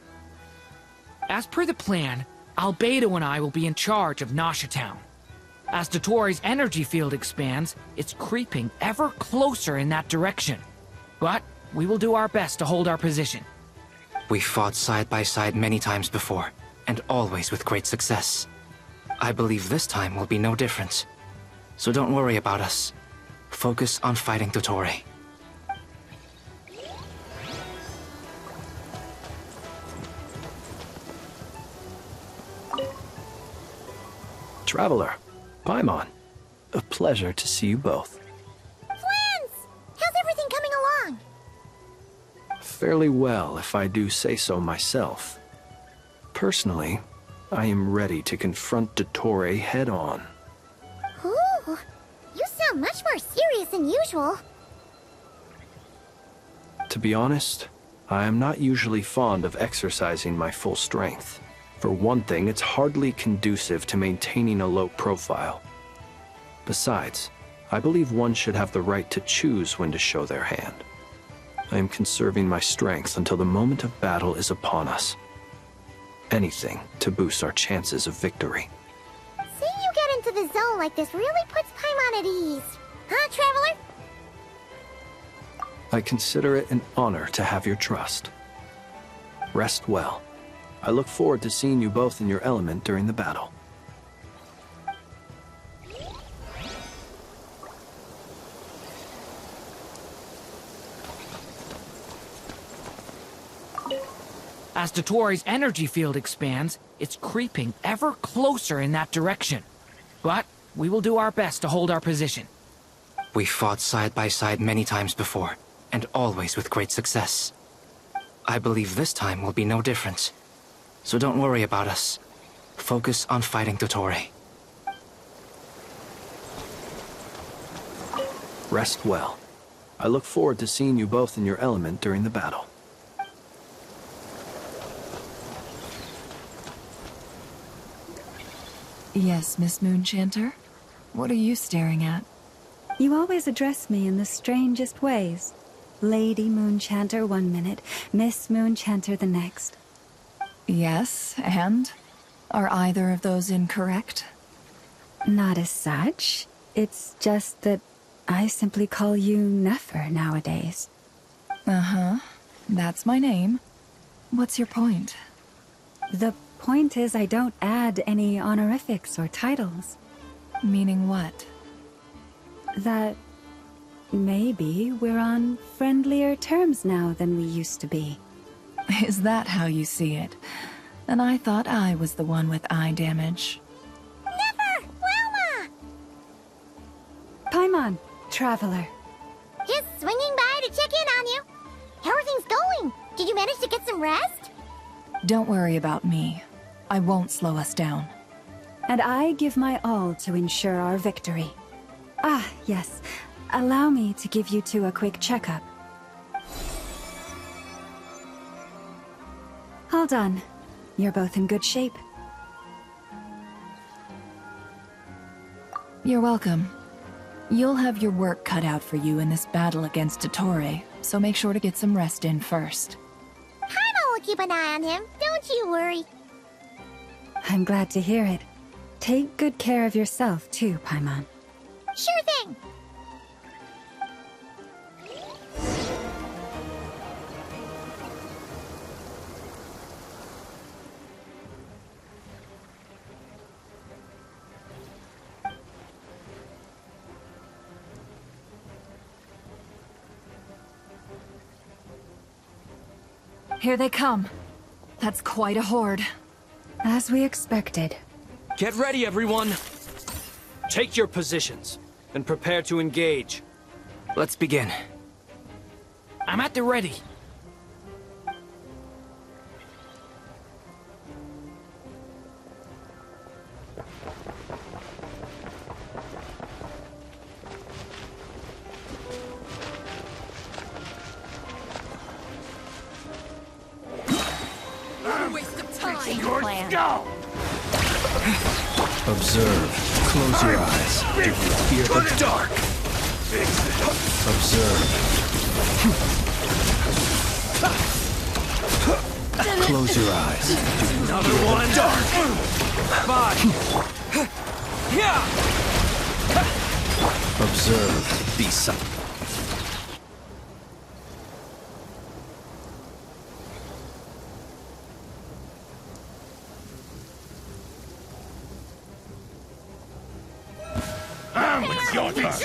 As per the plan, Albedo and I will be in charge of Nasha Town. As Dottore's energy field expands, it's creeping ever closer in that direction. But we will do our best to hold our position. We fought side by side many times before, and always with great success. I believe this time will be no different. So don't worry about us. Focus on fighting Dottore. Traveler, Paimon, a pleasure to see you both. Friends! How's everything coming along? Fairly well, if I do say so myself. Personally, I am ready to confront Dottore head-on. Ooh, you sound much more serious than usual. To be honest, I am not usually fond of exercising my full strength. For one thing, it's hardly conducive to maintaining a low profile. Besides, I believe one should have the right to choose when to show their hand. I am conserving my strength until the moment of battle is upon us. Anything to boost our chances of victory. Seeing you get into the zone like this really puts Paimon at ease. Huh, Traveler? I consider it an honor to have your trust. Rest well. I look forward to seeing you both in your element during the battle. As Dottore's energy field expands, it's creeping ever closer in that direction. But we will do our best to hold our position. We fought side by side many times before, and always with great success. I believe this time will be no different. So don't worry about us. Focus on fighting Dottore. Rest well. I look forward to seeing you both in your element during the battle. Yes, Miss Moonchanter? What are you staring at? You always address me in the strangest ways. Lady Moonchanter 1 minute, Miss Moonchanter the next. Yes, and? Are either of those incorrect? Not as such. It's just that I simply call you Nefer nowadays. Uh-huh. That's my name. What's your point? The point is I don't add any honorifics or titles. Meaning what? That maybe we're on friendlier terms now than we used to be. Is that how you see it? And I thought I was the one with eye damage. Never! Wilma! Paimon, Traveler. Just swinging by to check in on you. How are things going? Did you manage to get some rest? Don't worry about me. I won't slow us down. And I give my all to ensure our victory. Ah, yes. Allow me to give you two a quick checkup. Hold on. You're both in good shape. You're welcome. You'll have your work cut out for you in this battle against Dottore, so make sure to get some rest in first. Paimon will keep an eye on him, don't you worry. I'm glad to hear it. Take good care of yourself too, Paimon. Sure thing! Here they come. That's quite a horde. As we expected. Get ready, everyone! Take your positions, and prepare to engage. Let's begin. I'm at the ready. Go! Observe. Close your eyes. Do you fear the dark? Observe. Close your eyes. Do you Another fear one. the dark? 5. Yeah. Observe. Be silent.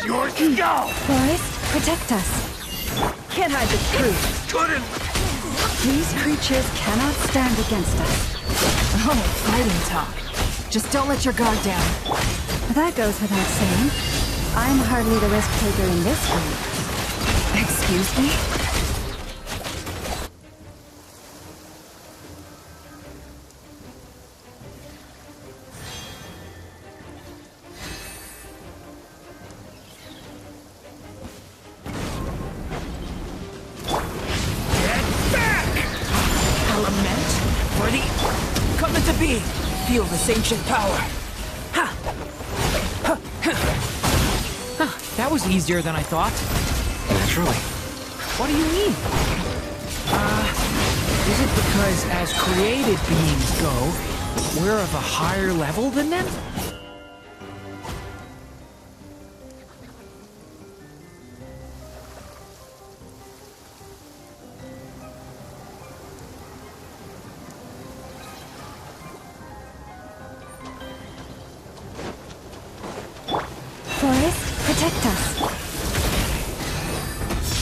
Yours to go! Forest, protect us. Can't hide the truth. Couldn't! These creatures cannot stand against us. Oh, fighting talk. Just don't let your guard down. That goes without saying. I'm hardly the risk taker in this group. Excuse me? Feel this ancient power. Ha! Ha! Huh, that was easier than I thought. Naturally. What do you mean? Is it because as created beings go, we're of a higher level than them? Forest, protect us.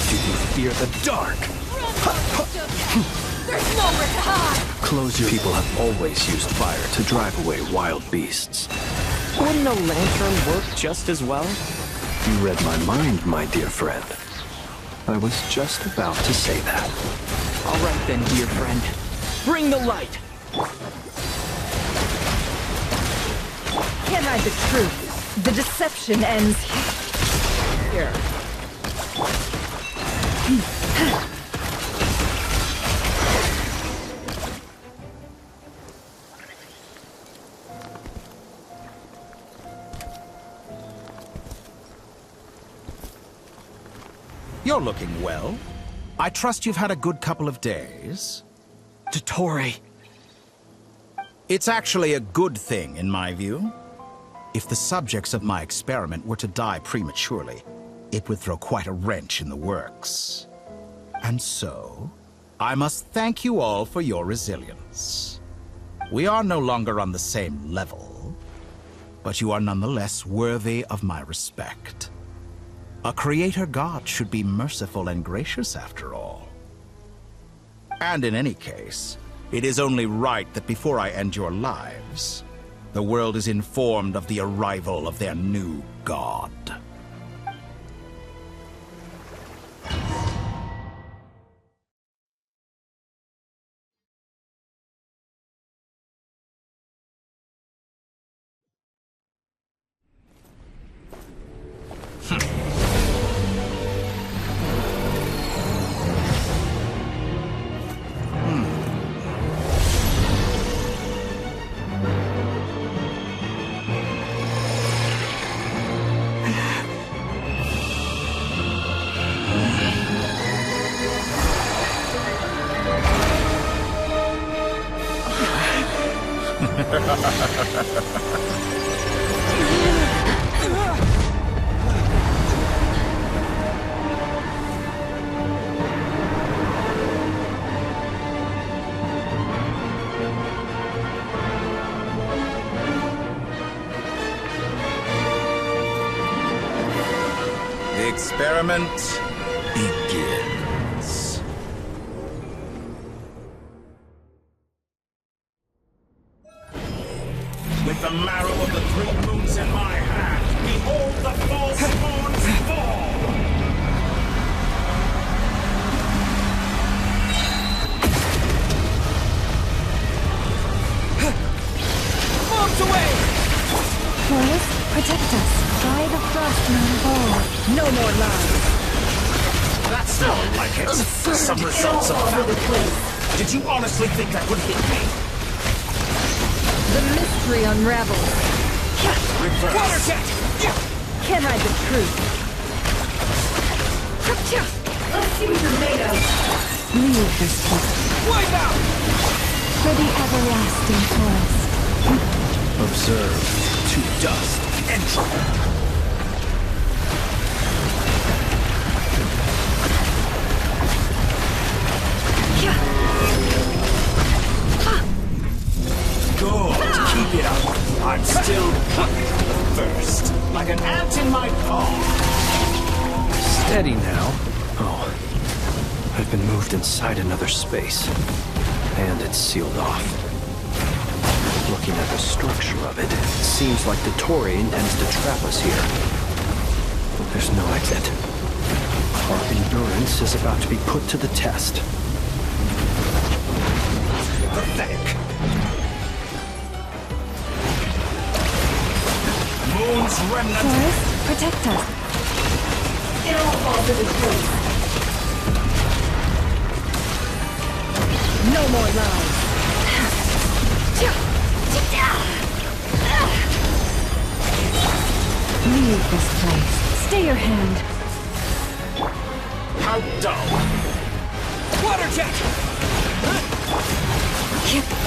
Do you fear the dark? There's nowhere to hide! Close your... People have always used fire to drive away wild beasts. Wouldn't a lantern work just as well? You read my mind, my dear friend. I was just about to say that. All right then, dear friend. Bring the light! Can't hide the truth. The deception ends here. You're looking well. I trust you've had a good couple of days. Dottore. It's actually a good thing, in my view. If the subjects of my experiment were to die prematurely, it would throw quite a wrench in the works. And so, I must thank you all for your resilience. We are no longer on the same level, but you are nonetheless worthy of my respect. A creator god should be merciful and gracious after all. And in any case, it is only right that before I end your lives, the world is informed of the arrival of their new god. The experiment begins. protect us. Try the frost moon ball. No more lies. That's more like it. Some results of value. Did you honestly think that would hit me? The mystery unravels. Reverse. Water jet! Can't hide the truth. Let's see what you're made of. Leave this place. Wipe out! For the everlasting forest. Observe to dust. Enter. Good. Keep it up. I'm still coming first, like an ant in my paw. Steady now. Oh, I've been moved inside another space, and it's sealed off. Looking at the structure of it, it seems like Dottore intends to trap us here. There's no exit. Our endurance is about to be put to the test. Pathetic. Moon's remnant. Forest, protect us. It all falls into place. No more lies. Leave this place. Stay your hand. How dull. Water jet!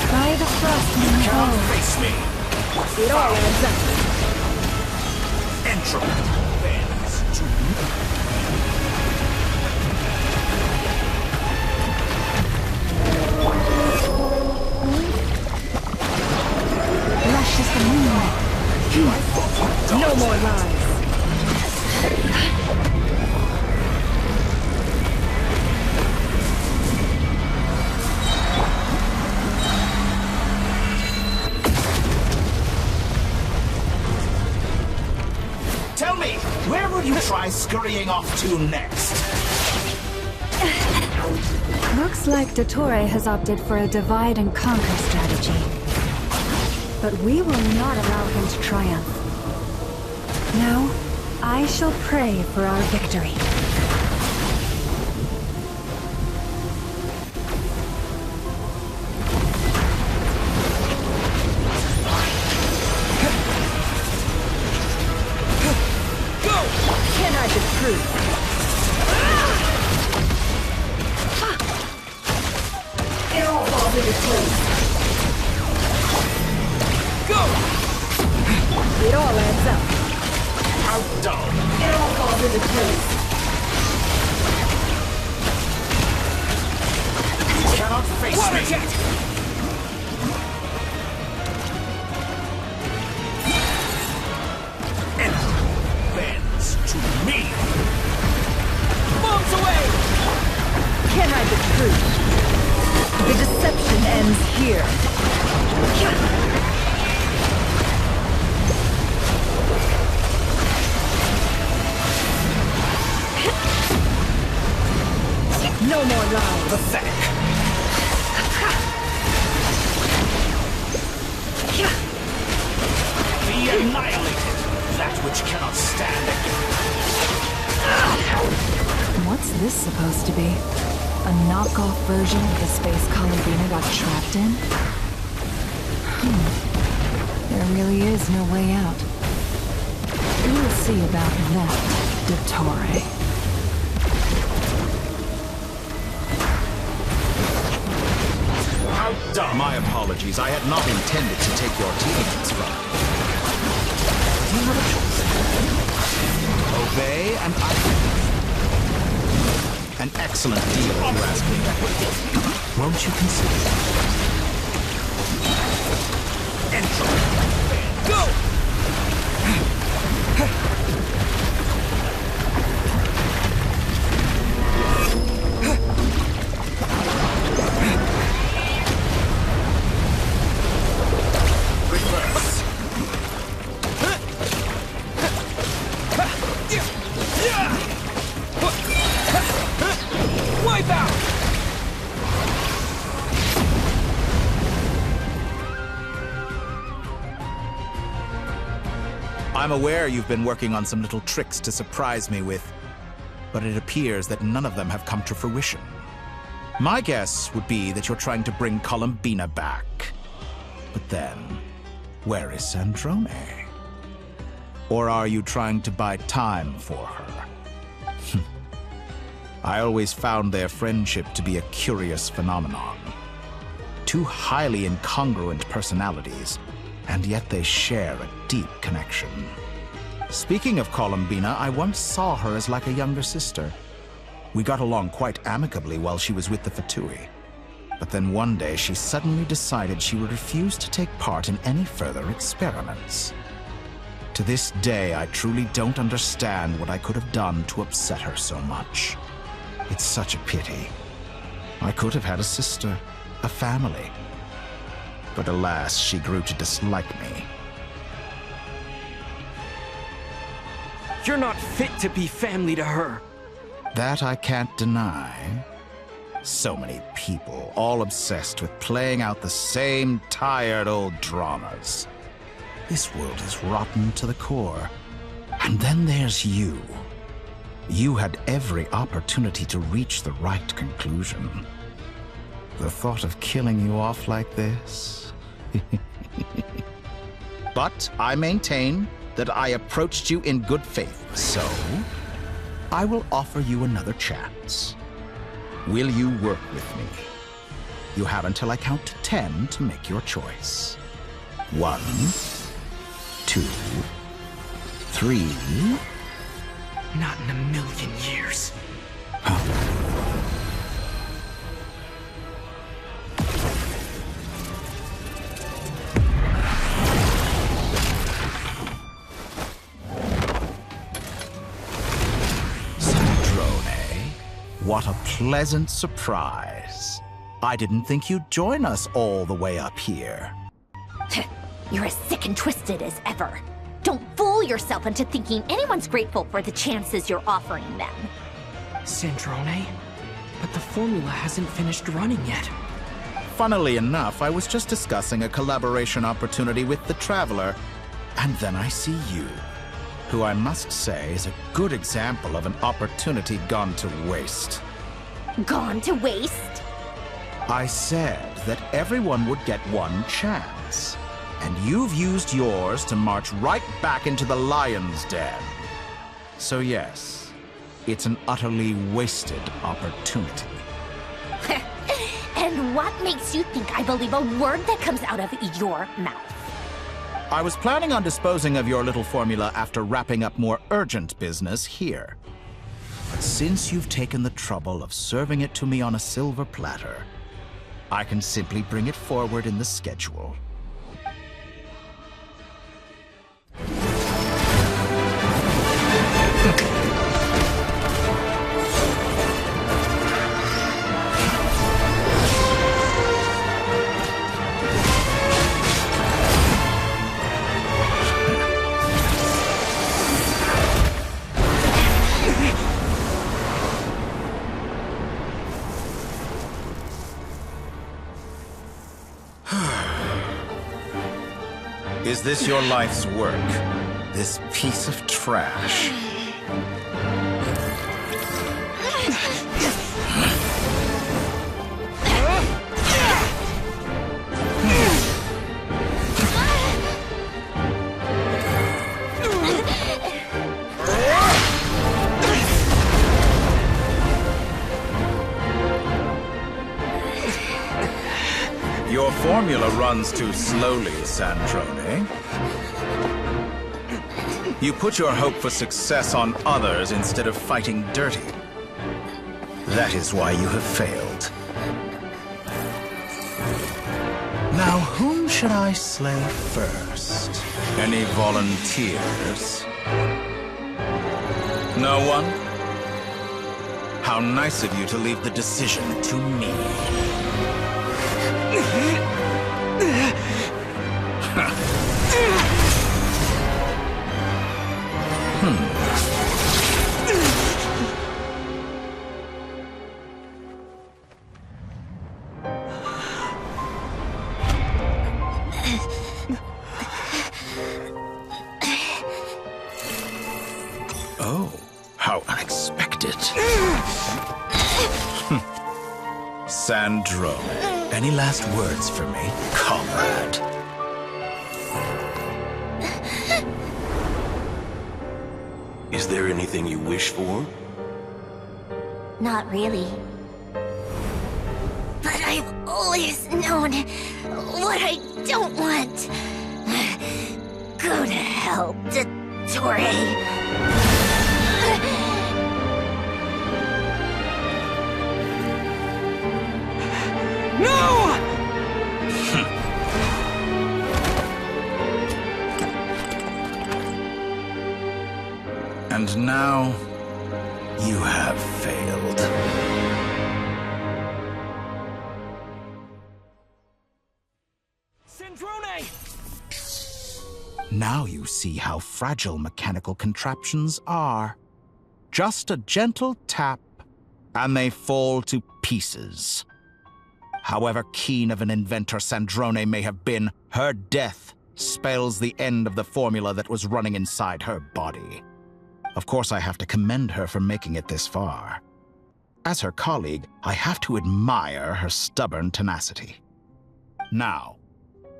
Try the frost moon Can't ball. face me. It all adds up. Entropy bends to me. Rush is the moonlight. No more lies. Tell me, where will you try scurrying off to next? Looks like Dottore has opted for a divide and conquer strategy. But we will not allow him to triumph. Now, I shall pray for our victory. Go! Can't hide the truth. It all falls into place. Go! It all adds up. How dull. It all falls into place. You cannot face Water me. jet! Entropy bends to me. Bombs away! Can't hide the truth. The deception ends here. No more lies. Pathetic. Be annihilated. That which cannot stand What's this supposed to be? A knockoff version of the space Columbina got trapped in? There really is no way out. We'll see about that, Dottore. How dumb. My apologies. I had not intended to take your teammates from you. You have a choice. Obey and I... An excellent deal, if you ask me. Won't you consider that? Entropy. Go! Wipe out! I'm aware you've been working on some little tricks to surprise me with, but it appears that none of them have come to fruition. My guess would be that you're trying to bring Columbina back. But then, where is Sandrone? Or are you trying to buy time for her? I always found their friendship to be a curious phenomenon. Two highly incongruent personalities, and yet they share a deep connection. Speaking of Columbina, I once saw her as like a younger sister. We got along quite amicably while she was with the Fatui. But then one day she suddenly decided she would refuse to take part in any further experiments. To this day, I truly don't understand what I could have done to upset her so much. It's such a pity. I could have had a sister, a family. But alas, she grew to dislike me. You're not fit to be family to her. That I can't deny. So many people, all obsessed with playing out the same tired old dramas. This world is rotten to the core. And then there's you. You had every opportunity to reach the right conclusion. The thought of killing you off like this? But I maintain that I approached you in good faith, so I will offer you another chance. Will you work with me? You have until I count to 10 to make your choice. 1, 2, 3. Not in a million years. What a pleasant surprise. I didn't think you'd join us all the way up here. You're as sick and twisted as ever. Don't fool yourself into thinking anyone's grateful for the chances you're offering them. Sandrone? But the formula hasn't finished running yet. Funnily enough, I was just discussing a collaboration opportunity with the Traveler, and then I see you, who I must say is a good example of an opportunity gone to waste. Gone to waste? I said that everyone would get one chance, and you've used yours to march right back into the lion's den. So yes, it's an utterly wasted opportunity. And what makes you think I believe a word that comes out of your mouth? I was planning on disposing of your little formula after wrapping up more urgent business here. But since you've taken the trouble of serving it to me on a silver platter, I can simply bring it forward in the schedule. Is this your life's work? This piece of trash? Your formula runs too slowly, Sandrone. You put your hope for success on others instead of fighting dirty. That is why you have failed. Now, whom should I slay first? Any volunteers? No one? How nice of you to leave the decision to me. Oh, how unexpected. Sandrone, any last words for me, comrade? Is there anything you wish for? Not really. But I've always known what I don't want. Go to hell, Dottore. No! And now, you have failed. Sandrone! Now you see how fragile mechanical contraptions are. Just a gentle tap, and they fall to pieces. However keen of an inventor Sandrone may have been, her death spells the end of the formula that was running inside her body. Of course, I have to commend her for making it this far. As her colleague, I have to admire her stubborn tenacity. Now,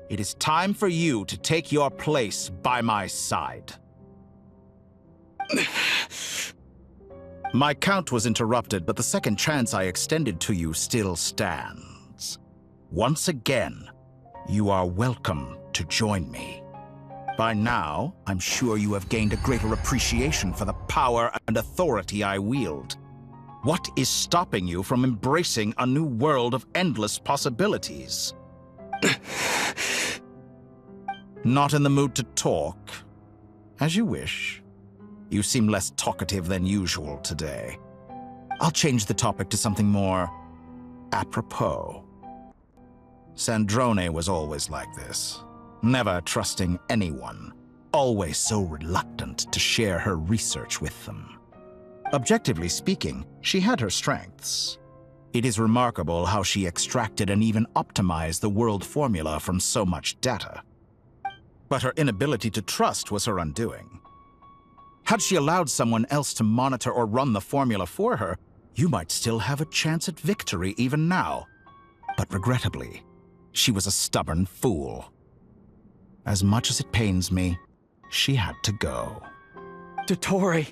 it is time for you to take your place by my side. My count was interrupted, but the second chance I extended to you still stands. Once again, you are welcome to join me. By now, I'm sure you have gained a greater appreciation for the power and authority I wield. What is stopping you from embracing a new world of endless possibilities? Not in the mood to talk? As you wish. You seem less talkative than usual today. I'll change the topic to something more apropos. Sandrone was always like this. Never trusting anyone, always so reluctant to share her research with them. Objectively speaking, she had her strengths. It is remarkable how she extracted and even optimized the world formula from so much data. But her inability to trust was her undoing. Had she allowed someone else to monitor or run the formula for her, you might still have a chance at victory even now. But regrettably, she was a stubborn fool. As much as it pains me, she had to go. Dottore.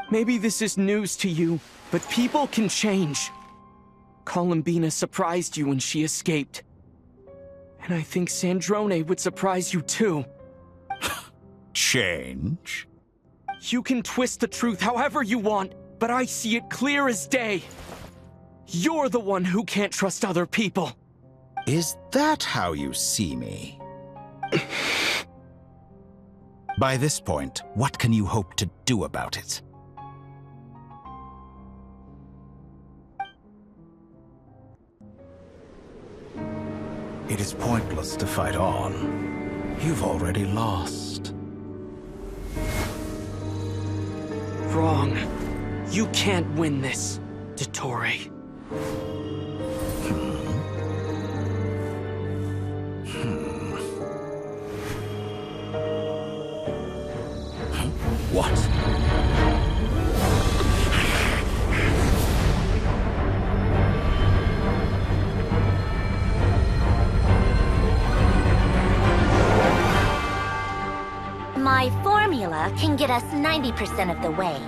Maybe this is news to you, but people can change. Columbina surprised you when she escaped. And I think Sandrone would surprise you too. Change? You can twist the truth however you want, but I see it clear as day. You're the one who can't trust other people. Is that how you see me? By this point, what can you hope to do about it? It is pointless to fight on. You've already lost. Wrong. You can't win this, Dottore. What? My formula can get us 90% of the way.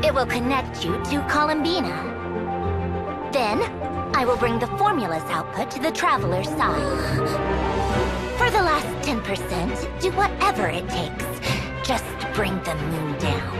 It will connect you to Columbina. Then, I will bring the formula's output to the Traveler's side. For the last 10%, do whatever it takes. Just bring the moon down.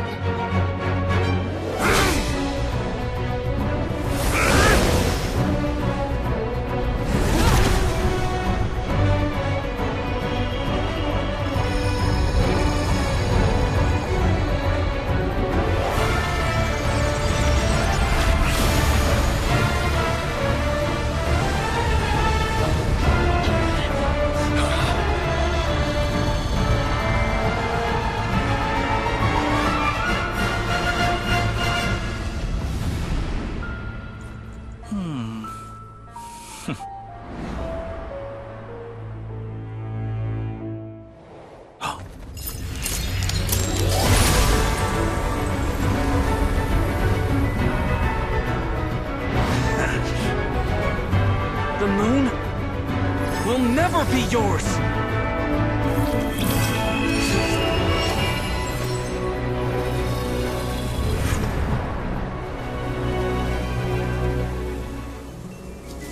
never be yours!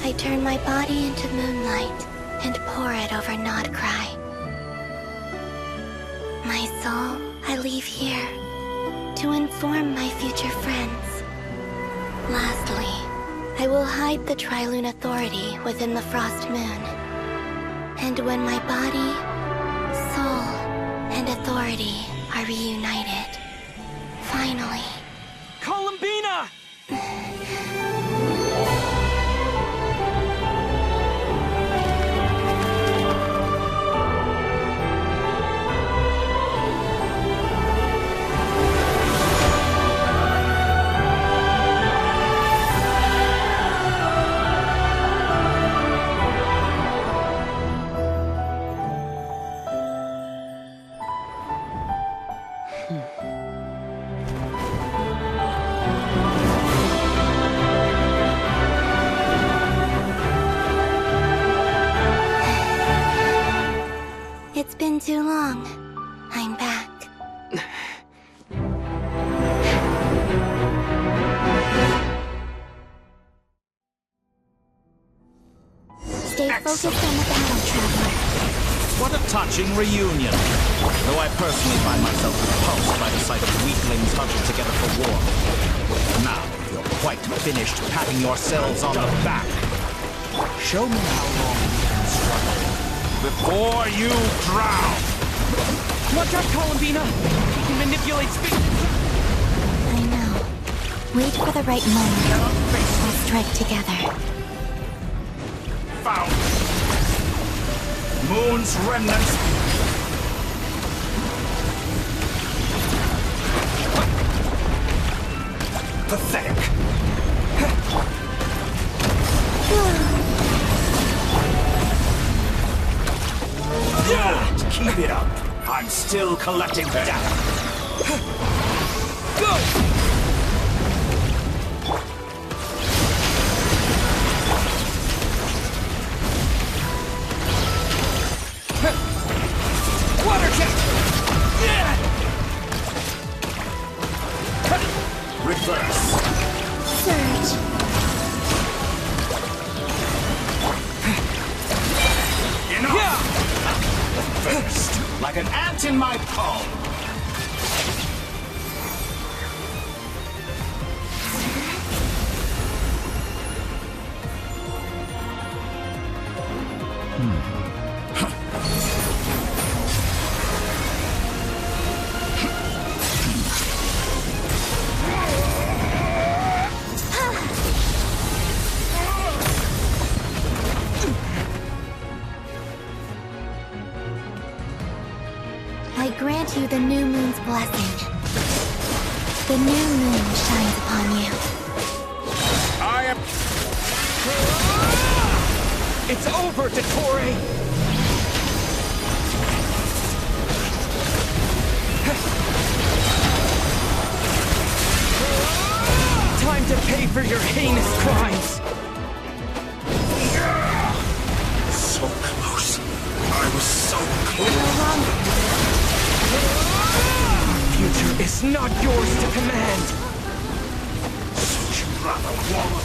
I turn my body into moonlight and pour it over Nod-Krai. My soul, I leave here to inform my future friends. Lastly, I will hide the Trilune Authority within the Frost Moon. And when my body, soul, and authority are reunited, finally... Columbina! It's been too long. I'm back. Stay focused on the battle, Traveler. What a touching reunion. Though I personally find myself repulsed by the sight of weaklings huddled together for war. Now, you're quite finished patting yourselves on the back. Show me how long you can struggle before you drown. Watch out, Columbina! He can manipulate space. I know. Wait for the right moment. We'll strike together. Found. Moon's remnants. Pathetic. Good. Keep it up. I'm still collecting data. Go! Water jet! Reverse. Surge. First, like an ant in my palm. I grant you the new moon's blessing. The new moon shines upon you. I am... It's over, Dottore! Time to pay for your heinous crimes! So close. I was so close. Future is not yours to command! Such rather wallow.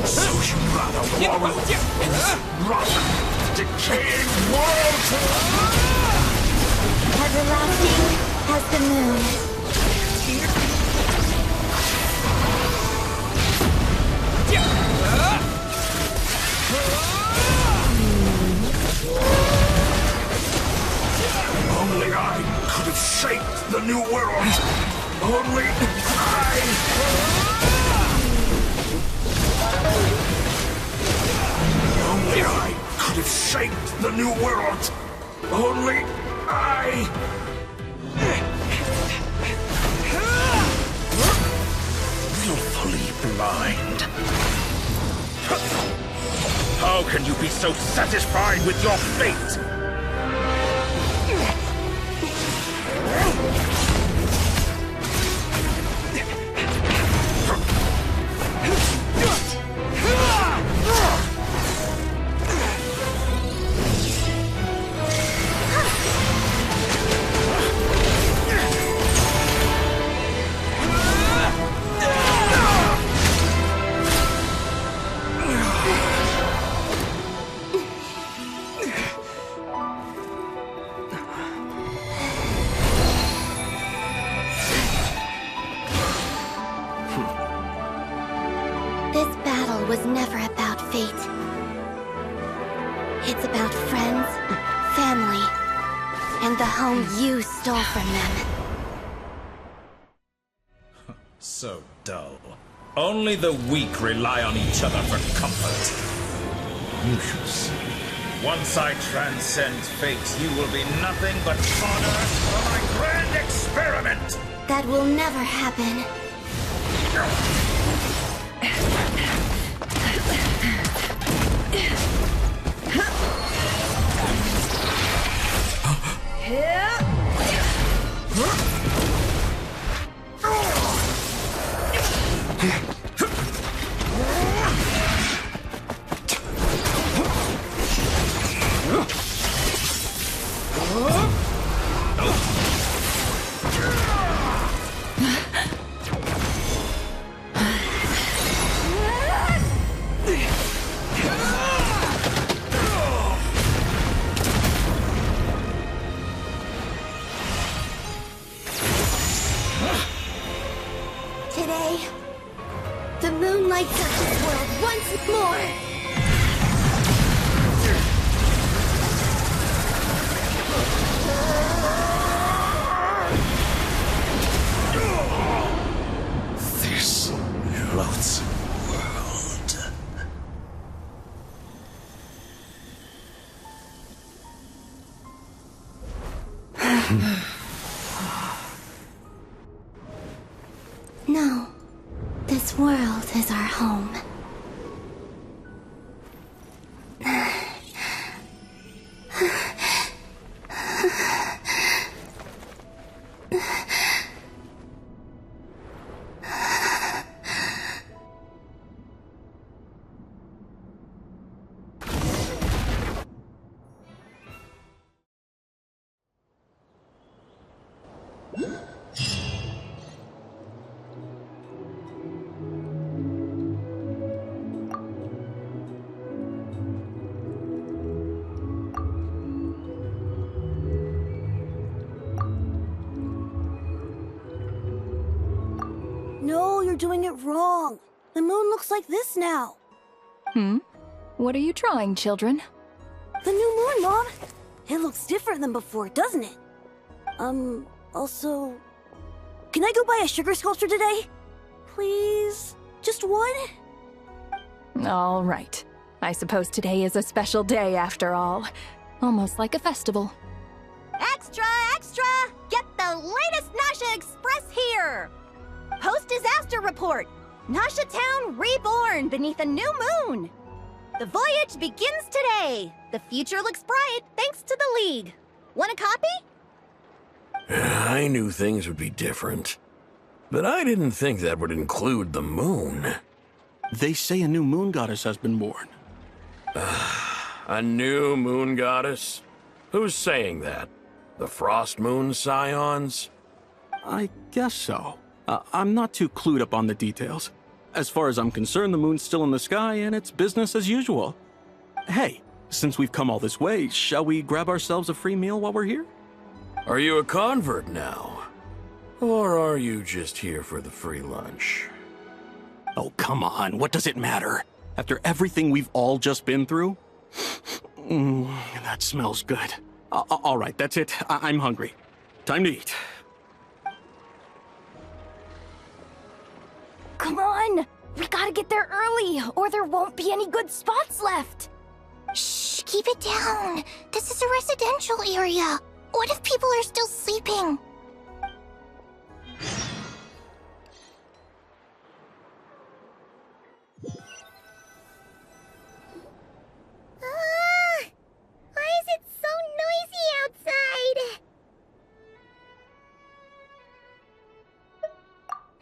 So you rather wallow in this rotten, decaying world! Everlasting as the moon. Only I could have shaped the new world. Only I. Only I could have shaped the new world. Only I. Willfully blind. How can you be so satisfied with your fate? was never about fate. It's about friends, family, and the home you stole from them. So dull. Only the weak rely on each other for comfort. You shall see. Once I transcend fate, you will be nothing but honor for my grand experiment! That will never happen. Today, the moonlight touches world once more. This loathsome world. No, this world is our home. No, you're doing it wrong. The moon looks like this now. What are you drawing, children? The new moon, Mom. It looks different than before, doesn't it? Also... Can I go buy a sugar sculpture today? Please? Just one? All right. I suppose today is a special day after all. Almost like a festival. Extra, extra! Get the latest Nasha Express here! Post-disaster report! Nasha Town reborn beneath a new moon! The voyage begins today! The future looks bright thanks to the League. Want a copy? I knew things would be different, but I didn't think that would include the moon. They say a new moon goddess has been born. A new moon goddess? Who's saying that? The Frost Moon Scions? I guess so. I'm not too clued up on the details. As far as I'm concerned, the moon's still in the sky and it's business as usual. Hey, since we've come all this way, shall we grab ourselves a free meal while we're here? Are you a convert now? Or are you just here for the free lunch? Oh, come on. What does it matter? After everything we've all just been through? That smells good. All right, that's it. I'm hungry. Time to eat. Come on! We gotta get there early, or there won't be any good spots left! Shh, keep it down. This is a residential area. What if people are still sleeping? Why is it so noisy outside?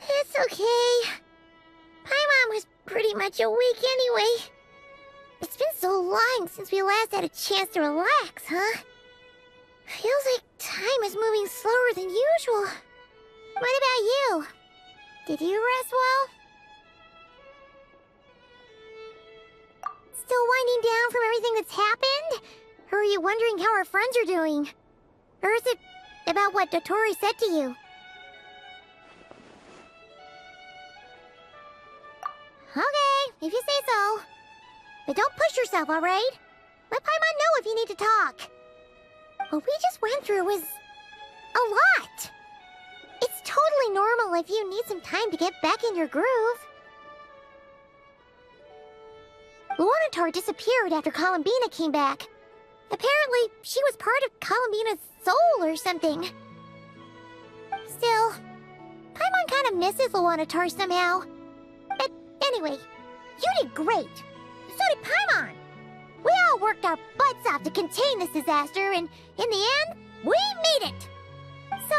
It's okay. Paimon was pretty much awake anyway. It's been so long since we last had a chance to relax, huh? Feels like time is moving slower than usual. What about you? Did you rest well? Still winding down from everything that's happened? Or are you wondering how our friends are doing? Or is it about what Dottore said to you? Okay. if you say so. But don't push yourself, alright? Let Paimon know if you need to talk. What we just went through was a lot. It's totally normal if you need some time to get back in your groove. Luanatar disappeared after Columbina came back. Apparently, she was part of Columbina's soul or something. Still, Paimon kind of misses Luanatar somehow. But anyway, you did great. So did Paimon. We all worked our butts off to contain this disaster, and in the end, we made it. So,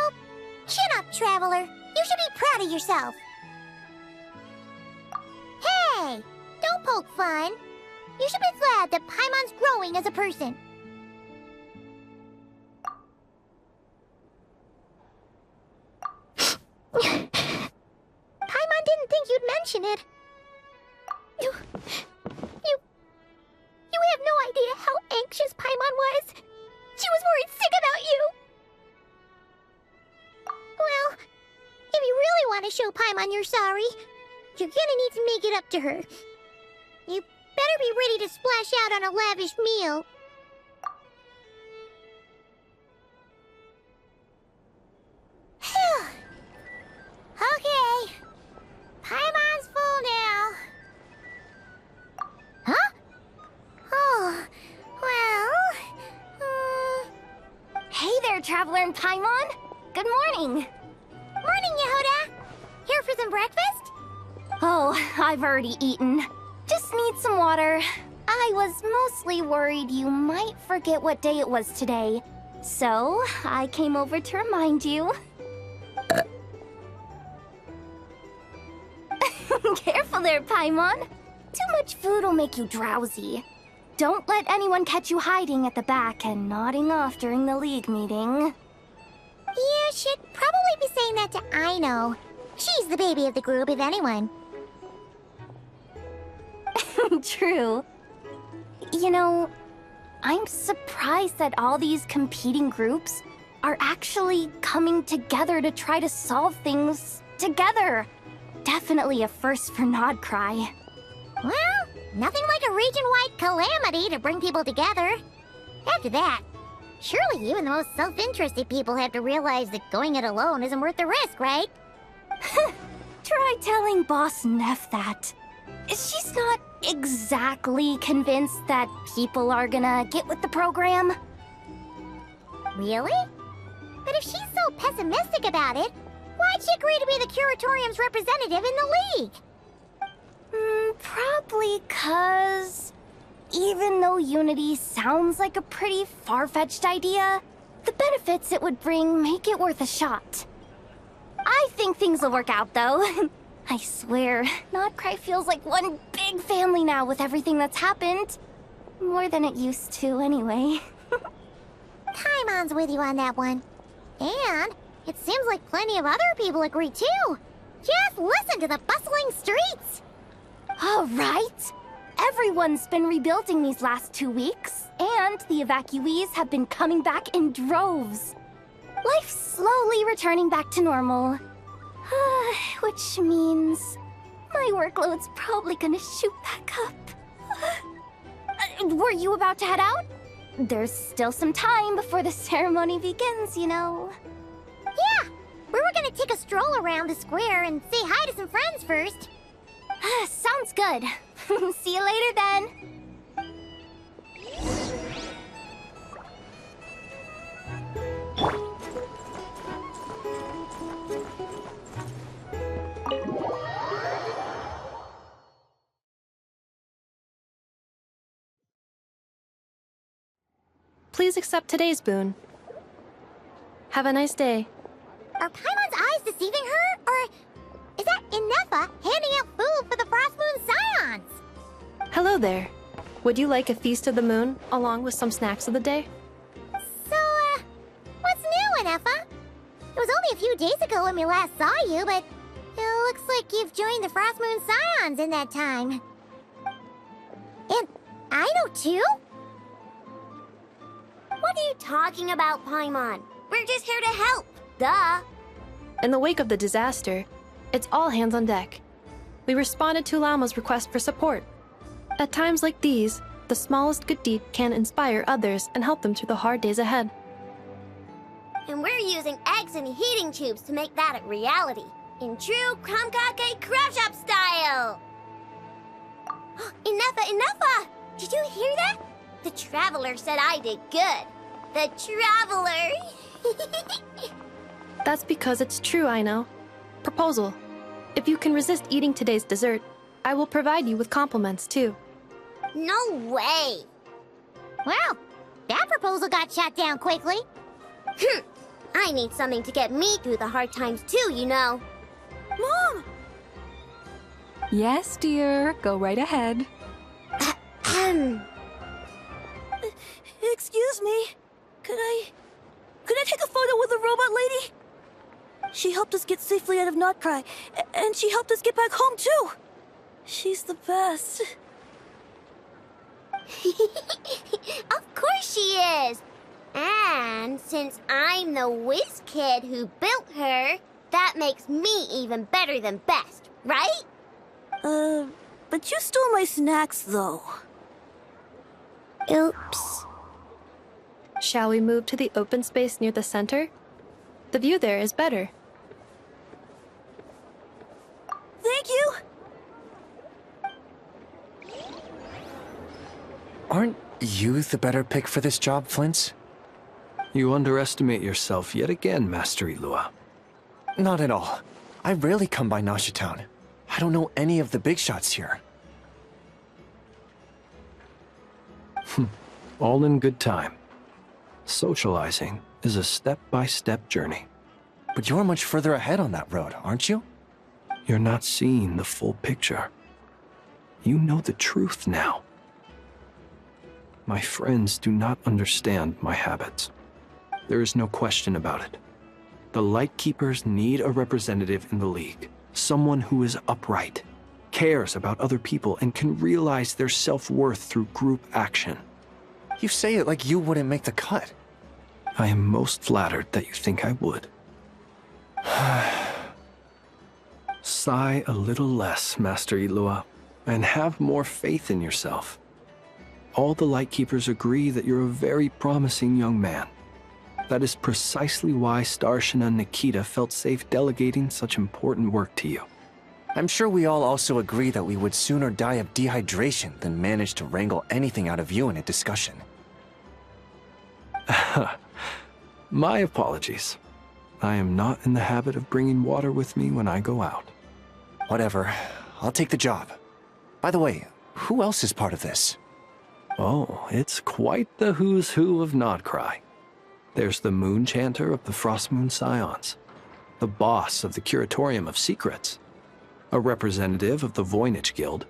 chin up, Traveler. You should be proud of yourself. Hey, don't poke fun. You should be glad that Paimon's growing as a person. Paimon didn't think you'd mention it. You have no idea how anxious Paimon was. She was worried sick about you. Well, if you really want to show Paimon you're sorry, you're gonna need to make it up to her. You better be ready to splash out on a lavish meal. Okay. Paimon's full now. Huh? Oh, well... Hey there, Traveler and Paimon. Good morning. Morning, Yehuda. Here for some breakfast? Oh, I've already eaten. Just need some water. I was mostly worried you might forget what day it was today. So, I came over to remind you. Careful there, Paimon. Too much food will make you drowsy. Don't let anyone catch you hiding at the back and nodding off during the League meeting. You should probably be saying that to Anew. She's the baby of the group, if anyone. True. You know, I'm surprised that all these competing groups are actually coming together to try to solve things together. Definitely a first for Nod-Krai. Well, nothing like a region-wide calamity to bring people together. After that, surely even the most self-interested people have to realize that going it alone isn't worth the risk, right? Try telling Boss Neff that. She's not exactly convinced that people are gonna get with the program. Really? But if she's so pessimistic about it, why'd she agree to be the Curatorium's representative in the League? Probably 'cause even though Unity sounds like a pretty far-fetched idea, the benefits it would bring make it worth a shot. I think things will work out, though. I swear, Nod-Krai feels like one big family now with everything that's happened. More than it used to, anyway. Paimon's with you on that one. And it seems like plenty of other people agree, too. Just listen to the bustling streets. All right. Everyone's been rebuilding these last 2 weeks, and the evacuees have been coming back in droves. Life's slowly returning back to normal. Which means my workload's probably gonna shoot back up. Were you about to head out? There's still some time before the ceremony begins, you know. Yeah, we were gonna take a stroll around the square and say hi to some friends first. Sounds good. See you later then. Please accept today's boon. Have a nice day. Are Paimon's eyes deceiving her? Or is that Inefa handing out food for the Frost Moon Scions? Hello there. Would you like a feast of the moon, along with some snacks of the day? So, what's new, Inefa? It was only a few days ago when we last saw you, but it looks like you've joined the Frost Moon Scions in that time. And Anew too? What are you talking about, Paimon? We're just here to help. Duh. In the wake of the disaster, it's all hands on deck. we responded to Lama's request for support. At times like these, the smallest good deed can inspire others and help them through the hard days ahead. And we're using eggs and heating tubes to make that a reality, in true Kromkake craft shop style! Enough! Did you hear that? The Traveler said I did good. The Traveler! That's because it's true, I know. Proposal. If you can resist eating today's dessert, I will provide you with compliments, too. No way! Well, that proposal got shot down quickly. I need something to get me through the hard times too, you know. Mom! Yes, dear. Go right ahead. Excuse me. Could I take a photo with the robot lady? She helped us get safely out of Nod-Krai, and she helped us get back home too. She's the best. Of course she is! And since I'm the whiz kid who built her, that makes me even better than best, right? But you stole my snacks, though. Oops. Shall we move to the open space near the center? The view there is better. Thank you! Aren't you the better pick for this job, Flint? You underestimate yourself yet again, Master Ilua. Not at all. I rarely come by Nasha Town. I don't know any of the big shots here. All in good time. Socializing is a step-by-step journey. But you're much further ahead on that road, aren't you? You're not seeing the full picture. You know the truth now. My friends do not understand my habits. There is no question about it. The Lightkeepers need a representative in the League. Someone who is upright, cares about other people, and can realize their self-worth through group action. You say it like you wouldn't make the cut. I am most flattered that you think I would. Sigh a little less, Master Ilua, and have more faith in yourself. All the Lightkeepers agree that you're a very promising young man. That is precisely why Starshina Nikita felt safe delegating such important work to you. I'm sure we all also agree that we would sooner die of dehydration than manage to wrangle anything out of you in a discussion. My apologies. I am not in the habit of bringing water with me when I go out. Whatever. I'll take the job. By the way, who else is part of this? Oh, it's quite the who's who of Nod-Krai. There's the Moon Chanter of the Frostmoon Scions, the boss of the Curatorium of Secrets, a representative of the Voynich Guild,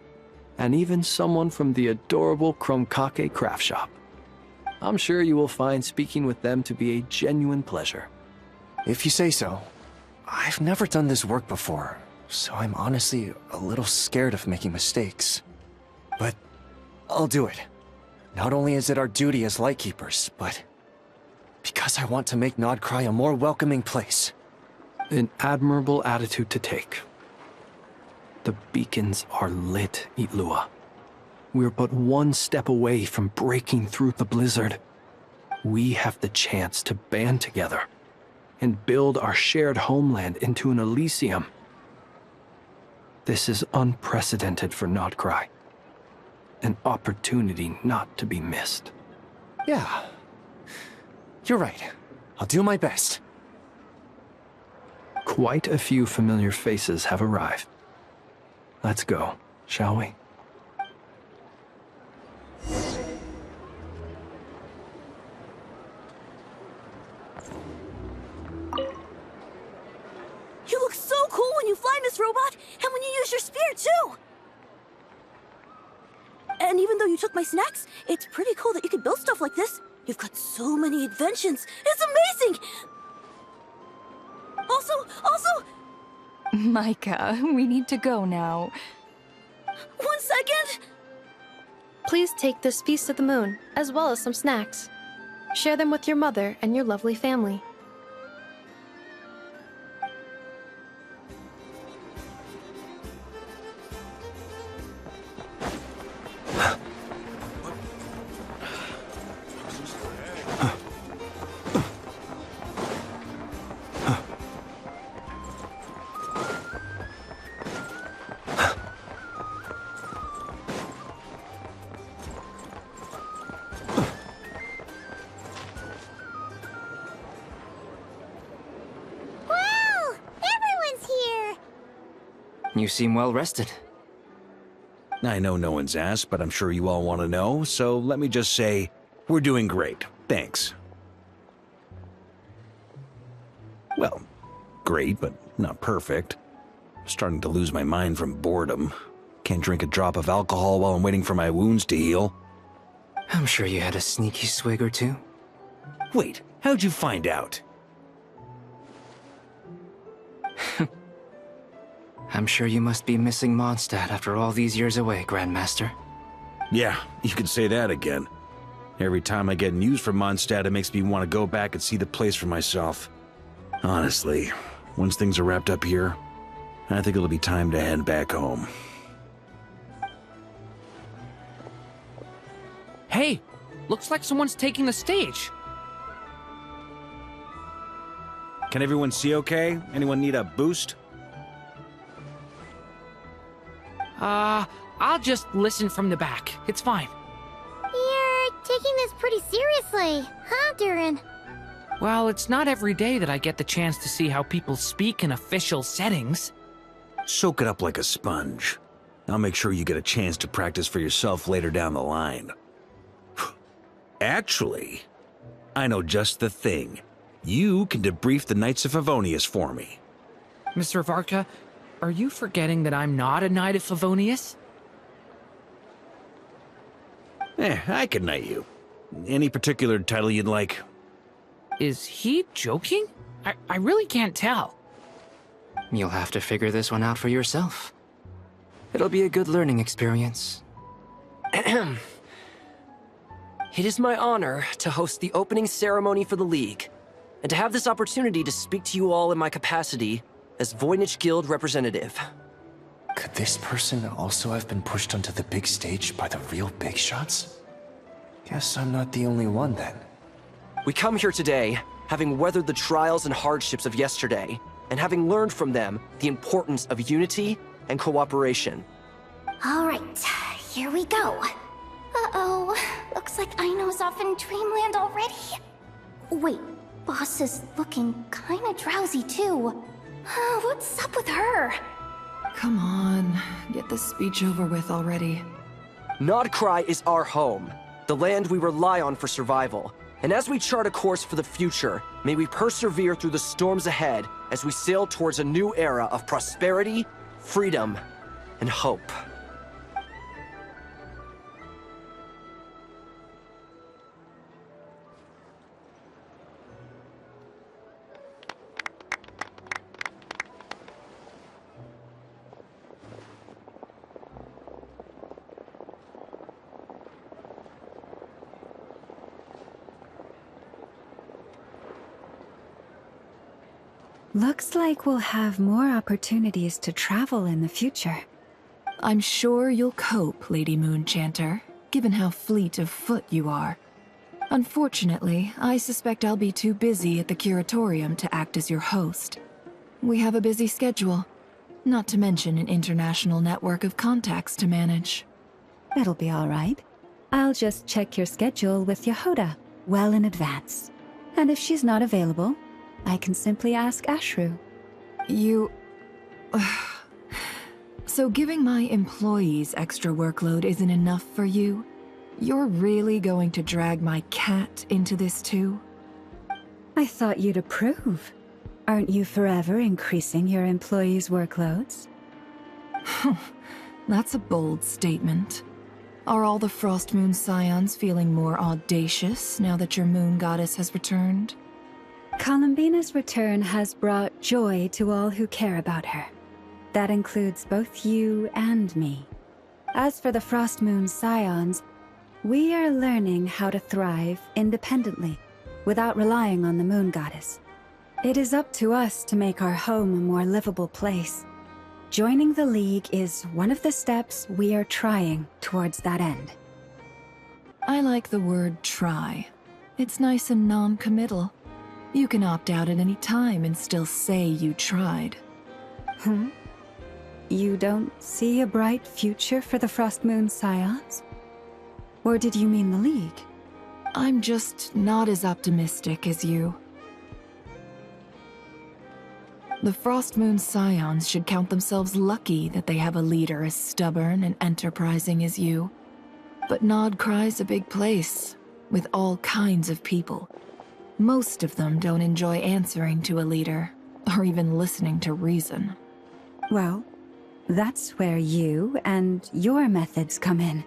and even someone from the adorable Kromkake craft shop. I'm sure you will find speaking with them to be a genuine pleasure. If you say so. I've never done this work before, so I'm honestly a little scared of making mistakes. But I'll do it. Not only is it our duty as Lightkeepers, but because I want to make Nod-Krai a more welcoming place. An admirable attitude to take. The beacons are lit, Ilua. We're but one step away from breaking through the blizzard. We have the chance to band together and build our shared homeland into an Elysium. This is unprecedented for Nod-Krai. An opportunity not to be missed. Yeah. You're right. I'll do my best. Quite a few familiar faces have arrived. Let's go, shall we? You look so cool when you fly, Miss Robot, and when you use your spear, too! And even though you took my snacks, it's pretty cool that you can build stuff like this. You've got so many inventions. It's amazing! Also... Micah, we need to go now. 1 second! Please take this Feast of the Moon, as well as some snacks. Share them with your mother and your lovely family. You seem well rested. I know no one's asked, but I'm sure you all want to know, so let me just say, we're doing great. Thanks. Well, great, but not perfect. I'm starting to lose my mind from boredom. Can't drink a drop of alcohol while I'm waiting for my wounds to heal. I'm sure you had a sneaky swig or two. Wait, how'd you find out? I'm sure you must be missing Mondstadt after all these years away, Grandmaster. Yeah, you could say that again. Every time I get news from Mondstadt, it makes me want to go back and see the place for myself. Honestly, once things are wrapped up here, I think it'll be time to head back home. Hey, looks like someone's taking the stage. Can everyone see okay? Anyone need a boost? I'll just listen from the back. It's fine. You're taking this pretty seriously, huh, Durin? Well, it's not every day that I get the chance to see how people speak in official settings. Soak it up like a sponge. I'll make sure you get a chance to practice for yourself later down the line. Actually, I know just the thing. You can debrief the Knights of Favonius for me. Mr. Varka, are you forgetting that I'm not a Knight of Favonius? I can knight you. Any particular title you'd like? Is he joking? I really can't tell. You'll have to figure this one out for yourself. It'll be a good learning experience. It is my honor to host the opening ceremony for the League, and to have this opportunity to speak to you all in my capacity as Voynich Guild representative. Could this person also have been pushed onto the big stage by the real big shots? Guess I'm not the only one then. We come here today, having weathered the trials and hardships of yesterday, and having learned from them the importance of unity and cooperation. All right, here we go. Uh-oh, looks like Ainho's off in Dreamland already. Wait, Boss is looking kinda drowsy too. What's up with her? Come on, get this speech over with already. Nod-Krai is our home, the land we rely on for survival. And as we chart a course for the future, may we persevere through the storms ahead as we sail towards a new era of prosperity, freedom, and hope. Looks like we'll have more opportunities to travel in the future. I'm sure you'll cope, Lady Moonchanter, given how fleet of foot you are. Unfortunately, I suspect I'll be too busy at the Curatorium to act as your host. We have a busy schedule, not to mention an international network of contacts to manage. It'll be all right. I'll just check your schedule with Yehoda well in advance. And if she's not available, I can simply ask Ashru. You... So giving my employees extra workload isn't enough for you? You're really going to drag my cat into this too? I thought you'd approve. Aren't you forever increasing your employees' workloads? That's a bold statement. Are all the Frostmoon Scions feeling more audacious now that your moon goddess has returned? Columbina's return has brought joy to all who care about her. That includes both you and me. As for the Frostmoon Scions, we are learning how to thrive independently, without relying on the moon goddess. It is up to us to make our home a more livable place. Joining the League is one of the steps we are trying towards that end. I like the word try. It's nice and non-committal. You can opt out at any time and still say you tried. You don't see a bright future for the Frostmoon Scions? Or did you mean the League? I'm just not as optimistic as you. The Frost Moon Scions should count themselves lucky that they have a leader as stubborn and enterprising as you. But Nod-Krai's a big place, with all kinds of people. Most of them don't enjoy answering to a leader, or even listening to reason. Well, that's where you and your methods come in.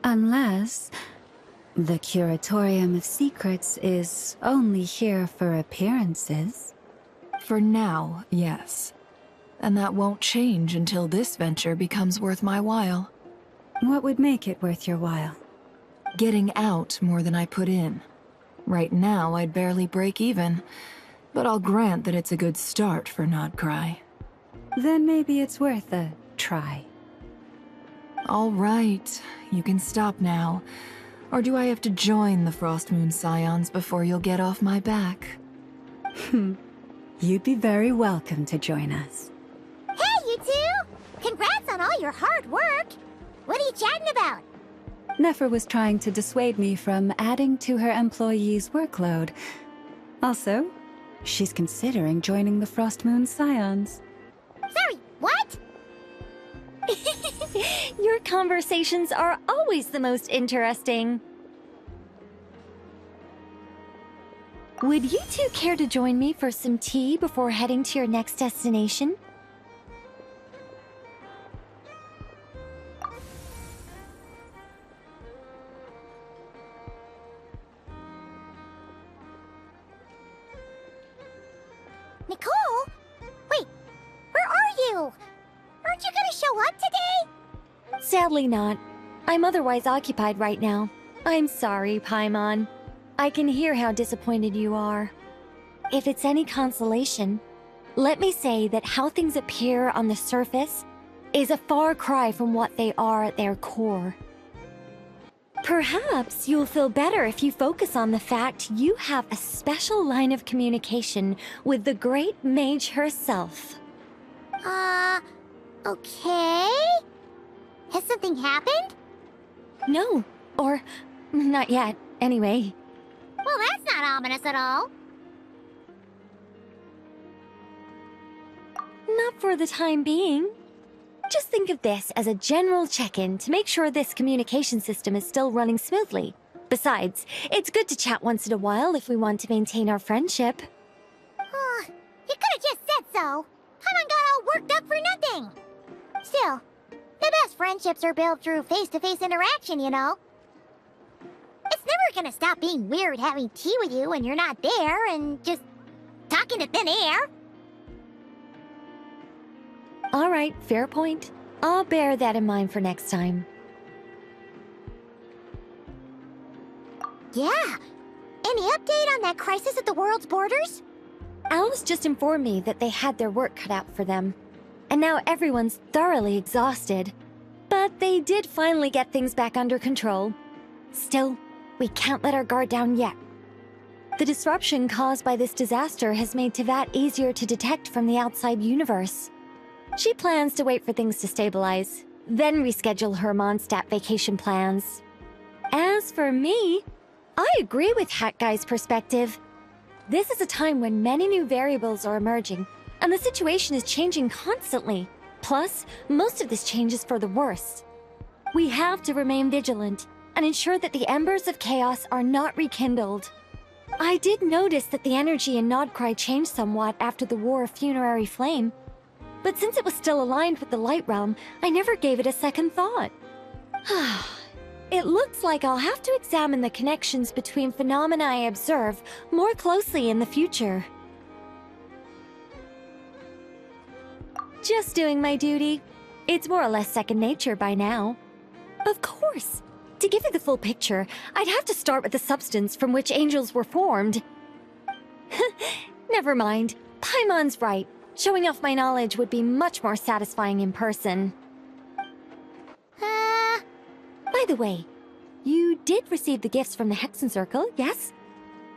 Unless the Curatorium of Secrets is only here for appearances. For now, yes. And that won't change until this venture becomes worth my while. What would make it worth your while? Getting out more than I put in. Right now, I'd barely break even, but I'll grant that it's a good start for Nod-Krai. Then maybe it's worth a try. All right, you can stop now. Or do I have to join the Frost Moon Scions before you'll get off my back? You'd be very welcome to join us. Hey, you two! Congrats on all your hard work! What are you chatting about? Nefer was trying to dissuade me from adding to her employees' workload. Also, she's considering joining the Frost Moon Scions. Sorry, what? Your conversations are always the most interesting. Would you two care to join me for some tea before heading to your next destination? Nicole? Wait, where are you? Aren't you gonna show up today? Sadly not. I'm otherwise occupied right now. I'm sorry, Paimon. I can hear how disappointed you are. If it's any consolation, let me say that how things appear on the surface is a far cry from what they are at their core. Perhaps you'll feel better if you focus on the fact you have a special line of communication with the great mage herself. Okay? Has something happened? No, or not yet, anyway. Well, that's not ominous at all. Not for the time being. Just think of this as a general check-in to make sure this communication system is still running smoothly. Besides, it's good to chat once in a while if we want to maintain our friendship. You could have just said so. Paimon got all worked up for nothing. Still, the best friendships are built through face-to-face interaction, you know. It's never gonna stop being weird having tea with you when you're not there and just talking to thin air. All right, fair point. I'll bear that in mind for next time. Yeah. Any update on that crisis at the world's borders? Alice just informed me that they had their work cut out for them. And now everyone's thoroughly exhausted. But they did finally get things back under control. Still, we can't let our guard down yet. The disruption caused by this disaster has made Teyvat easier to detect from the outside universe. She plans to wait for things to stabilize, then reschedule her Mondstadt vacation plans. As for me, I agree with Hat Guy's perspective. This is a time when many new variables are emerging, and the situation is changing constantly. Plus, most of this change is for the worse. We have to remain vigilant and ensure that the embers of chaos are not rekindled. I did notice that the energy in Nod-Krai changed somewhat after the War of Funerary Flame, but since it was still aligned with the Light Realm, I never gave it a second thought. It looks like I'll have to examine the connections between phenomena I observe more closely in the future. Just doing my duty. It's more or less second nature by now. Of course. To give you the full picture, I'd have to start with the substance from which angels were formed. Never mind. Paimon's right. Showing off my knowledge would be much more satisfying in person. By the way, you did receive the gifts from the Hexen Circle, yes?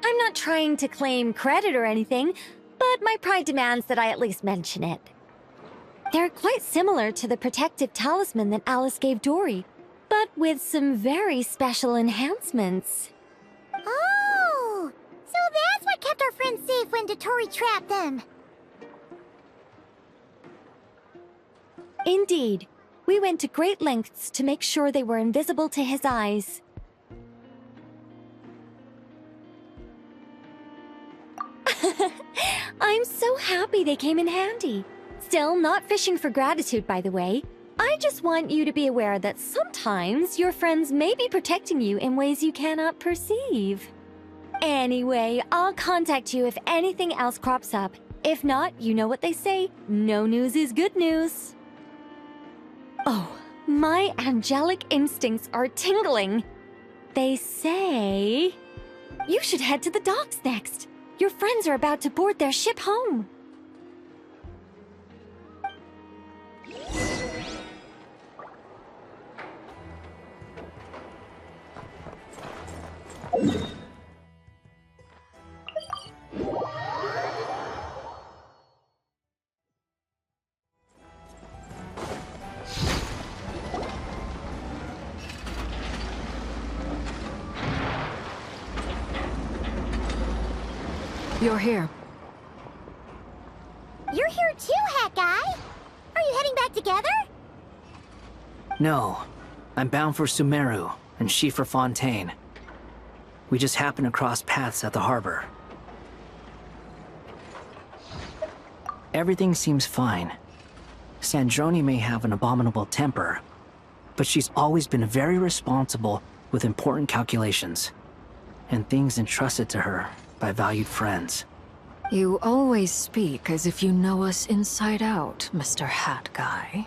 I'm not trying to claim credit or anything, but my pride demands that I at least mention it. They're quite similar to the protective talisman that Alice gave Dory, but with some very special enhancements. Oh, so that's what kept our friends unsafe when Dottore trapped them. Indeed. We went to great lengths to make sure they were invisible to his eyes. I'm so happy they came in handy. Still, not fishing for gratitude, by the way. I just want you to be aware that sometimes your friends may be protecting you in ways you cannot perceive. Anyway, I'll contact you if anything else crops up. If not, you know what they say, no news is good news. Oh, my angelic instincts are tingling. They say you should head to the docks next. Your friends are about to board their ship home. You're here. You're here too, Hat Guy! Are you heading back together? No. I'm bound for Sumeru, and she for Fontaine. We just happened to cross paths at the harbor. Everything seems fine. Sandrone may have an abominable temper, but she's always been very responsible with important calculations, and things entrusted to her by valued friends. You always speak as if you know us inside out, Mr. Hat Guy.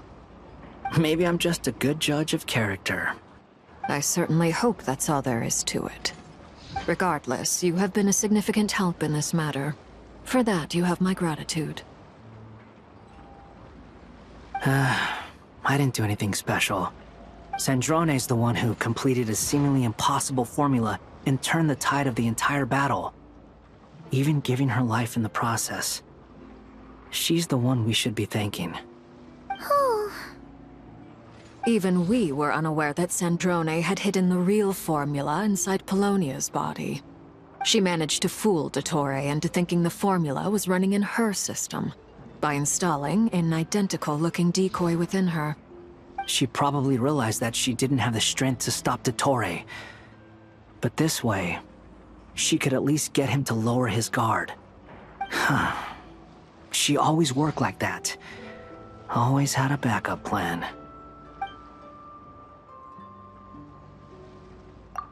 Maybe I'm just a good judge of character. I certainly hope that's all there is to it. Regardless, you have been a significant help in this matter. For that, you have my gratitude. I didn't do anything special. Sandrone's the one who completed a seemingly impossible formula and turned the tide of the entire battle, even giving her life in the process. She's the one we should be thanking. Even we were unaware that Sandrone had hidden the real formula inside Polonia's body. She managed to fool Dottore into thinking the formula was running in her system by installing an identical-looking decoy within her. She probably realized that she didn't have the strength to stop Dottore. But this way, she could at least get him to lower his guard. She always worked like that. Always had a backup plan.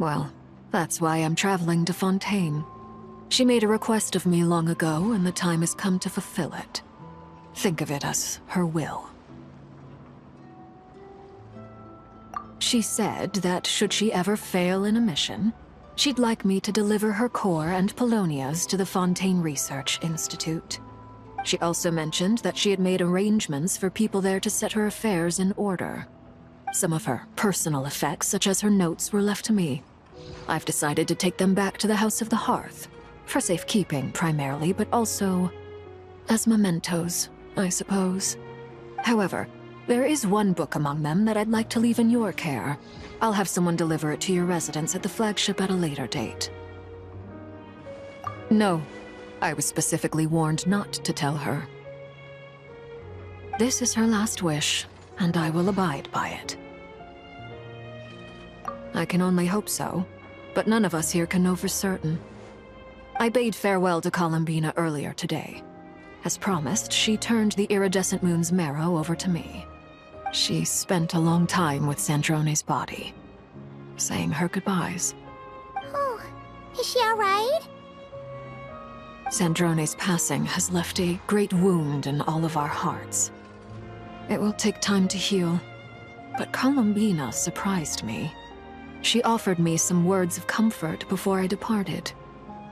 Well, that's why I'm traveling to Fontaine. She made a request of me long ago, and the time has come to fulfill it. Think of it as her will. She said that should she ever fail in a mission, she'd like me to deliver her core and Polonia's to the Fontaine Research Institute. She also mentioned that she had made arrangements for people there to set her affairs in order. Some of her personal effects, such as her notes, were left to me. I've decided to take them back to the House of the Hearth, for safekeeping primarily, but also as mementos, I suppose. However, there is one book among them that I'd like to leave in your care. I'll have someone deliver it to your residence at the flagship at a later date. No, I was specifically warned not to tell her. This is her last wish, and I will abide by it. I can only hope so, but none of us here can know for certain. I bade farewell to Columbina earlier today. As promised, she turned the iridescent moon's marrow over to me. She spent a long time with Sandrone's body, saying her goodbyes. Oh, is she alright? Sandrone's passing has left a great wound in all of our hearts. It will take time to heal, but Columbina surprised me. She offered me some words of comfort before I departed.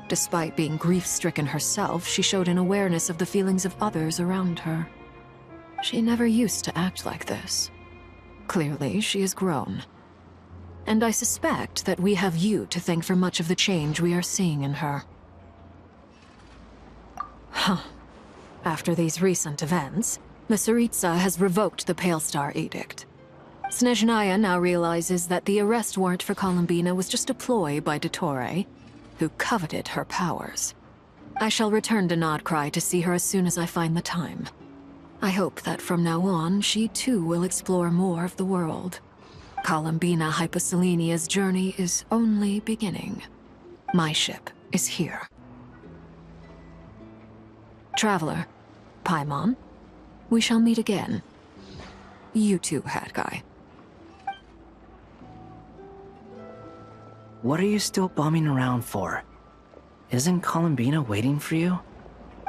Despite being grief-stricken herself, she showed an awareness of the feelings of others around her. She never used to act like this. Clearly, she has grown. And I suspect that we have you to thank for much of the change we are seeing in her. After these recent events, the Tsaritsa has revoked the Pale Star Edict. Snezhnaya now realizes that the arrest warrant for Columbina was just a ploy by Dottore, who coveted her powers. I shall return to Nod-Krai to see her as soon as I find the time. I hope that from now on, she too will explore more of the world. Columbina Hyposelenia's journey is only beginning. My ship is here. Traveler, Paimon, we shall meet again. You too, Hat Guy. What are you still bumming around for? Isn't Columbina waiting for you?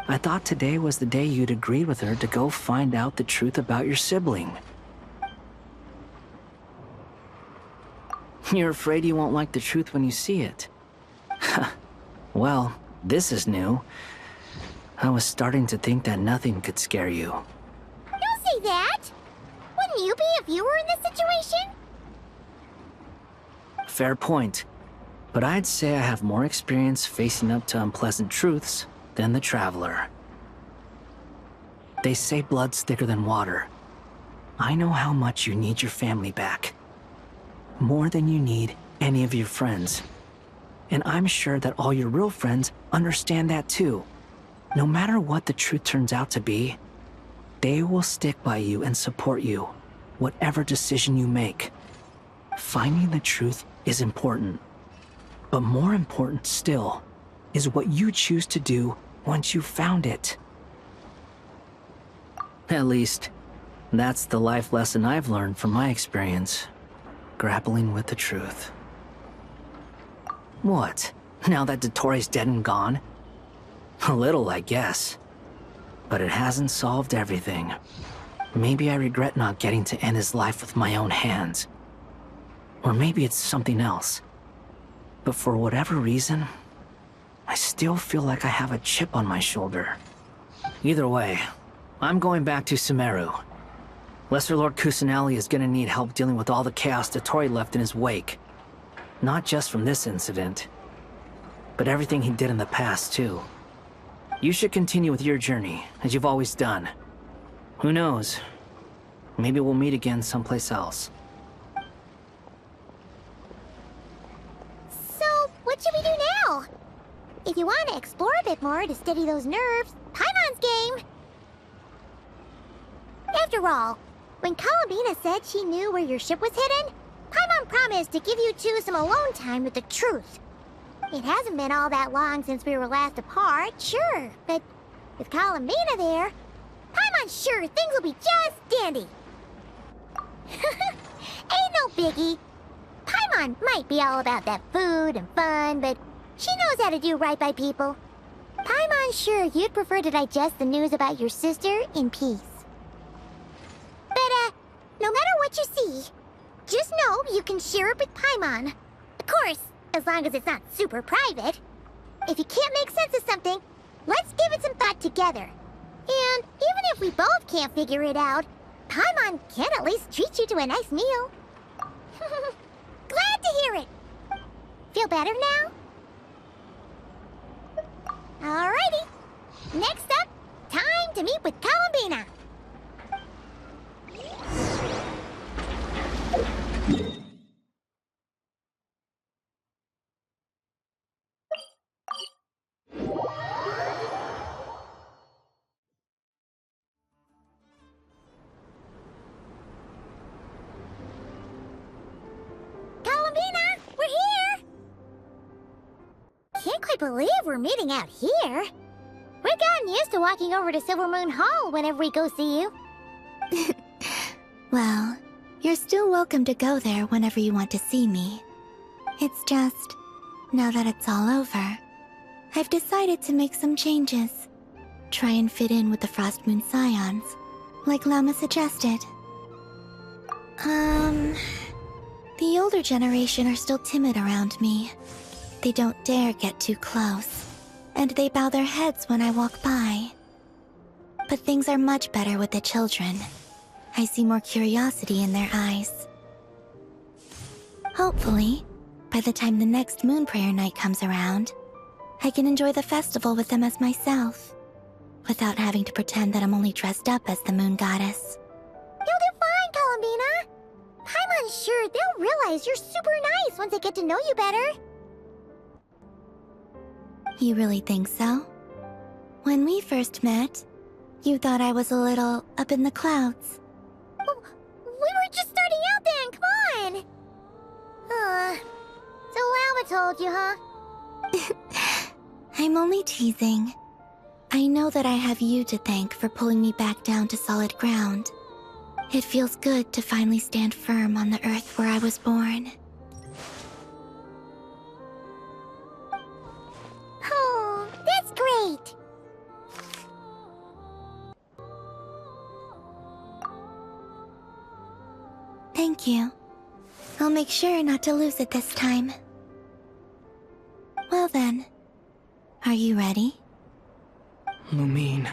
I thought today was the day you'd agreed with her to go find out the truth about your sibling. You're afraid you won't like the truth when you see it. Well, this is new. I was starting to think that nothing could scare you. Don't say that! Wouldn't you be if you were in this situation? Fair point. But I'd say I have more experience facing up to unpleasant truths than the Traveler. They say blood's thicker than water. I know how much you need your family back. More than you need any of your friends. And I'm sure that all your real friends understand that too. No matter what the truth turns out to be, they will stick by you and support you, whatever decision you make. Finding the truth is important. But more important still is what you choose to do once you've found it. At least, that's the life lesson I've learned from my experience, grappling with the truth. What? Now that Dottore's dead and gone? A little, I guess. But it hasn't solved everything. Maybe I regret not getting to end his life with my own hands. Or maybe it's something else. But for whatever reason, I still feel like I have a chip on my shoulder. Either way, I'm going back to Sumeru. Lesser Lord Kusanali is gonna need help dealing with all the chaos Dottore left in his wake. Not just from this incident, but everything he did in the past, too. You should continue with your journey, as you've always done. Who knows? Maybe we'll meet again someplace else. What should we do now? If you want to explore a bit more to steady those nerves, Paimon's game! After all, when Columbina said she knew where your ship was hidden, Paimon promised to give you two some alone time with the truth. It hasn't been all that long since we were last apart, sure, but with Columbina there, Paimon's sure things will be just dandy. Ain't no biggie. Paimon might be all about that food and fun, but she knows how to do right by people. Paimon's sure you'd prefer to digest the news about your sister in peace. But, no matter what you see, just know you can share it with Paimon. Of course, as long as it's not super private. If you can't make sense of something, let's give it some thought together. And even if we both can't figure it out, Paimon can at least treat you to a nice meal. Glad to hear it. Feel better now? Alrighty. Next up, time to meet with Columbina. Believe we're meeting out here. We've gotten used to walking over to Silvermoon Hall whenever we go see you. Well, you're still welcome to go there whenever you want to see me. It's just, now that it's all over, I've decided to make some changes. Try and fit in with the Frost Moon Scions, like Lama suggested. The older generation are still timid around me. They don't dare get too close, and they bow their heads when I walk by. But things are much better with the children. I see more curiosity in their eyes. Hopefully, by the time the next Moon Prayer Night comes around, I can enjoy the festival with them as myself, without having to pretend that I'm only dressed up as the Moon Goddess. You'll do fine, Columbina. Paimon's sure they'll realize you're super nice once they get to know you better. You really think so? When we first met, you thought I was a little up in the clouds. Oh, we were just starting out then, come on! So Alma told you, huh? I'm only teasing. I know that I have you to thank for pulling me back down to solid ground. It feels good to finally stand firm on the earth where I was born. Oh, that's great! Thank you. I'll make sure not to lose it this time. Well then, are you ready? Lumine,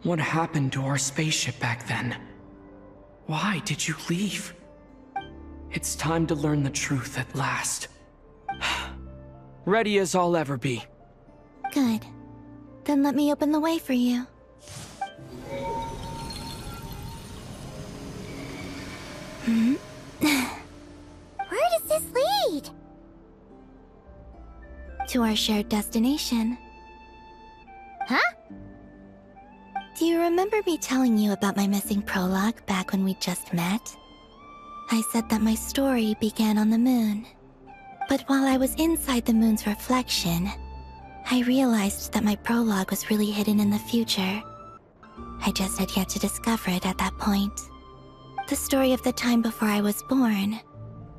what happened to our spaceship back then? Why did you leave? It's time to learn the truth at last. Ready as I'll ever be. Good. Then let me open the way for you. Where does this lead? To our shared destination. Huh? Do you remember me telling you about my missing prologue back when we just met? I said that my story began on the moon. But while I was inside the moon's reflection, I realized that my prologue was really hidden in the future. I just had yet to discover it at that point. The story of the time before I was born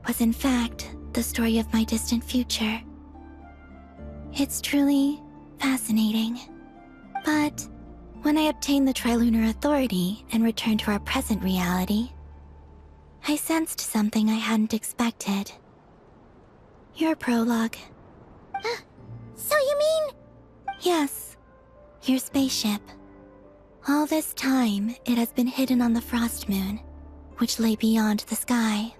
was in fact the story of my distant future. It's truly fascinating. But when I obtained the Trilunar Authority and returned to our present reality, I sensed something I hadn't expected. Your prologue. So you mean... Yes, your spaceship. All this time, it has been hidden on the Frost Moon, which lay beyond the sky.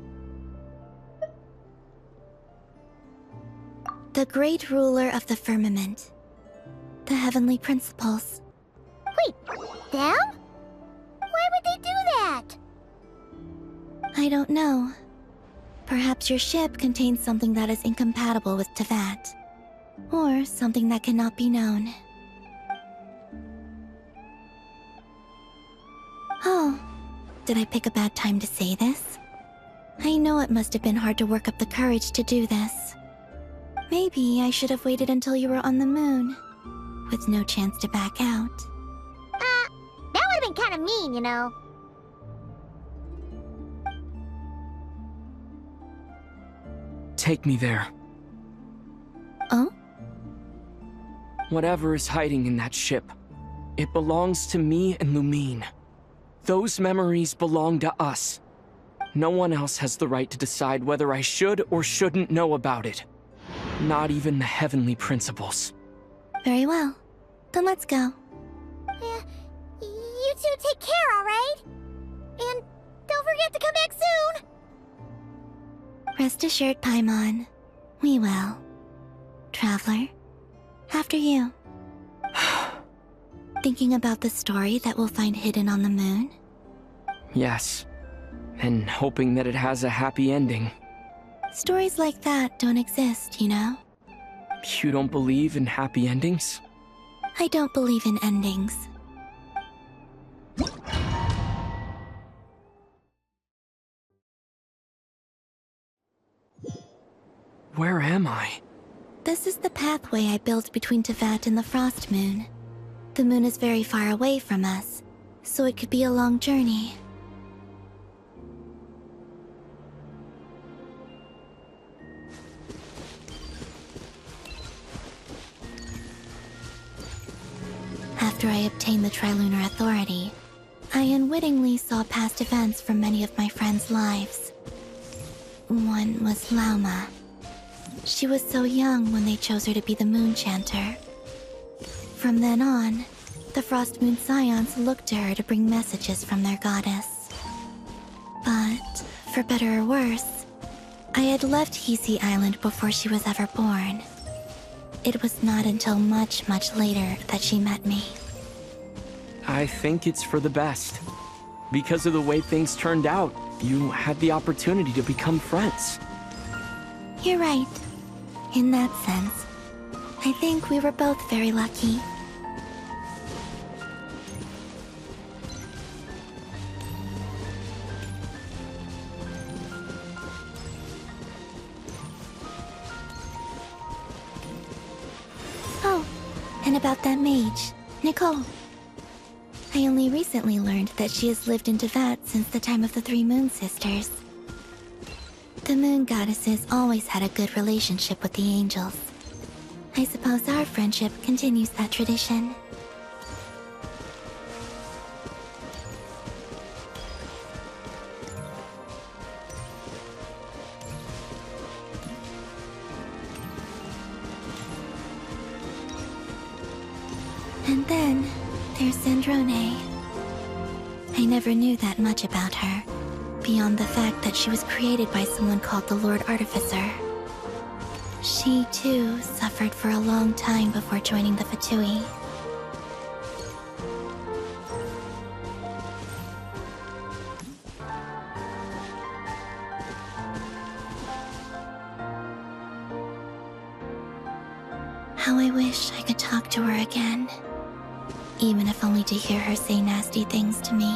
The great ruler of the firmament. The heavenly principles. Wait, them? Why would they do that? I don't know. Perhaps your ship contains something that is incompatible with Teyvat. Or something that cannot be known. Oh, did I pick a bad time to say this? I know it must have been hard to work up the courage to do this. Maybe I should have waited until you were on the moon, with no chance to back out. That would have been kind of mean, you know. Take me there. Oh? Whatever is hiding in that ship, it belongs to me and Lumine. Those memories belong to us. No one else has the right to decide whether I should or shouldn't know about it. Not even the heavenly principles. Very well. Then let's go. You two take care, alright? And don't forget to come back soon! Rest assured, Paimon. We will. Traveler, after you. Thinking about the story that we'll find hidden on the moon? Yes. And hoping that it has a happy ending. Stories like that don't exist, you know? You don't believe in happy endings? I don't believe in endings. Where am I? This is the pathway I built between Teyvat and the Frost Moon. The moon is very far away from us, so it could be a long journey. After I obtained the Trilunar Authority, I unwittingly saw past events from many of my friends' lives. One was Lauma. She was so young when they chose her to be the Moon Chanter. From then on, the Frost Moon Scions looked to her to bring messages from their goddess. But, for better or worse, I had left Hisi Island before she was ever born. It was not until much, much later that she met me. I think it's for the best. Because of the way things turned out, you had the opportunity to become friends. You're right. In that sense, I think we were both very lucky. And about that mage, Nicole. I only recently learned that she has lived in Teyvat since the time of the Three Moon Sisters. The Moon Goddesses always had a good relationship with the angels. I suppose our friendship continues that tradition. And then, there's Sandrone. I never knew that much about her, beyond the fact that she was created by someone called the Lord Artificer. She, too, suffered for a long time before joining the Fatui. How I wish I could talk to her again. Even if only to hear her say nasty things to me.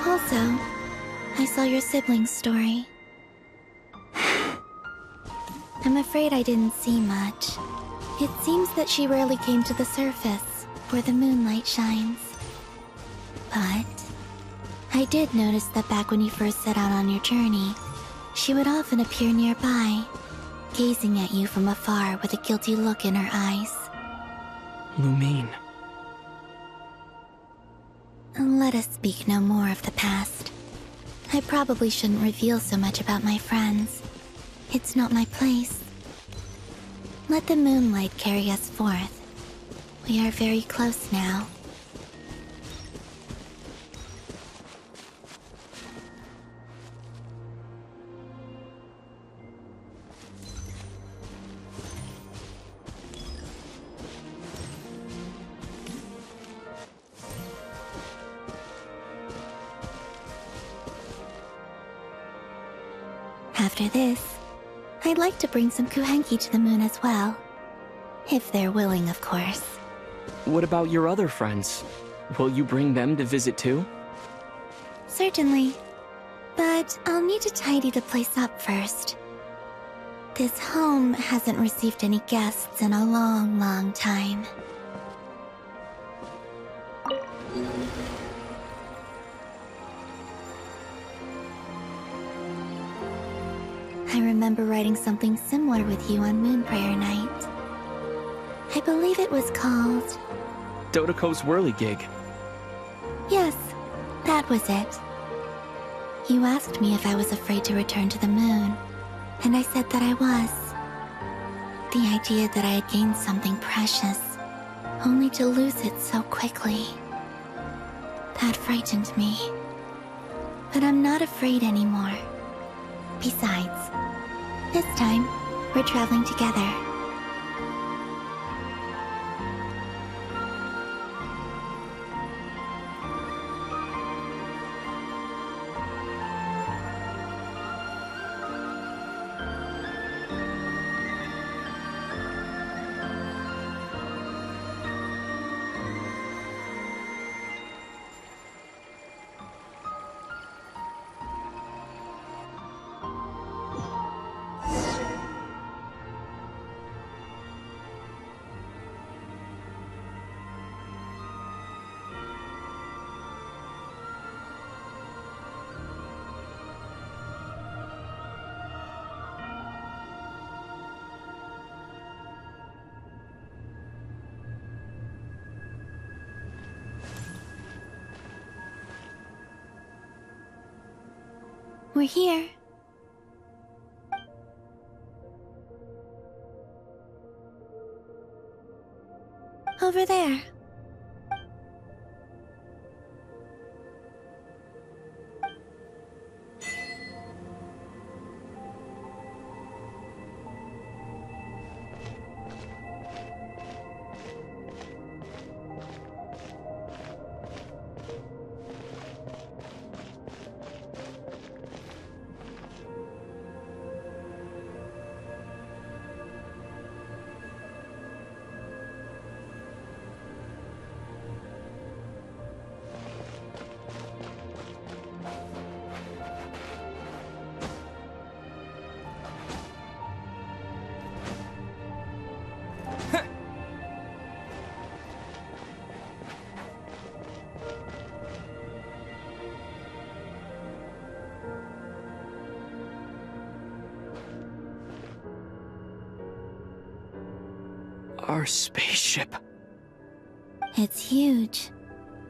Also, I saw your siblings' story. I'm afraid I didn't see much. It seems that she rarely came to the surface, where the moonlight shines. But I did notice that back when you first set out on your journey, she would often appear nearby, gazing at you from afar with a guilty look in her eyes. Lumine. Let us speak no more of the past. I probably shouldn't reveal so much about my friends. It's not my place. Let the moonlight carry us forth. We are very close now. After this, I'd like to bring some kuhenki to the moon as well. If they're willing, of course. What about your other friends? Will you bring them to visit too? Certainly. But I'll need to tidy the place up first. This home hasn't received any guests in a long, long time. I remember writing something similar with you on Moon Prayer Night. I believe it was called... Dodoko's Whirligig. Yes, that was it. You asked me if I was afraid to return to the moon, and I said that I was. The idea that I had gained something precious, only to lose it so quickly. That frightened me. But I'm not afraid anymore. Besides, this time, we're traveling together. We're here. Over there. Our spaceship. It's huge.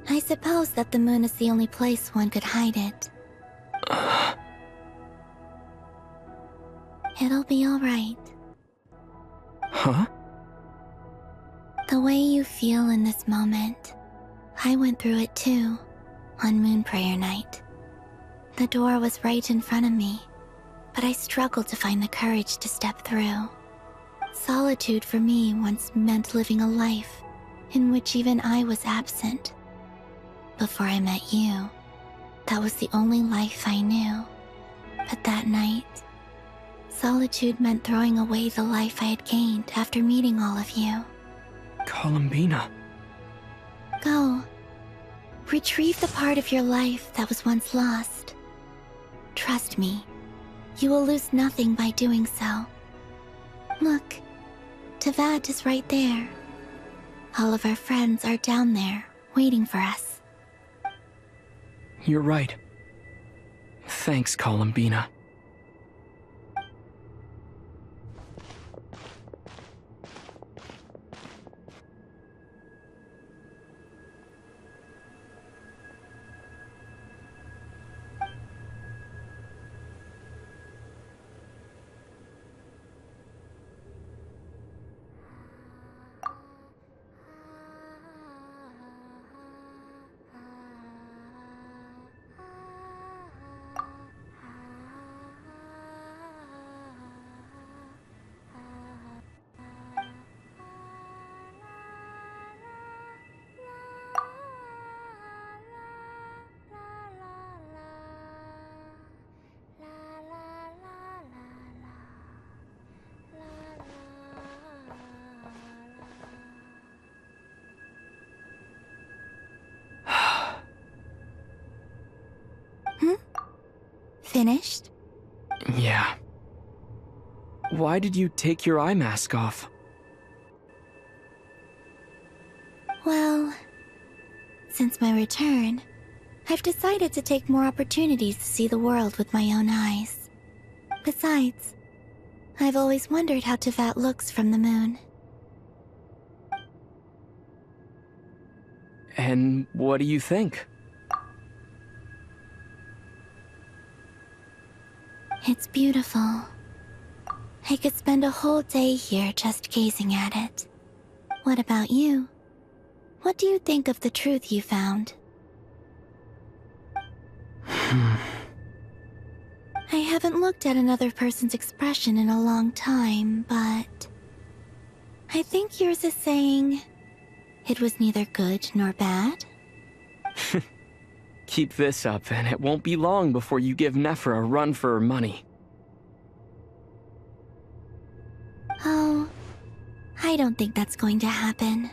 I suppose that the moon is the only place one could hide it. It'll be alright. Huh? The way you feel in this moment, I went through it too, on Moon Prayer Night. The door was right in front of me, but I struggled to find the courage to step through. Solitude for me once meant living a life in which even I was absent. Before I met you, that was the only life I knew. But that night, solitude meant throwing away the life I had gained after meeting all of you. Columbina. Go. Retrieve the part of your life that was once lost. Trust me, you will lose nothing by doing so. Look, Teyvat is right there. All of our friends are down there, waiting for us. You're right. Thanks, Columbina. Finished? Yeah. Why did you take your eye mask off? Well, since my return, I've decided to take more opportunities to see the world with my own eyes. Besides, I've always wondered how Teyvat looks from the moon. And what do you think? It's beautiful. I could spend a whole day here just gazing at it. What about you? What do you think of the truth you found? I haven't looked at another person's expression in a long time, but I think yours is saying it was neither good nor bad. Keep this up, and it won't be long before you give Nephra a run for her money. Oh, I don't think that's going to happen.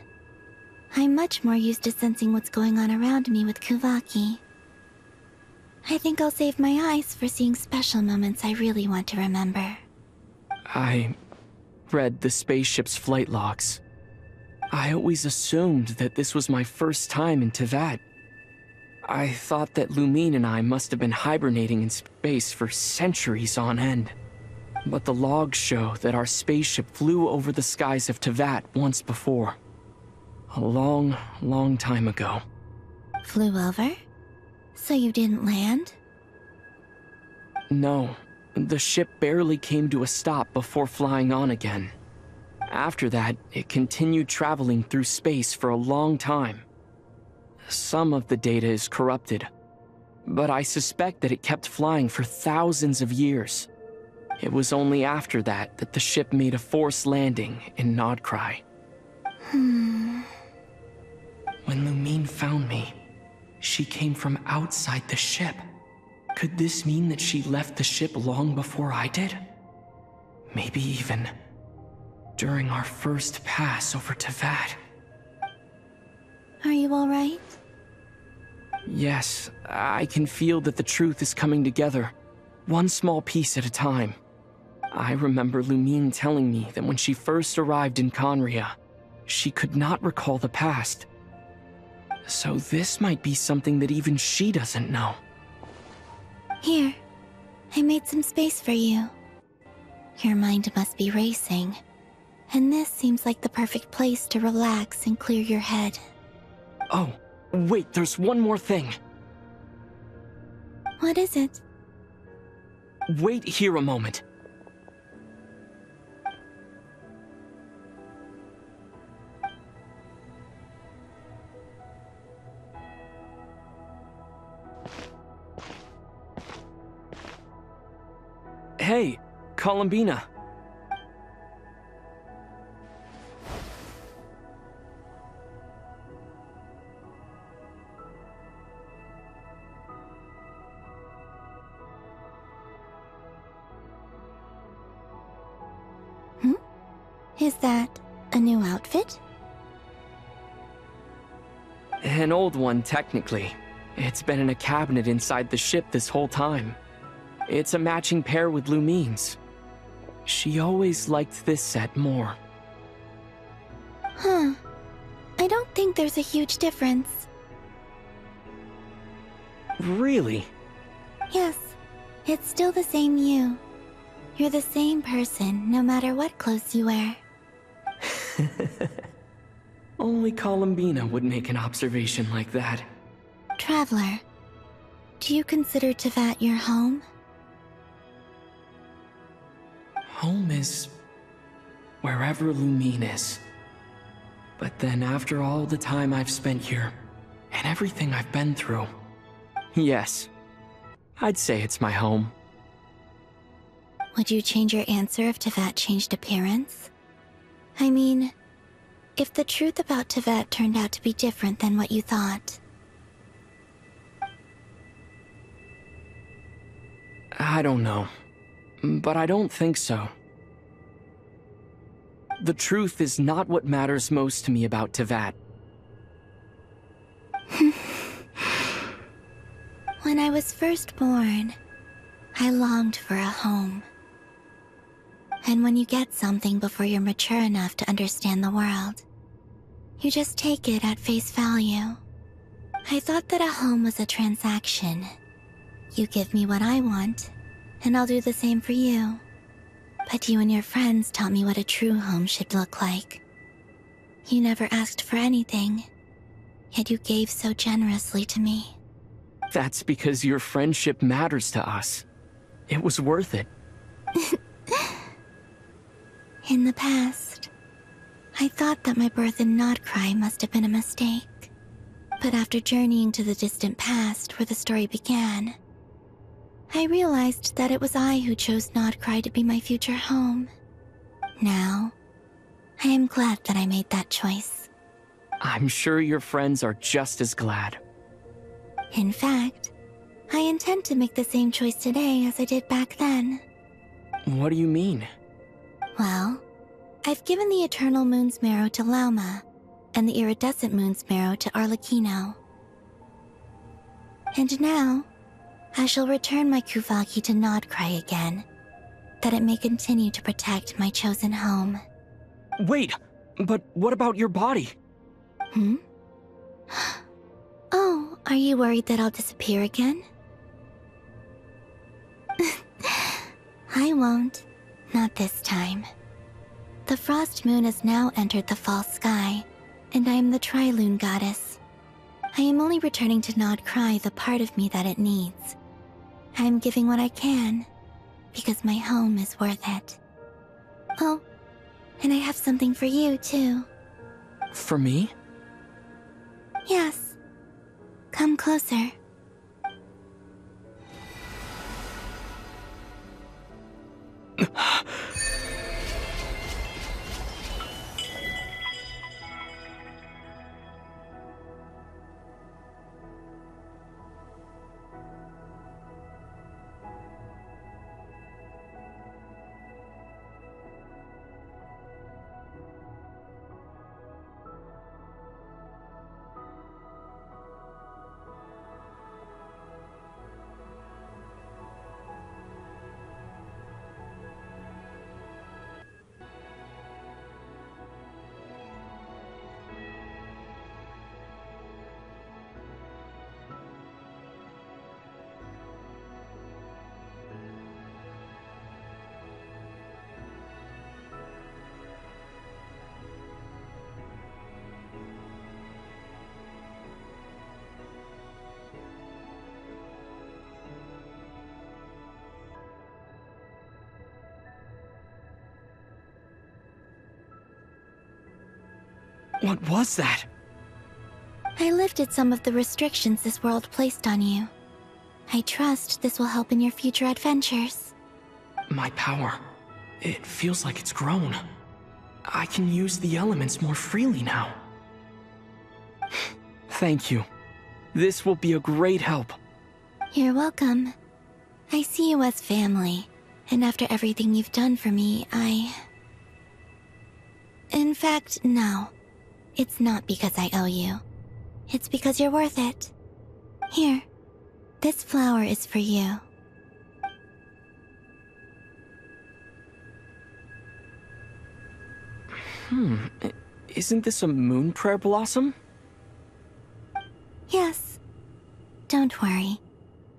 I'm much more used to sensing what's going on around me with Kuvaki. I think I'll save my eyes for seeing special moments I really want to remember. I read the spaceship's flight logs. I always assumed that this was my first time in Teyvat. I thought that Lumine and I must have been hibernating in space for centuries on end. But the logs show that our spaceship flew over the skies of Teyvat once before. A long, long time ago. Flew over? So you didn't land? No, the ship barely came to a stop before flying on again. After that, it continued traveling through space for a long time. Some of the data is corrupted, but I suspect that it kept flying for thousands of years. It was only after that that the ship made a forced landing in Nod-Krai. When Lumine found me, she came from outside the ship. Could this mean that she left the ship long before I did? Maybe even during our first pass over Teyvat. Are you alright? Yes, I can feel that the truth is coming together, one small piece at a time. I remember Lumine telling me that when she first arrived in Khaenri'ah, she could not recall the past. So this might be something that even she doesn't know. Here, I made some space for you. Your mind must be racing, And this seems like the perfect place to relax and clear your head. Oh, wait, there's one more thing. What is it? Wait here a moment. Hey, Columbina. Is that a new outfit? An old one, technically. It's been in a cabinet inside the ship this whole time. It's a matching pair with Lumine's. She always liked this set more. Huh. I don't think there's a huge difference. Really? Yes. It's still the same you. You're the same person, no matter what clothes you wear. Only Columbina would make an observation like that. Traveler, do you consider VIII your home? Home is wherever Lumine is. But then after all the time I've spent here, and everything I've been through, yes, I'd say it's my home. Would you change your answer if VIII changed appearance? I mean, if the truth about VIII turned out to be different than what you thought. I don't know, but I don't think so. The truth is not what matters most to me about VIII. When I was first born, I longed for a home. And when you get something before you're mature enough to understand the world, you just take it at face value. I thought that a home was a transaction. You give me what I want, and I'll do the same for you. But you and your friends taught me what a true home should look like. You never asked for anything, yet you gave so generously to me. That's because your friendship matters to us. It was worth it. In the past, I thought that my birth in Nod-Krai must have been a mistake. But after journeying to the distant past where the story began, I realized that it was I who chose Nod-Krai to be my future home. Now, I am glad that I made that choice. I'm sure your friends are just as glad. In fact, I intend to make the same choice today as I did back then. What do you mean? Well, I've given the Eternal Moon's Marrow to Lauma, and the Iridescent Moon's Marrow to Arlecchino. And now, I shall return my Kuvagi to Nod-Krai again, that it may continue to protect my chosen home. Wait, but what about your body? Oh, are you worried that I'll disappear again? I won't. Not this time. The Frost Moon has now entered the fall sky, and I am the Trilune Goddess. I am only returning to Nod-Krai the part of me that it needs. I am giving what I can, because my home is worth it. Oh, and I have something for you, too. For me? Yes. Come closer. What was that? I lifted some of the restrictions this world placed on you. I trust this will help in your future adventures. My power. It feels like it's grown. I can use the elements more freely now. Thank you. This will be a great help. You're welcome. I see you as family, and after everything you've done for me, In fact, no. It's not because I owe you. It's because you're worth it. Here, this flower is for you. Isn't this a moon prayer blossom? Yes. Don't worry.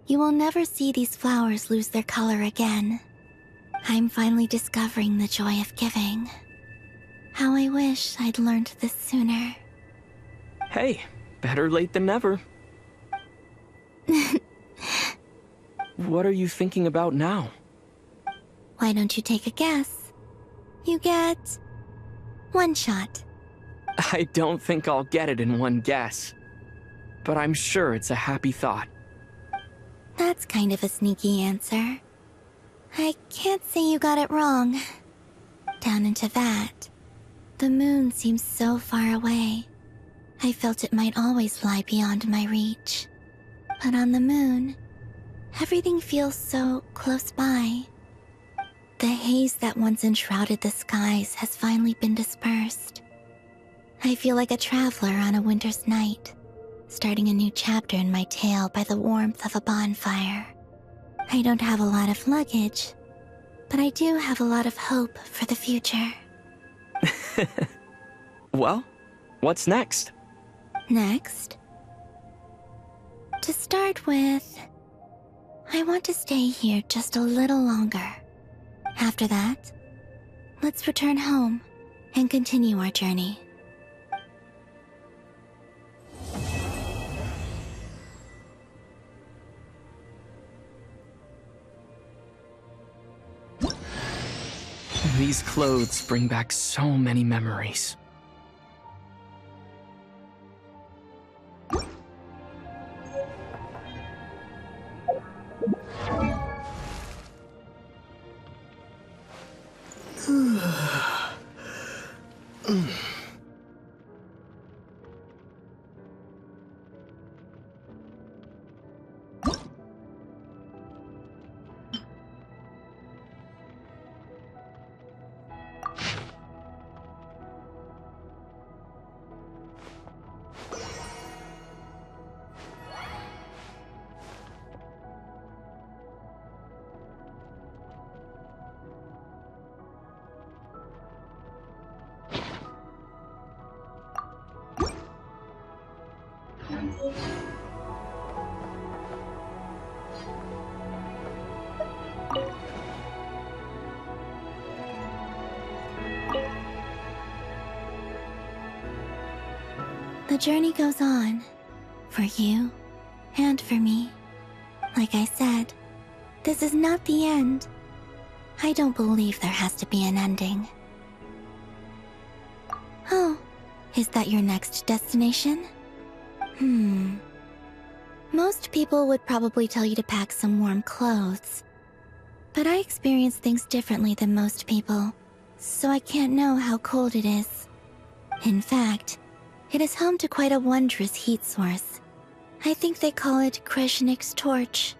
You will never see these flowers lose their color again. I'm finally discovering the joy of giving. How I wish I'd learned this sooner. Hey, better late than never. What are you thinking about now? Why don't you take a guess? You get... one shot. I don't think I'll get it in one guess. But I'm sure it's a happy thought. That's kind of a sneaky answer. I can't say you got it wrong. Down into that, the moon seems so far away. I felt it might always lie beyond my reach. But on the moon, everything feels so close by. The haze that once enshrouded the skies has finally been dispersed. I feel like a traveler on a winter's night, starting a new chapter in my tale by the warmth of a bonfire. I don't have a lot of luggage, but I do have a lot of hope for the future. Well, what's next? Next? To start with, I want to stay here just a little longer. After that, let's return home and continue our journey. These clothes bring back so many memories. The journey goes on, for you and for me. Like I said, this is not the end. I don't believe there has to be an ending. Oh, is that your next destination? Most people would probably tell you to pack some warm clothes. But I experience things differently than most people, so I can't know how cold it is. In fact, it is home to quite a wondrous heat source. I think they call it Kreshnik's torch.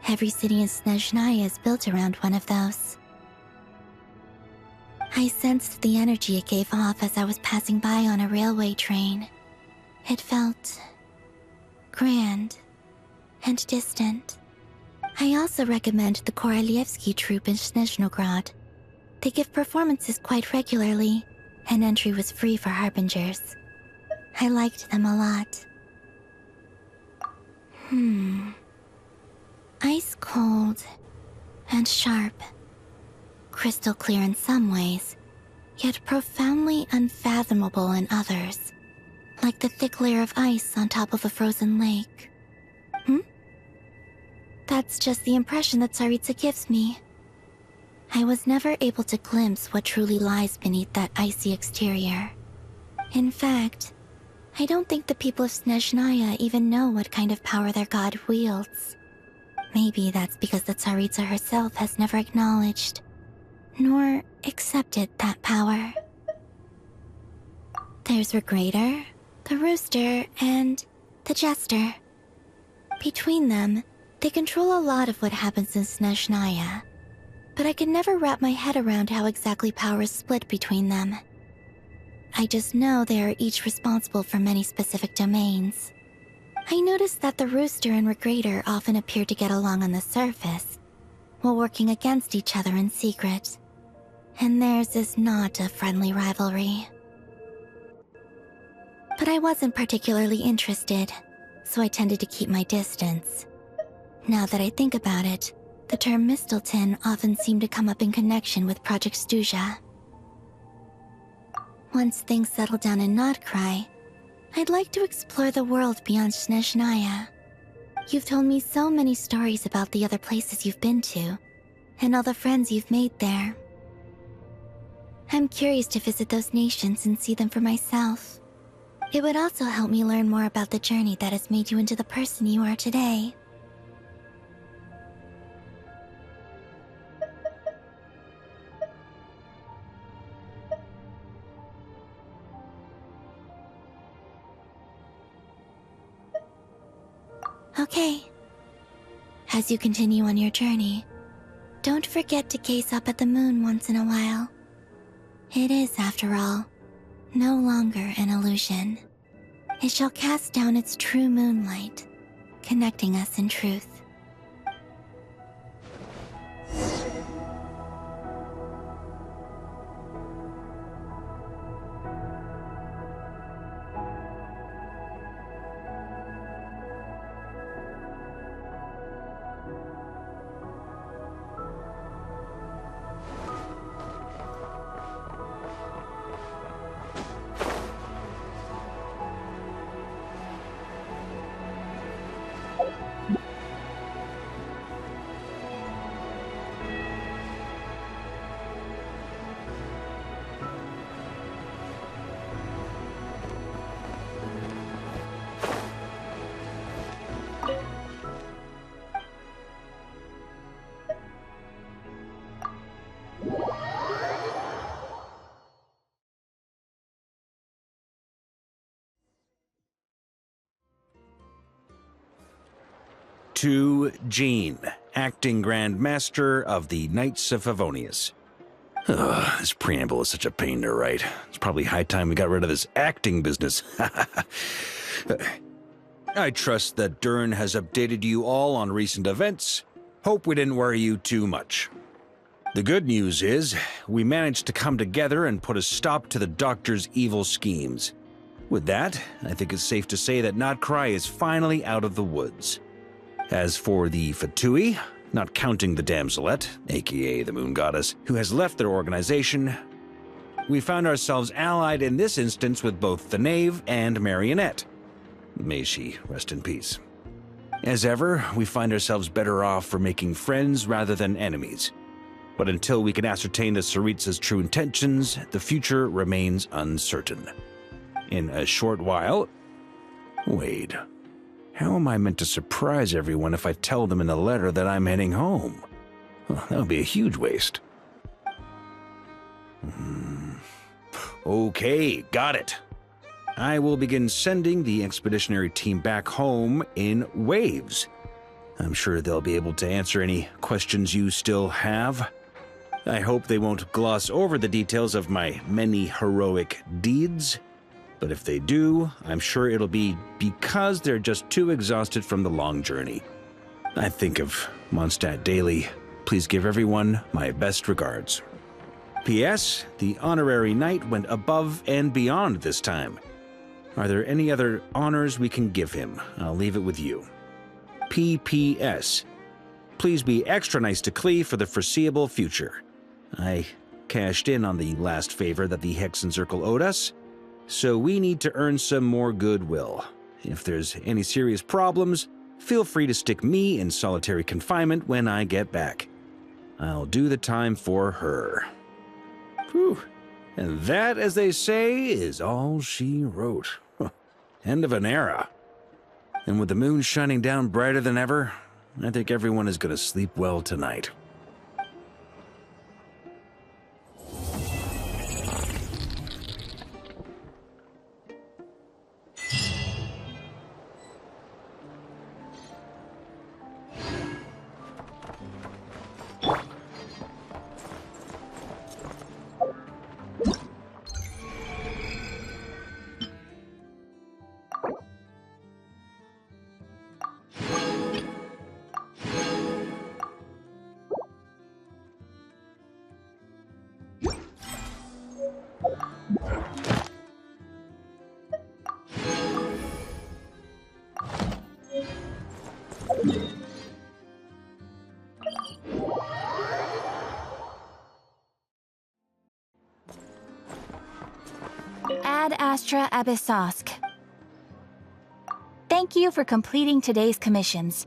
Every city in Snezhnaya is built around one of those. I sensed the energy it gave off as I was passing by on a railway train. It felt grand and distant. I also recommend the Korolievsky troupe in Snezhnograd. They give performances quite regularly, and entry was free for harbingers. I liked them a lot. Ice cold and sharp. Crystal clear in some ways, yet profoundly unfathomable in others. Like the thick layer of ice on top of a frozen lake. That's just the impression that Tsaritsa gives me. I was never able to glimpse what truly lies beneath that icy exterior. In fact, I don't think the people of Snezhnaya even know what kind of power their god wields. Maybe that's because the Tsaritsa herself has never acknowledged, nor accepted that power. There's Rerir, the Rooster, and the Jester. Between them, they control a lot of what happens in Snezhnaya, but I can never wrap my head around how exactly power is split between them. I just know they are each responsible for many specific domains. I noticed that the Rooster and Rerir often appear to get along on the surface, while working against each other in secret. And theirs is not a friendly rivalry. But I wasn't particularly interested, so I tended to keep my distance. Now that I think about it, the term Mistelton often seemed to come up in connection with Project Stuja. Once things settle down in Nod-Krai, I'd like to explore the world beyond Snezhnaya. You've told me so many stories about the other places you've been to, and all the friends you've made there. I'm curious to visit those nations and see them for myself. It would also help me learn more about the journey that has made you into the person you are today. Okay. As you continue on your journey, don't forget to gaze up at the moon once in a while. It is, after all, no longer an illusion. It shall cast down its true moonlight, connecting us in truth. To Jean, Acting Grand Master of the Knights of Favonius. This preamble is such a pain to write. It's probably high time we got rid of this acting business. I trust that Dern has updated you all on recent events. Hope we didn't worry you too much. The good news is, we managed to come together and put a stop to the Doctor's evil schemes. With that, I think it's safe to say that Nod-Krai is finally out of the woods. As for the Fatui, not counting the Damselette, aka the Moon Goddess, who has left their organization, we found ourselves allied in this instance with both the Knave and Marionette. May she rest in peace. As ever, we find ourselves better off for making friends rather than enemies. But until we can ascertain the Tsaritsa's true intentions, the future remains uncertain. In a short while... Wait... How am I meant to surprise everyone if I tell them in a letter that I'm heading home? Well, that would be a huge waste. Okay, got it. I will begin sending the expeditionary team back home in waves. I'm sure they'll be able to answer any questions you still have. I hope they won't gloss over the details of my many heroic deeds. But if they do, I'm sure it'll be because they're just too exhausted from the long journey. I think of Mondstadt daily. Please give everyone my best regards. P.S. The honorary knight went above and beyond this time. Are there any other honors we can give him? I'll leave it with you. P.P.S. Please be extra nice to Klee for the foreseeable future. I cashed in on the last favor that the Hexen Circle owed us, so we need to earn some more goodwill. If there's any serious problems, feel free to stick me in solitary confinement when I get back. I'll do the time for her. Whew, And that, as they say, is all she wrote. End of an era. And with the moon shining down brighter than ever, I think everyone is going to sleep well tonight. Ad Astra Abyssosk. Thank you for completing today's commissions.